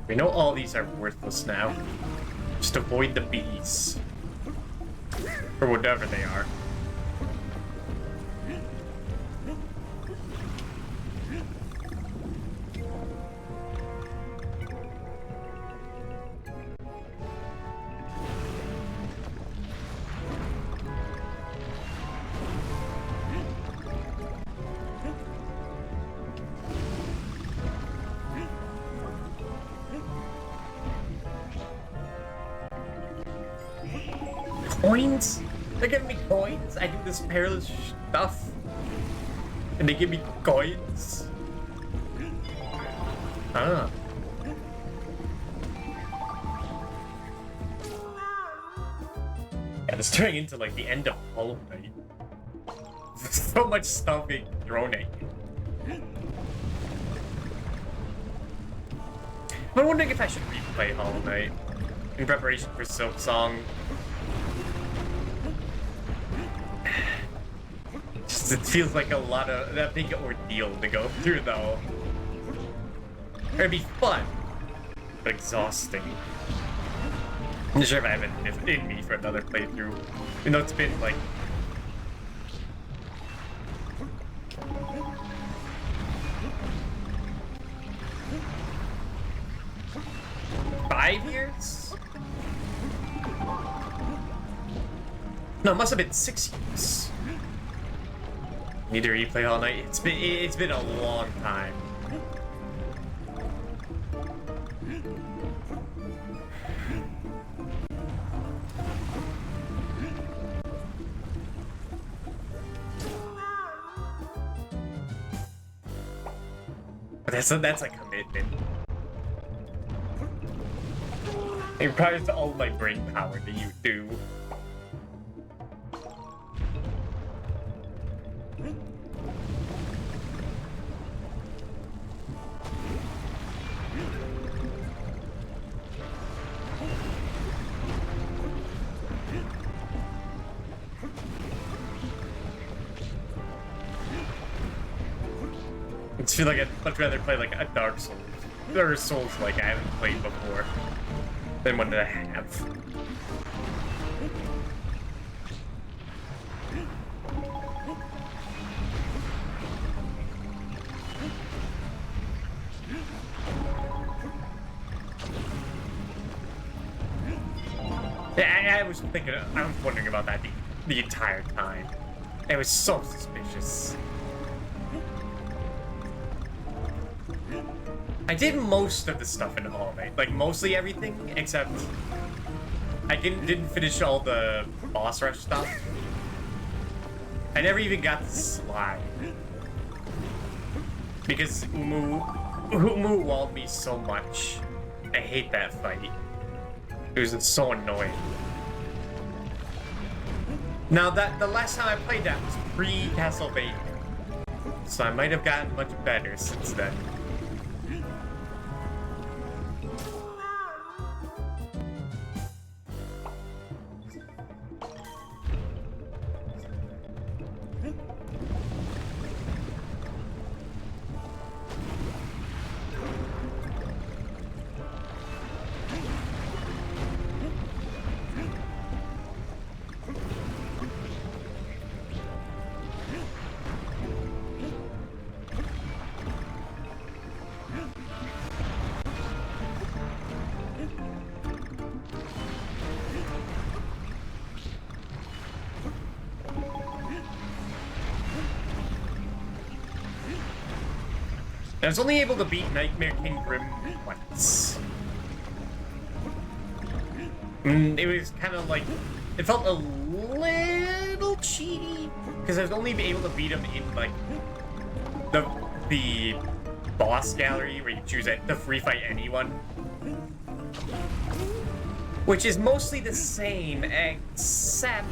We know all these are worthless now. Just avoid the bees. Or whatever they are. Coins? They're giving me coins? I do this perilous stuff. And they give me coins? Ah. Yeah, this turning into like the end of Hollow Knight. So much stuff being thrown at you. I'm wondering if I should replay Hollow Knight in preparation for Silk Song. It feels like a big ordeal to go through, though. It'd be fun, but exhausting. I'm not sure if I have it in me for another playthrough. Even though it's been, like... $5 years? No, it must have been 6 years. Need to replay all night. It's been a long time. But that's a commitment. It requires all my brain power that you do. feel like I'd much rather play like a Dark Souls or Souls like I haven't played before than one that I have. Yeah, I was wondering about that the entire time. It was so suspicious. I did most of the stuff in the hallway, like mostly everything, except I didn't finish all the boss rush stuff. I never even got the slide because Umu walled me so much. I hate that fight. It was so annoying. Now the last time I played that was pre-Castlevania, so I might have gotten much better since then. I was only able to beat Nightmare King Grim once. It was kind of like... It felt a little cheaty, because I was only able to beat him in, like, the boss gallery, where you choose to free fight anyone. Which is mostly the same, except...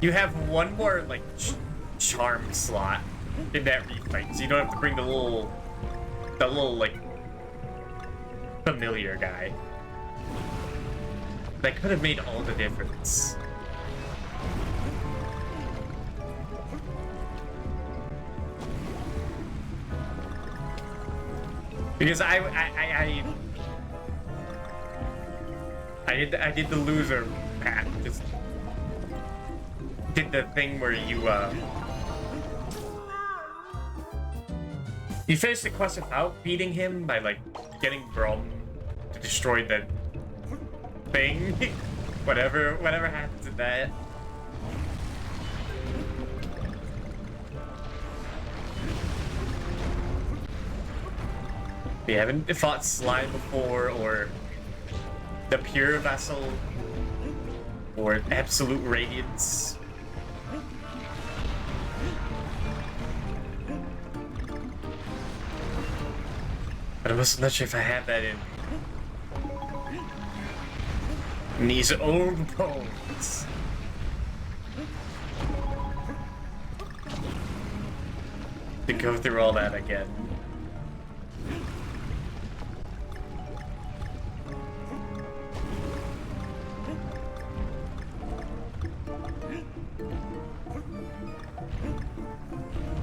You have one more, like, charm slot in that refight, so you don't have to bring the little like familiar guy. That could have made all the difference. Because I did the loser path, just did the thing where you finish the quest without beating him by, like, getting Brom to destroy the thing. whatever happens in that. We haven't fought Slime before, or the Pure Vessel, or Absolute Radiance. But I'm not sure if I have that in these old bones. To go through all that again.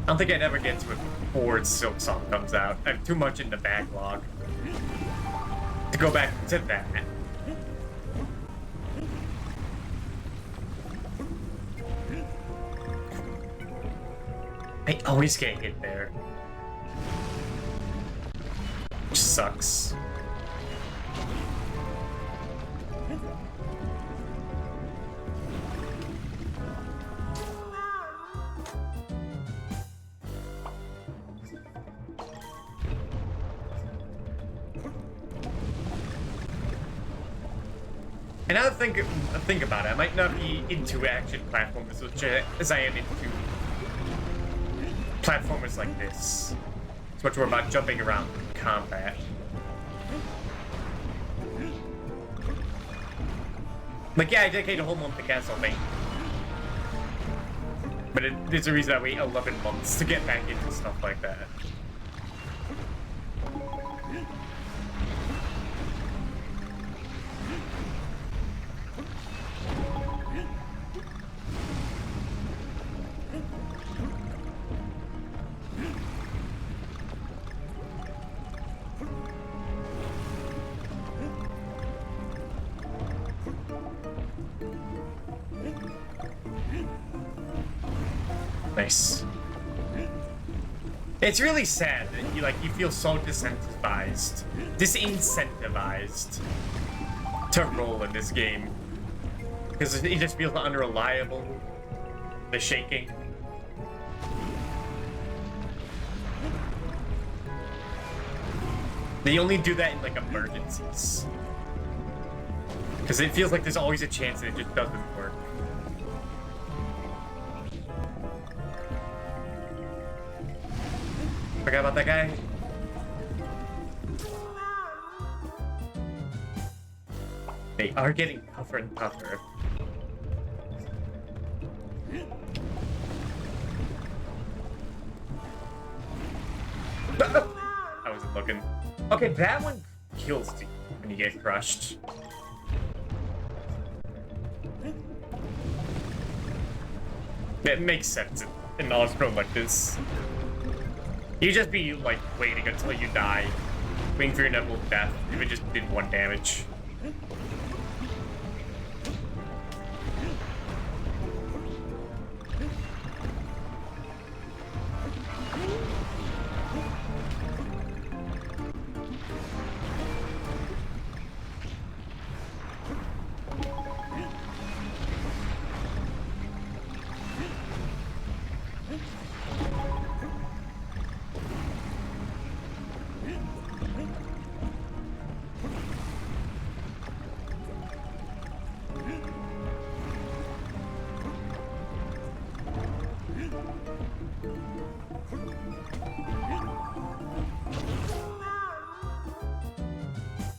I don't think I'd ever get to it before Silk Song comes out. I have too much in the backlog to go back to that. I always get hit there. Which sucks. And now that I think about it, I might not be into action platformers as I am into platformers like this. It's much more about jumping around in combat. Like, yeah, I dedicate a whole month to Castlevania. But there's a reason I wait 11 months to get back into stuff like that. Nice. It's really sad that you feel so disincentivized to roll in this game. Because it just feels unreliable. The shaking. They only do that in like emergencies. Because it feels like there's always a chance that it just doesn't work. Forgot about that guy. They are getting tougher and tougher. I wasn't looking. Okay, that one kills you when you get crushed. It makes sense in Osprey like this. You just be like waiting until you die, waiting for your inevitable death if it just did 1 damage.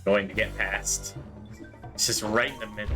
Going to get past. It's just right in the middle.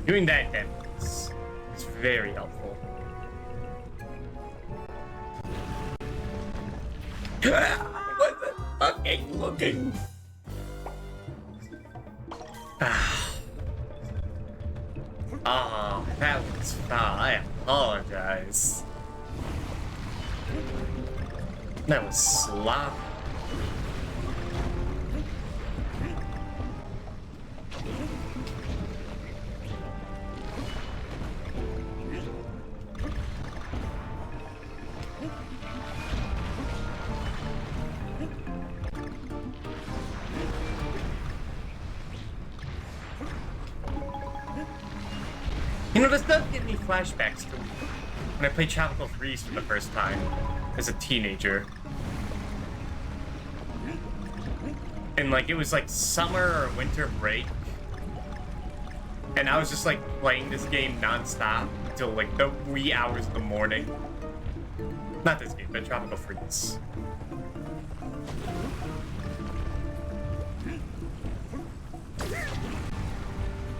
Doing that then is very helpful. What the fucking looking? Ah, that was foul. I apologize. That was sloppy. You know, this does give me flashbacks to when I played Tropical Freeze for the first time as a teenager. And like, it was like summer or winter break. And I was just like playing this game non-stop until like the wee hours of the morning. Not this game, but Tropical Freeze.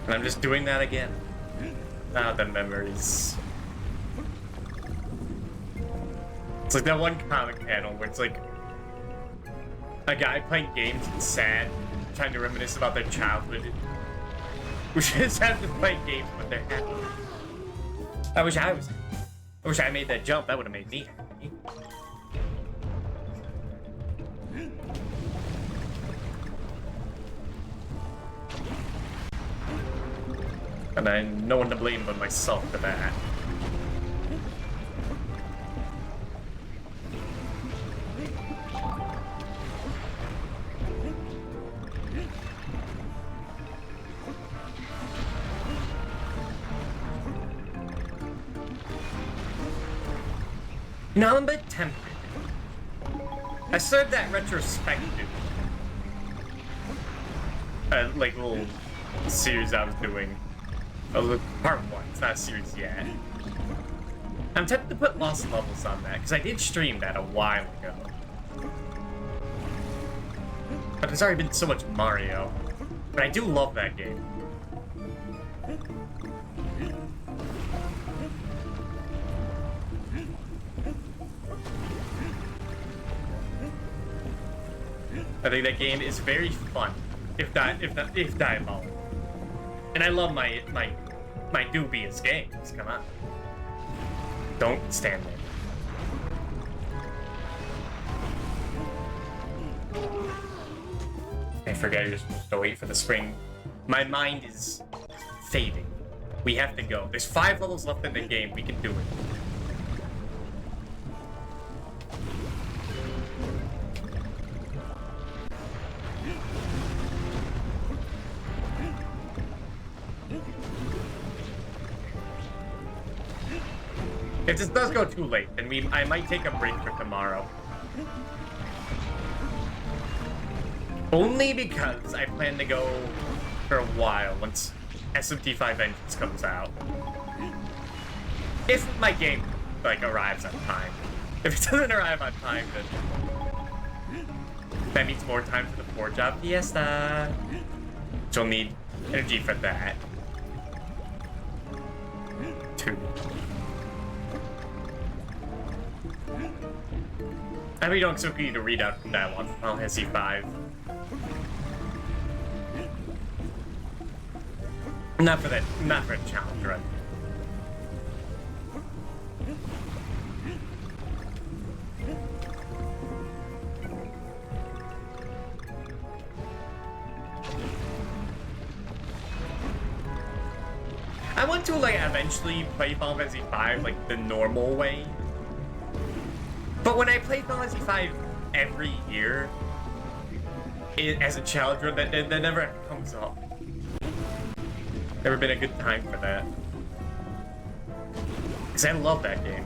And I'm just doing that again. Ah, the memories. It's like that one comic panel where it's like a guy playing games and sad, trying to reminisce about their childhood. We should just have to play games when they're happy. I wish I made that jump. That would have made me happy. And I no one to blame but myself for that. Now I'm a bit tempted. I started that retrospective, like little series I was doing. Part 1. It's not a series yet. I'm tempted to put Lost Levels on that because I did stream that a while ago. But there's already been so much Mario. But I do love that game. I think that game is very fun, if diabolical. And I love my dubious games. Come on, don't stand there. I forget you're supposed to wait for the spring. My mind is fading. We have to go. There's 5 levels left in the game. We can do it. If this does go too late, then I might take a break for tomorrow. Only because I plan to go for a while once SMT5 Vengeance comes out. If my game, like, arrives on time. If it doesn't arrive on time, then that means more time for the 4-job fiesta. Which will need energy for that. 2. I really don't expect you to read out from that one. Final Fantasy 5. Not for a challenge run. I want to, like, eventually play Final Fantasy 5 like the normal way. But when I play Final Fantasy 5 every year as a challenge run, that never comes up. Never been a good time for that. Because I love that game.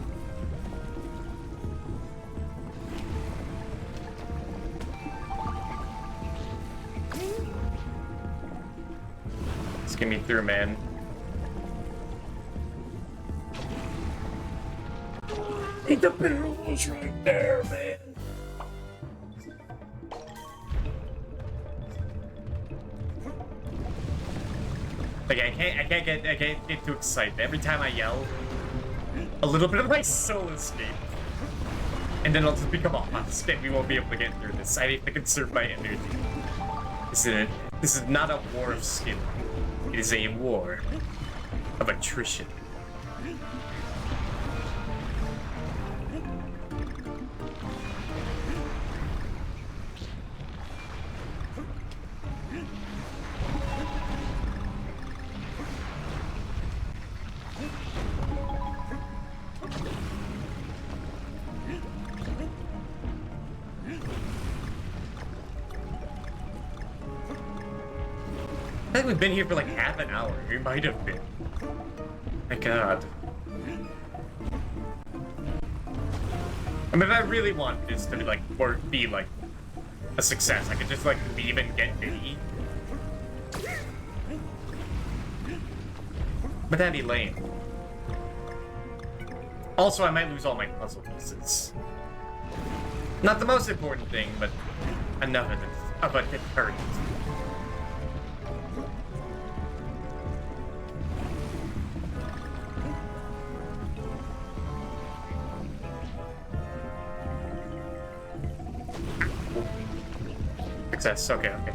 Just get me through, man. I think the barrel was right there, man. Like, I can't get too excited. Every time I yell, a little bit of my soul escapes. And then I'll just become a hot spit. We won't be able to get through this. I need to conserve my energy. This is not a war of skill. It is a war of attrition. I think we've been here for like half an hour. We might have been. My god. I mean, if I really want this to be like, or be like a success, I could just like leave and get Diddy. But that'd be lame. Also, I might lose all my puzzle pieces. Not the most important thing, but enough of a deterrent. Success. Okay, okay.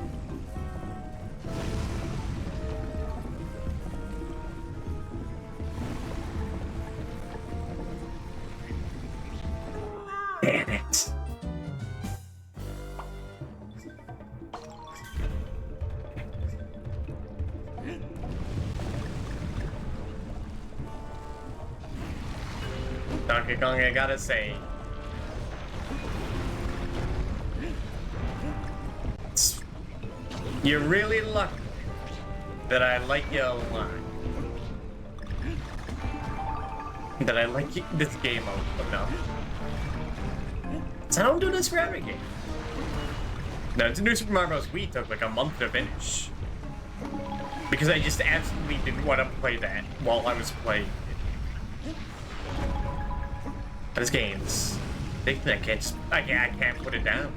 Damn it. Donkey Kong, I gotta say, you're really lucky that I like you a lot. That I like this game enough So I don't do this for every game. No, New Super Mario Bros. Wii took like a month to finish. Because I just absolutely didn't want to play that while I was playing it. This game's addicting. I can't put it down.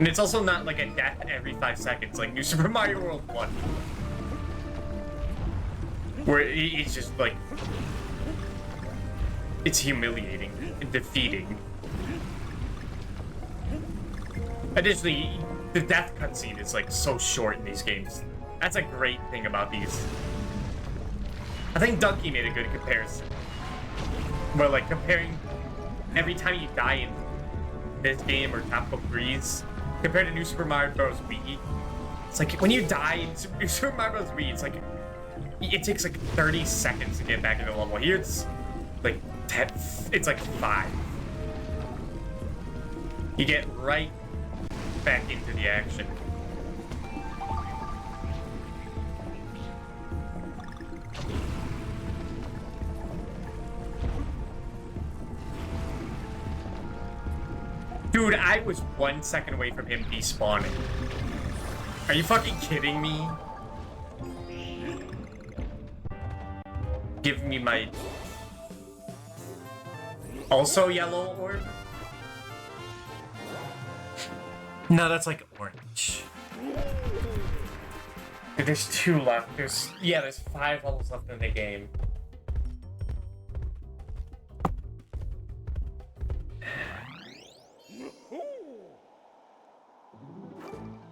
And it's also not like a death every 5 seconds, like New Super Mario World 1. Where it's just like... It's humiliating and defeating. Additionally, the death cutscene is like so short in these games. That's a great thing about these. I think Donkey made a good comparison. Where like comparing every time you die in this game or Tropical Freeze compared to New Super Mario Bros. Wii, it's like when you die in New Super Mario Bros. Wii, it's like it takes like 30 seconds to get back into the level. Here it's like 10, it's like 5. You get right back into the action. Dude, I was 1 second away from him despawning. Are you fucking kidding me? Give me my... Also yellow orb? No, that's like orange. Dude, there's 2 left. There's 5 levels left in the game.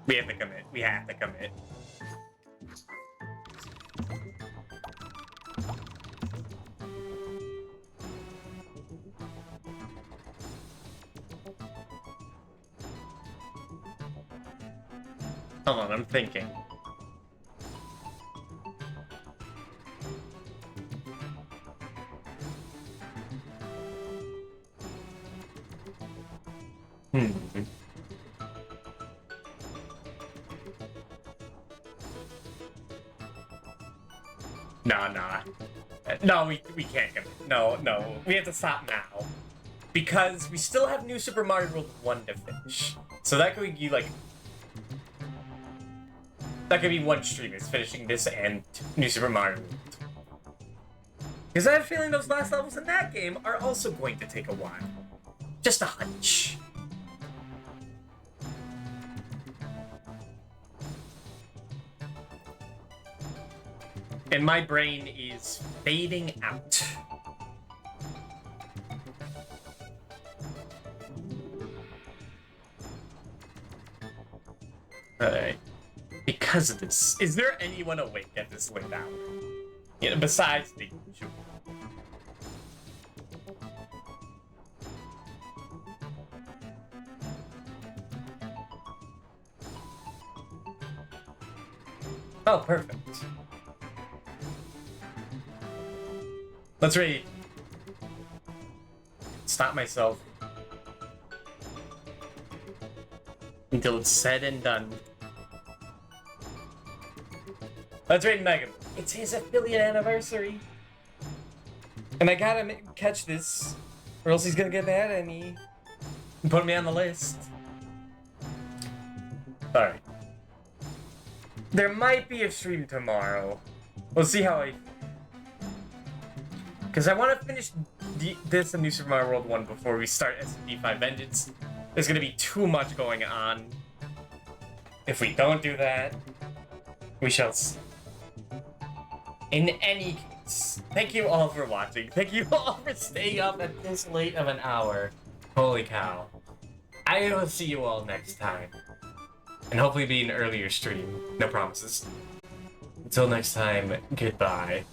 We have to commit. We have to commit. Hold on, I'm thinking. No, we can't commit. No, we have to stop now. Because we still have New Super Mario World 1 to finish. So that could be like... That could be one stream, is finishing this and New Super Mario World. Because I have a feeling those last levels in that game are also going to take a while. Just a hunch. And my brain is fading out. Alright. Because of this, is there anyone awake at this late hour? You know, besides the usual. Oh, perfect. Let's read. Stop myself. Until it's said and done. Let's rate Megan. It's his affiliate anniversary. And I gotta catch this, or else he's gonna get mad at me and put me on the list. Alright. There might be a stream tomorrow. We'll see how I... Because I want to finish this and New Super Mario World 1 before we start SD5 Vengeance. There's going to be too much going on. If we don't do that, we shall see. In any case, thank you all for watching. Thank you all for staying up at this late of an hour. Holy cow. I will see you all next time. And hopefully be an earlier stream. No promises. Until next time, goodbye.